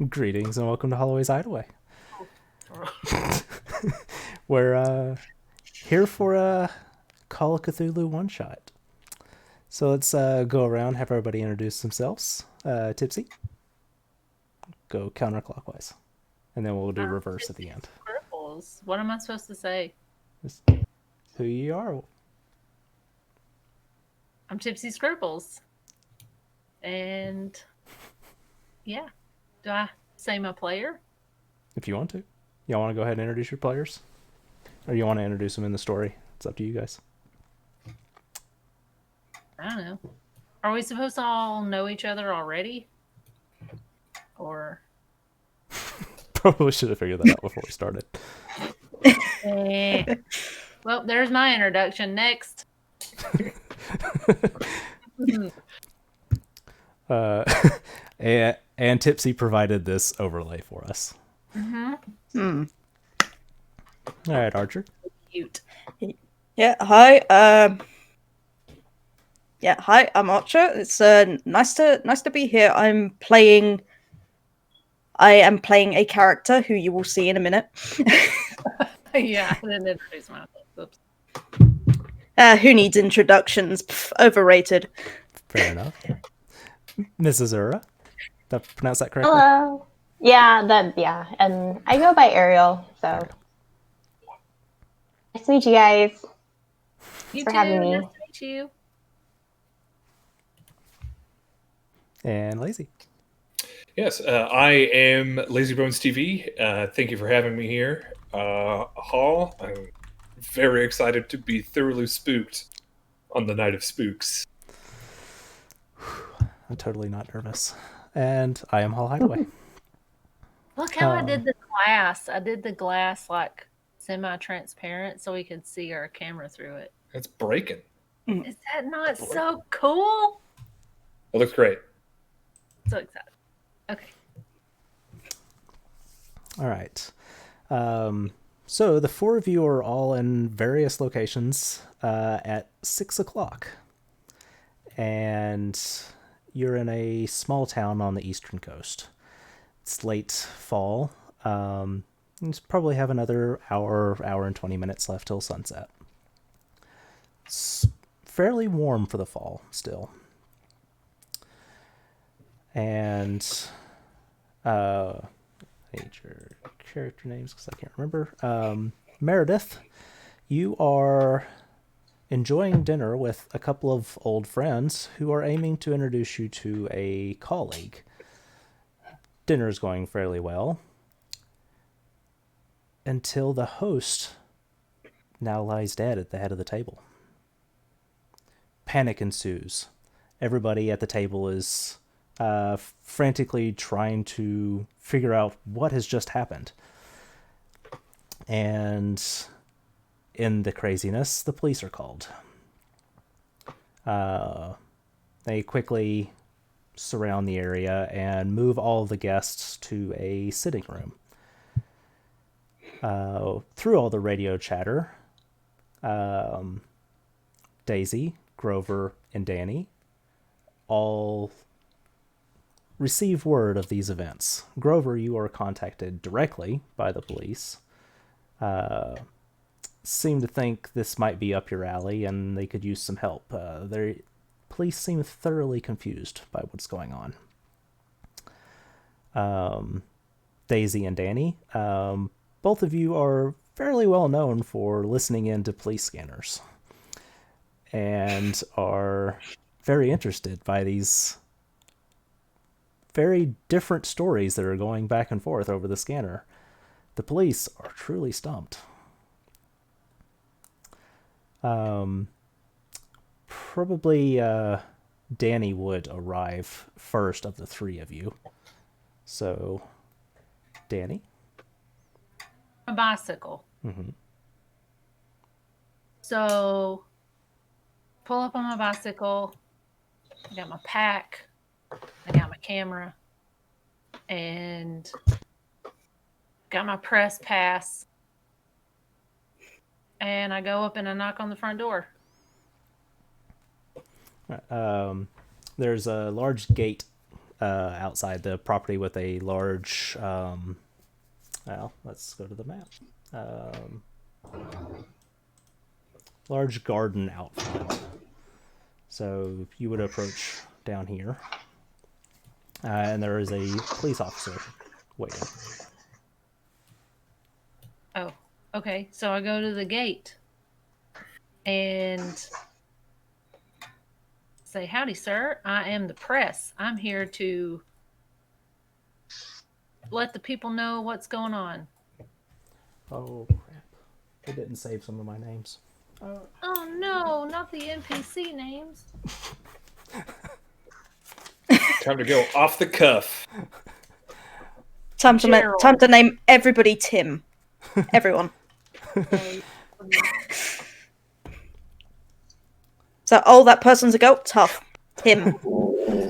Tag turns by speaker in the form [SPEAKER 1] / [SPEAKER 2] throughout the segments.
[SPEAKER 1] Greetings and welcome to Holloway's Hideaway. We're here for a Call of Cthulhu one-shot. So let's go around, have everybody introduce themselves. Tipsy, go counterclockwise. And then we'll do reverse at the end.
[SPEAKER 2] TipsyScribbles. What am I supposed to say?
[SPEAKER 1] Just who you are.
[SPEAKER 2] I'm TipsyScribbles. And yeah. Do I say my player?
[SPEAKER 1] If you want to. Y'all want to go ahead and introduce your players? Or you want to introduce them in the story? It's up to you guys.
[SPEAKER 2] I don't know. Are we supposed to all know each other already? Or
[SPEAKER 1] Probably should have figured that out before we started.
[SPEAKER 2] Well, there's my introduction. Next.
[SPEAKER 1] And Tipsy provided this overlay for us.
[SPEAKER 2] Mm-hmm.
[SPEAKER 1] All right, Archer.
[SPEAKER 2] Cute.
[SPEAKER 3] Yeah, hi. Hi, I'm Archer. It's nice to be here. I am playing a character who you will see in a minute.
[SPEAKER 2] Yeah, I didn't introduce myself. Oops.
[SPEAKER 3] Who needs introductions? Pff, overrated.
[SPEAKER 1] Fair enough. mzazula. Did I pronounce that correctly?
[SPEAKER 4] Hello. Yeah, and I go by Ariel, so nice to meet you guys.
[SPEAKER 2] You
[SPEAKER 4] for
[SPEAKER 2] too.
[SPEAKER 4] having me.
[SPEAKER 2] Nice to meet you.
[SPEAKER 1] And Lazy.
[SPEAKER 5] Yes, I am Lazybones TV. Thank you for having me here. Hall, I'm very excited to be thoroughly spooked on the night of spooks.
[SPEAKER 1] I'm totally not nervous. And I am Hall Hideaway.
[SPEAKER 2] Look how I did the glass. I did the glass like semi-transparent so we could see our camera through it.
[SPEAKER 5] That's breaking.
[SPEAKER 2] Is that not so cool?
[SPEAKER 5] It looks great.
[SPEAKER 2] So excited. Okay.
[SPEAKER 1] All right. So the four of you are all in various locations at 6 o'clock. And you're in a small town on the eastern coast. It's late fall. You probably have another hour and 20 minutes left till sunset. It's fairly warm for the fall still. And I need your character names because I can't remember. Meredith, you are enjoying dinner with a couple of old friends who are aiming to introduce you to a colleague. Dinner is going fairly well until the host now lies dead at the head of the table. Panic ensues. Everybody at the table is frantically trying to figure out what has just happened. And in the craziness, the police are called. They quickly surround the area and move all the guests to a sitting room. Through all the radio chatter, Daisy, Grover, and Danny all receive word of these events. Grover, you are contacted directly by the police. Seem to think this might be up your alley and they could use some help. The police seem thoroughly confused by what's going on. Daisy and Danny, both of you are fairly well known for listening in to police scanners and are very interested by these very different stories that are going back and forth over the scanner. The police are truly stumped. Probably Danny would arrive first of the three of you. So, Danny?
[SPEAKER 2] A bicycle.
[SPEAKER 1] Mm-hmm.
[SPEAKER 2] So, pull up on my bicycle. I got my pack. I got my camera. And got my press pass. And I go up and I knock on the front door.
[SPEAKER 1] There's a large gate outside the property with a large. Well, let's go to the map. Large garden out front. So you would approach down here, and there is a police officer waiting.
[SPEAKER 2] Oh, okay. So I go to the gate and say, "Howdy, sir. I am the press. I'm here to let the people know what's going on."
[SPEAKER 1] Oh crap! I didn't save some of my names.
[SPEAKER 2] Oh no, not the NPC names.
[SPEAKER 5] Time to go off the cuff.
[SPEAKER 3] Time
[SPEAKER 2] Gerald.
[SPEAKER 3] to name everybody Tim. Everyone. So, oh, that person's a goat. Tough. Tim.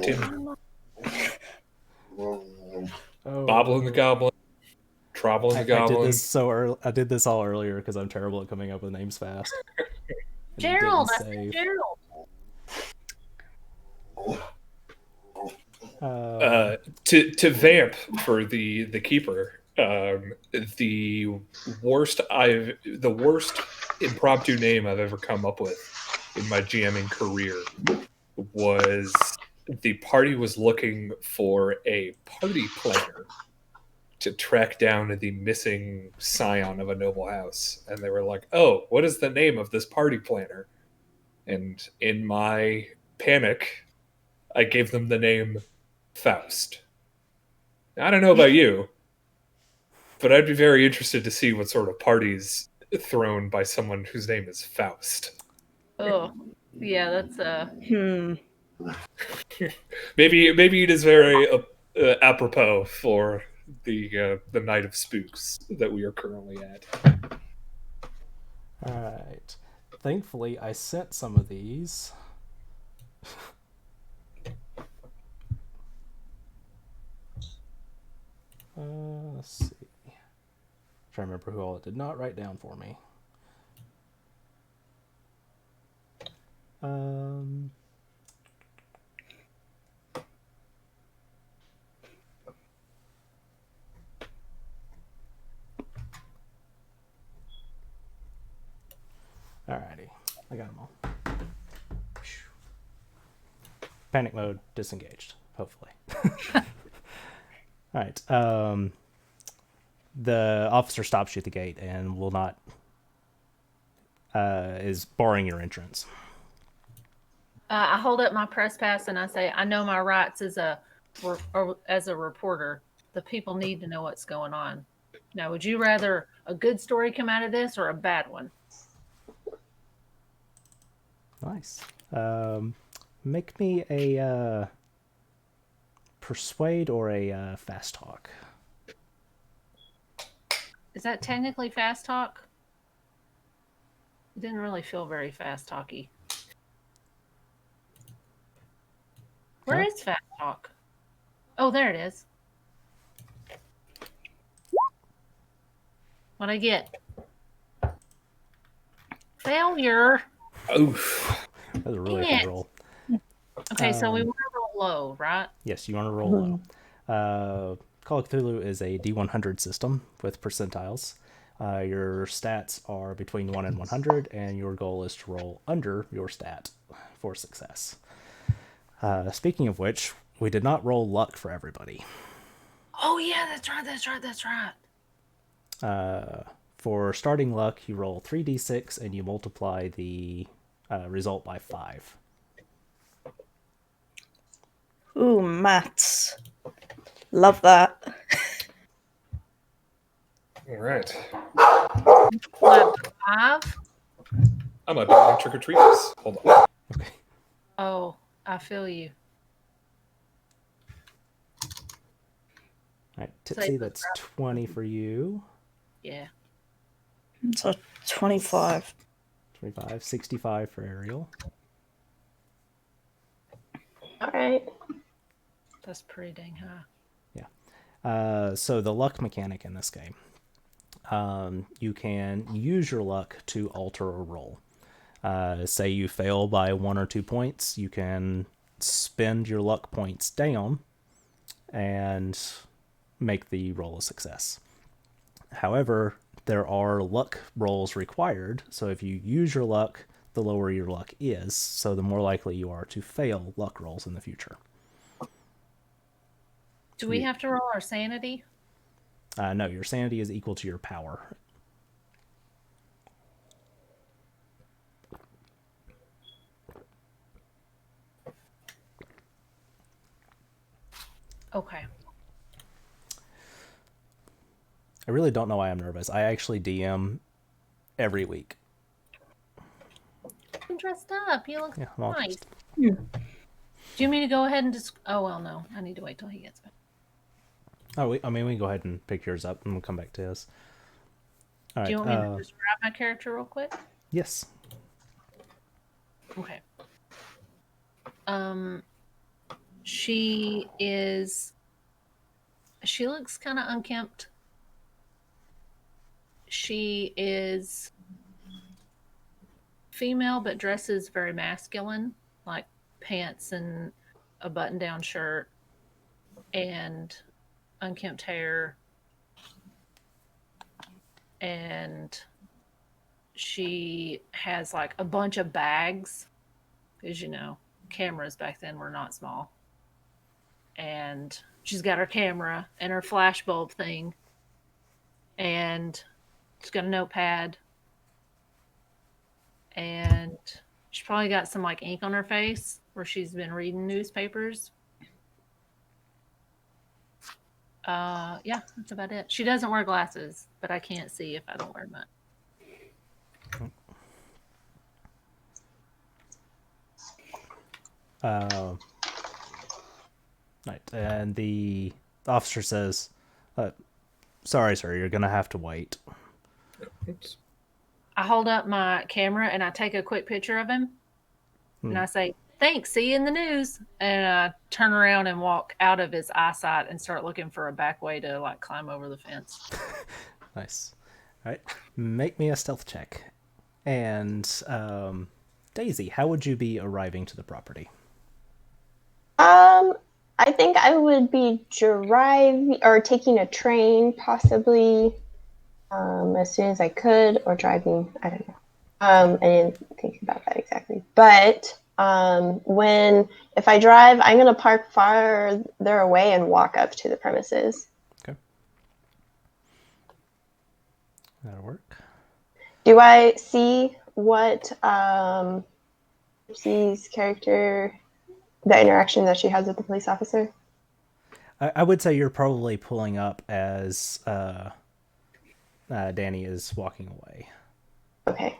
[SPEAKER 5] Tim,
[SPEAKER 1] Oh.
[SPEAKER 5] Bobble and the Goblin, Trouble and the
[SPEAKER 1] I did
[SPEAKER 5] Goblin.
[SPEAKER 1] this so early. I did this all earlier because I'm terrible at coming up with names fast. And
[SPEAKER 2] Gerald, I
[SPEAKER 1] didn't
[SPEAKER 2] said
[SPEAKER 1] save.
[SPEAKER 2] Gerald.
[SPEAKER 5] To vamp for the keeper. The worst impromptu name I've ever come up with in my GMing career was the party was looking for a party planner to track down the missing scion of a noble house, and they were like, "Oh, what is the name of this party planner?" And in my panic, I gave them the name Faust. Now, I don't know about you, but I'd be very interested to see what sort of party's thrown by someone whose name is Faust.
[SPEAKER 2] Oh, yeah, that's
[SPEAKER 5] Maybe it is very apropos for the Night of Spooks that we are currently at.
[SPEAKER 1] All right. Thankfully, I sent some of these. Let's see. Trying to remember who all it did not write down for me. Alrighty, I got them all. Panic mode disengaged, hopefully. Alright, the officer stops you at the gate and will not, is barring your entrance.
[SPEAKER 2] I hold up my press pass and I say, "I know my rights as a reporter. The people need to know what's going on. Now, would you rather a good story come out of this or a bad one?"
[SPEAKER 1] Nice. Make me a persuade or a fast talk.
[SPEAKER 2] Is that technically fast talk? It didn't really feel very fast talky. Where
[SPEAKER 1] Huh?
[SPEAKER 2] is fast talk? Oh, there it is. What'd I get? Failure.
[SPEAKER 5] Oof.
[SPEAKER 1] That was a really
[SPEAKER 2] Dang
[SPEAKER 1] good
[SPEAKER 2] it.
[SPEAKER 1] roll.
[SPEAKER 2] Okay, so we want to roll low, right?
[SPEAKER 1] Yes, you want to roll low. Call of Cthulhu is a D100 system with percentiles. Your stats are between 1 and 100, and your goal is to roll under your stat for success. Speaking of which, we did not roll luck for everybody.
[SPEAKER 2] Oh yeah, that's right.
[SPEAKER 1] For starting luck, you roll 3d6 and you multiply the result by 5.
[SPEAKER 3] Ooh, maths. Love that.
[SPEAKER 5] All right.
[SPEAKER 2] 5.
[SPEAKER 5] I might be doing trick or treaters. Hold on.
[SPEAKER 1] Okay.
[SPEAKER 2] Oh, I feel you.
[SPEAKER 1] All right, Tipsy, that's 20 for you.
[SPEAKER 2] Yeah.
[SPEAKER 3] So 25.
[SPEAKER 1] 25, 65 for Ariel.
[SPEAKER 4] All right.
[SPEAKER 2] That's pretty dang high.
[SPEAKER 1] So the luck mechanic in this game, you can use your luck to alter a roll. Say you fail by 1 or 2 points, you can spend your luck points down and make the roll a success. However, there are luck rolls required, so if you use your luck, the lower your luck is, so the more likely you are to fail luck rolls in the future.
[SPEAKER 2] Do we have to roll our sanity?
[SPEAKER 1] No, your sanity is equal to your power.
[SPEAKER 2] Okay.
[SPEAKER 1] I really don't know why I'm nervous. I actually DM every week.
[SPEAKER 2] I'm dressed up. You look
[SPEAKER 1] Yeah, I'm all
[SPEAKER 2] nice.
[SPEAKER 1] dressed.
[SPEAKER 2] Do you mean to go ahead and just? Oh well, no. I need to wait till he gets back.
[SPEAKER 1] Oh, we can go ahead and pick yours up and we'll come back to his. All right.
[SPEAKER 2] Do you want me to just grab my character real quick?
[SPEAKER 1] Yes.
[SPEAKER 2] Okay. She looks kind of unkempt. She is female, but dresses very masculine, like pants and a button-down shirt and unkempt hair. And she has like a bunch of bags, because cameras back then were not small. And she's got her camera and her flashbulb thing, and she's got a notepad, and she's probably got some like ink on her face where she's been reading newspapers. Yeah, that's about it. She doesn't wear glasses, but I can't see if I don't wear them.
[SPEAKER 1] Right, and the officer says, "Sorry, sir, you're gonna have to wait."
[SPEAKER 5] Oops.
[SPEAKER 2] I hold up my camera and I take a quick picture of him, and I say, "Thanks, see you in the news." And I turn around and walk out of his eyesight and start looking for a back way to like climb over the fence.
[SPEAKER 1] Nice. All right, make me a stealth check. And Daisy, how would you be arriving to the property?
[SPEAKER 4] I think I would be driving or taking a train, possibly, as soon as I could, or driving. I don't know. I didn't think about that exactly. But if I drive, I'm gonna park farther away and walk up to the premises.
[SPEAKER 1] Okay, that'll work.
[SPEAKER 4] Do I see what Gypsy's character, the interaction that she has with the police officer?
[SPEAKER 1] I would say you're probably pulling up as Danny is walking away.
[SPEAKER 4] Okay.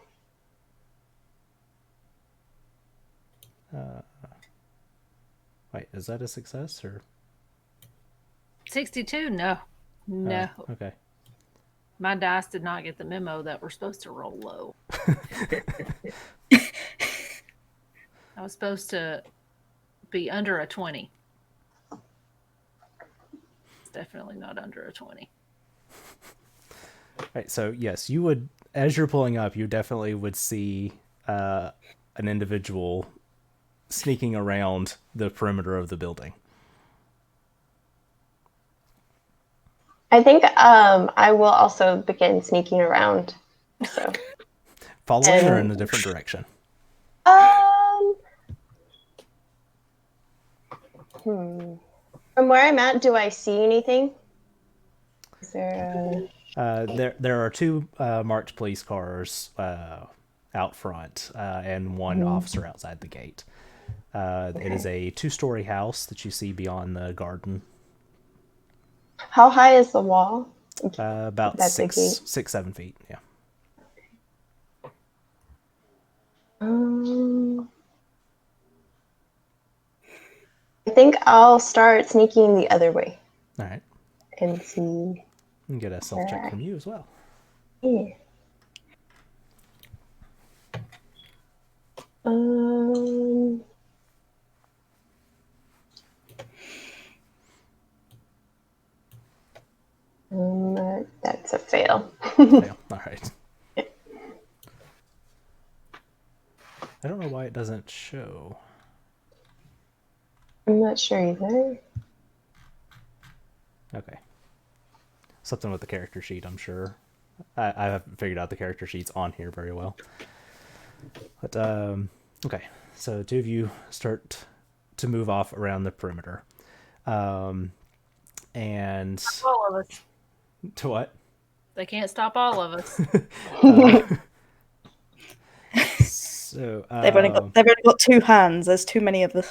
[SPEAKER 1] Wait, is that a success or?
[SPEAKER 2] 62? No. No.
[SPEAKER 1] Okay.
[SPEAKER 2] My dice did not get the memo that we're supposed to roll low. I was supposed to be under a 20. It's definitely not under a 20.
[SPEAKER 1] Right, so yes, you would, as you're pulling up, you definitely would see an individual sneaking around the perimeter of the building.
[SPEAKER 4] I think I will also begin sneaking around. So
[SPEAKER 1] Following or in a different direction?
[SPEAKER 4] From where I'm at, do I see anything? Is there
[SPEAKER 1] There are two marked police cars out front and one officer outside the gate. It is a 2-story house that you see beyond the garden.
[SPEAKER 4] How high is the wall?
[SPEAKER 1] About
[SPEAKER 4] That's the gate.
[SPEAKER 1] 7 feet. Yeah.
[SPEAKER 4] I think I'll start sneaking the other way
[SPEAKER 1] All right.
[SPEAKER 4] and see.
[SPEAKER 1] And get a self check from you as well.
[SPEAKER 4] Yeah. That's a fail.
[SPEAKER 1] Fail. All right. I don't know why it doesn't show.
[SPEAKER 4] I'm not sure either.
[SPEAKER 1] Okay. Something with the character sheet, I'm sure. I haven't figured out the character sheets on here very well. But, okay. So two of you start to move off around the perimeter. And
[SPEAKER 2] All of us.
[SPEAKER 1] to what?
[SPEAKER 2] They can't stop all of us.
[SPEAKER 1] So
[SPEAKER 3] They've only got two hands. There's too many of them.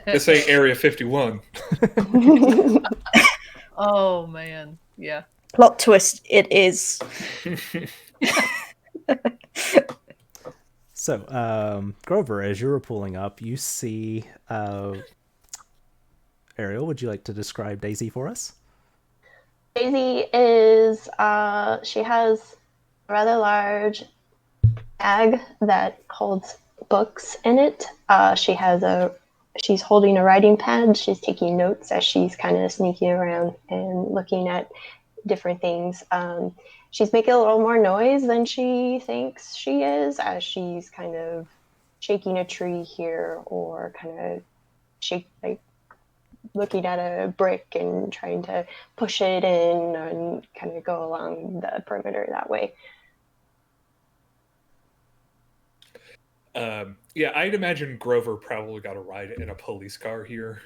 [SPEAKER 5] This ain't Area 51.
[SPEAKER 2] Oh man, yeah.
[SPEAKER 3] Plot twist: it is.
[SPEAKER 1] So, Grover, as you were pulling up, you see Ariel. Would you like to describe Daisy for us?
[SPEAKER 4] Daisy is, she has a rather large bag that holds books in it. She's holding a writing pad. She's taking notes as she's kind of sneaking around and looking at different things. She's making a little more noise than she thinks she is, as she's kind of shaking a tree here, or kind of looking at a brick and trying to push it in and kind of go along the perimeter that way.
[SPEAKER 5] Yeah, I'd imagine Grover probably got a ride in a police car here,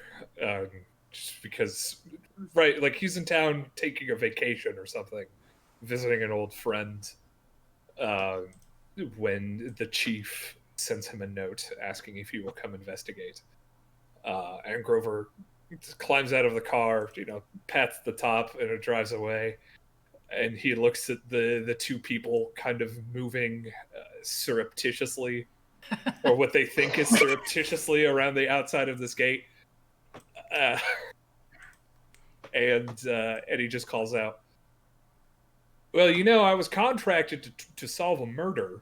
[SPEAKER 5] just because, right? Like he's in town taking a vacation or something, visiting an old friend. When the chief sends him a note asking if he will come investigate, and Grover climbs out of the car, pats the top, and it drives away. And he looks at the two people kind of moving surreptitiously, or what they think is surreptitiously, around the outside of this gate. And he just calls out, "Well, I was contracted to solve a murder,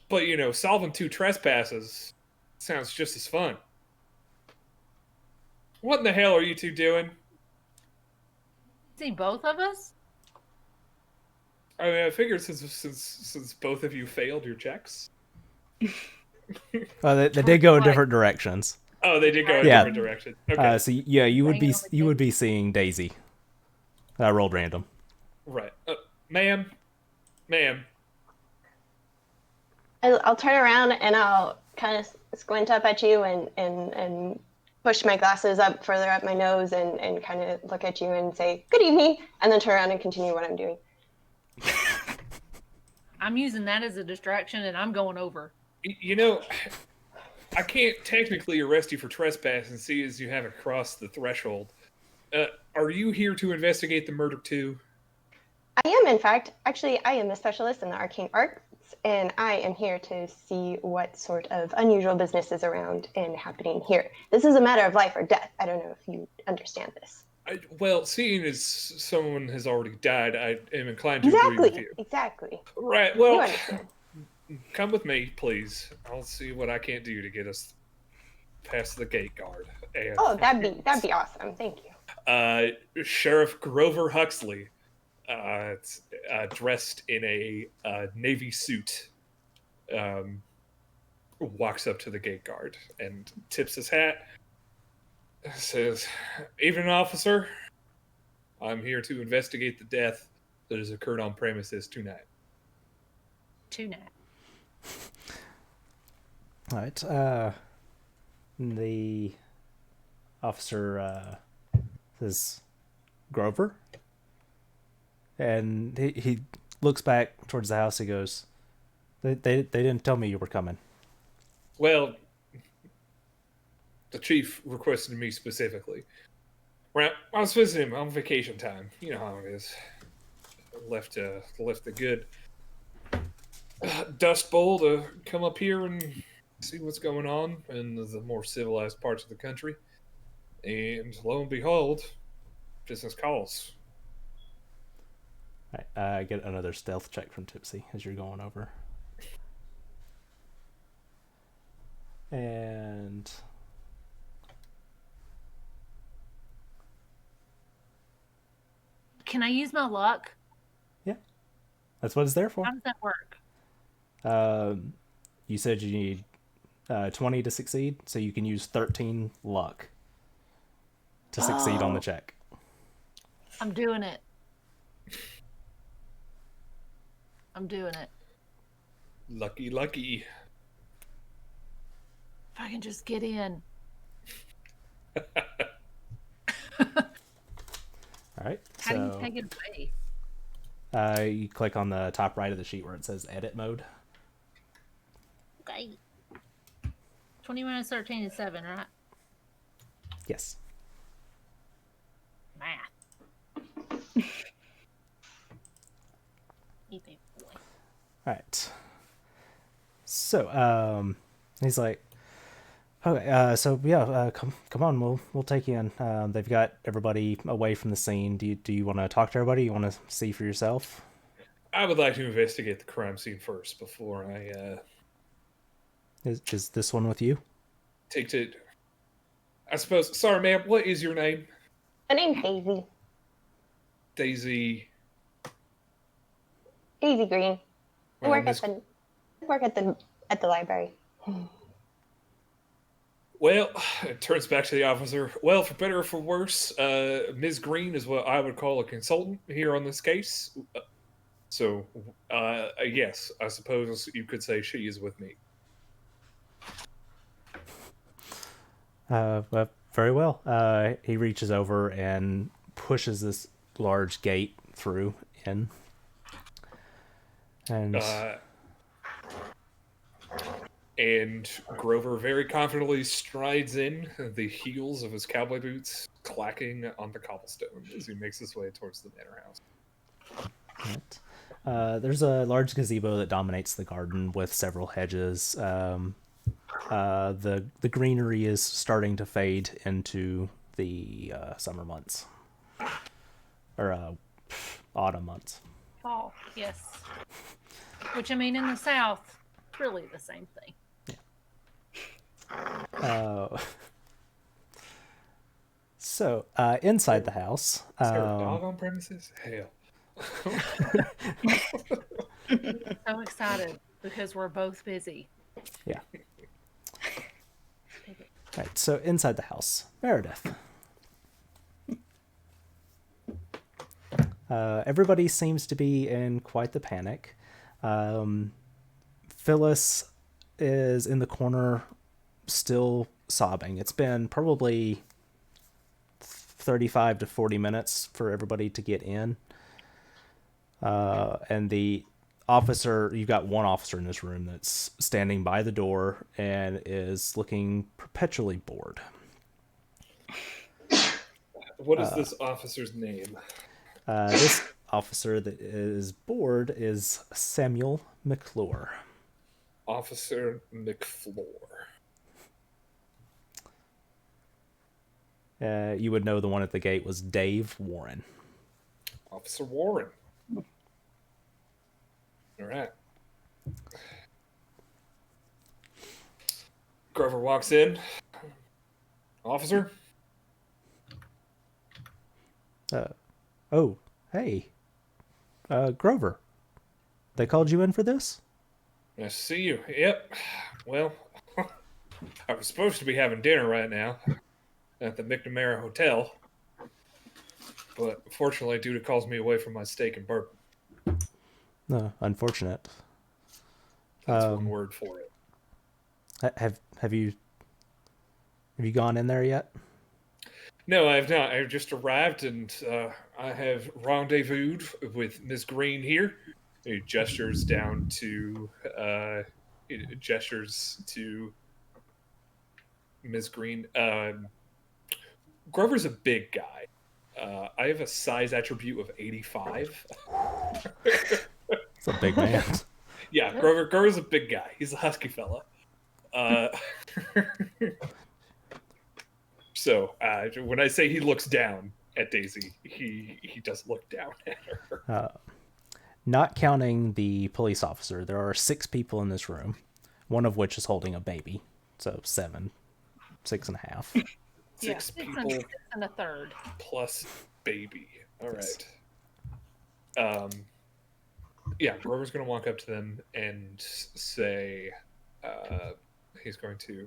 [SPEAKER 5] but, solving 2 trespasses sounds just as fun. What in the hell are you two doing?"
[SPEAKER 2] See both of us?
[SPEAKER 5] I mean, I figured since both of you failed your checks.
[SPEAKER 1] They did go in different directions.
[SPEAKER 5] Oh, they did go in different directions. Okay.
[SPEAKER 1] So yeah, you would be seeing Daisy. I rolled random.
[SPEAKER 5] Right. Ma'am.
[SPEAKER 4] I'll turn around and I'll kind of squint up at you and push my glasses up further up my nose and kind of look at you and say, "Good evening," and then turn around and continue what I'm doing.
[SPEAKER 2] I'm using that as a distraction and I'm going over.
[SPEAKER 5] I can't technically arrest you for trespass and see as you haven't crossed the threshold. Are you here to investigate the murder too?
[SPEAKER 4] I am, in fact. Actually, I am a specialist in the arcane arts, and I am here to see what sort of unusual business is around and happening here. This is a matter of life or death. I don't know if you understand this.
[SPEAKER 5] Well, seeing as someone has already died, I am inclined to agree with you.
[SPEAKER 4] Exactly.
[SPEAKER 5] Right,
[SPEAKER 4] You
[SPEAKER 5] well,
[SPEAKER 4] understand.
[SPEAKER 5] come with me, please. I'll see what I can't do to get us past the gate guard. And,
[SPEAKER 4] Oh, that'd be awesome. Thank you.
[SPEAKER 5] Sheriff Grover Huxley, dressed in a navy suit, walks up to the gate guard and tips his hat. Says, "Evening, officer. I'm here to investigate the death that has occurred on premises tonight."
[SPEAKER 2] Tonight.
[SPEAKER 1] All right. The officer says, "Grover," and he looks back towards the house. He goes, "They didn't tell me you were coming."
[SPEAKER 5] Well, the chief requested me specifically. I was visiting him on vacation time. You know how it is. Left the good Dust Bowl to come up here and see what's going on in the more civilized parts of the country. And lo and behold, business calls.
[SPEAKER 1] All right, I get another stealth check from Tipsy as you're going over. And
[SPEAKER 2] Can I use my luck?
[SPEAKER 1] yeah, that's what it's there for.
[SPEAKER 2] How does that work?
[SPEAKER 1] You said you need 20 to succeed, so you can use 13 luck to succeed on the check.
[SPEAKER 2] I'm doing it. I'm doing it.
[SPEAKER 5] Lucky, lucky.
[SPEAKER 2] If I can just get in.
[SPEAKER 1] All right.
[SPEAKER 2] How do you
[SPEAKER 1] So
[SPEAKER 2] take it away?
[SPEAKER 1] you click on the top right of the sheet where it says edit mode.
[SPEAKER 2] Okay. 20 minus 13 is 7, right?
[SPEAKER 1] Yes.
[SPEAKER 2] Math. Easy boy.
[SPEAKER 1] All right. So he's like, okay, so yeah, come on, we'll take you in. They've got everybody away from the scene. Do you want to talk to everybody? You want to see for yourself?
[SPEAKER 5] I would like to investigate the crime scene first before I
[SPEAKER 1] Is this one with you?
[SPEAKER 5] take to. I suppose. Sorry, ma'am. What is your name?
[SPEAKER 4] My name's Daisy.
[SPEAKER 5] Daisy.
[SPEAKER 4] Daisy Green. I work
[SPEAKER 5] Miss-
[SPEAKER 4] at the library.
[SPEAKER 5] Well, it turns back to the officer. Well, for better or for worse, Ms. Green is what I would call a consultant here on this case. So, yes, I suppose you could say she is with me.
[SPEAKER 1] Well, very well. He reaches over and pushes this large gate through in.
[SPEAKER 5] And Grover very confidently strides in, the heels of his cowboy boots clacking on the cobblestone as he makes his way towards the manor house.
[SPEAKER 1] Right. There's a large gazebo that dominates the garden with several hedges. The greenery is starting to fade into the summer months. Or autumn months.
[SPEAKER 2] Fall, yes. Which, I mean, in the South, it's really the same thing.
[SPEAKER 1] So, inside the house...
[SPEAKER 5] Is there a dog on premises? Hell.
[SPEAKER 2] So excited because we're both busy.
[SPEAKER 1] Yeah. Right, so inside the house, Meredith. Everybody seems to be in quite the panic. Phyllis is in the corner, still sobbing. It's been probably 35 to 40 minutes for everybody to get in. And the officer, you've got one officer in this room that's standing by the door and is looking perpetually bored.
[SPEAKER 5] What is this officer's name?
[SPEAKER 1] This officer that is bored is Samuel McClure.
[SPEAKER 5] Officer McFlore.
[SPEAKER 1] You would know the one at the gate was Dave Warren.
[SPEAKER 5] Officer Warren. All right. Grover walks in. Officer?
[SPEAKER 1] Oh, hey. Grover. They called you in for this?
[SPEAKER 5] Nice to see you. Yep. Well, I was supposed to be having dinner right now at the McNamara Hotel, but unfortunately, Duda calls me away from my steak and bourbon.
[SPEAKER 1] No, unfortunate.
[SPEAKER 5] That's one word for it.
[SPEAKER 1] Have you gone in there yet?
[SPEAKER 5] No, I have not. I've just arrived, and I have rendezvoused with Miss Green here. He gestures down to Ms. Green. Grover's a big guy. I have a size attribute of 85.
[SPEAKER 1] It's a big man.
[SPEAKER 5] Yeah, Grover's a big guy. He's a husky fella. So when I say he looks down at Daisy, he does look down at her.
[SPEAKER 1] Not counting the police officer, there are 6 people in this room, one of which is holding a baby. So 7, 6.5.
[SPEAKER 5] Six
[SPEAKER 2] Yeah,
[SPEAKER 5] people
[SPEAKER 2] 6 and a third.
[SPEAKER 5] plus baby. All
[SPEAKER 1] Yes.
[SPEAKER 5] right. Yeah, Grover's going to walk up to them and say, he's going to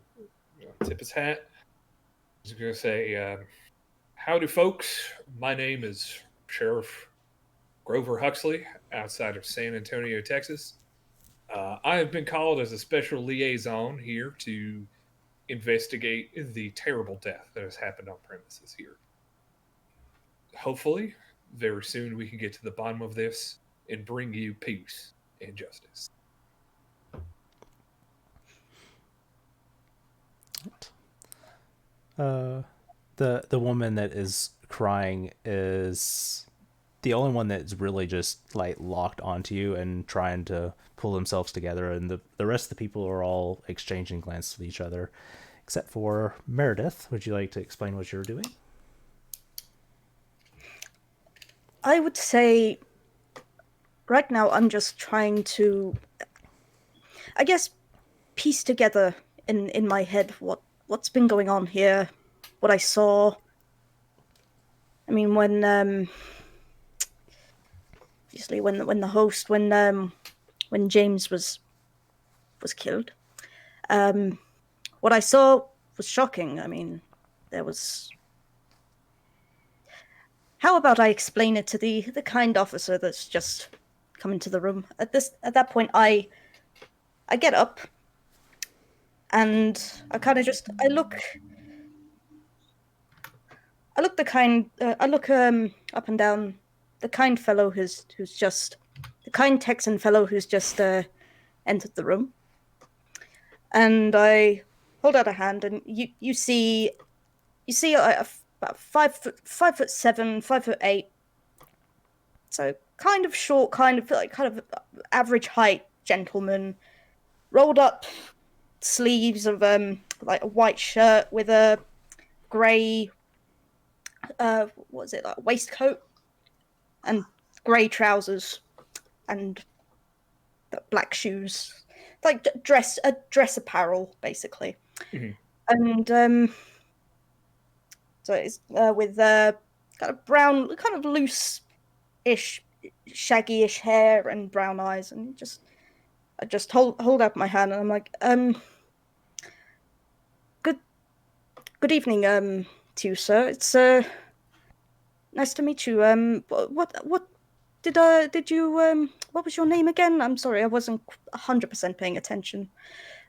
[SPEAKER 5] tip his hat. He's going to say, Howdy, folks. My name is Sheriff Grover Huxley, outside of San Antonio, Texas. I have been called as a special liaison here to investigate the terrible death that has happened on premises here. Hopefully, very soon we can get to the bottom of this and bring you peace and justice.
[SPEAKER 1] The woman that is crying is the only one that's really just like locked onto you and trying to pull themselves together, and the rest of the people are all exchanging glances with each other, except for Meredith. Would you like to explain what you're doing?
[SPEAKER 3] I would say right now I'm just trying to, I guess, piece together in my head what's been going on here, what I saw. I mean, when obviously when the host when James was killed, what I saw was shocking. I mean, there was. How about I explain it to the kind officer that's just come into the room? At that point, I get up, and I kind of just I look up and down the kind fellow who's just the kind Texan fellow who's just entered the room, and I hold out a hand, and you see about 5'7", 5'8", so kind of short, kind of average height gentleman, rolled up sleeves of like a white shirt with a grey waistcoat and grey trousers and black shoes, like dress apparel basically.
[SPEAKER 5] Mm-hmm.
[SPEAKER 3] And so it's with kind of brown, kind of loose-ish, shaggy-ish hair and brown eyes, and I just hold up my hand, and I'm like, good evening, to you, sir. It's nice to meet you. What did you what was your name again? I'm sorry, I wasn't 100% paying attention.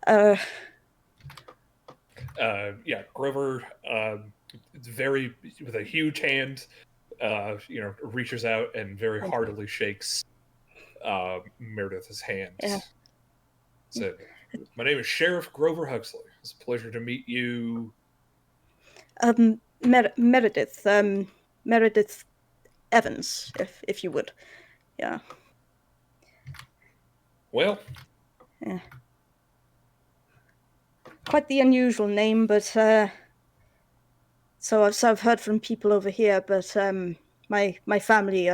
[SPEAKER 5] Yeah, Grover. Very with a huge hand, reaches out and very heartily shakes Meredith's hand.
[SPEAKER 3] Yeah.
[SPEAKER 5] Said, "My name is Sheriff Grover Huxley. It's a pleasure to meet you."
[SPEAKER 3] Meredith Evans, if you would. Yeah.
[SPEAKER 5] Well.
[SPEAKER 3] Yeah. Quite the unusual name, but so I've heard from people over here, but my family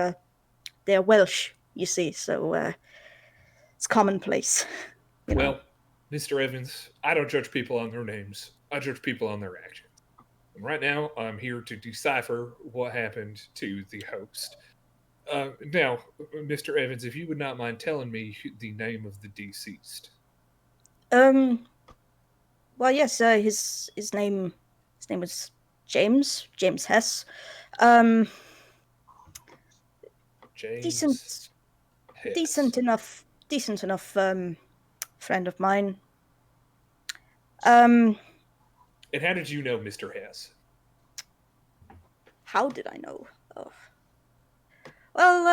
[SPEAKER 3] they're Welsh, you see, so it's commonplace.
[SPEAKER 5] Well, Mr. Evans, I don't judge people on their names. I judge people on their actions. And right now, I'm here to decipher what happened to the host. Now, Mr. Evans, if you would not mind telling me the name of the deceased.
[SPEAKER 3] Well, yes, his name was James Hess.
[SPEAKER 5] James Hess.
[SPEAKER 3] Decent enough friend of mine. And
[SPEAKER 5] how did you know Mr. Hess?
[SPEAKER 3] How did I know? Oh. Well,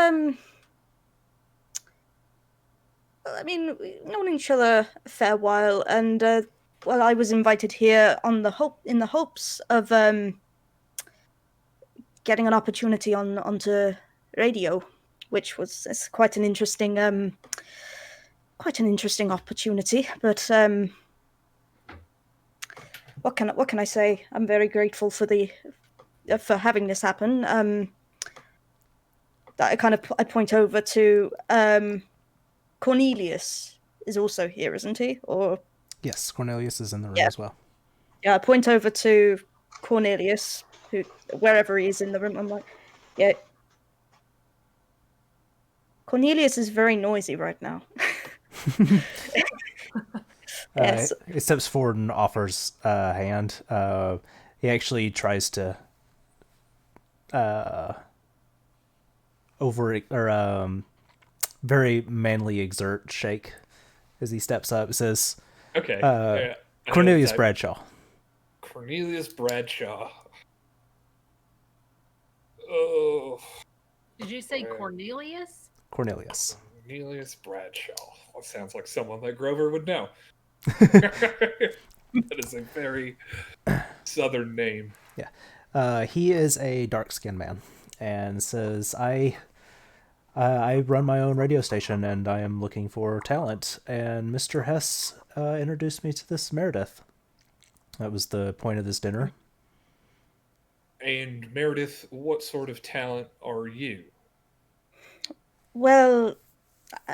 [SPEAKER 3] I mean, we've known each other a fair while, and I was invited here in the hopes of getting an opportunity onto radio, which was quite an interesting opportunity. But what can I say? I'm very grateful for having this happen. That I point over to Cornelius is also here, isn't he? Or
[SPEAKER 1] yes, Cornelius is in the room as well.
[SPEAKER 3] Yeah, I point over to Cornelius, who wherever he is in the room. I'm like, yeah. Cornelius is very noisy right now. Yes.
[SPEAKER 1] He steps forward and offers a hand. He actually tries to very manly exert shake as he steps up. It says,
[SPEAKER 5] Okay. Yeah, I
[SPEAKER 1] Cornelius
[SPEAKER 5] know the type.
[SPEAKER 1] Bradshaw.
[SPEAKER 5] Cornelius Bradshaw. Oh.
[SPEAKER 2] Did you say
[SPEAKER 5] Yeah.
[SPEAKER 2] Cornelius?
[SPEAKER 1] Cornelius.
[SPEAKER 5] Cornelius Bradshaw. That sounds like someone that Grover would know. That is a very southern name.
[SPEAKER 1] Yeah. He is a dark-skinned man and says, I run my own radio station and I am looking for talent. And Mr. Hess introduced me to this Meredith. That was the point of this dinner.
[SPEAKER 5] And Meredith, what sort of talent are you?
[SPEAKER 3] Well,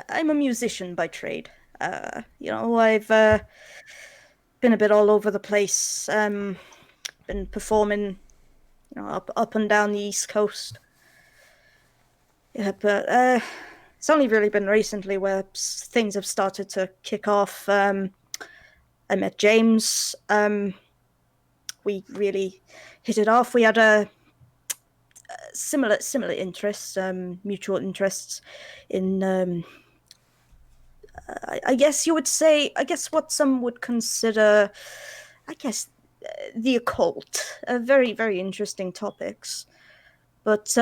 [SPEAKER 3] I'm a musician by trade. I've been a bit all over the place. Been performing, up and down the East Coast. Yeah, but it's only really been recently where things have started to kick off. I met James. We really hit it off. We had a similar interests, mutual interests in. I guess you would say. I guess what some would consider. I guess the occult. Very very interesting topics, but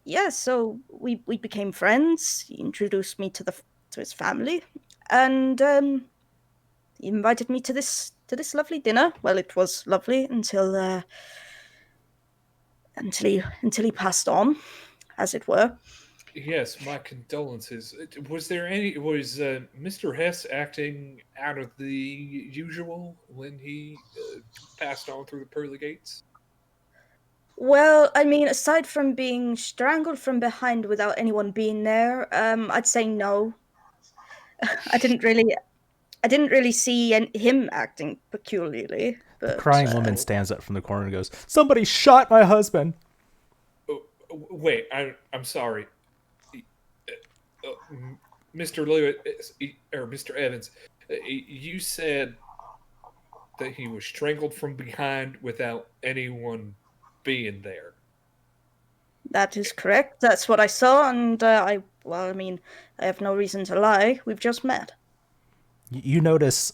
[SPEAKER 3] yeah. So we became friends. He introduced me to his family, and he invited me to this lovely dinner. Well, it was lovely until he passed on, as it were.
[SPEAKER 5] Yes, my condolences. Was Mr. Hess acting out of the usual when he passed on through the pearly gates?
[SPEAKER 3] Well, I mean, aside from being strangled from behind without anyone being there, I'd say no. I didn't really see him acting peculiarly. But,
[SPEAKER 1] Crying woman stands up from the corner and goes, "Somebody shot my husband!"
[SPEAKER 5] Wait, I'm sorry. Mr. Lewis, or Mr. Evans, you said that he was strangled from behind without anyone being there.
[SPEAKER 3] That is correct. That's what I saw, and I have no reason to lie. We've just met.
[SPEAKER 1] You notice,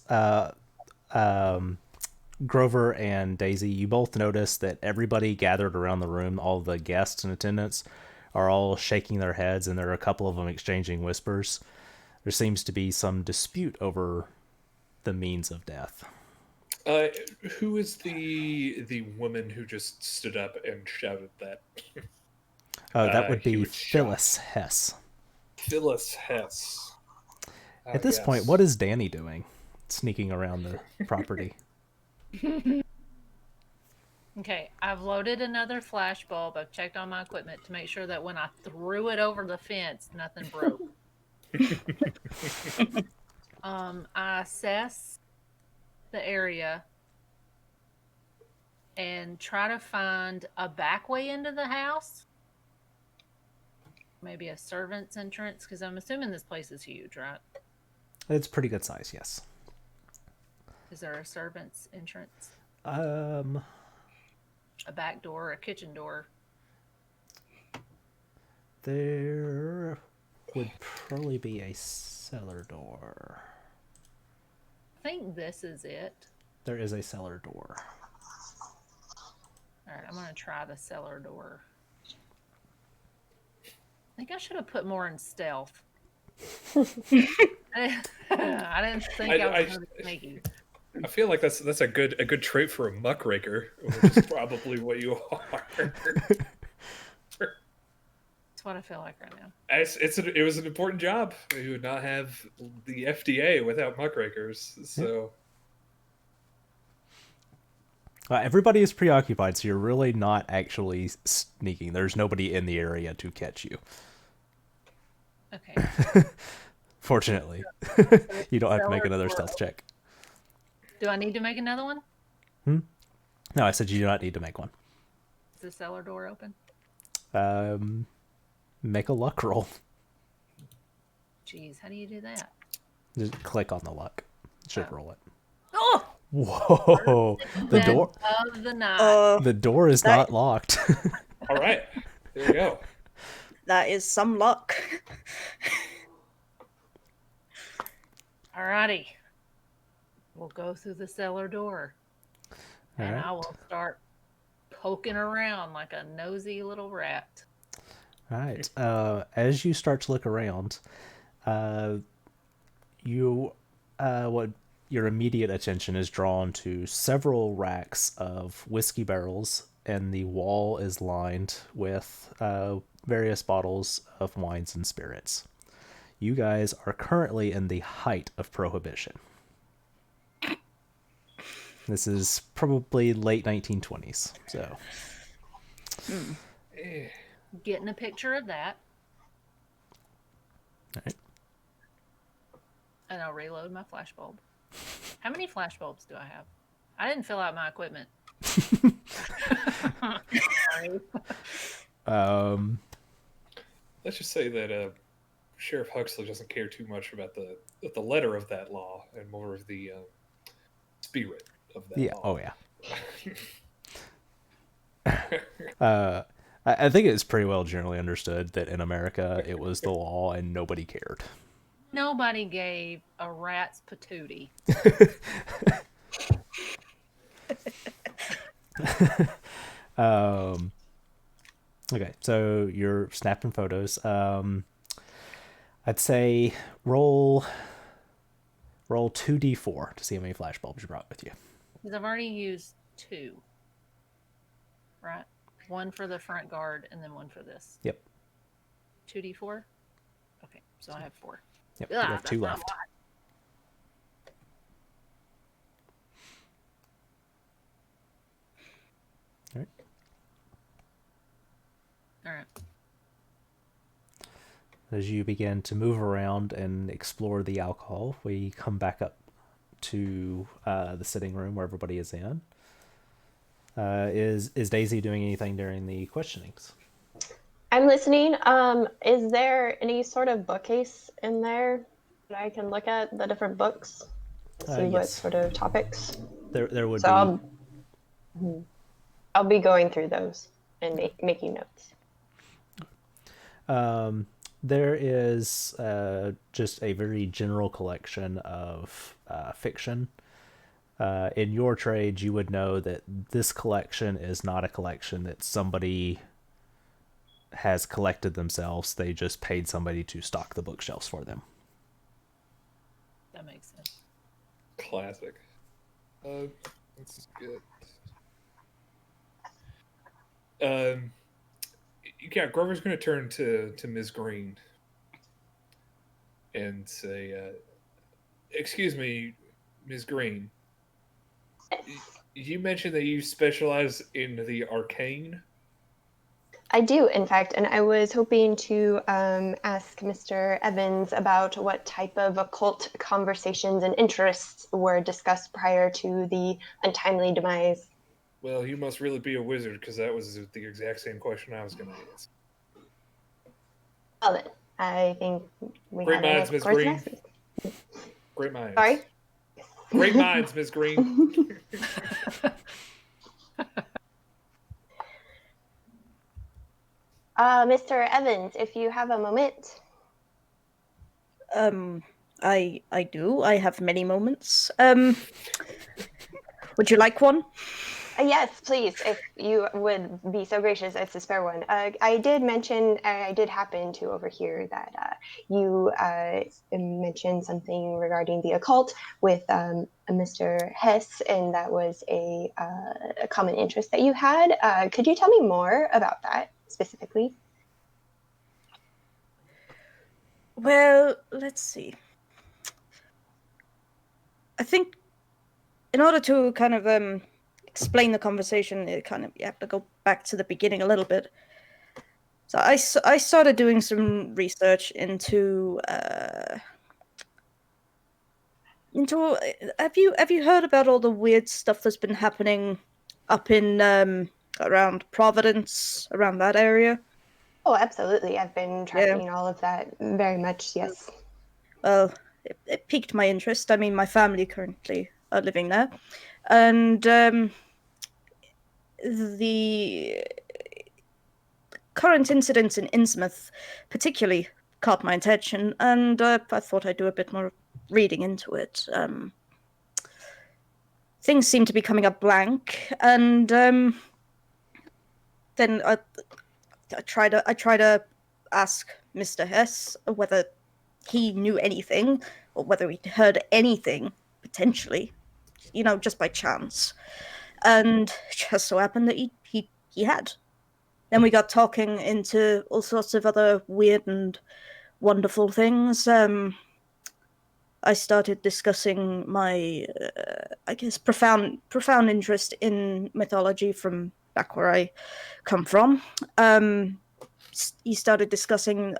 [SPEAKER 1] Grover and Daisy, you both notice that everybody gathered around the room, all the guests in attendance, are all shaking their heads, and there are a couple of them exchanging whispers. There seems to be some dispute over the means of death.
[SPEAKER 5] Who is the woman who just stood up and shouted that?
[SPEAKER 1] That would
[SPEAKER 5] he
[SPEAKER 1] be
[SPEAKER 5] was
[SPEAKER 1] Phyllis Hess.
[SPEAKER 5] Phyllis Hess.
[SPEAKER 1] At this point, what is Danny doing? Sneaking around the property.
[SPEAKER 2] Okay, I've loaded another flash bulb. I've checked on my equipment to make sure that when I threw it over the fence, nothing broke. I assess the area and try to find a back way into the house. Maybe a servant's entrance, because I'm assuming this place is huge, right?
[SPEAKER 1] It's pretty good size, yes.
[SPEAKER 2] Is there a servant's entrance?
[SPEAKER 1] A
[SPEAKER 2] back door, a kitchen door?
[SPEAKER 1] There would probably be a cellar door.
[SPEAKER 2] I think this is it.
[SPEAKER 1] There is a cellar door.
[SPEAKER 2] All right, I'm going to try the cellar door. I think I should have put more in stealth. I didn't think I was going to be sneaky.
[SPEAKER 5] I feel like that's a good trait for a muckraker, which is probably what you are.
[SPEAKER 2] That's what I feel like right now.
[SPEAKER 5] It was an important job. You would not have the FDA without muckrakers. So
[SPEAKER 1] everybody is preoccupied, so you're really not actually sneaking. There's nobody in the area to catch you.
[SPEAKER 2] Okay.
[SPEAKER 1] Fortunately, you don't have to make another stealth check.
[SPEAKER 2] Do I need to make another one?
[SPEAKER 1] No, I said you do not need to make one.
[SPEAKER 2] Is the cellar door open?
[SPEAKER 1] Make a luck roll.
[SPEAKER 2] Jeez, how do you do that?
[SPEAKER 1] Just click on the luck. Should roll it.
[SPEAKER 2] Oh!
[SPEAKER 1] Whoa! The
[SPEAKER 2] Dead
[SPEAKER 1] door.
[SPEAKER 2] of the night.
[SPEAKER 1] The door is
[SPEAKER 3] That-
[SPEAKER 1] not locked.
[SPEAKER 5] All right, there we go.
[SPEAKER 3] that is some luck.
[SPEAKER 2] Alrighty. We'll go through the cellar door. And
[SPEAKER 1] Alright.
[SPEAKER 2] I will start poking around like a nosy little rat.
[SPEAKER 1] All right. As you start to look around, what your immediate attention is drawn to several racks of whiskey barrels, and the wall is lined with various bottles of wines and spirits. You guys are currently in the height of prohibition. This is probably late 1920s. So,
[SPEAKER 2] Getting a picture of that.
[SPEAKER 1] all right.
[SPEAKER 2] And I'll reload my flashbulb. How many flashbulbs do I have? I didn't fill out my equipment. Sorry.
[SPEAKER 5] Let's just say that Sheriff Huxley doesn't care too much about the letter of that law and more of the spirit of that
[SPEAKER 1] Yeah.
[SPEAKER 5] law.
[SPEAKER 1] Oh, yeah. I think it's pretty well generally understood that in America it was the law and nobody cared.
[SPEAKER 2] Nobody gave a rat's patootie.
[SPEAKER 1] Okay, so you're snapping photos. I'd say roll 2d4 to see how many flashbulbs you brought with you.
[SPEAKER 2] Because I've already used 2. Right? One for the front guard and then one for this.
[SPEAKER 1] Yep.
[SPEAKER 2] 2d4? Okay, so I have 4.
[SPEAKER 1] Yep. You
[SPEAKER 2] Ah,
[SPEAKER 1] have 2
[SPEAKER 2] that's not a
[SPEAKER 1] left.
[SPEAKER 2] lot.
[SPEAKER 1] All right.
[SPEAKER 2] All right.
[SPEAKER 1] As you begin to move around and explore the alcohol, we come back up to the sitting room where everybody is in. Is Daisy doing anything during the questionings?
[SPEAKER 4] I'm listening. Is there any sort of bookcase in there that I can look at the different books? See what
[SPEAKER 1] Yes.
[SPEAKER 4] sort of topics?
[SPEAKER 1] There would
[SPEAKER 4] So
[SPEAKER 1] be.
[SPEAKER 4] I'll be going through those and making notes.
[SPEAKER 1] There is just a very general collection of fiction. In your trade, you would know that this collection is not a collection that somebody has collected themselves. They just paid somebody to stock the bookshelves for them.
[SPEAKER 2] That makes sense.
[SPEAKER 5] Classic. This is good. Yeah, Grover's going to turn to Ms. Green and say, "Excuse me, Ms. Green. You mentioned that you specialize in the arcane."
[SPEAKER 4] I do, in fact, and I was hoping to ask Mr. Evans about what type of occult conversations and interests were discussed prior to the untimely demise.
[SPEAKER 5] Well, you must really be a wizard, because that was the exact same question I was going to ask.
[SPEAKER 4] Well then, I think we
[SPEAKER 5] Great
[SPEAKER 4] have
[SPEAKER 5] minds,
[SPEAKER 4] enough
[SPEAKER 5] Miss
[SPEAKER 4] course of
[SPEAKER 5] Green.
[SPEAKER 4] action.
[SPEAKER 5] Great minds.
[SPEAKER 4] Sorry?
[SPEAKER 5] Great minds, Ms. Green.
[SPEAKER 4] Mr. Evans, if you have a moment.
[SPEAKER 3] I do. I have many moments. Would you like one?
[SPEAKER 4] Yes, please, if you would be so gracious as to spare one. I did mention, I did happen to overhear that you mentioned something regarding the occult with Mr. Hess, and that was a common interest that you had. Could you tell me more about that specifically?
[SPEAKER 3] Well, let's see. I think in order to kind of explain the conversation, you have to go back to the beginning a little bit. So I started doing some research into have you heard about all the weird stuff that's been happening up in around Providence, around that area?
[SPEAKER 4] Oh, absolutely. I've been tracking all of that very much, yes.
[SPEAKER 3] Well, it piqued my interest. I mean, my family currently living there, and the current incidents in Innsmouth particularly caught my attention, and I thought I'd do a bit more reading into it. Things seem to be coming up blank, and then I try to ask Mr. Hess whether he knew anything, or whether he'd heard anything, potentially, just by chance. And it just so happened that he had. Then we got talking into all sorts of other weird and wonderful things. I started discussing my, I guess, profound interest in mythology from back where I come from. He started discussing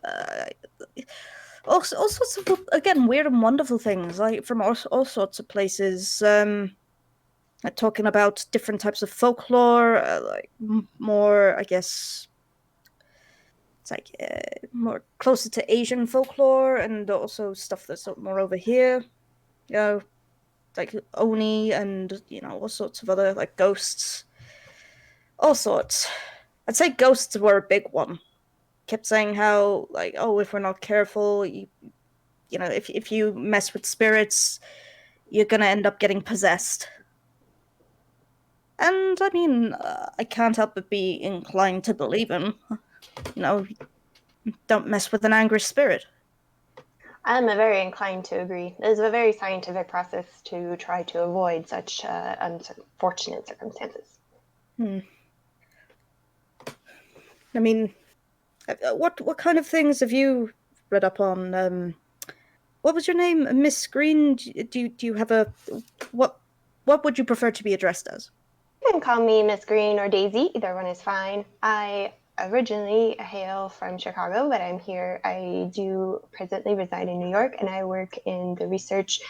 [SPEAKER 3] all sorts of, again, weird and wonderful things, like from all sorts of places. Talking about different types of folklore, like more, I guess, it's like more closer to Asian folklore, and also stuff that's more over here, like Oni, and all sorts of other, like, ghosts, all sorts. I'd say ghosts were a big one. Kept saying how, like, oh, if we're not careful, if you mess with spirits, you're gonna end up getting possessed. And I mean, I can't help but be inclined to believe him. Don't mess with an angry spirit.
[SPEAKER 4] I'm very inclined to agree. It's a very scientific process to try to avoid such unfortunate circumstances.
[SPEAKER 3] I mean, what kind of things have you read up on? What was your name, Miss Green? Do you have a what would you prefer to be addressed as?
[SPEAKER 4] You can call me Miss Green or Daisy. Either one is fine. I originally hail from Chicago, but I'm here. I do presently reside in New York, and I work in the research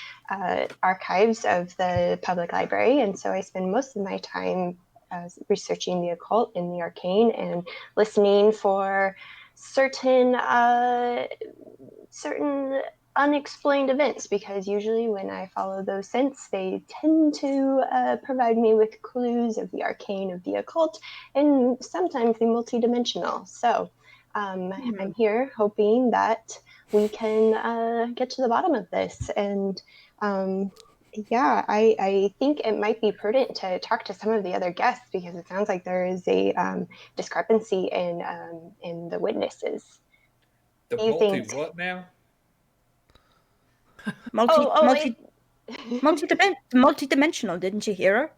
[SPEAKER 4] archives of the public library. And so I spend most of my time researching the occult and the arcane, and listening for certain unexplained events, because usually when I follow those scents, they tend to provide me with clues of the arcane, of the occult, and sometimes the multidimensional. So I'm here hoping that we can get to the bottom of this. And I think it might be prudent to talk to some of the other guests, because it sounds like there is a discrepancy in the witnesses.
[SPEAKER 5] The what now?
[SPEAKER 3] Multi-dimensional, didn't you hear her?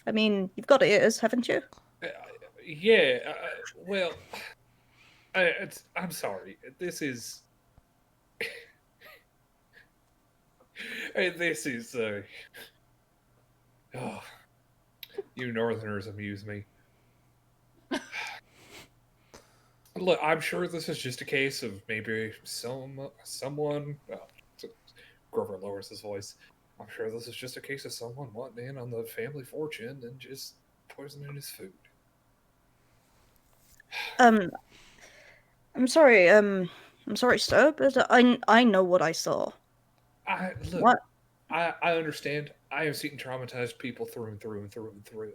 [SPEAKER 3] I mean, you've got ears, haven't you?
[SPEAKER 5] Well, I'm sorry. This is... This is... you Northerners amuse me. Look, I'm sure this is just a case of maybe someone... Well, Grover lowers his voice. I'm sure this is just a case of someone wanting in on the family fortune and just poisoning his food.
[SPEAKER 3] I'm sorry, sir, but I know what I saw.
[SPEAKER 5] Look, I understand. I have seen traumatized people through and through and through and through.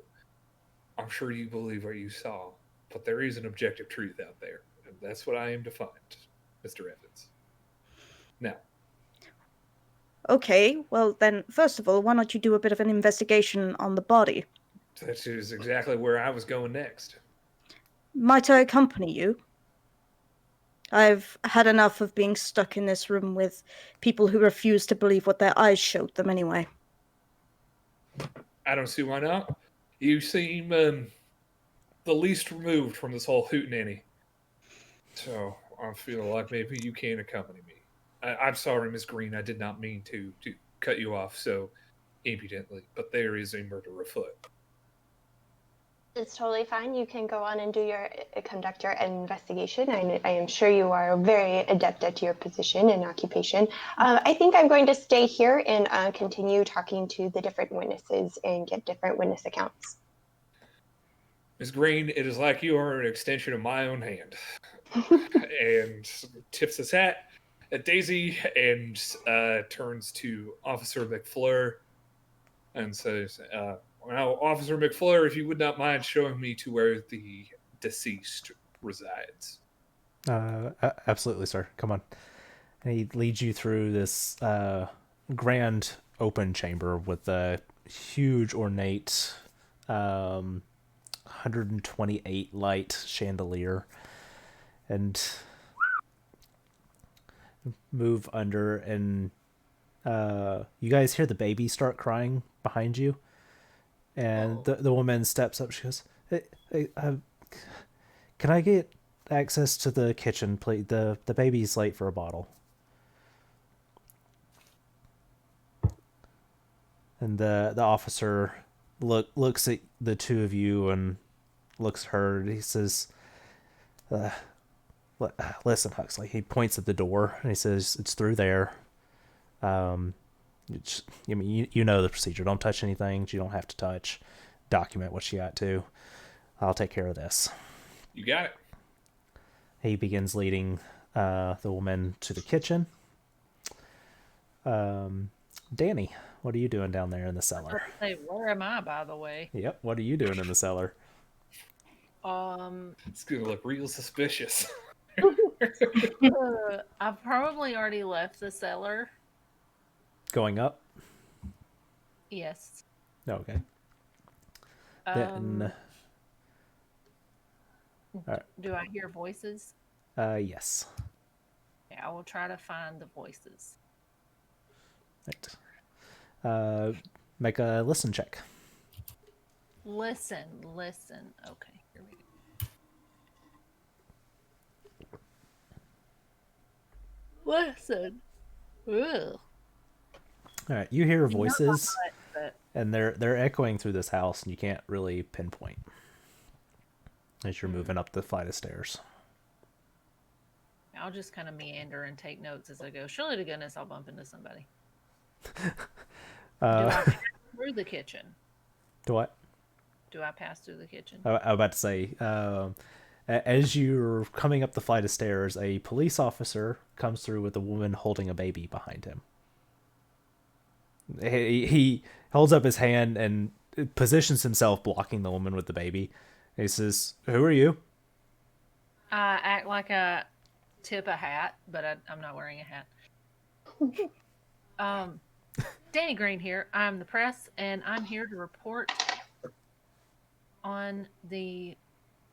[SPEAKER 5] I'm sure you believe what you saw, but there is an objective truth out there, and that's what I aim to find, Mr. Evans. Now.
[SPEAKER 3] Okay, well then, first of all, why don't you do a bit of an investigation on the body?
[SPEAKER 5] That is exactly where I was going next.
[SPEAKER 3] Might I accompany you? I've had enough of being stuck in this room with people who refuse to believe what their eyes showed them anyway.
[SPEAKER 5] I don't see why not. You seem the least removed from this whole hootenanny. So I feel like maybe you can accompany me. I'm sorry, Miss Green, I did not mean to cut you off so impudently, but there is a murder afoot.
[SPEAKER 4] It's totally fine. You can go on and conduct your investigation. I am sure you are very adept at your position and occupation. I think I'm going to stay here and continue talking to the different witnesses and get different witness accounts.
[SPEAKER 5] Ms. Green, it is like you are an extension of my own hand. And tips his hat at Daisy and turns to Officer McFleur. and says, "Now, Officer McFleur, if you would not mind showing me to where the deceased resides."
[SPEAKER 1] Absolutely, sir. Come on. And he leads you through this grand open chamber with a huge ornate 128 light chandelier, and move under, and you guys hear the baby start crying behind you, and the woman steps up. She goes, hey, can I get access to the kitchen, please? The baby's late for a bottle. And the officer looks at the two of you and looks at her. And he says, "Listen, Huxley." He points at the door and he says, "It's through there. I mean, you know the procedure. Don't touch anything you don't have to touch. Document what you got to. I'll take care of this."
[SPEAKER 5] You got it.
[SPEAKER 1] He begins leading the woman to the kitchen. Danny, what are you doing down there in the cellar?
[SPEAKER 2] Say, where am I, by the way?
[SPEAKER 1] Yep, what are you doing in the cellar?
[SPEAKER 5] It's gonna look real suspicious.
[SPEAKER 2] I've probably already left the cellar.
[SPEAKER 1] Going up?
[SPEAKER 2] Yes.
[SPEAKER 1] Okay. Then,
[SPEAKER 2] Do I hear voices?
[SPEAKER 1] yes.
[SPEAKER 2] Yeah, I will try to find the voices.
[SPEAKER 1] Right. Make a listen check.
[SPEAKER 2] Listen. Okay, here we go. Listen. Ugh.
[SPEAKER 1] All right, you hear voices,
[SPEAKER 2] But
[SPEAKER 1] and they're echoing through this house, and you can't really pinpoint as you're moving up the flight of stairs.
[SPEAKER 2] I'll just kind of meander and take notes as I go. Surely to goodness I'll bump into somebody. Do I pass through the kitchen?
[SPEAKER 1] Do what?
[SPEAKER 2] Do I pass through the kitchen?
[SPEAKER 1] I was about to say, as you're coming up the flight of stairs, a police officer comes through with a woman holding a baby behind him. He holds up his hand and positions himself blocking the woman with the baby. He says, "Who are you?"
[SPEAKER 2] I act like I tip a hat, but I'm not wearing a hat. Danny Green here. I'm the press, and I'm here to report on the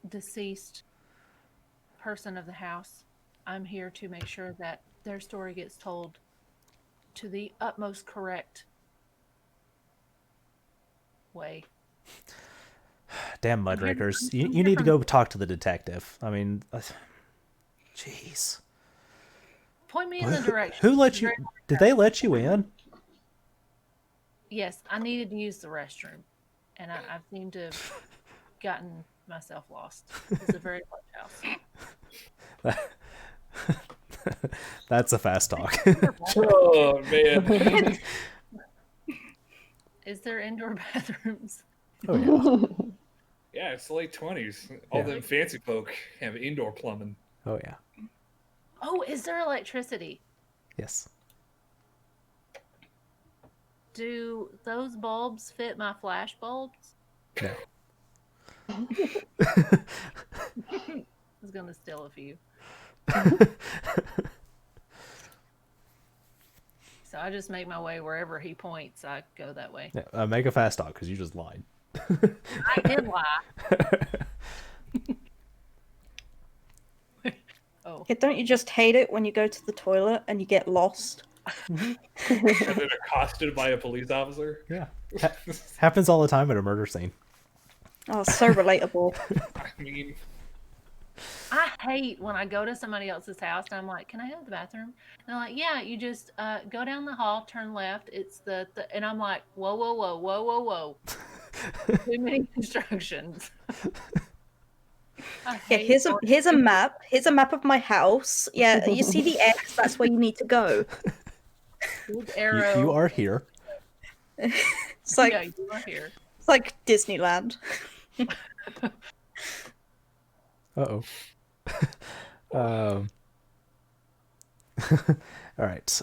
[SPEAKER 2] deceased person of the house. I'm here to make sure that their story gets told to the utmost correct way.
[SPEAKER 1] Damn muckrakers. You need to go talk to the detective. I mean, jeez.
[SPEAKER 2] Point me in the direction.
[SPEAKER 1] Who let you... Did they let you in?
[SPEAKER 2] Yes, I needed to use the restroom, and I seem to have gotten myself lost. It's a very large house.
[SPEAKER 1] That's a fast talk.
[SPEAKER 5] Oh man.
[SPEAKER 2] Is there indoor bathrooms?
[SPEAKER 1] Oh yeah.
[SPEAKER 5] Yeah, it's the late 20s. All them fancy folk have indoor plumbing.
[SPEAKER 1] Oh yeah.
[SPEAKER 2] Oh, is there electricity?
[SPEAKER 1] Yes.
[SPEAKER 2] Do those bulbs fit my flash bulbs?
[SPEAKER 1] No.
[SPEAKER 2] I was gonna steal a few. So I just make my way wherever he points. I go that way.
[SPEAKER 1] Yeah, make a fast talk because you just lied.
[SPEAKER 2] I did lie. Oh,
[SPEAKER 3] Yeah, don't you just hate it when you go to the toilet and you get lost?
[SPEAKER 5] And then accosted by a police officer.
[SPEAKER 1] Yeah. Happens all the time at a murder scene.
[SPEAKER 3] Oh, so relatable.
[SPEAKER 5] I mean,
[SPEAKER 2] I hate when I go to somebody else's house and I'm like, "Can I go to the bathroom?" And they're like, "Yeah, you just go down the hall, turn left. It's the," and I'm like, "Whoa. Too many instructions."
[SPEAKER 3] Yeah, here's a map. Here's a map of my house. Yeah, you see the X? That's where you need to go.
[SPEAKER 2] Arrow.
[SPEAKER 1] You are here.
[SPEAKER 3] It's like
[SPEAKER 2] Yeah, you are here.
[SPEAKER 3] it's like Disneyland.
[SPEAKER 1] Uh-oh. All right.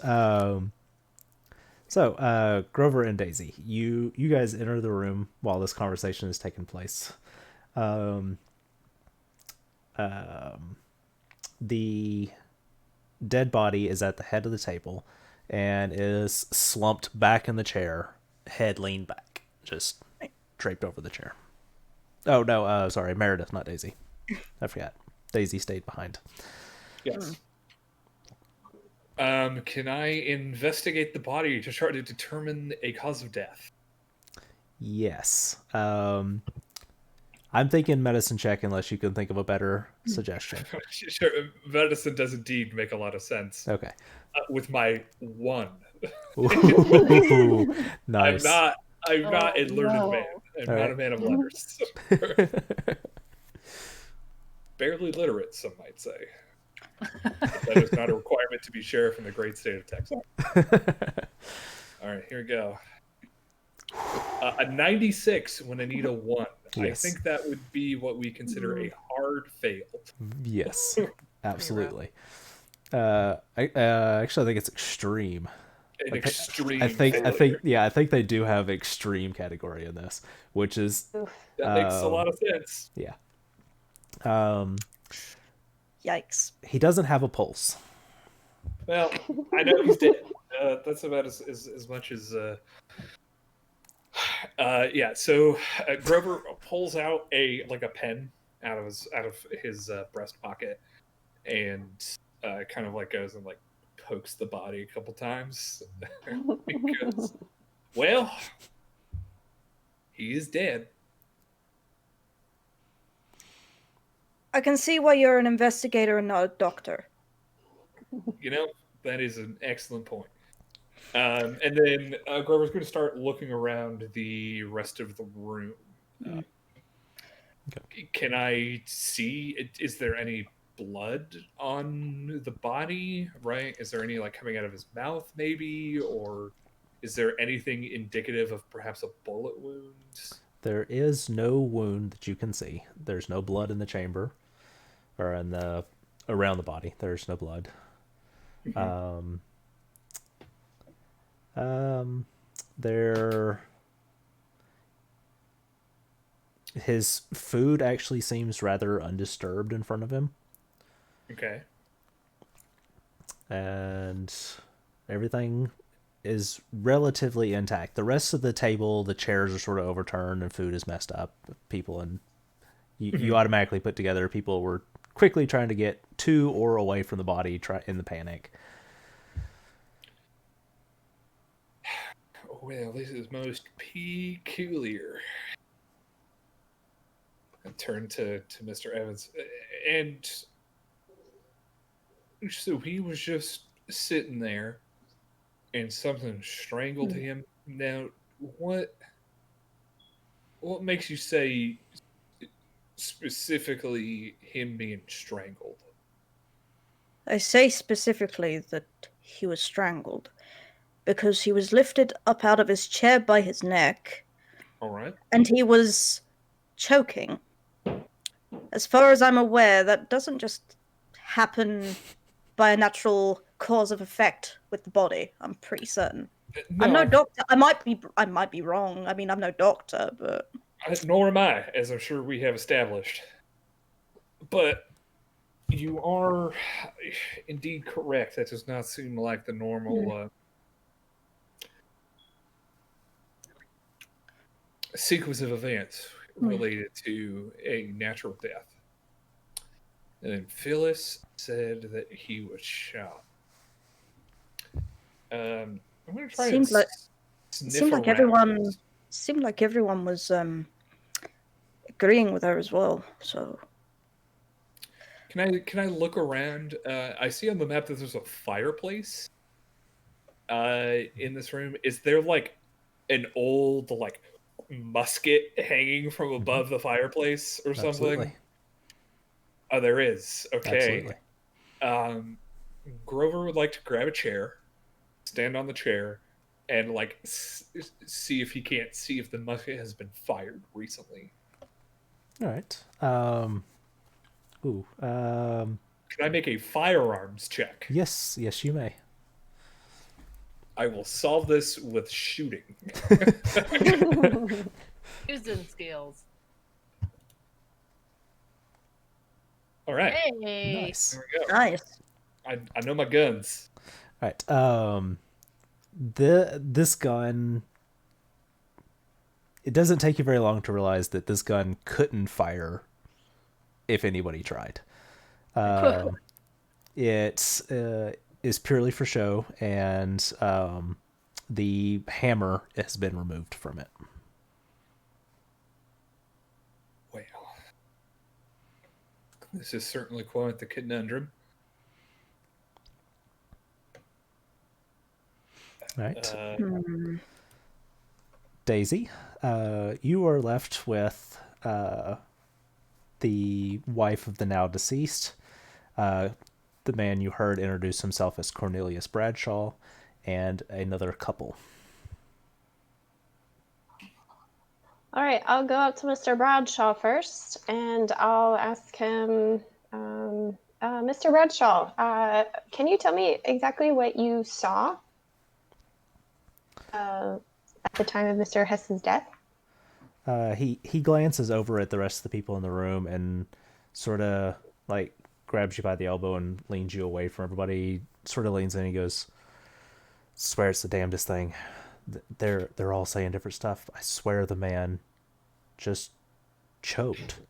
[SPEAKER 1] So, Grover and Daisy, you guys enter the room while this conversation is taking place. The dead body is at the head of the table and is slumped back in the chair, head leaned back, just draped over the chair. Oh, no, sorry, Meredith, not Daisy. I forgot. Daisy stayed behind.
[SPEAKER 5] Yes. Can I investigate the body to try to determine a cause of death?
[SPEAKER 1] Yes. I'm thinking medicine check unless you can think of a better suggestion.
[SPEAKER 5] Sure, medicine does indeed make a lot of sense.
[SPEAKER 1] Okay.
[SPEAKER 5] With my 1.
[SPEAKER 1] Ooh, nice.
[SPEAKER 5] I'm not a learned
[SPEAKER 2] no.
[SPEAKER 5] man. I'm
[SPEAKER 1] All
[SPEAKER 5] not
[SPEAKER 1] right.
[SPEAKER 5] a man of letters. Barely literate, some might say. But that is not a requirement to be sheriff in the great state of Texas. All right, here we go. A 96 when I need a 1.
[SPEAKER 1] Yes.
[SPEAKER 5] I think that would be what we consider a hard fail.
[SPEAKER 1] Yes, absolutely. Actually, I think it's extreme.
[SPEAKER 5] An extreme
[SPEAKER 1] I think
[SPEAKER 5] failure.
[SPEAKER 1] they do have extreme category in this, which is
[SPEAKER 5] That makes a lot of sense.
[SPEAKER 1] yeah.
[SPEAKER 3] Yikes.
[SPEAKER 1] He doesn't have a pulse.
[SPEAKER 5] Well, I know he's dead. That's about as much as. Yeah. So Grover pulls out a pen out of his breast pocket, and kind of goes and pokes the body a couple times. Because, well, he is dead.
[SPEAKER 3] I can see why you're an investigator and not a doctor.
[SPEAKER 5] You know, that is an excellent point. And then Grover's going to start looking around the rest of the room. Can I see? Is there any blood on the body? Right? Is there any coming out of his mouth, maybe, or is there anything indicative of perhaps a bullet wound?
[SPEAKER 1] There is no wound that you can see. There's no blood in the chamber, or in the around the body. There's no blood. There. His food actually seems rather undisturbed in front of him,
[SPEAKER 5] Okay.
[SPEAKER 1] and everything is relatively intact. The rest of the table, the chairs are sort of overturned and food is messed up. People and you automatically put together people were quickly trying to get to or away from the body in the panic.
[SPEAKER 5] Well, this is most peculiar. I turn to Mr. Evans. And so he was just sitting there and something strangled him. Now, what makes you say specifically him being strangled?
[SPEAKER 3] I say specifically that he was strangled because he was lifted up out of his chair by his neck.
[SPEAKER 5] All right.
[SPEAKER 3] And he was choking. As far as I'm aware, that doesn't just happen by a natural cause of effect with the body. I'm pretty certain.
[SPEAKER 5] No,
[SPEAKER 3] I'm no doctor. I might be wrong. I mean, I'm no doctor, but
[SPEAKER 5] nor am I, as I'm sure we have established. But you are indeed correct. That does not seem like the normal sequence of events related to a natural death. And then Phyllis said that he was shot. I'm going to try
[SPEAKER 3] Seemed
[SPEAKER 5] and
[SPEAKER 3] like-
[SPEAKER 5] sniff
[SPEAKER 3] seemed like
[SPEAKER 5] around
[SPEAKER 3] everyone-
[SPEAKER 5] this.
[SPEAKER 3] seemed like everyone was agreeing with her as well. So
[SPEAKER 5] Can I look around? I see on the map that there's a fireplace in this room. Is there an old musket hanging from above the fireplace or something?
[SPEAKER 1] Absolutely.
[SPEAKER 5] Oh, there is. Okay.
[SPEAKER 1] Absolutely.
[SPEAKER 5] Grover would like to grab a chair, stand on the chair, and see if he can't see if the musket has been fired recently.
[SPEAKER 1] All right.
[SPEAKER 5] Can I make a firearms check?
[SPEAKER 1] Yes, you may.
[SPEAKER 5] I will solve this with shooting.
[SPEAKER 2] Using skills.
[SPEAKER 5] All right.
[SPEAKER 2] Hey.
[SPEAKER 1] Nice.
[SPEAKER 5] There we go.
[SPEAKER 3] Nice.
[SPEAKER 5] I know my guns.
[SPEAKER 1] All right. This gun. It doesn't take you very long to realize that this gun couldn't fire if anybody tried. It is purely for show, and the hammer has been removed from it.
[SPEAKER 5] Well, this is certainly quite the conundrum.
[SPEAKER 1] All right.
[SPEAKER 3] Hmm.
[SPEAKER 1] Daisy, you are left with the wife of the now deceased, the man you heard introduce himself as Cornelius Bradshaw, and another couple.
[SPEAKER 4] All right, I'll go up to Mr. Bradshaw first, and I'll ask him, Mr. Bradshaw, can you tell me exactly what you saw at the time of Mr. Hess's death?
[SPEAKER 1] He glances over at the rest of the people in the room and sort of like grabs you by the elbow and leans you away from everybody. Sort of leans in and he goes, "Swear it's the damnedest thing. They're all saying different stuff. I swear the man just choked."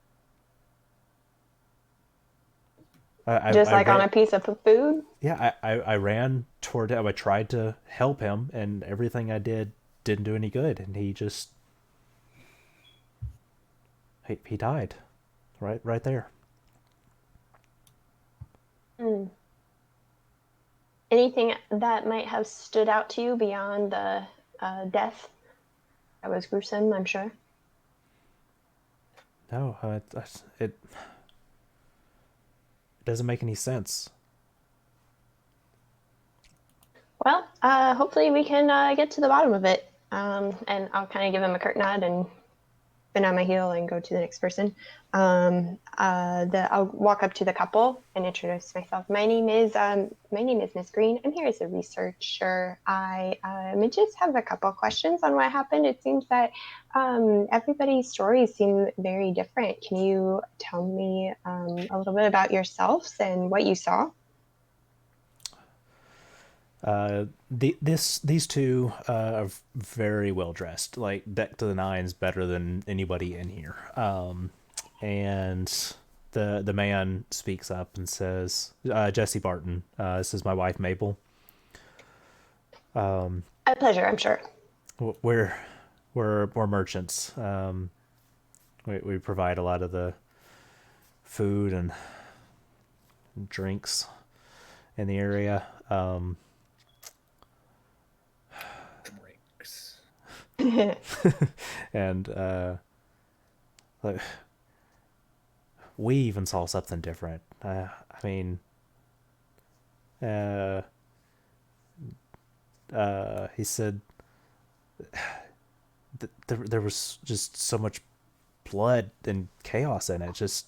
[SPEAKER 4] Just like on a piece of food?
[SPEAKER 1] Yeah, I ran toward him. I tried to help him, and everything I did didn't do any good. And he just he died, right there.
[SPEAKER 4] Hmm. Anything that might have stood out to you beyond the death? That was gruesome, I'm sure.
[SPEAKER 1] No, it doesn't make any sense.
[SPEAKER 4] Well, hopefully we can get to the bottom of it. And I'll kind of give him a curt nod and spin on my heel and go to the next person. I'll walk up to the couple and introduce myself. My name is Miss Green. I'm here as a researcher. I just have a couple questions on what happened. It seems that everybody's stories seem very different. Can you tell me a little bit about yourselves and what you saw?
[SPEAKER 1] These two are very well dressed, like decked to the nines, better than anybody in here. And the man speaks up and says, "Jesse Barton, this is my wife Mabel.
[SPEAKER 4] A pleasure, I'm sure.
[SPEAKER 1] We're merchants. We provide a lot of the food and drinks in the area." And like, we even saw something different. I mean, he said there was just so much blood and chaos in it. It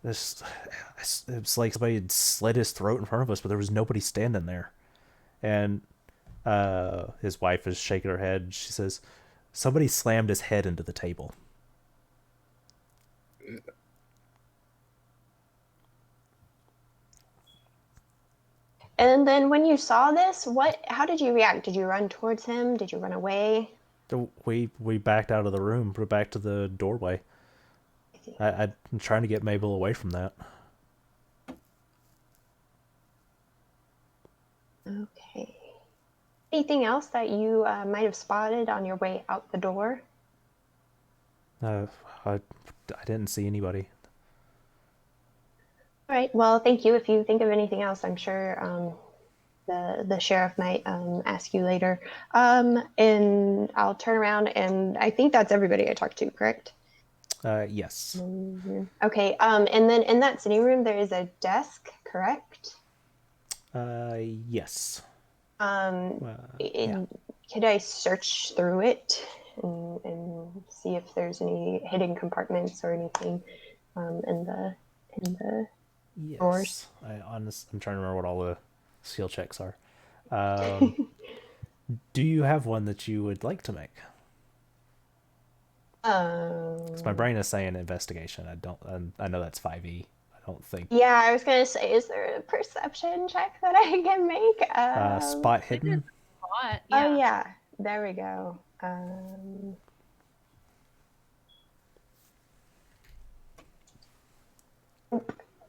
[SPEAKER 1] was like somebody had slit his throat in front of us, but there was nobody standing there. And his wife is shaking her head. She says, "Somebody slammed his head into the table."
[SPEAKER 4] And then when you saw this, how did you react? Did you run towards him? Did you run away?
[SPEAKER 1] We backed out of the room. We're back to the doorway. I'm trying to get Mabel away from that.
[SPEAKER 4] Okay. Anything else that you might have spotted on your way out the door?
[SPEAKER 1] I didn't see anybody.
[SPEAKER 4] All right. Well, thank you. If you think of anything else, I'm sure the sheriff might ask you later. And I'll turn around, and I think that's everybody I talked to, correct?
[SPEAKER 1] Yes.
[SPEAKER 4] Mm-hmm. Okay. And then in that sitting room, there is a desk, correct?
[SPEAKER 1] Yes.
[SPEAKER 4] Yeah. Could I search through it and see if there's any hidden compartments or anything in the drawers?
[SPEAKER 1] I'm trying to remember what all the skill checks are. Do you have one that you would like to make?
[SPEAKER 4] Um,
[SPEAKER 1] 'Cause my brain is saying investigation. I know that's 5e. I don't think.
[SPEAKER 4] yeah, I was gonna say, is there a perception check that I can make?
[SPEAKER 1] Spot hidden.
[SPEAKER 2] What?
[SPEAKER 4] Oh
[SPEAKER 2] Yeah.
[SPEAKER 4] yeah, there we go.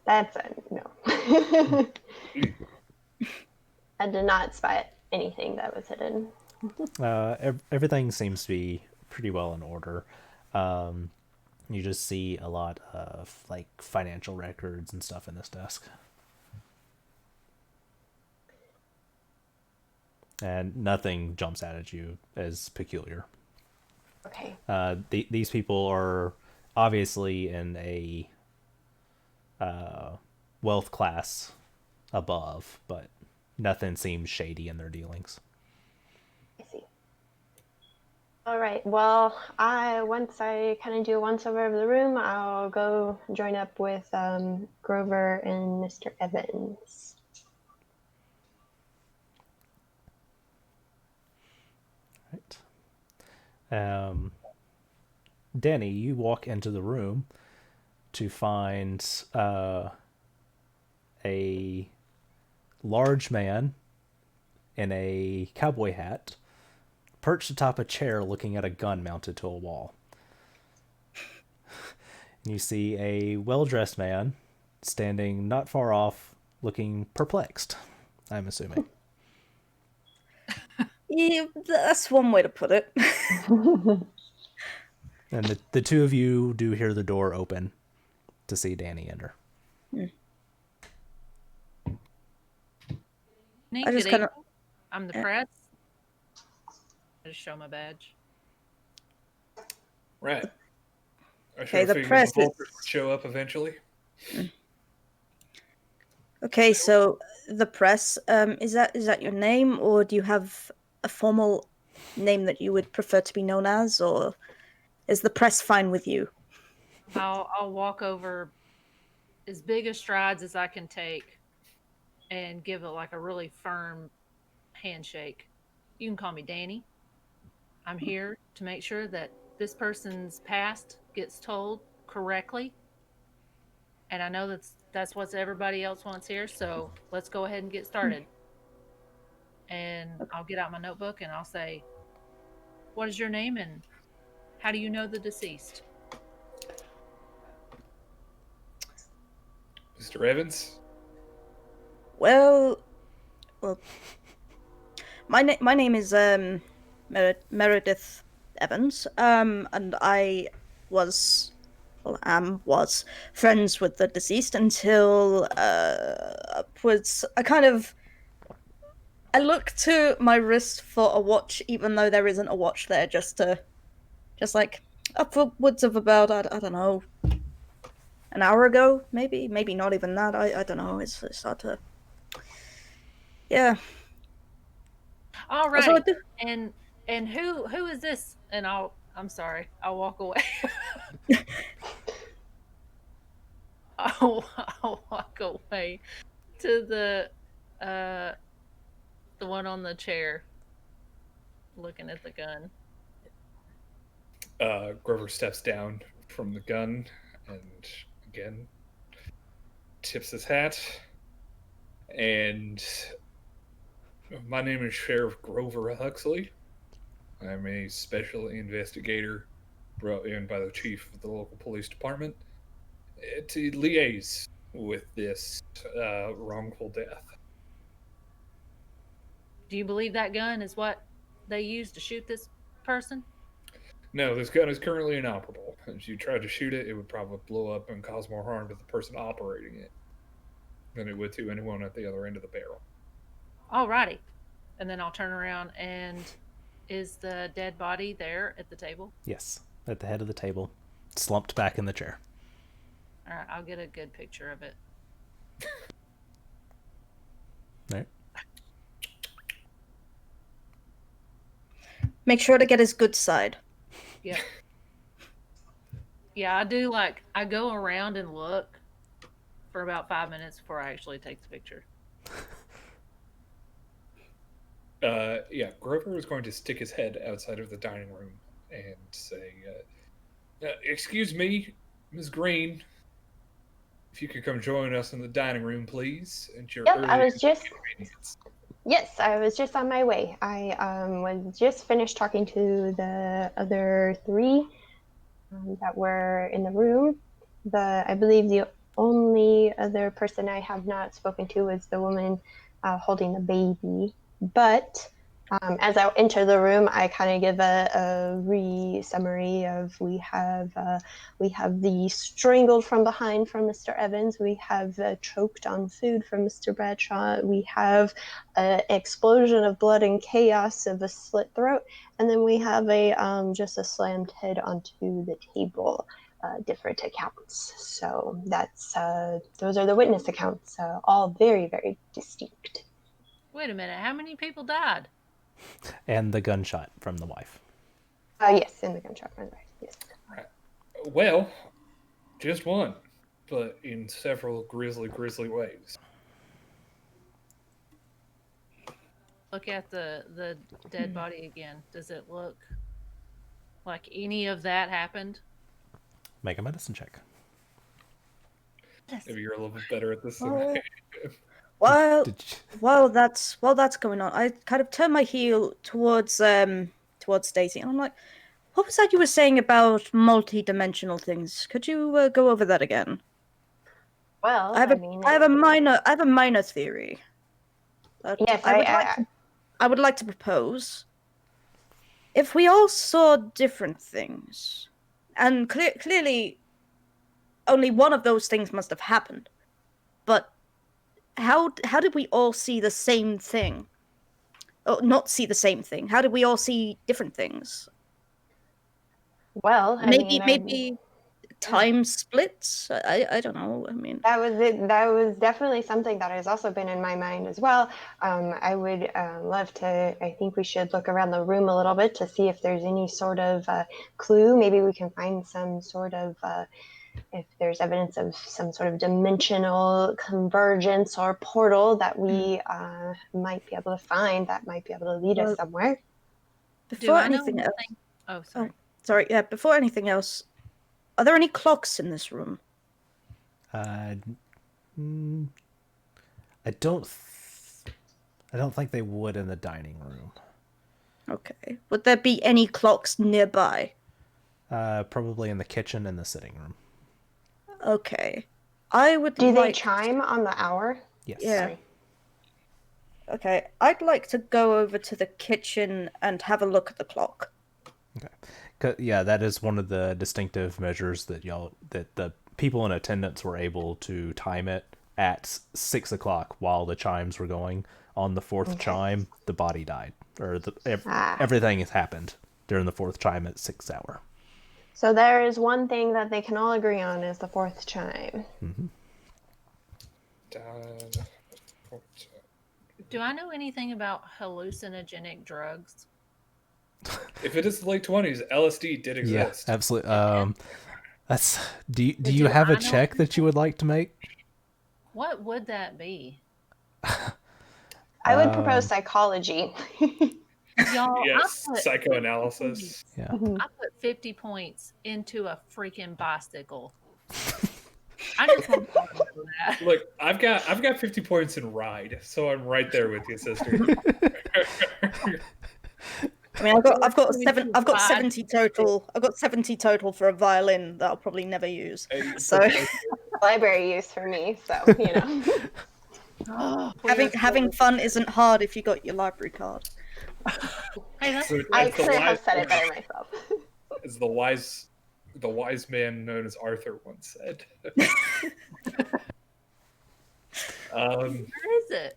[SPEAKER 4] That's a no. I did not spot anything that was hidden.
[SPEAKER 1] Everything seems to be pretty well in order. You just see a lot of like financial records and stuff in this desk. And nothing jumps out at you as peculiar.
[SPEAKER 4] Okay.
[SPEAKER 1] These people are obviously in a wealth class above, but nothing seems shady in their dealings.
[SPEAKER 4] I see. All right. Well, once I kind of do a once over of the room, I'll go join up with Grover and Mr. Evans.
[SPEAKER 1] Right. Danny, you walk into the room to find a large man in a cowboy hat perched atop a chair looking at a gun mounted to a wall. And you see a well-dressed man standing not far off looking perplexed, I'm assuming.
[SPEAKER 3] Yeah, that's one way to put it.
[SPEAKER 1] And the two of you do hear the door open to see Danny enter.
[SPEAKER 3] I just kind of.
[SPEAKER 2] I'm the press. I just show my badge.
[SPEAKER 5] Right. I
[SPEAKER 3] Okay, the
[SPEAKER 5] figured
[SPEAKER 3] press
[SPEAKER 5] the
[SPEAKER 3] is-
[SPEAKER 5] vultures would show up eventually.
[SPEAKER 3] Okay, so the press, is that your name, or do you have a formal name that you would prefer to be known as, or is the press fine with you?
[SPEAKER 2] I'll walk over as big a strides as I can take and give it like a really firm handshake. You can call me Danny. I'm here to make sure that this person's past gets told correctly. And I know that's what everybody else wants here, so let's go ahead and get started. And I'll get out my notebook and I'll say, what is your name and how do you know the deceased?
[SPEAKER 5] Mr. Evans?
[SPEAKER 3] Well, my name is Meredith Evans, and I was friends with the deceased until upwards. I look to my wrist for a watch, even though there isn't a watch there, just like upwards of about I don't know, an hour ago, maybe not even that. I don't know. It's hard to. Yeah.
[SPEAKER 2] All
[SPEAKER 3] That's what I
[SPEAKER 2] right.
[SPEAKER 3] do.
[SPEAKER 2] And who is this? And I'm sorry. I'll walk away. I'll walk away to the one on the chair looking at the gun.
[SPEAKER 5] Grover steps down from the gun and again tips his hat. And my name is Sheriff Grover Huxley. I'm a special investigator brought in by the chief of the local police department to liaise with this wrongful death.
[SPEAKER 2] Do you believe that gun is what they used to shoot this person?
[SPEAKER 5] No, this gun is currently inoperable. If you tried to shoot it, it would probably blow up and cause more harm to the person operating it than it would to anyone at the other end of the barrel.
[SPEAKER 2] Alrighty. And then I'll turn around and is the dead body there at the table?
[SPEAKER 1] Yes, at the head of the table, slumped back in the chair.
[SPEAKER 2] All right, I'll get a good picture of it.
[SPEAKER 1] Right.
[SPEAKER 3] Make sure to get his good side.
[SPEAKER 2] Yep. Yeah, I do I go around and look for about 5 minutes before I actually take the picture.
[SPEAKER 5] Yeah, Grover is going to stick his head outside of the dining room and say, "Excuse me, Ms. Green, if you could come join us in the dining room, please." And your
[SPEAKER 4] Yep,
[SPEAKER 5] early
[SPEAKER 4] I was just
[SPEAKER 5] inconvenience.
[SPEAKER 4] Yes, I was just on my way. I was just finished talking to the other three that were in the room. I believe the only other person I have not spoken to is the woman holding the baby. But as I enter the room, I kind of give a summary of we have the strangled from behind from Mr. Evans. We have choked on food from Mr. Bradshaw. We have an explosion of blood and chaos of a slit throat, and then we have just a slammed head onto the table. Different accounts. So that's those are the witness accounts, all very, very distinct.
[SPEAKER 2] Wait a minute. How many people died?
[SPEAKER 1] And the gunshot from the wife.
[SPEAKER 4] Yes, in the gunshot wound. Yes.
[SPEAKER 5] Well, just one, but in several grisly ways.
[SPEAKER 2] Look at the dead body again. Does it look like any of that happened?
[SPEAKER 1] Make a medicine check.
[SPEAKER 5] Maybe you're a little bit better at this than
[SPEAKER 3] Oh.
[SPEAKER 5] I am.
[SPEAKER 3] While that's going on, I kind of turn my heel towards Daisy, and I'm like, "What was that you were saying about multi-dimensional things? Could you go over that again?"
[SPEAKER 4] Well,
[SPEAKER 3] I have a minor theory. That
[SPEAKER 4] Yes,
[SPEAKER 3] I would like to propose. If we all saw different things, and clearly only one of those things must have happened, but how did we all see the same thing? Oh, not see the same thing. How did we all see different things?
[SPEAKER 4] Well,
[SPEAKER 3] Maybe time splits. I don't know. I mean,
[SPEAKER 4] that was it. That was definitely something that has also been in my mind as well. I would love to. I think we should look around the room a little bit to see if there's any sort of clue. Maybe we can find some sort of. If there's evidence of some sort of dimensional convergence or portal that we might be able to find, that might be able to lead us somewhere.
[SPEAKER 3] Before anything else.
[SPEAKER 2] Oh, sorry.
[SPEAKER 3] Sorry. Yeah. Before anything else, are there any clocks in this room?
[SPEAKER 1] I don't think they would in the dining room.
[SPEAKER 3] Okay. Would there be any clocks nearby?
[SPEAKER 1] Probably in the kitchen and the sitting room.
[SPEAKER 3] Okay. I would
[SPEAKER 4] Do
[SPEAKER 3] like...
[SPEAKER 4] they chime on the hour?
[SPEAKER 1] Yes.
[SPEAKER 3] Yeah.
[SPEAKER 4] Sorry.
[SPEAKER 3] Okay. I'd like to go over to the kitchen and have a look at the clock.
[SPEAKER 1] Okay. Yeah, that is one of the distinctive measures that the people in attendance were able to time it at 6 o'clock while the chimes were going. On the fourth chime, the body died, or everything has happened during the fourth chime at 6 hour.
[SPEAKER 4] So there is one thing that they can all agree on is the fourth chime.
[SPEAKER 1] Mm-hmm.
[SPEAKER 2] Do I know anything about hallucinogenic drugs?
[SPEAKER 5] If it is the late 20s, LSD did exist.
[SPEAKER 1] Yeah, absolutely. Do you have a check that you would like to make?
[SPEAKER 2] What would that be?
[SPEAKER 4] I would propose psychology.
[SPEAKER 2] Y'all,
[SPEAKER 5] Yes, psychoanalysis.
[SPEAKER 1] Yeah.
[SPEAKER 2] I put 50 points into a freaking bicycle. I just want to talk about that.
[SPEAKER 5] Look, I've got 50 points in ride, so I'm right there with you, sister.
[SPEAKER 3] I mean, I've got 70 total. I've got 70 total for a violin that I'll probably never use. So
[SPEAKER 4] Library use for me, so you know.
[SPEAKER 3] having fun isn't hard if you got your library card.
[SPEAKER 2] Hey,
[SPEAKER 4] I couldn't have said it better myself.
[SPEAKER 5] As the wise man known as Arthur once said.
[SPEAKER 2] where is it?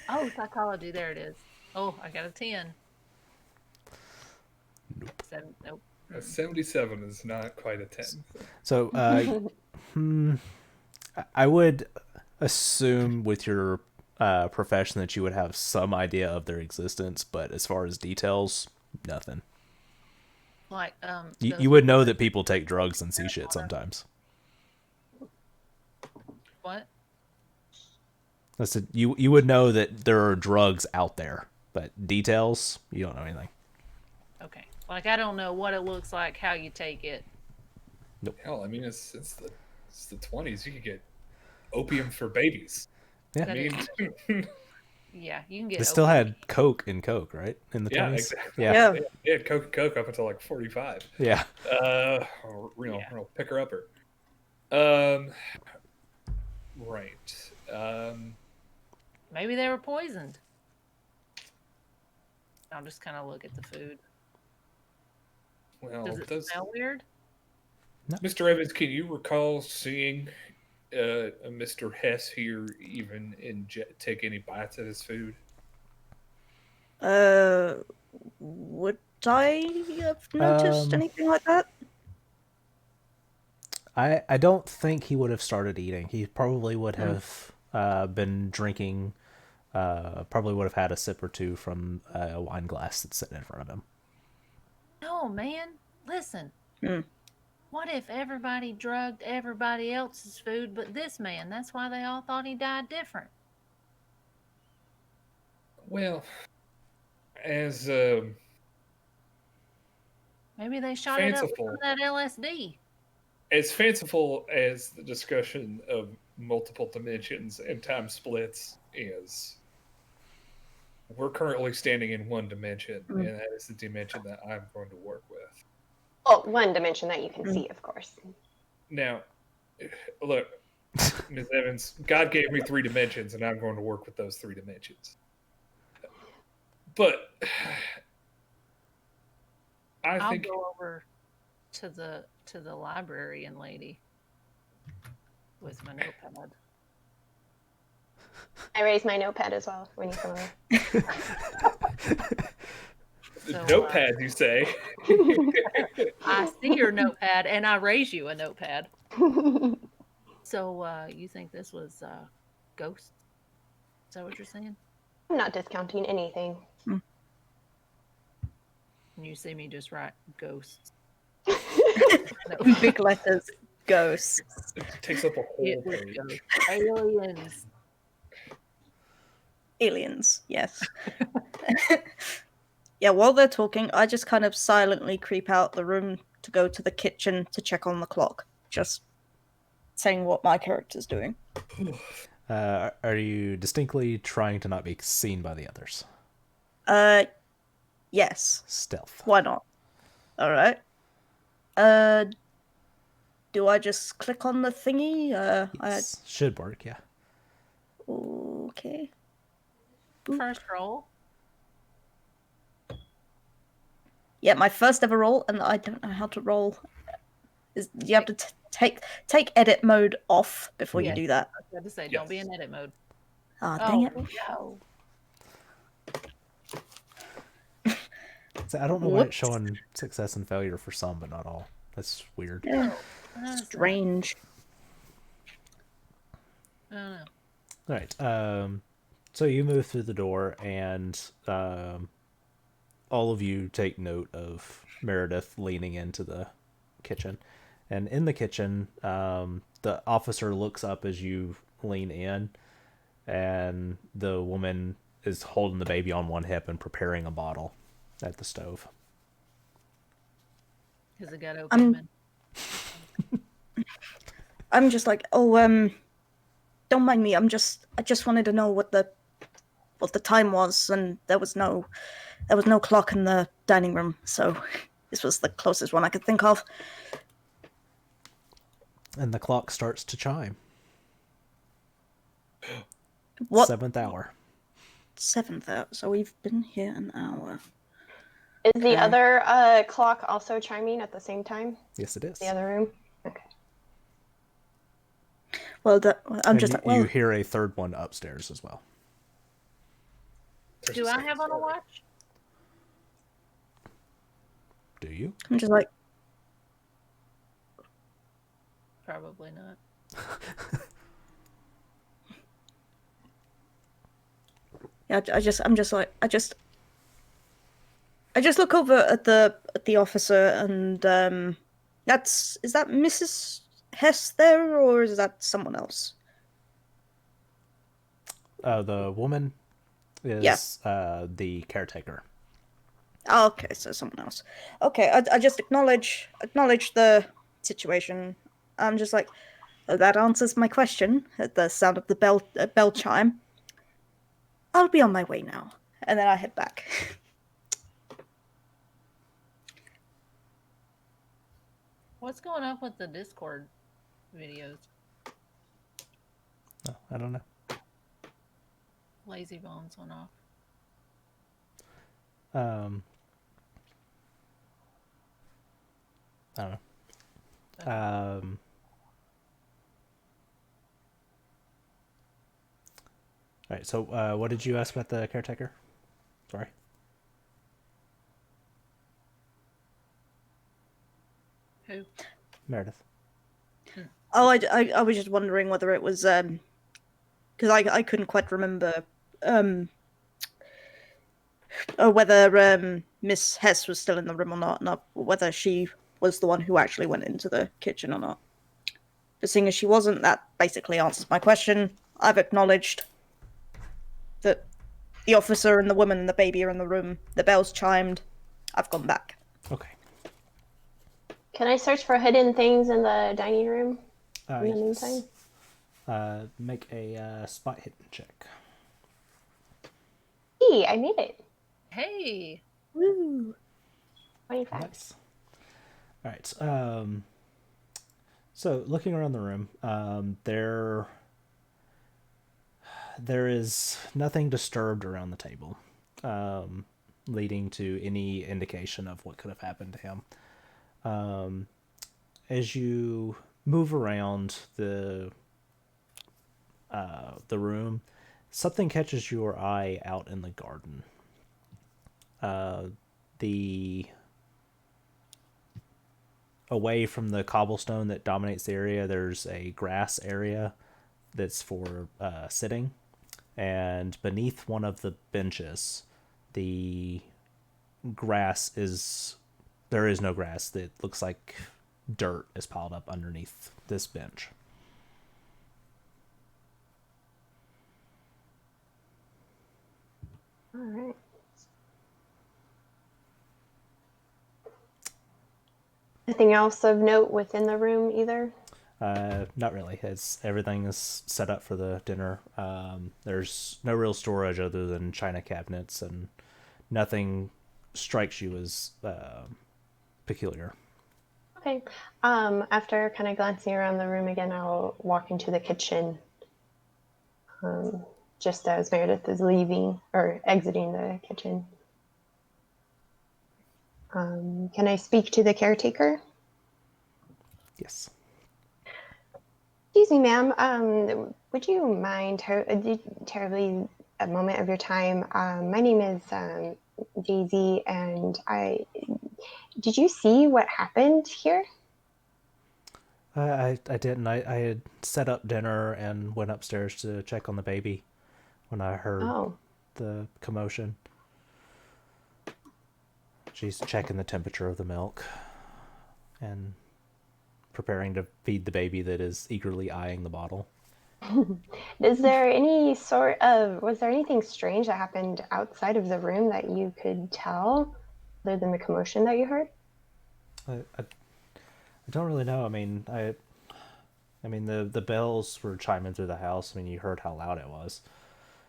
[SPEAKER 2] Oh, psychology. There it is. Oh, I got a 10. Nope.
[SPEAKER 5] A 77 is not quite a 10.
[SPEAKER 1] So, I would assume with your profession that you would have some idea of their existence, but as far as details, nothing.
[SPEAKER 2] Like,
[SPEAKER 1] you would know that people take drugs and see shit sometimes.
[SPEAKER 2] What?
[SPEAKER 1] I said you would know that there are drugs out there but details, you don't know anything.
[SPEAKER 2] Okay. Like, I don't know what it looks like, how you take it.
[SPEAKER 5] Hell, I mean, it's the 20s. You could get opium for babies.
[SPEAKER 1] Yeah.
[SPEAKER 5] I mean,
[SPEAKER 2] Yeah, you can get.
[SPEAKER 1] They still
[SPEAKER 2] opium.
[SPEAKER 1] had Coke in Coke, right? In the 20s?
[SPEAKER 5] yeah, exactly.
[SPEAKER 1] Yeah.
[SPEAKER 5] They had Coke up until like 45.
[SPEAKER 1] Yeah.
[SPEAKER 5] Real
[SPEAKER 2] Yeah.
[SPEAKER 5] picker upper. Right.
[SPEAKER 2] Maybe they were poisoned. I'll just kind of look at the food.
[SPEAKER 5] Well,
[SPEAKER 2] Does it smell weird?
[SPEAKER 5] Mr. Evans, can you recall seeing Mr. Hess here even take any bites of his food?
[SPEAKER 3] Would I have noticed anything like that?
[SPEAKER 1] I don't think he would have started eating. He probably would have been drinking, probably would have had a sip or two from a wine glass that's sitting in front of him.
[SPEAKER 2] No, man. Listen.
[SPEAKER 3] Hmm.
[SPEAKER 2] What if everybody drugged everybody else's food but this man? That's why they all thought he died different.
[SPEAKER 5] Well, as
[SPEAKER 2] Maybe they shot it up with
[SPEAKER 5] fanciful.
[SPEAKER 2] some of that LSD.
[SPEAKER 5] as fanciful as the discussion of multiple dimensions and time splits is, we're currently standing in one dimension, and that is the dimension that I'm going to work with.
[SPEAKER 4] Oh, one dimension that you can see, of course.
[SPEAKER 5] Now, look, Ms. Evans, God gave me 3 dimensions, and I'm going to work with those 3 dimensions. But
[SPEAKER 2] I'll
[SPEAKER 5] think
[SPEAKER 2] go over to the librarian lady with my notepad.
[SPEAKER 4] I raise my notepad as well when you come over.
[SPEAKER 2] So,
[SPEAKER 5] notepad, you say?
[SPEAKER 2] I see your notepad and I raise you a notepad. So you think this was ghosts? Is that what you're saying?
[SPEAKER 4] I'm not discounting anything.
[SPEAKER 2] And you see me just write ghosts.
[SPEAKER 3] Big letters, ghosts.
[SPEAKER 5] It takes up a whole
[SPEAKER 2] It was
[SPEAKER 5] page.
[SPEAKER 2] ghosts. Aliens.
[SPEAKER 3] Aliens, yes. Yeah, while they're talking, I just kind of silently creep out the room to go to the kitchen to check on the clock. Just saying what my character's doing.
[SPEAKER 1] Are you distinctly trying to not be seen by the others?
[SPEAKER 3] Yes.
[SPEAKER 1] Stealth.
[SPEAKER 3] Why not? Alright. Do I just click on the thingy?
[SPEAKER 1] Yes, should work, yeah.
[SPEAKER 3] Okay.
[SPEAKER 2] First roll.
[SPEAKER 3] Yeah, my first ever roll, and I don't know how to roll. You have to take edit mode off before you do that.
[SPEAKER 2] I was about to say, don't be in edit mode.
[SPEAKER 3] Ah, dang it.
[SPEAKER 2] No.
[SPEAKER 1] So I don't know why it's showing success and failure for some, but not all. That's weird.
[SPEAKER 3] Yeah.
[SPEAKER 2] That's
[SPEAKER 3] Strange.
[SPEAKER 2] I don't know.
[SPEAKER 1] All right. So you move through the door, and all of you take note of Meredith leaning into the kitchen. And in the kitchen, the officer looks up as you lean in, and the woman is holding the baby on one hip and preparing a bottle at the stove.
[SPEAKER 2] Because it got open.
[SPEAKER 3] I'm just like, don't mind me. I just wanted to know what the time was, and there was no clock in the dining room, so this was the closest one I could think of.
[SPEAKER 1] And the clock starts to chime.
[SPEAKER 3] What?
[SPEAKER 1] 7th hour.
[SPEAKER 3] 7th hour. So we've been here an hour.
[SPEAKER 4] Is the other clock also chiming at the same time?
[SPEAKER 1] Yes, it is.
[SPEAKER 4] The other room? Okay.
[SPEAKER 3] Well, I'm
[SPEAKER 1] And
[SPEAKER 3] just like, well,
[SPEAKER 1] you hear a third one upstairs as well.
[SPEAKER 2] Do I have on a watch?
[SPEAKER 1] Do you?
[SPEAKER 3] I'm just like,
[SPEAKER 2] Probably not.
[SPEAKER 3] yeah. I just look over at the officer, and is that Mrs. Hess there, or is that someone else?
[SPEAKER 1] The woman, is the caretaker.
[SPEAKER 3] Oh, okay, so someone else. Okay, I just acknowledge the situation. I'm just like, oh, that answers my question at the sound of the bell chime. I'll be on my way now. And then I head back.
[SPEAKER 2] What's going on with the Discord videos?
[SPEAKER 1] Oh, I don't know.
[SPEAKER 2] Lazybones went off.
[SPEAKER 1] I don't know. All right. So, what did you ask about the caretaker? Sorry.
[SPEAKER 2] Who?
[SPEAKER 1] Meredith.
[SPEAKER 3] Oh, I was just wondering whether it was because I couldn't quite remember whether Miss Hess was still in the room or not whether she was the one who actually went into the kitchen or not. But seeing as she wasn't, that basically answers my question. I've acknowledged that the officer and the woman and the baby are in the room. The bell's chimed. I've gone back.
[SPEAKER 1] Okay.
[SPEAKER 4] Can I search for hidden things in the dining room in the
[SPEAKER 1] Yes.
[SPEAKER 4] meantime?
[SPEAKER 1] Make a spot hidden check.
[SPEAKER 4] Hey, I made it.
[SPEAKER 2] Hey.
[SPEAKER 3] Woo!
[SPEAKER 4] 25.
[SPEAKER 1] Nice. All right. So looking around the room, there is nothing disturbed around the table, leading to any indication of what could have happened to him. As you move around the room, something catches your eye out in the garden. Away from the cobblestone that dominates the area, there's a grass area that's for sitting, and beneath one of the benches, there is no grass. It looks like dirt is piled up underneath this bench.
[SPEAKER 4] All right. Anything else of note within the room either?
[SPEAKER 1] Not really. Everything is set up for the dinner. There's no real storage other than china cabinets, and nothing strikes you as peculiar.
[SPEAKER 4] Okay. After kind of glancing around the room again, I'll walk into the kitchen. Just as Meredith is leaving or exiting the kitchen. Can I speak to the caretaker?
[SPEAKER 1] Yes.
[SPEAKER 4] Excuse me, ma'am. Would you mind terribly a moment of your time? My name is Daisy, and did you see what happened here?
[SPEAKER 1] I didn't. I had set up dinner and went upstairs to check on the baby when I heard the commotion. She's checking the temperature of the milk and preparing to feed the baby that is eagerly eyeing the bottle.
[SPEAKER 4] Was there anything strange that happened outside of the room that you could tell, other than the commotion that you heard?
[SPEAKER 1] I don't really know. I mean, the bells were chiming through the house. I mean, you heard how loud it was,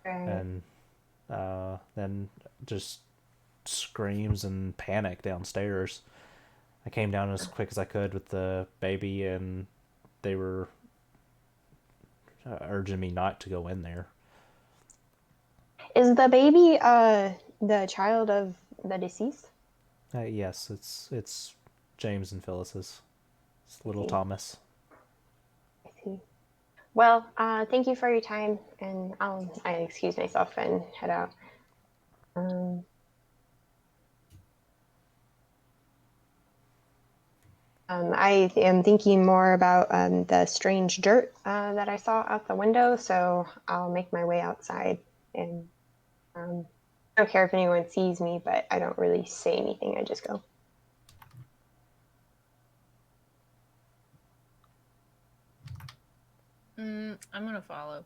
[SPEAKER 4] Right.
[SPEAKER 1] and then just screams and panic downstairs. I came down as quick as I could with the baby, and they were urging me not to go in there.
[SPEAKER 4] Is the baby the child of the deceased?
[SPEAKER 1] Yes, it's James and Phyllis's. It's little Thomas.
[SPEAKER 4] I see. Well, thank you for your time, and I excuse myself and head out. I am thinking more about the strange dirt that I saw out the window, so I'll make my way outside. And I don't care if anyone sees me, but I don't really say anything. I just go.
[SPEAKER 2] I'm gonna follow.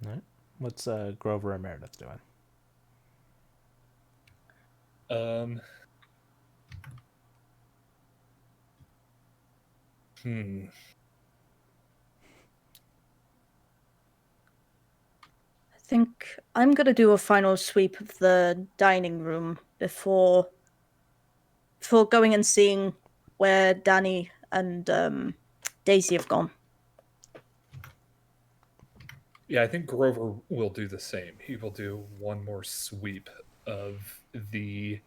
[SPEAKER 1] All What's Grover and Meredith doing?
[SPEAKER 3] I think I'm gonna do a final sweep of the dining room before going and seeing where Danny and Daisy have gone.
[SPEAKER 5] Yeah, I think Grover will do the same. He will do one more sweep of the.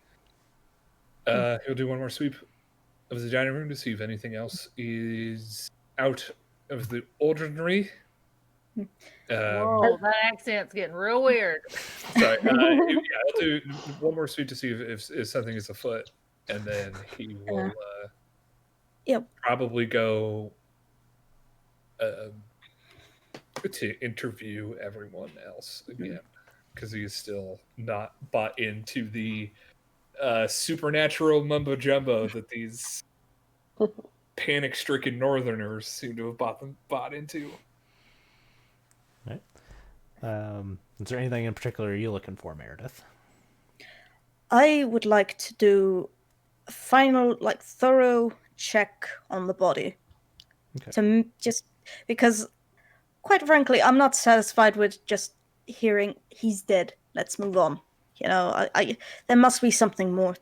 [SPEAKER 5] He'll do one more sweep of the dining room to see if anything else is out of the ordinary.
[SPEAKER 2] Whoa, that accent's getting real weird.
[SPEAKER 5] Sorry. I'll do one more sweep to see if something is afoot, and then he will probably go to interview everyone else again, because he's still not bought into the supernatural mumbo jumbo that these panic-stricken northerners seem to have bought into.
[SPEAKER 1] Right. Is there anything in particular you're looking for, Meredith?
[SPEAKER 3] I would like to do a final, thorough check on the body. Okay. Just because, quite frankly, I'm not satisfied with just hearing he's dead. Let's move on. You know, I there must be something more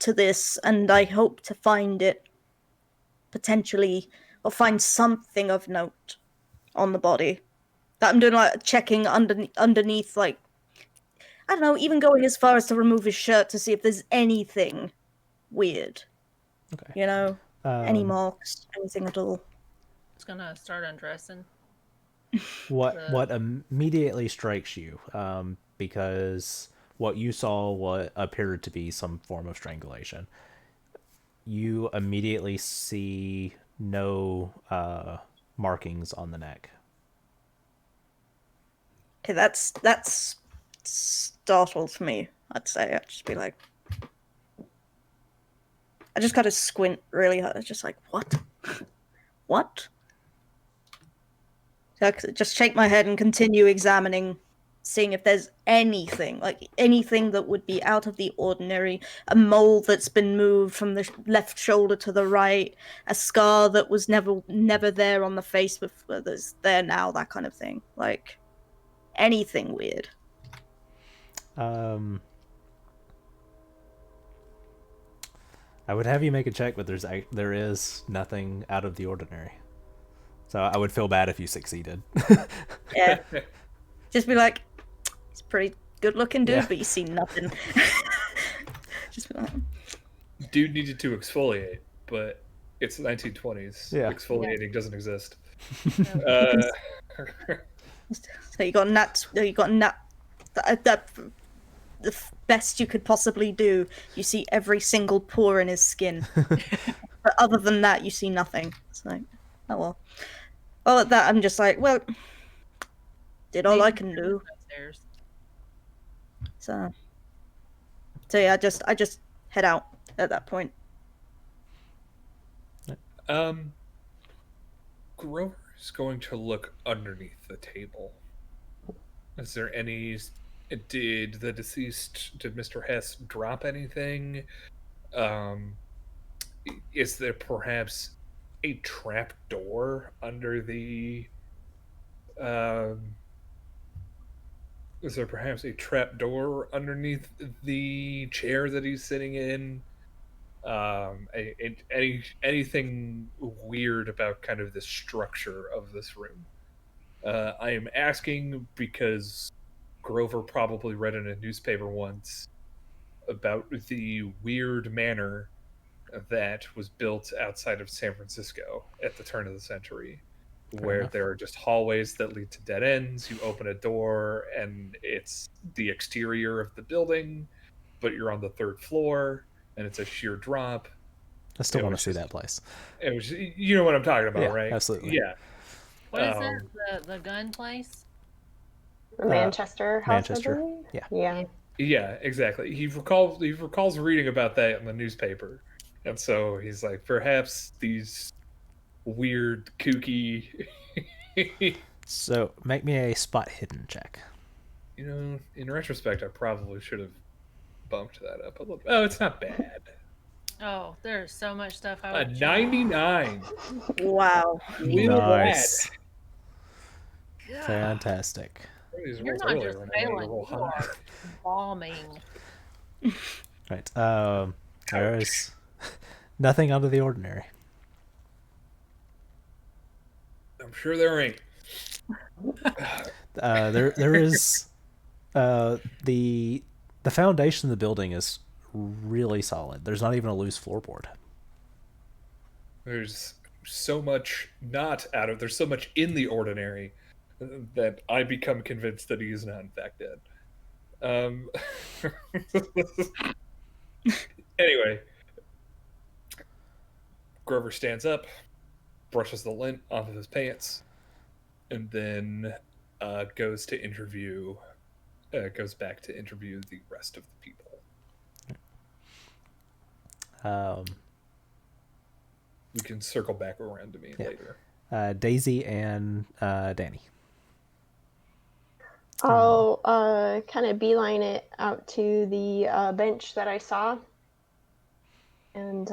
[SPEAKER 3] to this, and I hope to find it potentially, or find something of note on the body. That I'm doing, checking underneath, I don't know, even going as far as to remove his shirt to see if there's anything weird. Okay. You know, any marks, anything at all.
[SPEAKER 2] It's gonna start undressing.
[SPEAKER 1] What immediately strikes you, because what you saw what appeared to be some form of strangulation, you immediately see no markings on the neck.
[SPEAKER 3] Okay, that's startled me, I'd say. I'd just be like, I just gotta squint really hard. Just like, what? What? So I just shake my head and continue examining, seeing if there's anything that would be out of the ordinary. A mole that's been moved from the left shoulder to the right, a scar that was never there on the face before that's there now, that kind of thing. Like, anything weird.
[SPEAKER 1] I would have you make a check, but there is nothing out of the ordinary. So I would feel bad if you succeeded.
[SPEAKER 3] Yeah. Just be like, he's a pretty good looking dude, but you see nothing. Just be like,
[SPEAKER 5] dude needed to exfoliate, but it's the 1920s.
[SPEAKER 1] Yeah.
[SPEAKER 5] Exfoliating doesn't exist.
[SPEAKER 3] So you got nuts. You got nut. That the best you could possibly do. You see every single pore in his skin. But other than that, you see nothing. It's like, oh well. All at that, I'm just like, well, did all I can do. So yeah, I just head out at that point.
[SPEAKER 5] Grover is going to look underneath the table. Is there any? Did Mr. Hess drop anything? Is there perhaps a trap door under the? Is there perhaps a trap door underneath the chair that he's sitting in? Anything weird about kind of the structure of this room? I am asking because Grover probably read in a newspaper once about the weird manor that was built outside of San Francisco at the turn of the century, where there are just hallways that lead to dead ends. You open a door and it's the exterior of the building, but you're on the third floor and it's a sheer drop.
[SPEAKER 1] I still want to see that place.
[SPEAKER 5] It was, you know what I'm talking about, right?
[SPEAKER 1] Absolutely.
[SPEAKER 5] Yeah.
[SPEAKER 2] What is that? The gun place?
[SPEAKER 4] Manchester House,
[SPEAKER 1] Manchester.
[SPEAKER 4] I believe?
[SPEAKER 1] Yeah.
[SPEAKER 5] Yeah, exactly. He recalls reading about that in the newspaper. And so he's like, perhaps these weird, kooky...
[SPEAKER 1] So make me a spot hidden check.
[SPEAKER 5] in retrospect, I probably should have bumped that up a little. Oh, it's not bad.
[SPEAKER 2] Oh, there's so much stuff I
[SPEAKER 5] A
[SPEAKER 2] would
[SPEAKER 5] 99.
[SPEAKER 3] Wow.
[SPEAKER 1] Nice.
[SPEAKER 2] God,
[SPEAKER 1] Fantastic.
[SPEAKER 5] These
[SPEAKER 2] you're
[SPEAKER 5] rolls
[SPEAKER 2] not
[SPEAKER 5] earlier
[SPEAKER 2] just
[SPEAKER 5] when I wanted to
[SPEAKER 2] failing,
[SPEAKER 5] roll
[SPEAKER 2] you
[SPEAKER 5] high.
[SPEAKER 2] are bombing.
[SPEAKER 1] Right. There is nothing out of the ordinary.
[SPEAKER 5] I'm sure there ain't.
[SPEAKER 1] There is the foundation of the building is really solid. There's not even a loose floorboard.
[SPEAKER 5] There's so much not out of. There's so much in the ordinary that I become convinced that he is not in fact dead. Anyway, Grover stands up, brushes the lint off of his pants, and then goes back to interview the rest of the people. We can circle back around to me later.
[SPEAKER 1] Daisy and Danny.
[SPEAKER 4] I'll kind of beeline it out to the bench that I saw, and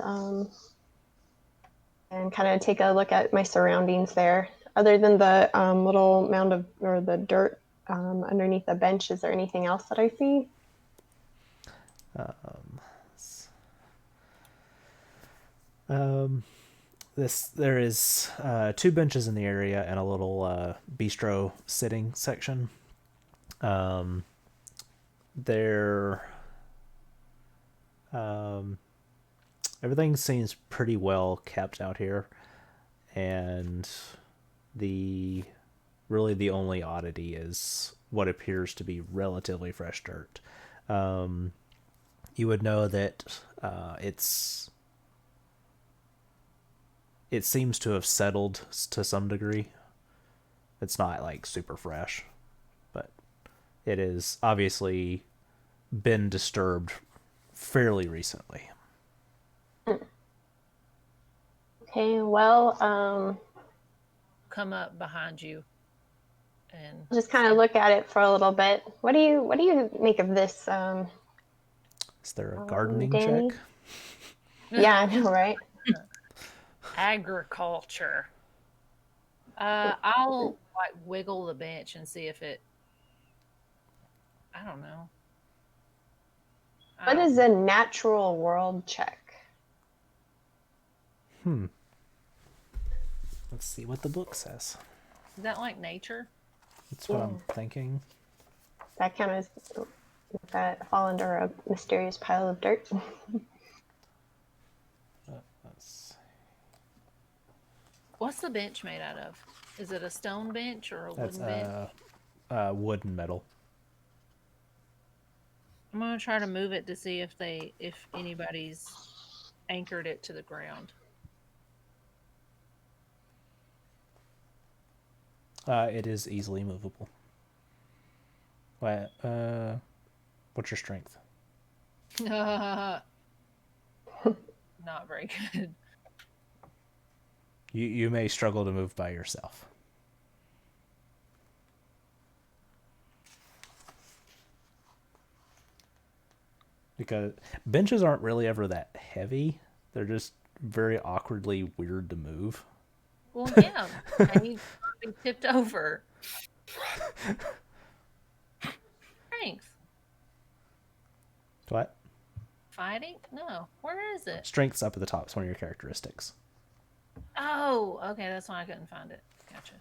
[SPEAKER 4] kind of take a look at my surroundings there. Other than the little mound of or the dirt underneath the bench, is there anything else that I see?
[SPEAKER 1] There is 2 benches in the area and a little bistro sitting section. Everything seems pretty well kept out here, and the only oddity is what appears to be relatively fresh dirt. You would know that it seems to have settled to some degree. It's not like super fresh, but it is obviously been disturbed fairly recently.
[SPEAKER 4] Okay, well,
[SPEAKER 2] Come up behind you, and
[SPEAKER 4] just kind of look at it for a little bit. What do you make of this?
[SPEAKER 1] Is there a gardening
[SPEAKER 4] Danny?
[SPEAKER 1] check?
[SPEAKER 4] Yeah, I know, right?
[SPEAKER 2] agriculture. I'll like wiggle the bench and see if it. I don't know.
[SPEAKER 4] What is a natural world check?
[SPEAKER 1] Let's see what the book says.
[SPEAKER 2] Is that like nature?
[SPEAKER 1] That's what I'm thinking.
[SPEAKER 4] That kind of that fall under a mysterious pile of dirt.
[SPEAKER 1] Let's see.
[SPEAKER 2] What's the bench made out of? Is it a stone bench or a
[SPEAKER 1] That's
[SPEAKER 2] wooden bench?
[SPEAKER 1] wood and metal.
[SPEAKER 2] I'm gonna try to move it to see if anybody's anchored it to the ground.
[SPEAKER 1] It is easily movable. What's your strength?
[SPEAKER 2] Not very good.
[SPEAKER 1] You may struggle to move by yourself. Because benches aren't really ever that heavy. They're just very awkwardly weird to move.
[SPEAKER 2] Well, yeah, and he's being tipped over. Thanks.
[SPEAKER 1] What?
[SPEAKER 2] Fighting? No. Where is it?
[SPEAKER 1] Strength's up at the top. It's one of your characteristics.
[SPEAKER 2] Oh, okay. That's why I couldn't find it. Gotcha.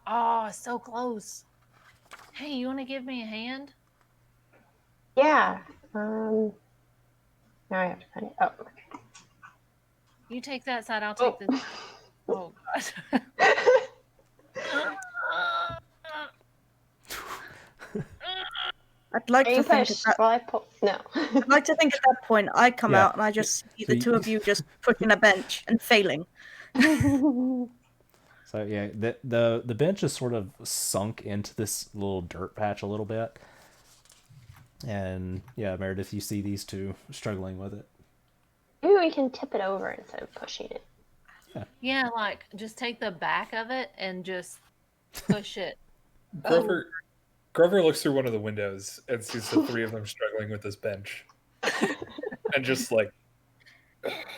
[SPEAKER 2] Oh, it's so close. Hey, you want to give me a hand?
[SPEAKER 4] Yeah. Now I have to find it. Oh, okay.
[SPEAKER 2] You take that side. I'll take this. Oh, God.
[SPEAKER 3] I'd like
[SPEAKER 4] Are
[SPEAKER 3] to
[SPEAKER 4] you
[SPEAKER 3] think
[SPEAKER 4] pushed?
[SPEAKER 3] at that,
[SPEAKER 4] Well, I pull. No.
[SPEAKER 3] I'd like to think at that point I come
[SPEAKER 1] Yeah.
[SPEAKER 3] out and I just see the
[SPEAKER 1] So
[SPEAKER 3] two of you just pushing a bench and failing.
[SPEAKER 1] So yeah, the bench is sort of sunk into this little dirt patch a little bit. And yeah, Meredith, you see these two struggling with it.
[SPEAKER 4] Maybe we can tip it over instead of pushing it.
[SPEAKER 2] Yeah, like just take the back of it and just push it.
[SPEAKER 5] Grover, Grover looks through one of the windows and sees the three of them struggling with this bench. And just like...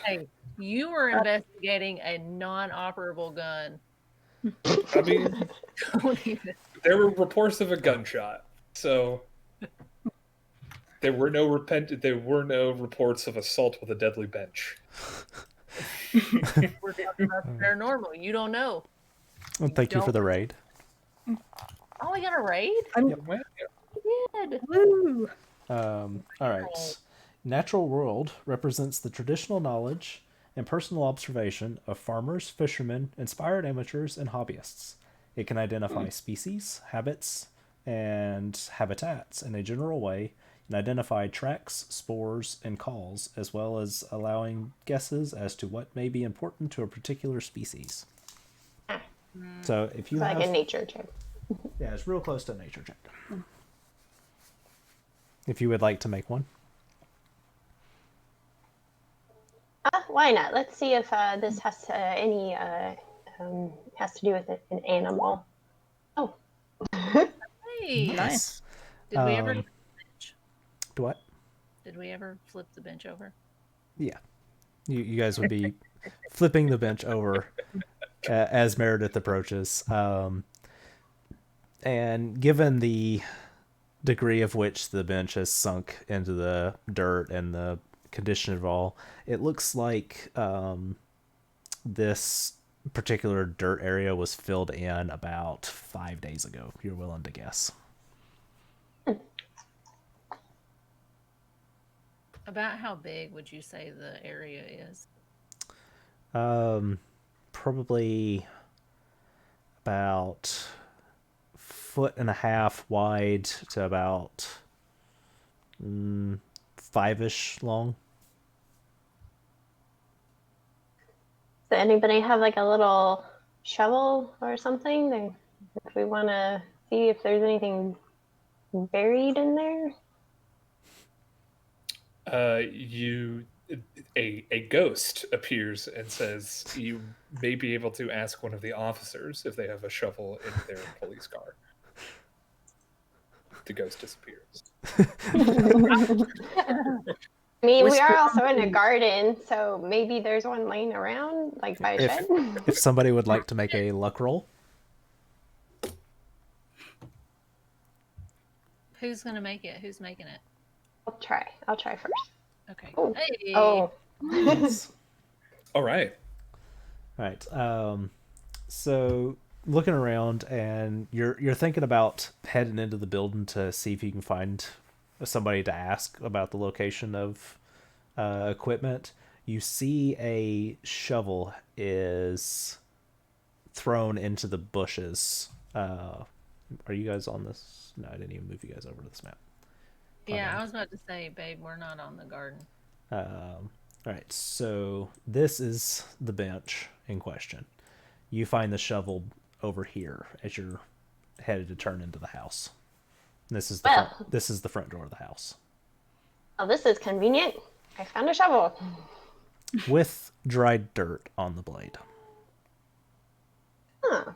[SPEAKER 2] Hey, you were investigating a non-operable gun.
[SPEAKER 5] I mean,
[SPEAKER 2] Don't even.
[SPEAKER 5] there were reports of a gunshot, so there were no reports of assault with a deadly bench.
[SPEAKER 2] We're talking about paranormal. You don't know.
[SPEAKER 1] Well, thank you for the raid.
[SPEAKER 2] Oh, we got a raid?
[SPEAKER 5] Yeah,
[SPEAKER 2] We did.
[SPEAKER 3] Woo!
[SPEAKER 1] All right. Natural world represents the traditional knowledge and personal observation of farmers, fishermen, inspired amateurs, and hobbyists. It can identify species, habits, and habitats in a general way, and identify tracks, spores, and calls, as well as allowing guesses as to what may be important to a particular species. So if you
[SPEAKER 4] It's
[SPEAKER 1] have...
[SPEAKER 4] like a nature check.
[SPEAKER 1] Yeah, it's real close to a nature check. If you would like to make one.
[SPEAKER 4] Why not? Let's see if this has has to do with an animal. Oh.
[SPEAKER 2] Hey.
[SPEAKER 3] Nice.
[SPEAKER 2] Did we ever flip the bench?
[SPEAKER 1] What?
[SPEAKER 2] Did we ever flip the bench over?
[SPEAKER 1] Yeah. You guys would be flipping the bench over as Meredith approaches. And given the degree of which the bench has sunk into the dirt and the condition of all, it looks like this particular dirt area was filled in about 5 days ago. You're willing to guess.
[SPEAKER 2] About how big would you say the area is?
[SPEAKER 1] Probably about 1.5 feet wide to about 5-ish long.
[SPEAKER 4] Does anybody have like a little shovel or something? If we want to see if there's anything buried in there.
[SPEAKER 5] A ghost appears and says you may be able to ask one of the officers if they have a shovel in their police car. The ghost disappears.
[SPEAKER 4] I mean, we are also in a garden, so maybe there's one laying around, like by a shed.
[SPEAKER 1] If somebody would like to make a luck roll.
[SPEAKER 2] Who's gonna make it? Who's making it?
[SPEAKER 4] I'll try first.
[SPEAKER 2] Okay.
[SPEAKER 4] Oh.
[SPEAKER 2] Hey.
[SPEAKER 4] Oh.
[SPEAKER 5] All right.
[SPEAKER 1] So looking around, and you're thinking about heading into the building to see if you can find somebody to ask about the location of equipment. You see a shovel is thrown into the bushes. Are you guys on this? No, I didn't even move you guys over to this map.
[SPEAKER 2] Yeah, I was about to say, babe, we're not on the garden.
[SPEAKER 1] All right, so this is the bench in question. You find the shovel over here as you're headed to turn into the house. This is the front door of the house.
[SPEAKER 4] Oh, this is convenient. I found a shovel.
[SPEAKER 1] With dried dirt on the blade.
[SPEAKER 4] Huh.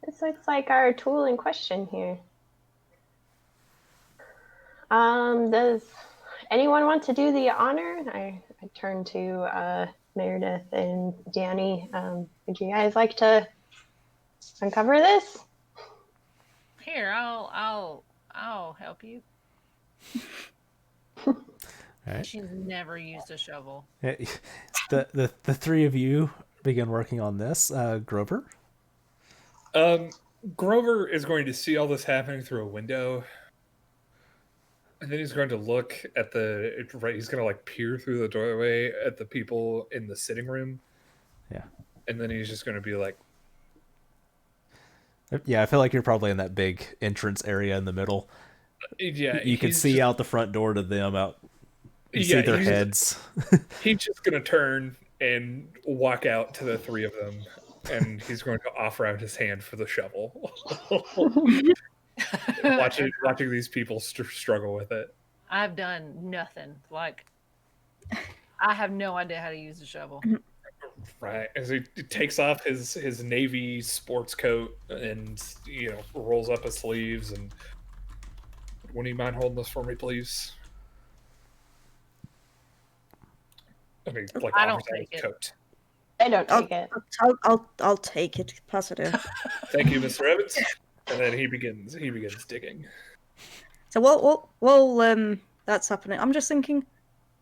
[SPEAKER 4] This looks like our tool in question here. Does anyone want to do the honor? I turn to Meredith and Danny. Would you guys like to uncover this?
[SPEAKER 2] Here, I'll help you.
[SPEAKER 1] All right.
[SPEAKER 2] She's never used a shovel.
[SPEAKER 1] The three of you begin working on this. Grover?
[SPEAKER 5] Grover is going to see all this happening through a window. And then he's going to look at he's going to like peer through the doorway at the people in the sitting room.
[SPEAKER 1] Yeah.
[SPEAKER 5] And then he's just going to be like...
[SPEAKER 1] Yeah, I feel like you're probably in that big entrance area in the middle.
[SPEAKER 5] Yeah.
[SPEAKER 1] You can see out the front door to them out. You see their heads.
[SPEAKER 5] He's just going to turn and walk out to the three of them. And he's going to offer out his hand for the shovel. watching these people struggle with it.
[SPEAKER 2] I've done nothing. Like, I have no idea how to use a shovel.
[SPEAKER 5] Right. As he takes off his navy sports coat and rolls up his sleeves and Would you mind holding this for me, please? I mean, like,
[SPEAKER 2] I don't
[SPEAKER 5] offers out
[SPEAKER 2] take
[SPEAKER 5] his
[SPEAKER 2] it.
[SPEAKER 5] coat.
[SPEAKER 4] I don't
[SPEAKER 3] I'll,
[SPEAKER 4] take it.
[SPEAKER 3] I'll take it. Pass it here.
[SPEAKER 5] Thank you, Mr. Evans. And then he begins digging.
[SPEAKER 3] So while that's happening, I'm just thinking,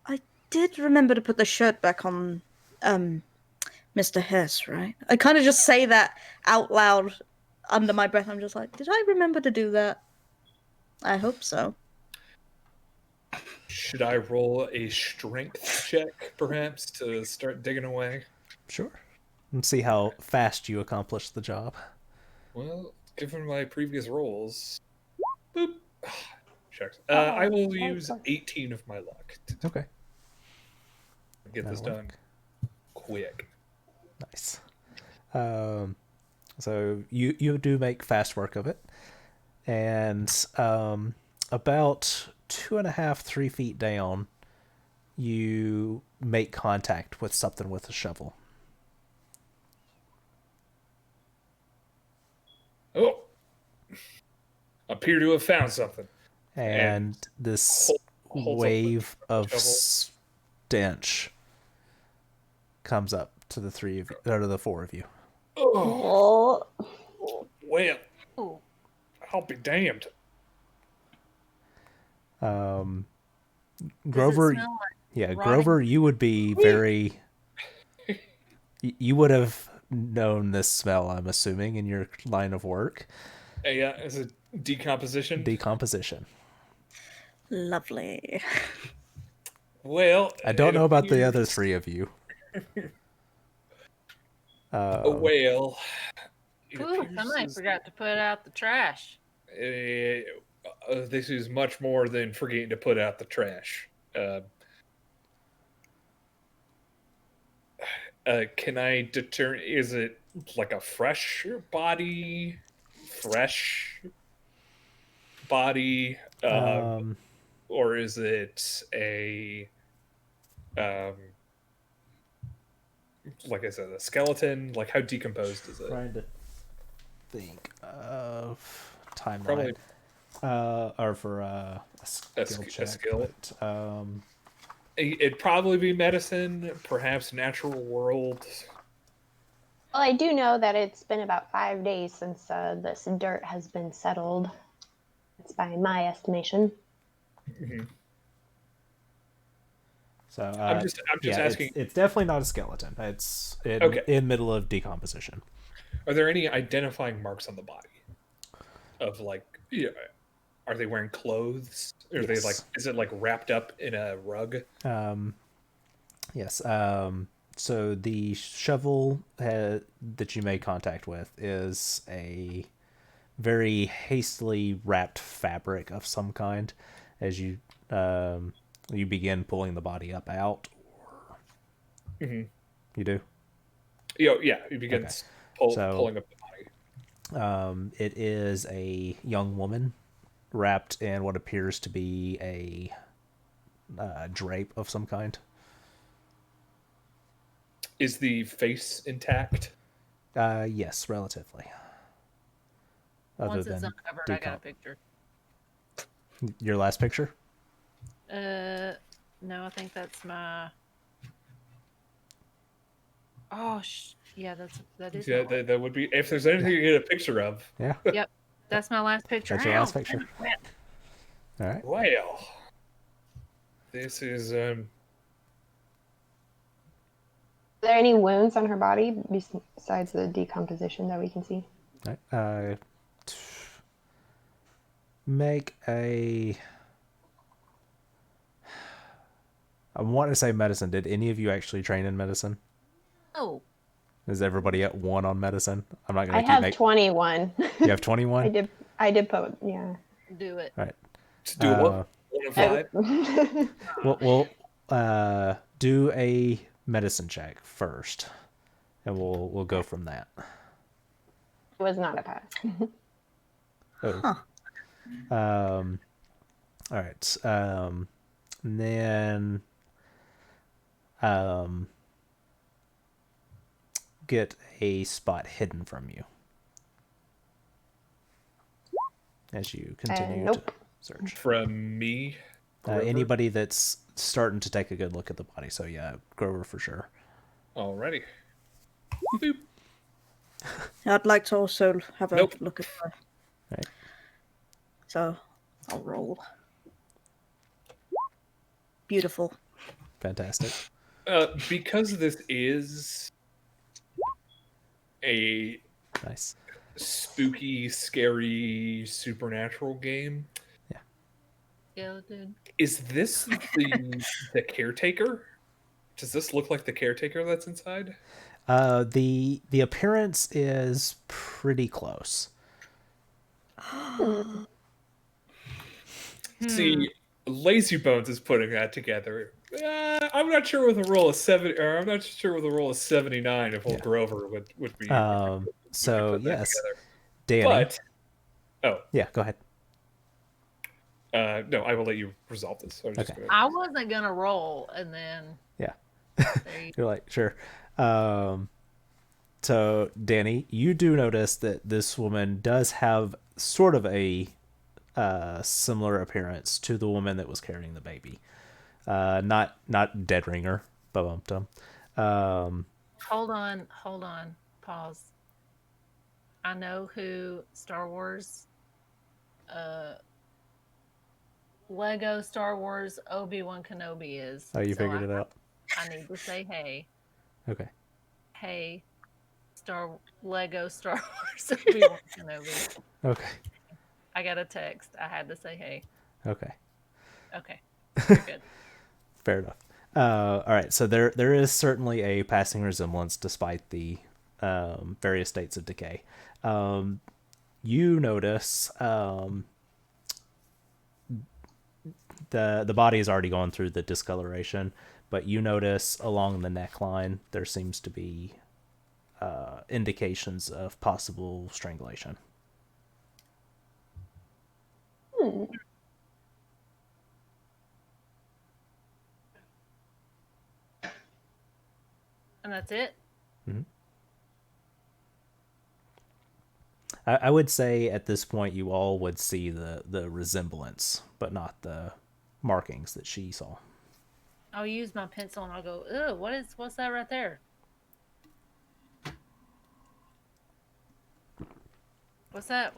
[SPEAKER 3] I did remember to put the shirt back on, Mr. Hess, right? I kind of just say that out loud under my breath. I'm just like, did I remember to do that? I hope so.
[SPEAKER 5] Should I roll a strength check, perhaps, to start digging away?
[SPEAKER 1] Sure. And see how fast you accomplish the job.
[SPEAKER 5] Well, given my previous rolls, boop. Shucks. I will use 18 of my luck to
[SPEAKER 1] Okay.
[SPEAKER 5] get this
[SPEAKER 1] That'll
[SPEAKER 5] done quick.
[SPEAKER 1] Nice. So you do make fast work of it, and about 2.5-3 feet down, you make contact with something with a shovel.
[SPEAKER 5] Oh, appear to have found something.
[SPEAKER 1] And this
[SPEAKER 5] holds up
[SPEAKER 1] wave
[SPEAKER 5] the
[SPEAKER 1] of
[SPEAKER 5] shovel.
[SPEAKER 1] stench comes up to the three of you, or to the four of you.
[SPEAKER 5] Oh,
[SPEAKER 4] Oh,
[SPEAKER 5] well,
[SPEAKER 2] Ooh.
[SPEAKER 5] I'll be damned.
[SPEAKER 1] Grover,
[SPEAKER 2] Does it smell like
[SPEAKER 1] yeah,
[SPEAKER 2] rotting?
[SPEAKER 1] Grover, you would be very. You would have known this smell, I'm assuming, in your line of work.
[SPEAKER 5] Yeah, is it decomposition?
[SPEAKER 1] Decomposition.
[SPEAKER 3] Lovely.
[SPEAKER 5] Well,
[SPEAKER 1] I don't
[SPEAKER 5] it
[SPEAKER 1] know about the other
[SPEAKER 5] appears-
[SPEAKER 1] three of you.
[SPEAKER 5] Well, it
[SPEAKER 2] Ooh,
[SPEAKER 5] appears
[SPEAKER 2] somebody
[SPEAKER 5] as-
[SPEAKER 2] forgot to put out the trash.
[SPEAKER 5] this is much more than forgetting to put out the trash. Can I determine? Is it like a fresh body? Or is it a like I said, a skeleton? Like, how decomposed is it?
[SPEAKER 1] Trying to think of timeline.
[SPEAKER 5] Probably-
[SPEAKER 1] or for a skill
[SPEAKER 5] a
[SPEAKER 1] check.
[SPEAKER 5] skill.
[SPEAKER 1] But,
[SPEAKER 5] It'd probably be medicine, perhaps natural world.
[SPEAKER 4] well, I do know that it's been about 5 days since this dirt has been settled. It's by my estimation.
[SPEAKER 1] so
[SPEAKER 5] I'm just
[SPEAKER 1] yeah,
[SPEAKER 5] asking.
[SPEAKER 1] It's definitely not a skeleton. It's
[SPEAKER 5] Okay.
[SPEAKER 1] in middle of decomposition.
[SPEAKER 5] Are there any identifying marks on the body? Of like, yeah, are they wearing clothes? Or are they
[SPEAKER 1] Yes.
[SPEAKER 5] like? Is it like wrapped up in a rug?
[SPEAKER 1] Yes. So the shovel that you made contact with is a very hastily wrapped fabric of some kind. As you you begin pulling the body up out, or you do.
[SPEAKER 5] Yeah. He begins pulling up the body.
[SPEAKER 1] It is a young woman wrapped in what appears to be a drape of some kind.
[SPEAKER 5] Is the face intact?
[SPEAKER 1] Yes, relatively.
[SPEAKER 2] Once it's uncovered, I got a picture.
[SPEAKER 1] Your last picture?
[SPEAKER 2] No, I think that's my. Oh, yeah, that is.
[SPEAKER 5] Yeah, that would be. If there's anything you get a picture of.
[SPEAKER 1] Yeah.
[SPEAKER 2] Yep, that's my last picture.
[SPEAKER 1] That's your last
[SPEAKER 2] Ow,
[SPEAKER 1] picture.
[SPEAKER 2] damn it, wet.
[SPEAKER 1] All right.
[SPEAKER 5] Well, this is
[SPEAKER 4] Are there any wounds on her body besides the decomposition that we can see?
[SPEAKER 1] All right. Make a. I want to say medicine. Did any of you actually train in medicine?
[SPEAKER 2] Oh,
[SPEAKER 1] Is everybody at 1 on medicine? I'm not going
[SPEAKER 4] I
[SPEAKER 1] to
[SPEAKER 4] have 21.
[SPEAKER 1] You have 21?
[SPEAKER 4] I did put, yeah.
[SPEAKER 2] do it.
[SPEAKER 1] All right.
[SPEAKER 5] to do what? 1 of 5.
[SPEAKER 1] We'll do a medicine check first, and we'll go from that.
[SPEAKER 4] It was not a pass.
[SPEAKER 1] Oh. All right. And then get a spot hidden from you as you continue.
[SPEAKER 4] Nope.
[SPEAKER 1] search.
[SPEAKER 5] From me, Grover?
[SPEAKER 1] Anybody that's starting to take a good look at the body. So yeah, Grover for sure.
[SPEAKER 5] Alrighty. Boop.
[SPEAKER 3] I'd like to also have a
[SPEAKER 5] Nope.
[SPEAKER 3] look at her.
[SPEAKER 1] Right.
[SPEAKER 3] So I'll roll. Beautiful.
[SPEAKER 1] Fantastic.
[SPEAKER 5] Because this is a
[SPEAKER 1] Nice.
[SPEAKER 5] spooky, scary, supernatural game,
[SPEAKER 2] Yeah, dude.
[SPEAKER 5] is this the caretaker? Does this look like the caretaker that's inside?
[SPEAKER 1] The appearance is pretty close.
[SPEAKER 5] See, Lazybones is putting that together. I'm not sure with a roll of 7, or I'm not sure with a roll of 79 if old Grover would be.
[SPEAKER 1] So
[SPEAKER 5] put that
[SPEAKER 1] yes,
[SPEAKER 5] together.
[SPEAKER 1] Danny.
[SPEAKER 5] But
[SPEAKER 1] Yeah, go ahead.
[SPEAKER 5] no, I will let you resolve this. So
[SPEAKER 1] Okay.
[SPEAKER 2] I wasn't gonna roll, and then
[SPEAKER 1] Yeah.
[SPEAKER 2] there you
[SPEAKER 1] You're like, sure. So Danny, you do notice that this woman does have sort of a similar appearance to the woman that was carrying the baby. Not dead ringer, bum.
[SPEAKER 2] Hold on, pause. I know who Star Wars, Lego Star Wars Obi-Wan Kenobi is.
[SPEAKER 1] Oh, you
[SPEAKER 2] so
[SPEAKER 1] figured it out.
[SPEAKER 2] I need to say hey.
[SPEAKER 1] Okay.
[SPEAKER 2] Hey, Lego Star Wars Obi-Wan Kenobi.
[SPEAKER 1] Okay.
[SPEAKER 2] I got a text. I had to say hey.
[SPEAKER 1] Okay.
[SPEAKER 2] Okay, you're good.
[SPEAKER 1] Fair enough. All right. So there is certainly a passing resemblance despite the various states of decay. You notice the body has already gone through the discoloration, but you notice along the neckline there seems to be indications of possible strangulation.
[SPEAKER 2] And that's it?
[SPEAKER 1] I would say at this point you all would see the resemblance, but not the markings that she saw.
[SPEAKER 2] I'll use my pencil and I'll go, ew, what's that right there? What's that?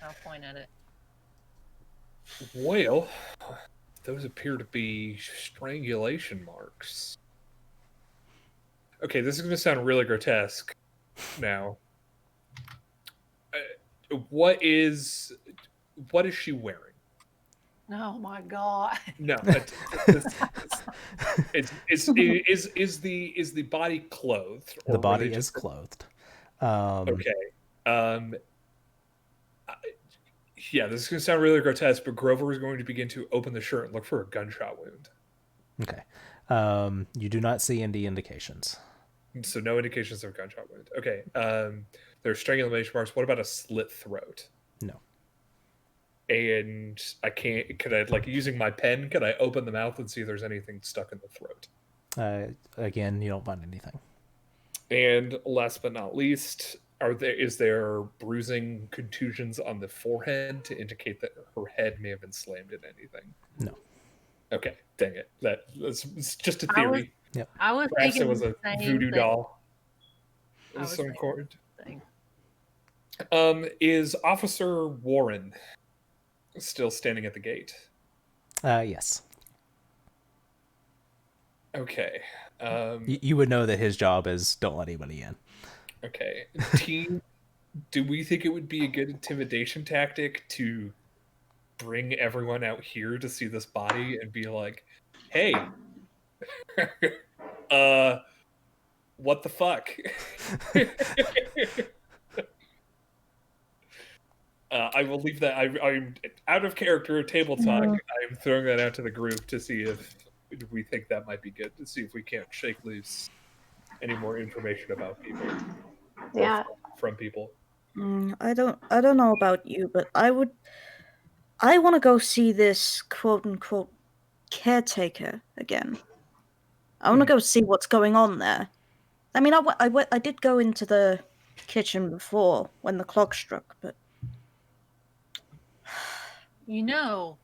[SPEAKER 2] I'll point at it.
[SPEAKER 5] well, those appear to be strangulation marks. Okay, this is going to sound really grotesque now. What is she wearing?
[SPEAKER 2] Oh my god.
[SPEAKER 5] No, is the body clothed?
[SPEAKER 1] The body
[SPEAKER 5] really
[SPEAKER 1] is
[SPEAKER 5] just-
[SPEAKER 1] clothed.
[SPEAKER 5] Okay. Yeah, this is going to sound really grotesque, but Grover is going to begin to open the shirt and look for a gunshot wound.
[SPEAKER 1] Okay. You do not see any indications.
[SPEAKER 5] So no indications of gunshot wound. Okay. There's strangulation marks. What about a slit throat?
[SPEAKER 1] No.
[SPEAKER 5] And could I, like, using my pen, could I open the mouth and see if there's anything stuck in the throat?
[SPEAKER 1] Again, you don't find anything.
[SPEAKER 5] And last but not least, is there bruising, contusions on the forehead to indicate that her head may have been slammed in anything?
[SPEAKER 1] No.
[SPEAKER 5] Okay, dang it. It's just a theory.
[SPEAKER 2] I was
[SPEAKER 5] Perhaps
[SPEAKER 2] thinking
[SPEAKER 5] it was
[SPEAKER 2] the
[SPEAKER 5] a
[SPEAKER 2] same
[SPEAKER 5] voodoo
[SPEAKER 2] thing.
[SPEAKER 5] doll.
[SPEAKER 2] I
[SPEAKER 5] Of
[SPEAKER 2] was
[SPEAKER 5] some
[SPEAKER 2] thinking
[SPEAKER 5] sort.
[SPEAKER 2] the same thing.
[SPEAKER 5] Is Officer Warren still standing at the gate?
[SPEAKER 1] Yes.
[SPEAKER 5] Okay.
[SPEAKER 1] You would know that his job is don't let anybody in.
[SPEAKER 5] Okay. Team, do we think it would be a good intimidation tactic to bring everyone out here to see this body and be like, hey, what the fuck? I will leave that. I'm out of character table talk. I'm throwing that out to the group to see if we think that might be good, to see if we can't shake loose any more information about people.
[SPEAKER 4] Yeah.
[SPEAKER 5] From people.
[SPEAKER 3] I don't know about you, but I want to go see this quote unquote caretaker again. I want to go see what's going on there. I mean, I did go into the kitchen before when the clock struck, but
[SPEAKER 2] You know,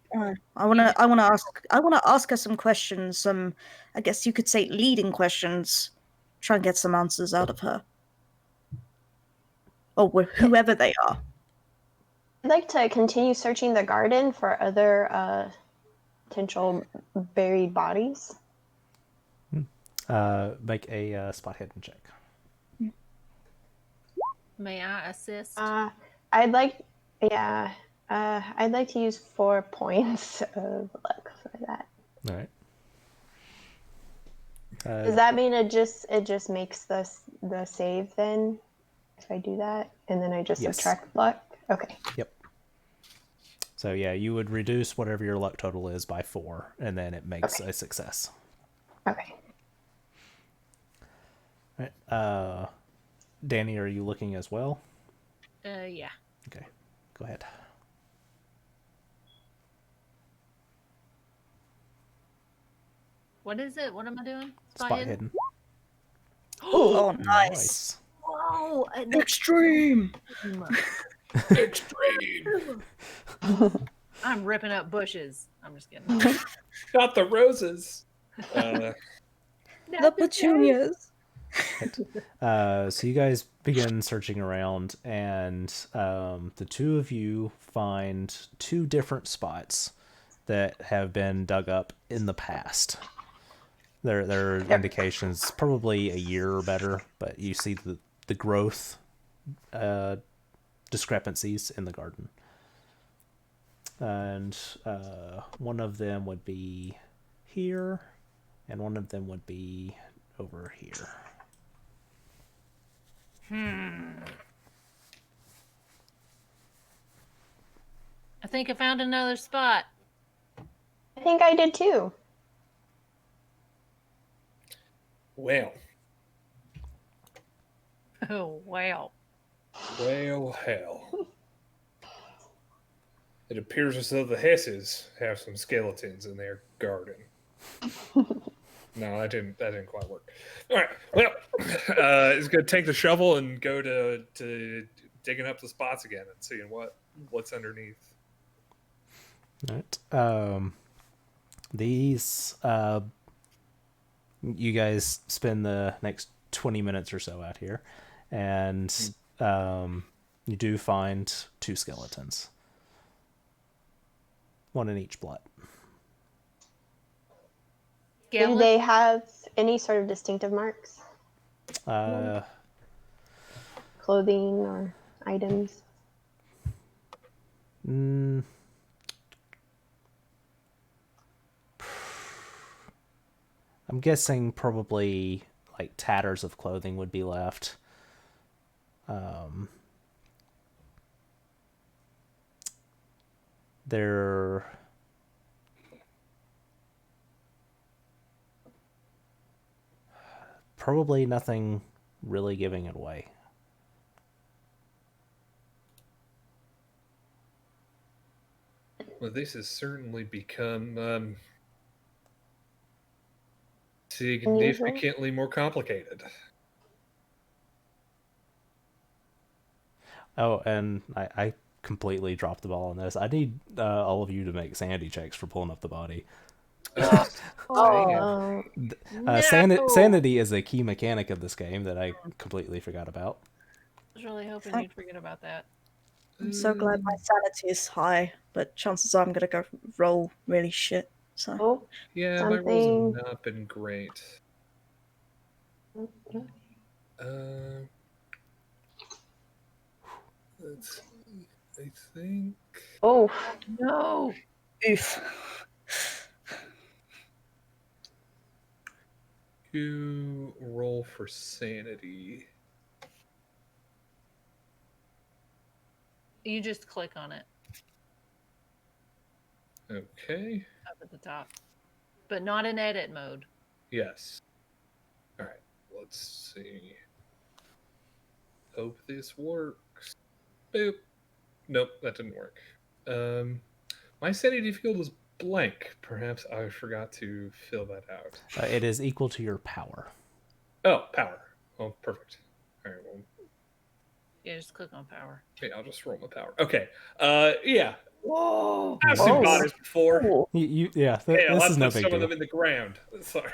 [SPEAKER 3] I wanna ask her some questions. I guess you could say leading questions. Try and get some answers out of her, or whoever they are.
[SPEAKER 4] I'd like to continue searching the garden for other potential buried bodies.
[SPEAKER 1] Make a spot hidden check.
[SPEAKER 2] may I assist?
[SPEAKER 4] I'd like to use 4 points of luck for that.
[SPEAKER 1] All right.
[SPEAKER 4] Does that mean it just makes the save then? If I do that, and then I just
[SPEAKER 1] Yes.
[SPEAKER 4] subtract luck? Okay.
[SPEAKER 1] Yep. So yeah, you would reduce whatever your luck total is by 4, and then it makes a success.
[SPEAKER 4] Okay.
[SPEAKER 1] All right. Danny, are you looking as well?
[SPEAKER 2] Yeah.
[SPEAKER 1] Okay. Go ahead.
[SPEAKER 2] What is it? What am I doing?
[SPEAKER 1] Spot hidden.
[SPEAKER 3] Oh, nice.
[SPEAKER 2] Whoa!
[SPEAKER 3] Extreme.
[SPEAKER 5] Extreme.
[SPEAKER 2] I'm ripping up bushes. I'm just kidding.
[SPEAKER 5] Not the roses.
[SPEAKER 3] The petunias.
[SPEAKER 1] So you guys begin searching around, and the two of you find 2 different spots that have been dug up in the past. There are indications, probably a year or better, but you see the growth discrepancies in the garden. And one of them would be here, and one of them would be over here.
[SPEAKER 2] I think I found another spot.
[SPEAKER 4] I think I did too.
[SPEAKER 5] Well.
[SPEAKER 2] Oh, wow.
[SPEAKER 5] Well, hell. It appears as though the Hesses have some skeletons in their garden. No, that didn't quite work. All right. Well, it's going to take the shovel and go to digging up the spots again and seeing what's underneath.
[SPEAKER 1] All right. These you guys spend the next 20 minutes or so out here, and you do find 2 skeletons. 1 in each blood.
[SPEAKER 4] Do they have any sort of distinctive marks? Clothing or items?
[SPEAKER 1] I'm guessing probably like tatters of clothing would be left. There probably nothing really giving it away.
[SPEAKER 5] Well, this has certainly become significantly more complicated.
[SPEAKER 1] Oh, and I completely dropped the ball on this. I need all of you to make sanity checks for pulling up the body.
[SPEAKER 4] Oh,
[SPEAKER 1] Sanity is a key mechanic of this game that I completely forgot about.
[SPEAKER 2] I was really hoping you'd forget about that.
[SPEAKER 3] I'm so glad my sanity is high, but chances are I'm gonna go roll really shit. So
[SPEAKER 5] Yeah, my rolls have not been great. Let's see. I think.
[SPEAKER 4] Oh
[SPEAKER 2] no!
[SPEAKER 3] oof.
[SPEAKER 5] You roll for sanity.
[SPEAKER 2] You just click on it.
[SPEAKER 5] Okay.
[SPEAKER 2] Up at the top. But not in edit mode.
[SPEAKER 5] Yes. All right. Let's see. Hope this works. Boop. Nope, that didn't work. My sanity field is blank. Perhaps I forgot to fill that out.
[SPEAKER 1] It is equal to your power.
[SPEAKER 5] Oh, power. Oh, perfect. All right. Well,
[SPEAKER 2] Yeah, just click on power.
[SPEAKER 5] yeah, I'll just roll my power. Okay. Yeah.
[SPEAKER 2] Whoa!
[SPEAKER 5] I've seen
[SPEAKER 4] Whoa.
[SPEAKER 5] bodies before.
[SPEAKER 3] Ooh.
[SPEAKER 1] Yeah,
[SPEAKER 5] Hey,
[SPEAKER 1] this
[SPEAKER 5] let's
[SPEAKER 1] is no
[SPEAKER 5] put
[SPEAKER 1] big
[SPEAKER 5] some of
[SPEAKER 1] deal.
[SPEAKER 5] them in the ground. Sorry.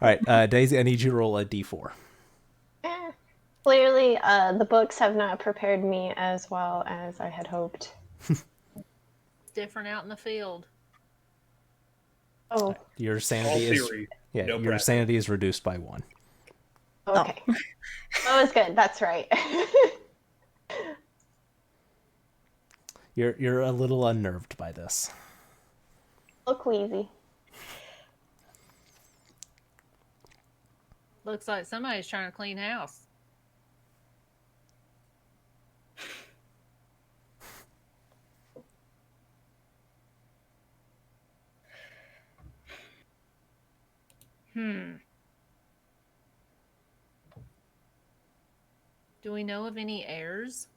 [SPEAKER 1] All right, Daisy, I need you to roll a d4.
[SPEAKER 4] Clearly, the books have not prepared me as well as I had hoped.
[SPEAKER 2] Different out in the field.
[SPEAKER 4] Oh,
[SPEAKER 1] Your
[SPEAKER 5] All
[SPEAKER 1] sanity is
[SPEAKER 5] theory.
[SPEAKER 1] yeah,
[SPEAKER 5] no
[SPEAKER 1] your
[SPEAKER 5] practice.
[SPEAKER 1] sanity is reduced by 1.
[SPEAKER 4] okay. That was good. That's right.
[SPEAKER 1] You're a little unnerved by this.
[SPEAKER 4] Look queasy.
[SPEAKER 2] Looks like somebody's trying to clean house. Do we know of any heirs?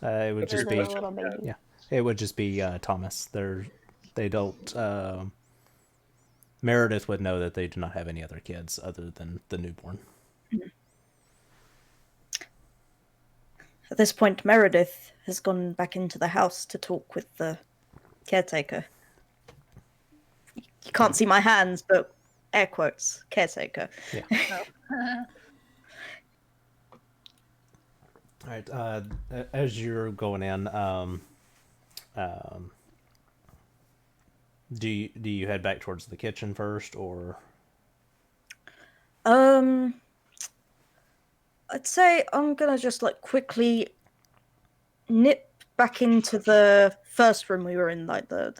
[SPEAKER 1] It would just
[SPEAKER 4] There's
[SPEAKER 1] be
[SPEAKER 4] a little baby.
[SPEAKER 1] yeah, it would just be Thomas. They don't. Meredith would know that they do not have any other kids other than the newborn.
[SPEAKER 3] At this point, Meredith has gone back into the house to talk with the caretaker. You can't see my hands, but air quotes, caretaker.
[SPEAKER 1] Yeah. All right. As you're going in, do you head back towards the kitchen first, or?
[SPEAKER 3] I'd say I'm gonna just like quickly nip back into the first room we were in, like the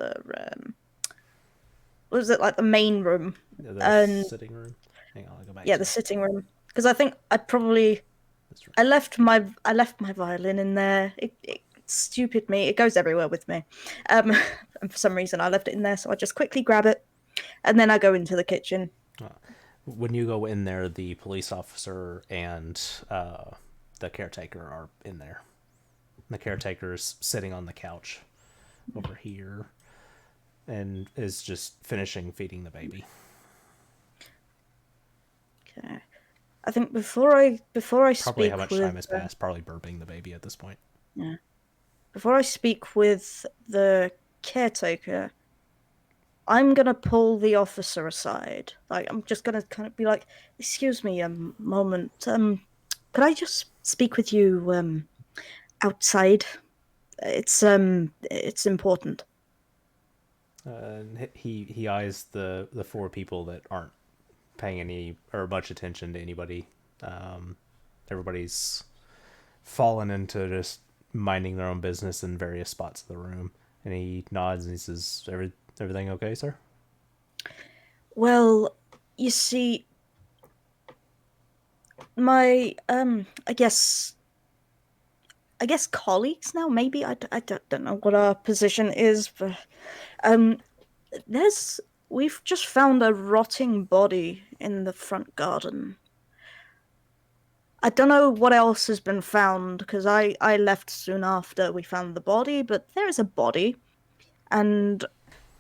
[SPEAKER 3] what was it, like the main room?
[SPEAKER 1] The
[SPEAKER 3] And-
[SPEAKER 1] sitting room. Hang on, I'll go back.
[SPEAKER 3] Yeah,
[SPEAKER 1] to
[SPEAKER 3] the sitting room. Because I think I probably
[SPEAKER 1] this room.
[SPEAKER 3] I left my violin in there. It's stupid me. It goes everywhere with me. And for some reason I left it in there, so I just quickly grab it, and then I go into the kitchen.
[SPEAKER 1] When you go in there, the police officer and the caretaker are in there. The caretaker is sitting on the couch over here and is just finishing feeding the baby.
[SPEAKER 3] Okay. I think before I
[SPEAKER 1] Probably
[SPEAKER 3] speak
[SPEAKER 1] how much
[SPEAKER 3] with
[SPEAKER 1] time has passed, probably burping the baby at this point.
[SPEAKER 3] before I speak with the caretaker, I'm gonna pull the officer aside. Like, I'm just gonna kind of be like, "Excuse me, a moment. Could I just speak with you outside? It's important."
[SPEAKER 1] And he eyes the 4 people that aren't paying any or much attention to anybody. Everybody's fallen into just minding their own business in various spots of the room, and he nods and he says, Everything okay, sir?"
[SPEAKER 3] Well, you see, my I guess colleagues now. Maybe I don't know what our position is, but we've just found a rotting body in the front garden. I don't know what else has been found, because I left soon after we found the body, but there is a body, and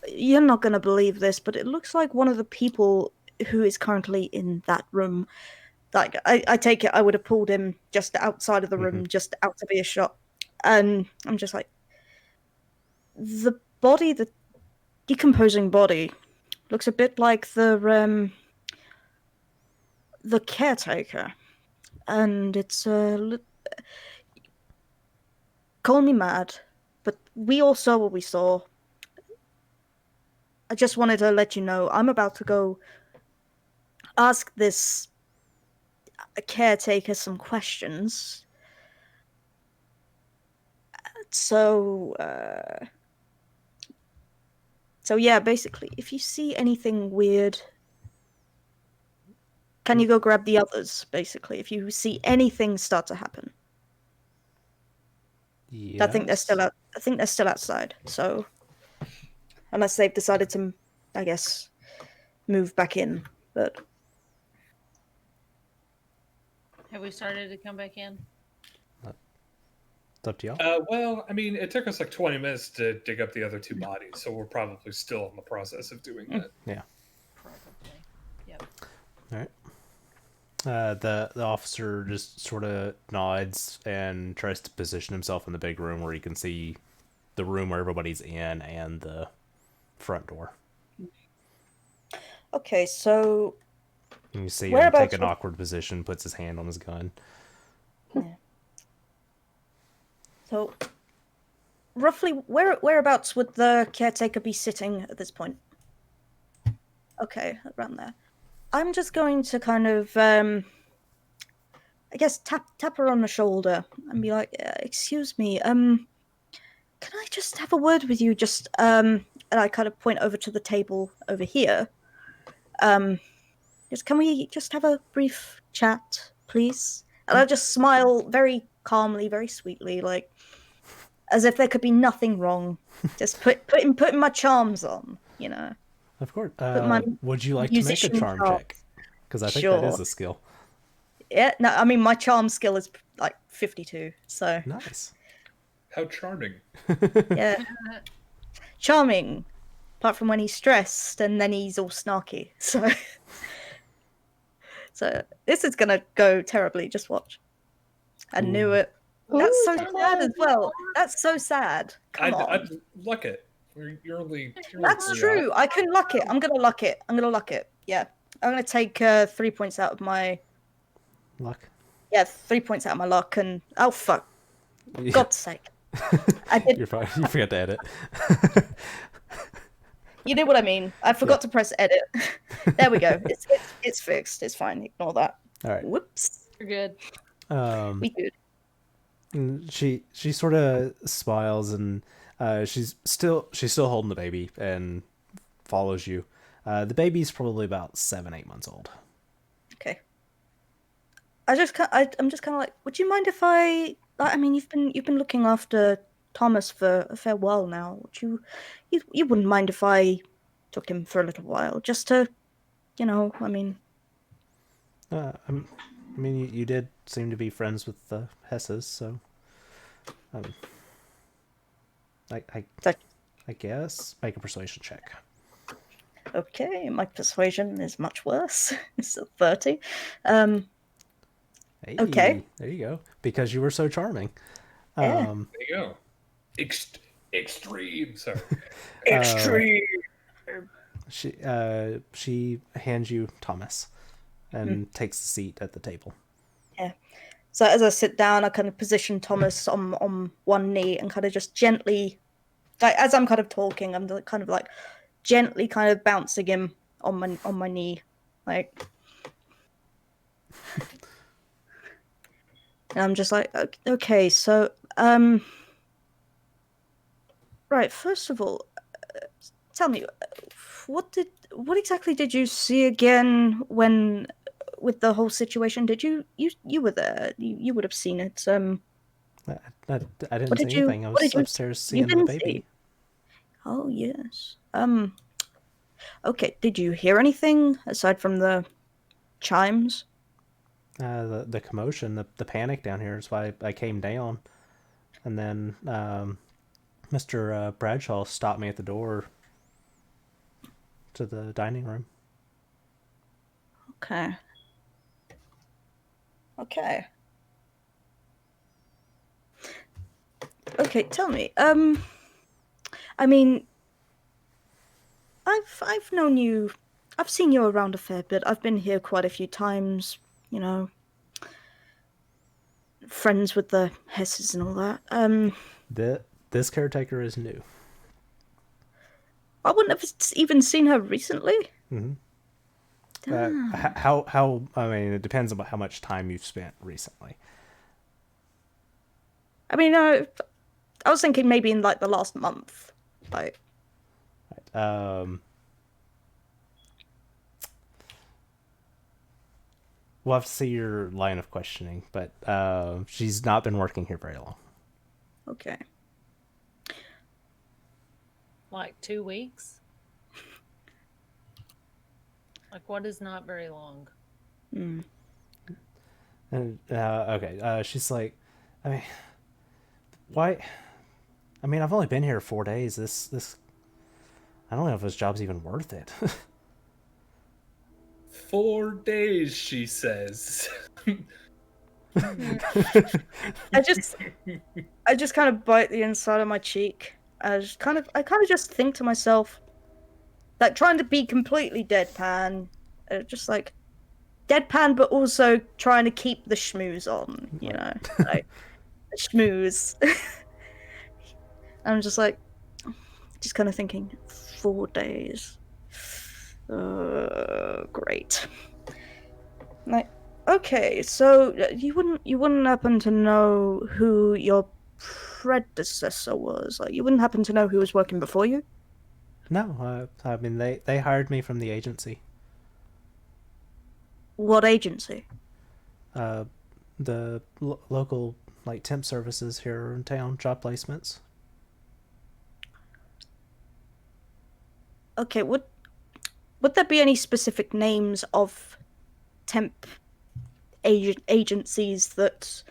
[SPEAKER 3] you're not going to believe this, but it looks like one of the people who is currently in that room. Like, I take it I would have pulled him just outside of the room, just out of earshot, and I'm just like, the decomposing body looks a bit like the caretaker, and it's call me mad, but we all saw what we saw. I just wanted to let you know I'm about to go ask this caretaker some questions. So yeah, basically, if you see anything weird, can you go grab the others? Basically, if you see anything start to happen.
[SPEAKER 1] Yes.
[SPEAKER 3] I think they're still out. I think they're still outside. So, unless they've decided to, I guess, move back in. But
[SPEAKER 2] Have we started to come back in?
[SPEAKER 1] It's up to y'all.
[SPEAKER 5] Well, I mean, it took us like 20 minutes to dig up the other 2 bodies, so we're probably still in the process of doing that.
[SPEAKER 1] Yeah.
[SPEAKER 2] Probably. Yep.
[SPEAKER 1] All right. The officer just sort of nods and tries to position himself in the big room where he can see the room where everybody's in and the front door.
[SPEAKER 3] Okay, so
[SPEAKER 1] And you see him
[SPEAKER 3] Whereabouts
[SPEAKER 1] take an
[SPEAKER 3] was-
[SPEAKER 1] awkward position, puts his hand on his gun.
[SPEAKER 3] so roughly whereabouts would the caretaker be sitting at this point? Okay, around there. I'm just going to kind of I guess tap her on the shoulder and be like, "Excuse me, can I just have a word with you? Just and I kind of point over to the table over here. Just can we just have a brief chat, please?" And I just smile very calmly, very sweetly, like as if there could be nothing wrong. Just putting my charms on, you know.
[SPEAKER 1] Of course.
[SPEAKER 3] my
[SPEAKER 1] Would you like to make a
[SPEAKER 3] musician
[SPEAKER 1] charm
[SPEAKER 3] charms.
[SPEAKER 1] check? Because I think that is
[SPEAKER 3] Sure.
[SPEAKER 1] a skill.
[SPEAKER 3] Yeah, no, I mean my charm skill is like 52, so
[SPEAKER 1] Nice.
[SPEAKER 5] How charming.
[SPEAKER 3] yeah, charming. Apart from when he's stressed and then he's all snarky. So, so this is gonna go terribly. Just watch. I knew
[SPEAKER 1] Ooh.
[SPEAKER 3] it. That's
[SPEAKER 4] Ooh,
[SPEAKER 3] so
[SPEAKER 4] that's
[SPEAKER 3] sad as well. That's so sad. Come on.
[SPEAKER 5] I'd luck it. You're only
[SPEAKER 3] That's
[SPEAKER 5] 3
[SPEAKER 3] true.
[SPEAKER 5] off.
[SPEAKER 3] I can luck it. I'm gonna luck it. I'm gonna luck it. Yeah. I'm gonna take 3 points out of my.
[SPEAKER 1] Luck.
[SPEAKER 3] Yeah, 3 points out of my luck, and oh fuck,
[SPEAKER 1] Yeah.
[SPEAKER 3] God's sake, I did.
[SPEAKER 1] You're fine. You forgot to edit.
[SPEAKER 3] You knew what I mean. I forgot to press edit. There we go. It's fixed. It's fine. Ignore that.
[SPEAKER 1] All right.
[SPEAKER 3] Whoops.
[SPEAKER 2] You're good.
[SPEAKER 3] We good.
[SPEAKER 1] And she sort of smiles and she's still holding the baby and follows you. The baby's probably about 7-8 months old.
[SPEAKER 3] Okay. I'm just kind of like, would you mind if I mean, you've been looking after Thomas for a fair while now. Would you wouldn't mind if I took him for a little while, just to, I mean,
[SPEAKER 1] I mean, you did seem to be friends with the Hesses, so
[SPEAKER 3] That-
[SPEAKER 1] I guess make a persuasion check.
[SPEAKER 3] okay, my persuasion is much worse. It's a 30.
[SPEAKER 1] Hey,
[SPEAKER 3] Okay.
[SPEAKER 1] There you go. Because you were so charming.
[SPEAKER 3] Yeah.
[SPEAKER 5] There you go. Extreme. Sorry. Extreme.
[SPEAKER 1] She hands you Thomas and takes a seat at the table.
[SPEAKER 3] So as I sit down, I kind of position Thomas on one knee and kind of just gently, like as I'm kind of talking, I'm kind of like gently kind of bouncing him on my knee, like. And I'm just like, okay, so right. First of all, tell me, what exactly did you see again when with the whole situation? Did you were there? You would have seen it.
[SPEAKER 1] I didn't
[SPEAKER 3] What
[SPEAKER 1] see
[SPEAKER 3] did you-
[SPEAKER 1] anything. I
[SPEAKER 3] what
[SPEAKER 1] was
[SPEAKER 3] did you-
[SPEAKER 1] upstairs
[SPEAKER 3] you
[SPEAKER 1] seeing the
[SPEAKER 3] didn't
[SPEAKER 1] baby.
[SPEAKER 3] see? Oh yes. Okay. Did you hear anything aside from the chimes?
[SPEAKER 1] The commotion, the panic down here is why I came down, and then Mr. Bradshaw stopped me at the door to the dining room.
[SPEAKER 3] Okay. Okay. Okay, tell me. I mean, I've known you. I've seen you around a fair bit. I've been here quite a few times. Friends with the Hesses and all that.
[SPEAKER 1] This caretaker is new.
[SPEAKER 3] I wouldn't have even seen her recently.
[SPEAKER 1] How? I mean, it depends on how much time you've spent recently.
[SPEAKER 3] I mean, I was thinking maybe in like the last month. Like,
[SPEAKER 1] We'll have to see your line of questioning, but she's not been working here very long.
[SPEAKER 3] okay.
[SPEAKER 2] Like 2 weeks? Like, what is not very long?
[SPEAKER 1] And okay, she's like, I mean, why? I mean, I've only been here 4 days. This, I don't know if this job's even worth it.
[SPEAKER 5] 4 days, she says.
[SPEAKER 3] I just kind of bite the inside of my cheek. I kind of just think to myself, like trying to be completely deadpan, just like deadpan, but also trying to keep the schmooze on, you know, like the schmooze. I'm just like, just kind of thinking, 4 days. Great. Like, okay, so you wouldn't happen to know who your predecessor was? Like, you wouldn't happen to know who was working before you?
[SPEAKER 1] No, I mean they hired me from the agency.
[SPEAKER 3] What agency?
[SPEAKER 1] The local like temp services here in town, job placements.
[SPEAKER 3] Okay, would there be any specific names of temp agencies that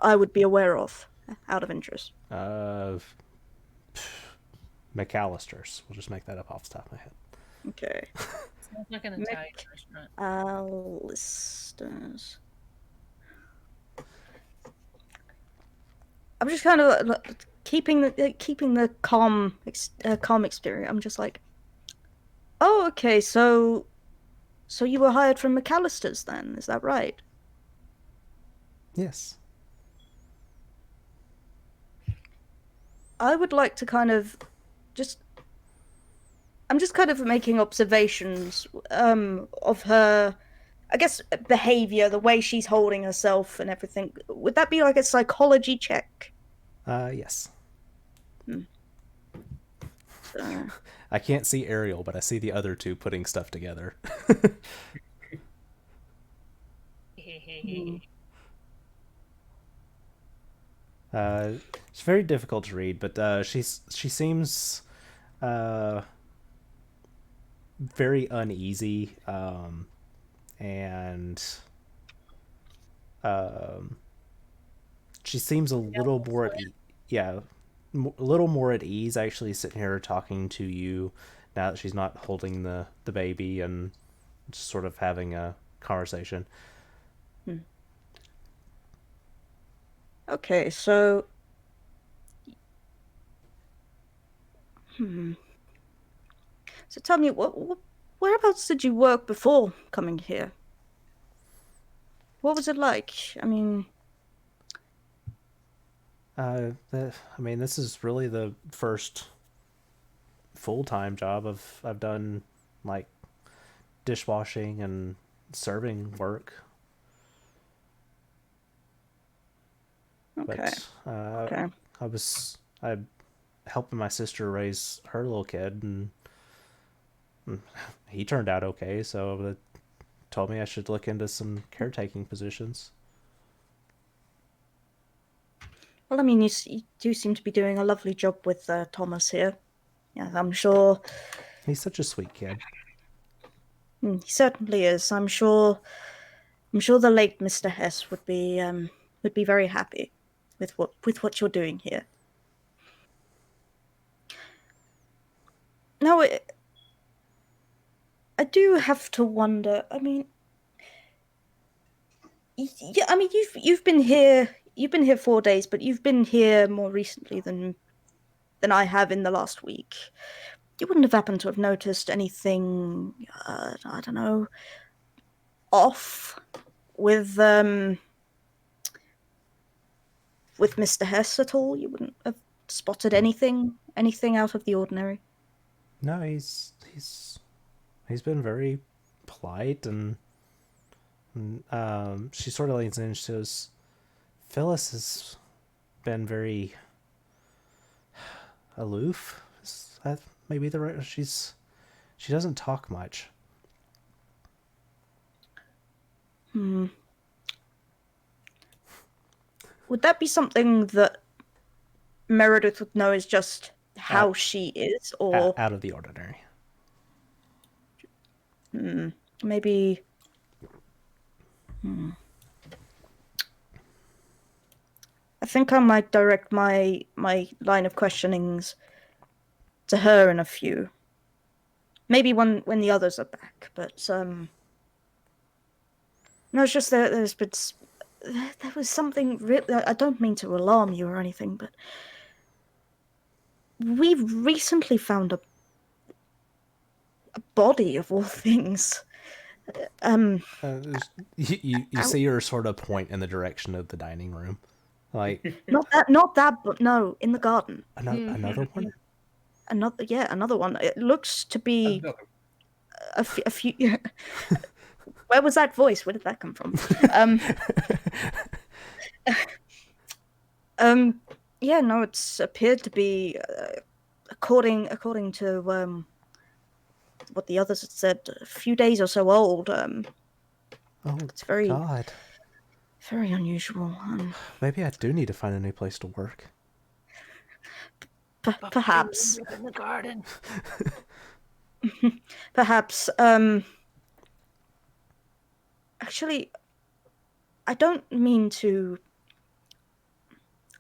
[SPEAKER 3] I would be aware of, out of interest?
[SPEAKER 1] McAllister's. We'll just make that up off the top of my head.
[SPEAKER 3] Okay.
[SPEAKER 2] Sounds like an Italian restaurant.
[SPEAKER 3] Listers. I'm just kind of keeping the calm experience. I'm just like, oh, okay, so you were hired from McAllister's then, is that right?
[SPEAKER 1] Yes.
[SPEAKER 3] I would like to kind of I'm just kind of making observations of her, I guess, behavior, the way she's holding herself and everything. Would that be like a psychology check?
[SPEAKER 1] Yes.
[SPEAKER 3] So,
[SPEAKER 1] I can't see Ariel, but I see the other two putting stuff together. It's very difficult to read, but she seems very uneasy, and she seems a little more at a little more at ease actually sitting here talking to you now that she's not holding the baby and just sort of having a conversation.
[SPEAKER 3] Okay, so so tell me, whereabouts did you work before coming here? What was it like? I mean,
[SPEAKER 1] this is really the first full-time job I've done, like dishwashing and serving work.
[SPEAKER 3] okay.
[SPEAKER 1] But
[SPEAKER 3] Okay.
[SPEAKER 1] I helping my sister raise her little kid, and he turned out okay, so they told me I should look into some caretaking positions.
[SPEAKER 3] Well, I mean, you do seem to be doing a lovely job with Thomas here. Yeah, I'm sure.
[SPEAKER 1] He's such a sweet kid.
[SPEAKER 3] He certainly is. I'm sure the late Mr. Hess would be very happy with what you're doing here. Now, I do have to wonder. I mean, yeah. I mean, you've been here. You've been here 4 days, but you've been here more recently than I have in the last week. You wouldn't have happened to have noticed anything, I don't know, off with Mr. Hess at all? You wouldn't have spotted anything out of the ordinary?
[SPEAKER 1] No, he's been very polite, and she sort of leans in and she says, Phyllis has been very aloof. Is that maybe the right? She doesn't talk much.
[SPEAKER 3] Would that be something that Meredith would know is just how she is, or
[SPEAKER 1] Out of the ordinary?
[SPEAKER 3] maybe? I think I might direct my line of questionings to her in a few. Maybe when the others are back, but No, it's just that there was something. I don't mean to alarm you or anything, but we've recently found a body of all things.
[SPEAKER 1] You see her sort of point in the direction of the dining room, like
[SPEAKER 3] Not that, but no, in the garden.
[SPEAKER 1] another one.
[SPEAKER 3] Another one. It looks to be
[SPEAKER 5] Another.
[SPEAKER 3] a few. Where was that voice? Where did that come from? Yeah, no, it's appeared to be, according to what the others had said, a few days or so old.
[SPEAKER 1] Oh,
[SPEAKER 3] it's very
[SPEAKER 1] God.
[SPEAKER 3] very unusual.
[SPEAKER 1] Maybe I do need to find a new place to work.
[SPEAKER 3] Perhaps.
[SPEAKER 2] In the garden.
[SPEAKER 3] Perhaps. Actually, I don't mean to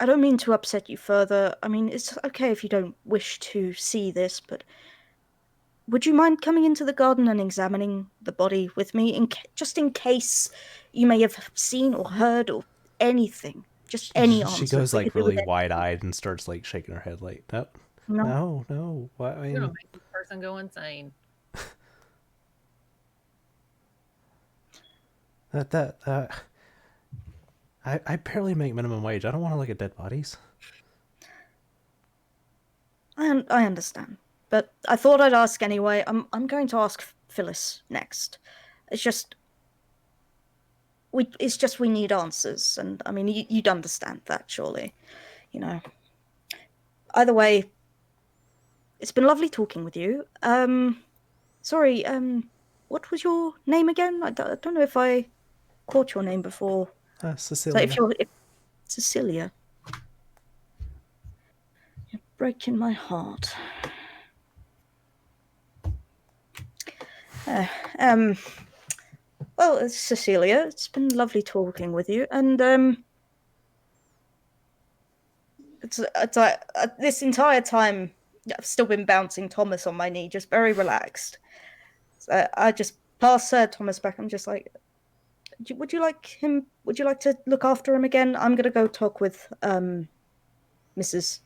[SPEAKER 3] upset you further. I mean, it's okay if you don't wish to see this, but would you mind coming into the garden and examining the body with me, just in case you may have seen or heard or anything? Just any answer.
[SPEAKER 1] She goes
[SPEAKER 3] but
[SPEAKER 1] like really wide-eyed and starts like shaking her head like, no. What? I
[SPEAKER 2] You're gonna
[SPEAKER 1] mean,
[SPEAKER 2] make this person go insane.
[SPEAKER 1] I barely make minimum wage. I don't want to look at dead bodies.
[SPEAKER 3] I understand, but I thought I'd ask anyway. I'm going to ask Phyllis next. It's just we need answers, and I mean you'd understand that, surely. You know. Either way, it's been lovely talking with you. Sorry. What was your name again? I don't know if I caught your name before.
[SPEAKER 1] Cecilia.
[SPEAKER 3] So Cecilia. You're breaking my heart. Well, it's Cecilia. It's been lovely talking with you, and it's like this entire time I've still been bouncing Thomas on my knee, just very relaxed. So I just pass Thomas back. I'm just like, would you like him? Would you like to look after him again? I'm gonna go talk with Mrs.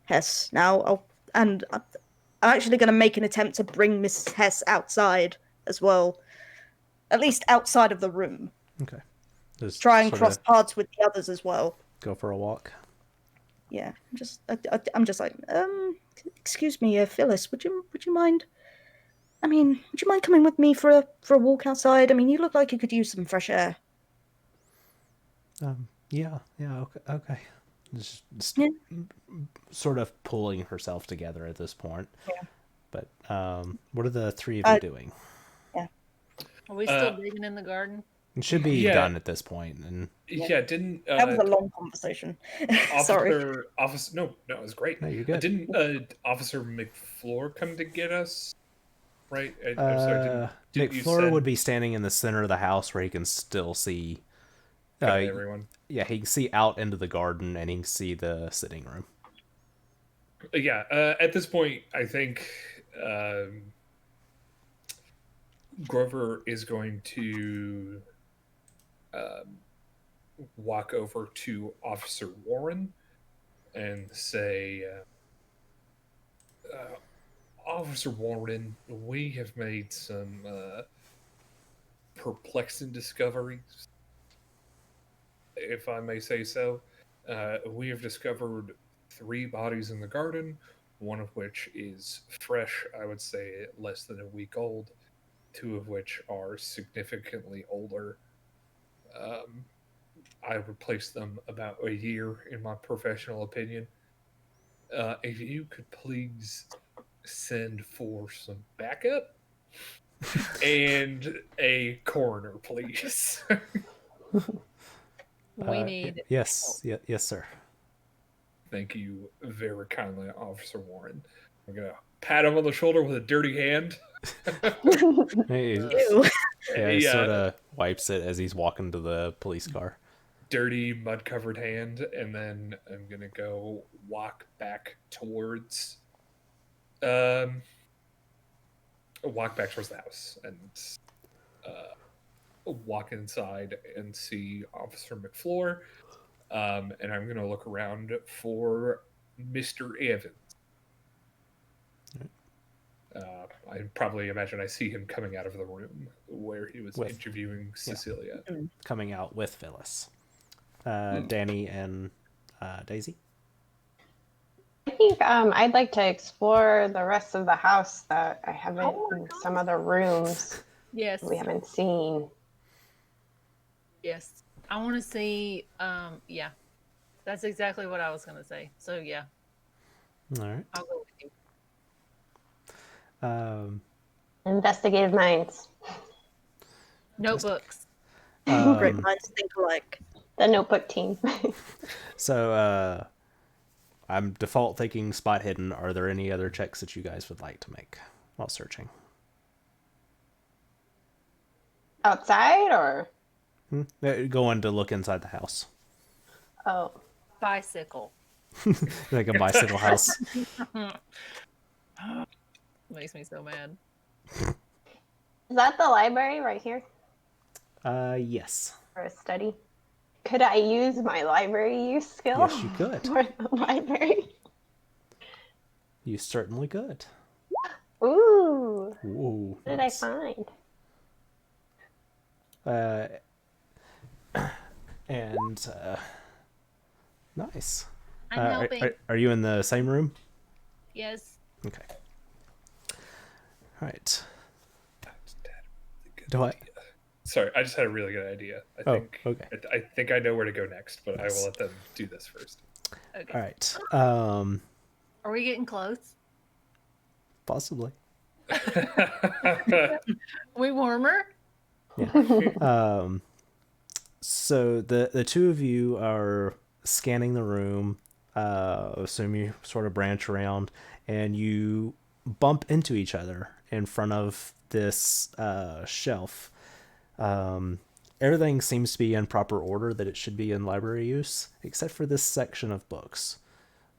[SPEAKER 3] Hess now. I'm actually gonna make an attempt to bring Mrs. Hess outside as well, at least outside of the room.
[SPEAKER 1] Okay. Just
[SPEAKER 3] try and cross paths with the others as well.
[SPEAKER 1] Go for a walk.
[SPEAKER 3] Yeah, I'm just like, excuse me, Phyllis, would you mind? I mean, would you mind coming with me for a walk outside? I mean, you look like you could use some fresh air.
[SPEAKER 1] Yeah, okay. Just sort of pulling herself together at this point.
[SPEAKER 3] Yeah.
[SPEAKER 1] But what are the three of you doing?
[SPEAKER 3] Yeah.
[SPEAKER 2] Are we still digging in the garden?
[SPEAKER 1] It should be done at this point. And
[SPEAKER 5] didn't
[SPEAKER 3] that was a long conversation. Sorry.
[SPEAKER 5] No, it was great.
[SPEAKER 1] No, you're good.
[SPEAKER 5] Didn't Officer McFleur come to get us? Right. I'm sorry,
[SPEAKER 1] McFleur would be standing in the center of the house where he can still see
[SPEAKER 5] everyone.
[SPEAKER 1] Yeah, he can see out into the garden and he can see the sitting room.
[SPEAKER 5] Yeah. At this point, I think Grover is going to walk over to Officer Warren and say, Officer Warren, we have made some perplexing discoveries, if I may say so. We have discovered 3 bodies in the garden, one of which is fresh, I would say less than a week old, 2 of which are significantly older. I would place them about a year, in my professional opinion. If you could please send for some backup and a coroner, please.
[SPEAKER 2] We need
[SPEAKER 1] yes, sir.
[SPEAKER 5] Thank you very kindly, Officer Warren. I'm gonna pat him on the shoulder with a dirty hand.
[SPEAKER 1] He sort of wipes it as he's walking to the police car.
[SPEAKER 5] Dirty, mud-covered hand, and then I'm gonna go walk back towards the house and walk inside and see Officer McFlure, and I'm going to look around for Mr. Evans. I probably imagine I see him coming out of the room where he was interviewing Cecilia.
[SPEAKER 1] Coming out with Phyllis. Danny and Daisy?
[SPEAKER 4] I think I'd like to explore the rest of the house that I haven't, some other rooms
[SPEAKER 2] Yes.
[SPEAKER 4] we haven't seen.
[SPEAKER 2] Yes. I want to see, yeah. That's exactly what I was going to say. So, yeah.
[SPEAKER 1] All right.
[SPEAKER 2] I'll go with you.
[SPEAKER 4] Investigative minds.
[SPEAKER 2] Notebooks.
[SPEAKER 3] Great minds think alike.
[SPEAKER 4] The notebook team.
[SPEAKER 1] So, I'm default thinking spot hidden. Are there any other checks that you guys would like to make while searching?
[SPEAKER 4] Outside or?
[SPEAKER 1] Going to look inside the house.
[SPEAKER 4] Oh.
[SPEAKER 2] Bicycle.
[SPEAKER 1] Like a bicycle house.
[SPEAKER 2] Makes me so mad.
[SPEAKER 4] Is that the library right here?
[SPEAKER 1] Yes.
[SPEAKER 4] For a study? Could I use my library use skill?
[SPEAKER 1] Yes, you could.
[SPEAKER 4] For the library?
[SPEAKER 1] You certainly could.
[SPEAKER 4] Ooh.
[SPEAKER 1] Ooh.
[SPEAKER 4] What did I find?
[SPEAKER 1] Nice.
[SPEAKER 2] I'm helping.
[SPEAKER 1] Are you in the same room?
[SPEAKER 2] Yes.
[SPEAKER 1] Okay. All right. Do I?
[SPEAKER 5] Sorry, I just had a really good idea.
[SPEAKER 1] Okay.
[SPEAKER 5] I think I know where to go next, but I will let them do this first.
[SPEAKER 2] Okay.
[SPEAKER 1] All right.
[SPEAKER 2] Are we getting close?
[SPEAKER 1] Possibly.
[SPEAKER 2] We warmer?
[SPEAKER 1] Yeah. So the two of you are scanning the room. Assume you sort of branch around, and you bump into each other in front of this shelf. Everything seems to be in proper order that it should be in library use, except for this section of books.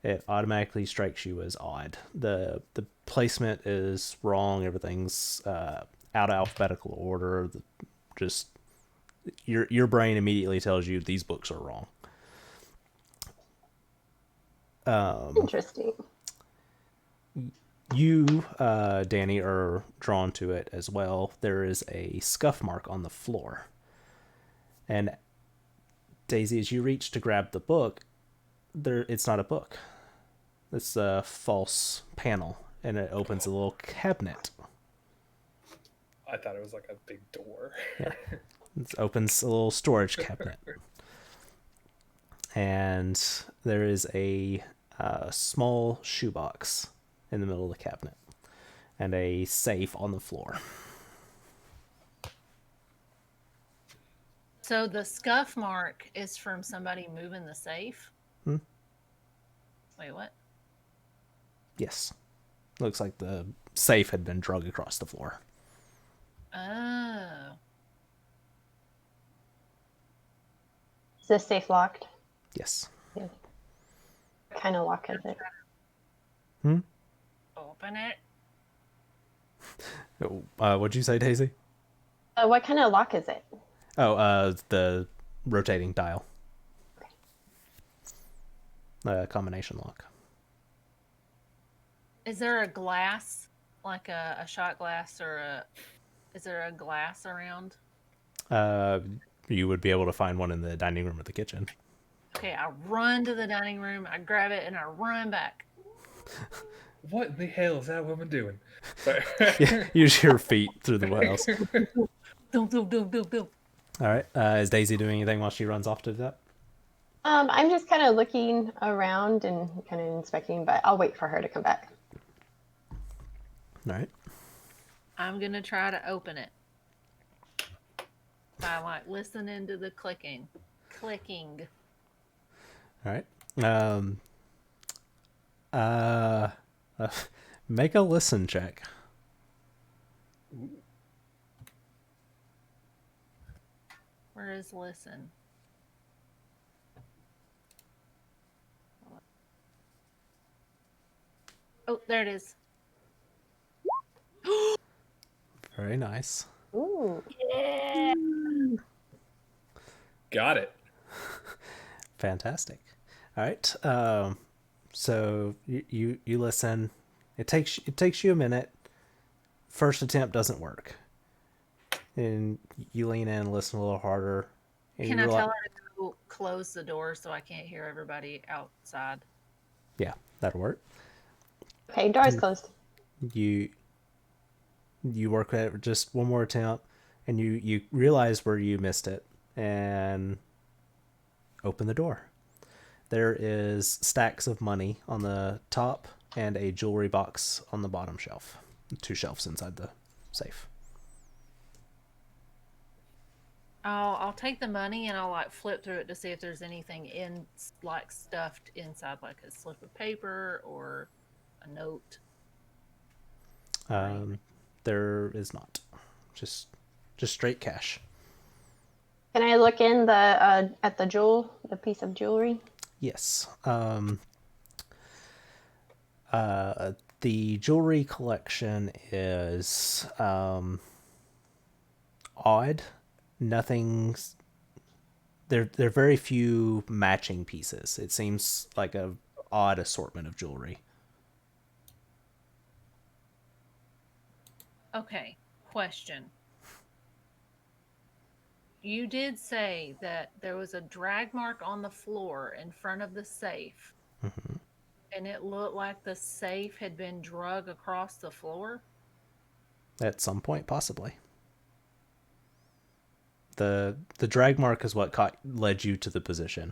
[SPEAKER 1] It automatically strikes you as odd. The placement is wrong. Everything's out of alphabetical order. Just your brain immediately tells you these books are wrong.
[SPEAKER 4] Interesting.
[SPEAKER 1] You, Danny, are drawn to it as well. There is a scuff mark on the floor. And Daisy, as you reach to grab the book, it's not a book. It's a false panel, and it opens a little cabinet.
[SPEAKER 5] I thought it was like a big door.
[SPEAKER 1] Yeah. It opens a little storage cabinet. And there is a small shoebox in the middle of the cabinet, and a safe on the floor.
[SPEAKER 2] So the scuff mark is from somebody moving the safe? Wait, what?
[SPEAKER 1] Yes. Looks like the safe had been dragged across the floor.
[SPEAKER 2] Oh.
[SPEAKER 4] Is this safe locked?
[SPEAKER 1] Yes.
[SPEAKER 4] Yeah. What kind of lock is it?
[SPEAKER 2] Open it.
[SPEAKER 1] What'd you say, Daisy?
[SPEAKER 4] What kind of lock is it?
[SPEAKER 1] Oh, the rotating dial. Combination lock.
[SPEAKER 2] Is there a glass, like a shot glass, or is there a glass around?
[SPEAKER 1] You would be able to find one in the dining room or the kitchen.
[SPEAKER 2] Okay, I run to the dining room, I grab it, and I run back.
[SPEAKER 5] What in the hell is that woman doing? Sorry.
[SPEAKER 1] Yeah, use your feet through the house.
[SPEAKER 2] Boom.
[SPEAKER 1] All right. Is Daisy doing anything while she runs off to do that?
[SPEAKER 4] I'm just kind of looking around and kind of inspecting, but I'll wait for her to come back.
[SPEAKER 1] All right.
[SPEAKER 2] I'm going to try to open it by like listening to the clicking.
[SPEAKER 1] All right. Make a listen check.
[SPEAKER 2] Where is listen? Oh, there it is.
[SPEAKER 1] Very nice.
[SPEAKER 4] Ooh.
[SPEAKER 2] Yeah.
[SPEAKER 5] Got it.
[SPEAKER 1] Fantastic. All right. So you listen. It takes you a minute. First attempt doesn't work, and you lean in and listen a little harder. And
[SPEAKER 2] Can
[SPEAKER 1] you
[SPEAKER 2] I
[SPEAKER 1] realize,
[SPEAKER 2] tell her to go close the door so I can't hear everybody outside?
[SPEAKER 1] yeah, that'll work.
[SPEAKER 4] Okay, door's closed.
[SPEAKER 1] You work at it just one more attempt, and you realize where you missed it, and open the door. There is stacks of money on the top and a jewelry box on the bottom shelf. 2 shelves inside the safe.
[SPEAKER 2] I'll take the money and I'll like flip through it to see if there's anything in like stuffed inside, like a slip of paper or a note.
[SPEAKER 1] There is not. Just straight cash.
[SPEAKER 4] Can I look in the at the piece of jewelry?
[SPEAKER 1] Yes. The jewelry collection is odd. Nothing's there are very few matching pieces. It seems like a odd assortment of jewelry.
[SPEAKER 2] Okay, question. You did say that there was a drag mark on the floor in front of the safe, and it looked like the safe had been drug across the floor?
[SPEAKER 1] At some point, possibly. The drag mark is what led you to the position.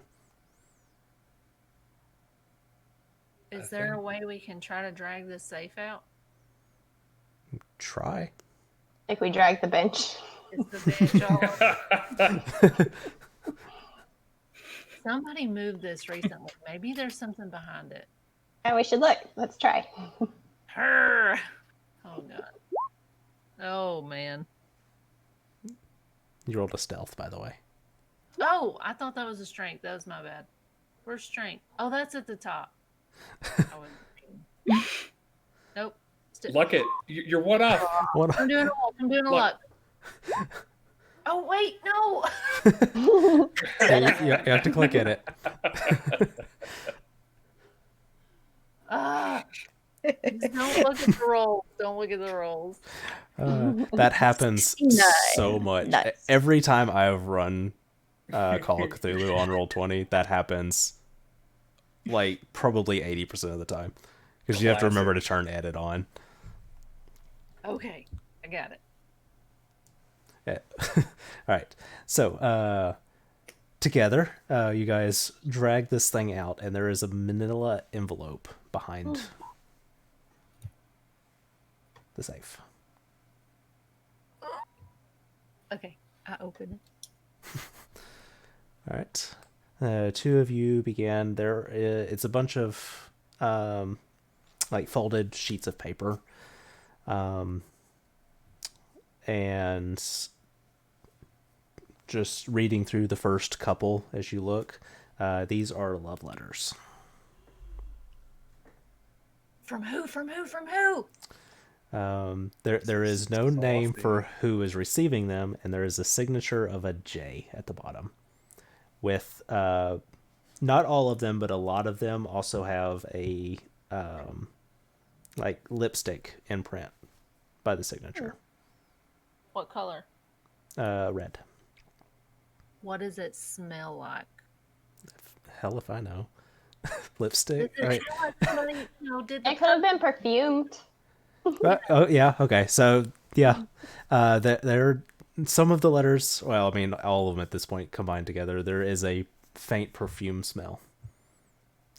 [SPEAKER 2] Is there a way we can try to drag this safe out?
[SPEAKER 1] Try.
[SPEAKER 4] Like we drag the bench.
[SPEAKER 2] Is the bench all... Somebody moved this recently. Maybe there's something behind it.
[SPEAKER 4] And we should look. Let's try.
[SPEAKER 2] Her. Oh god. Oh man.
[SPEAKER 1] You rolled a stealth, by the way.
[SPEAKER 2] Oh, I thought that was a strength. That was my bad. Where's strength? Oh, that's at the top. Nope.
[SPEAKER 5] Luck it. You're one up.
[SPEAKER 1] What?
[SPEAKER 2] I'm doing a luck. I'm doing a luck. Oh wait, no.
[SPEAKER 1] You have to click at it.
[SPEAKER 2] Don't look at the rolls. Don't look at the rolls.
[SPEAKER 1] That happens so much.
[SPEAKER 3] Nice.
[SPEAKER 1] Every time I've run Call of Cthulhu on Roll20, that happens like probably 80% of the time. Because you have to remember to turn edit on.
[SPEAKER 2] Okay, I got it.
[SPEAKER 1] Yeah. All right. So, together, you guys drag this thing out, and there is a manila envelope behind the safe.
[SPEAKER 2] Okay, I open it.
[SPEAKER 1] All right. 2 of you began. It's a bunch of like folded sheets of paper, and just reading through the first couple as you look. These are love letters.
[SPEAKER 2] From who? From who? From who?
[SPEAKER 1] There is no name for who is receiving them, and there is a signature of a J at the bottom. With not all of them, but a lot of them also have a like lipstick imprint by the signature.
[SPEAKER 2] What color?
[SPEAKER 1] Red.
[SPEAKER 2] What does it smell like?
[SPEAKER 1] Hell if I know. Lipstick.
[SPEAKER 2] Does it
[SPEAKER 1] Right.
[SPEAKER 2] smell like somebody, did the
[SPEAKER 4] It could have been perfumed.
[SPEAKER 1] Oh yeah. Okay. So yeah, there are some of the letters. Well, I mean, all of them at this point combined together. There is a faint perfume smell.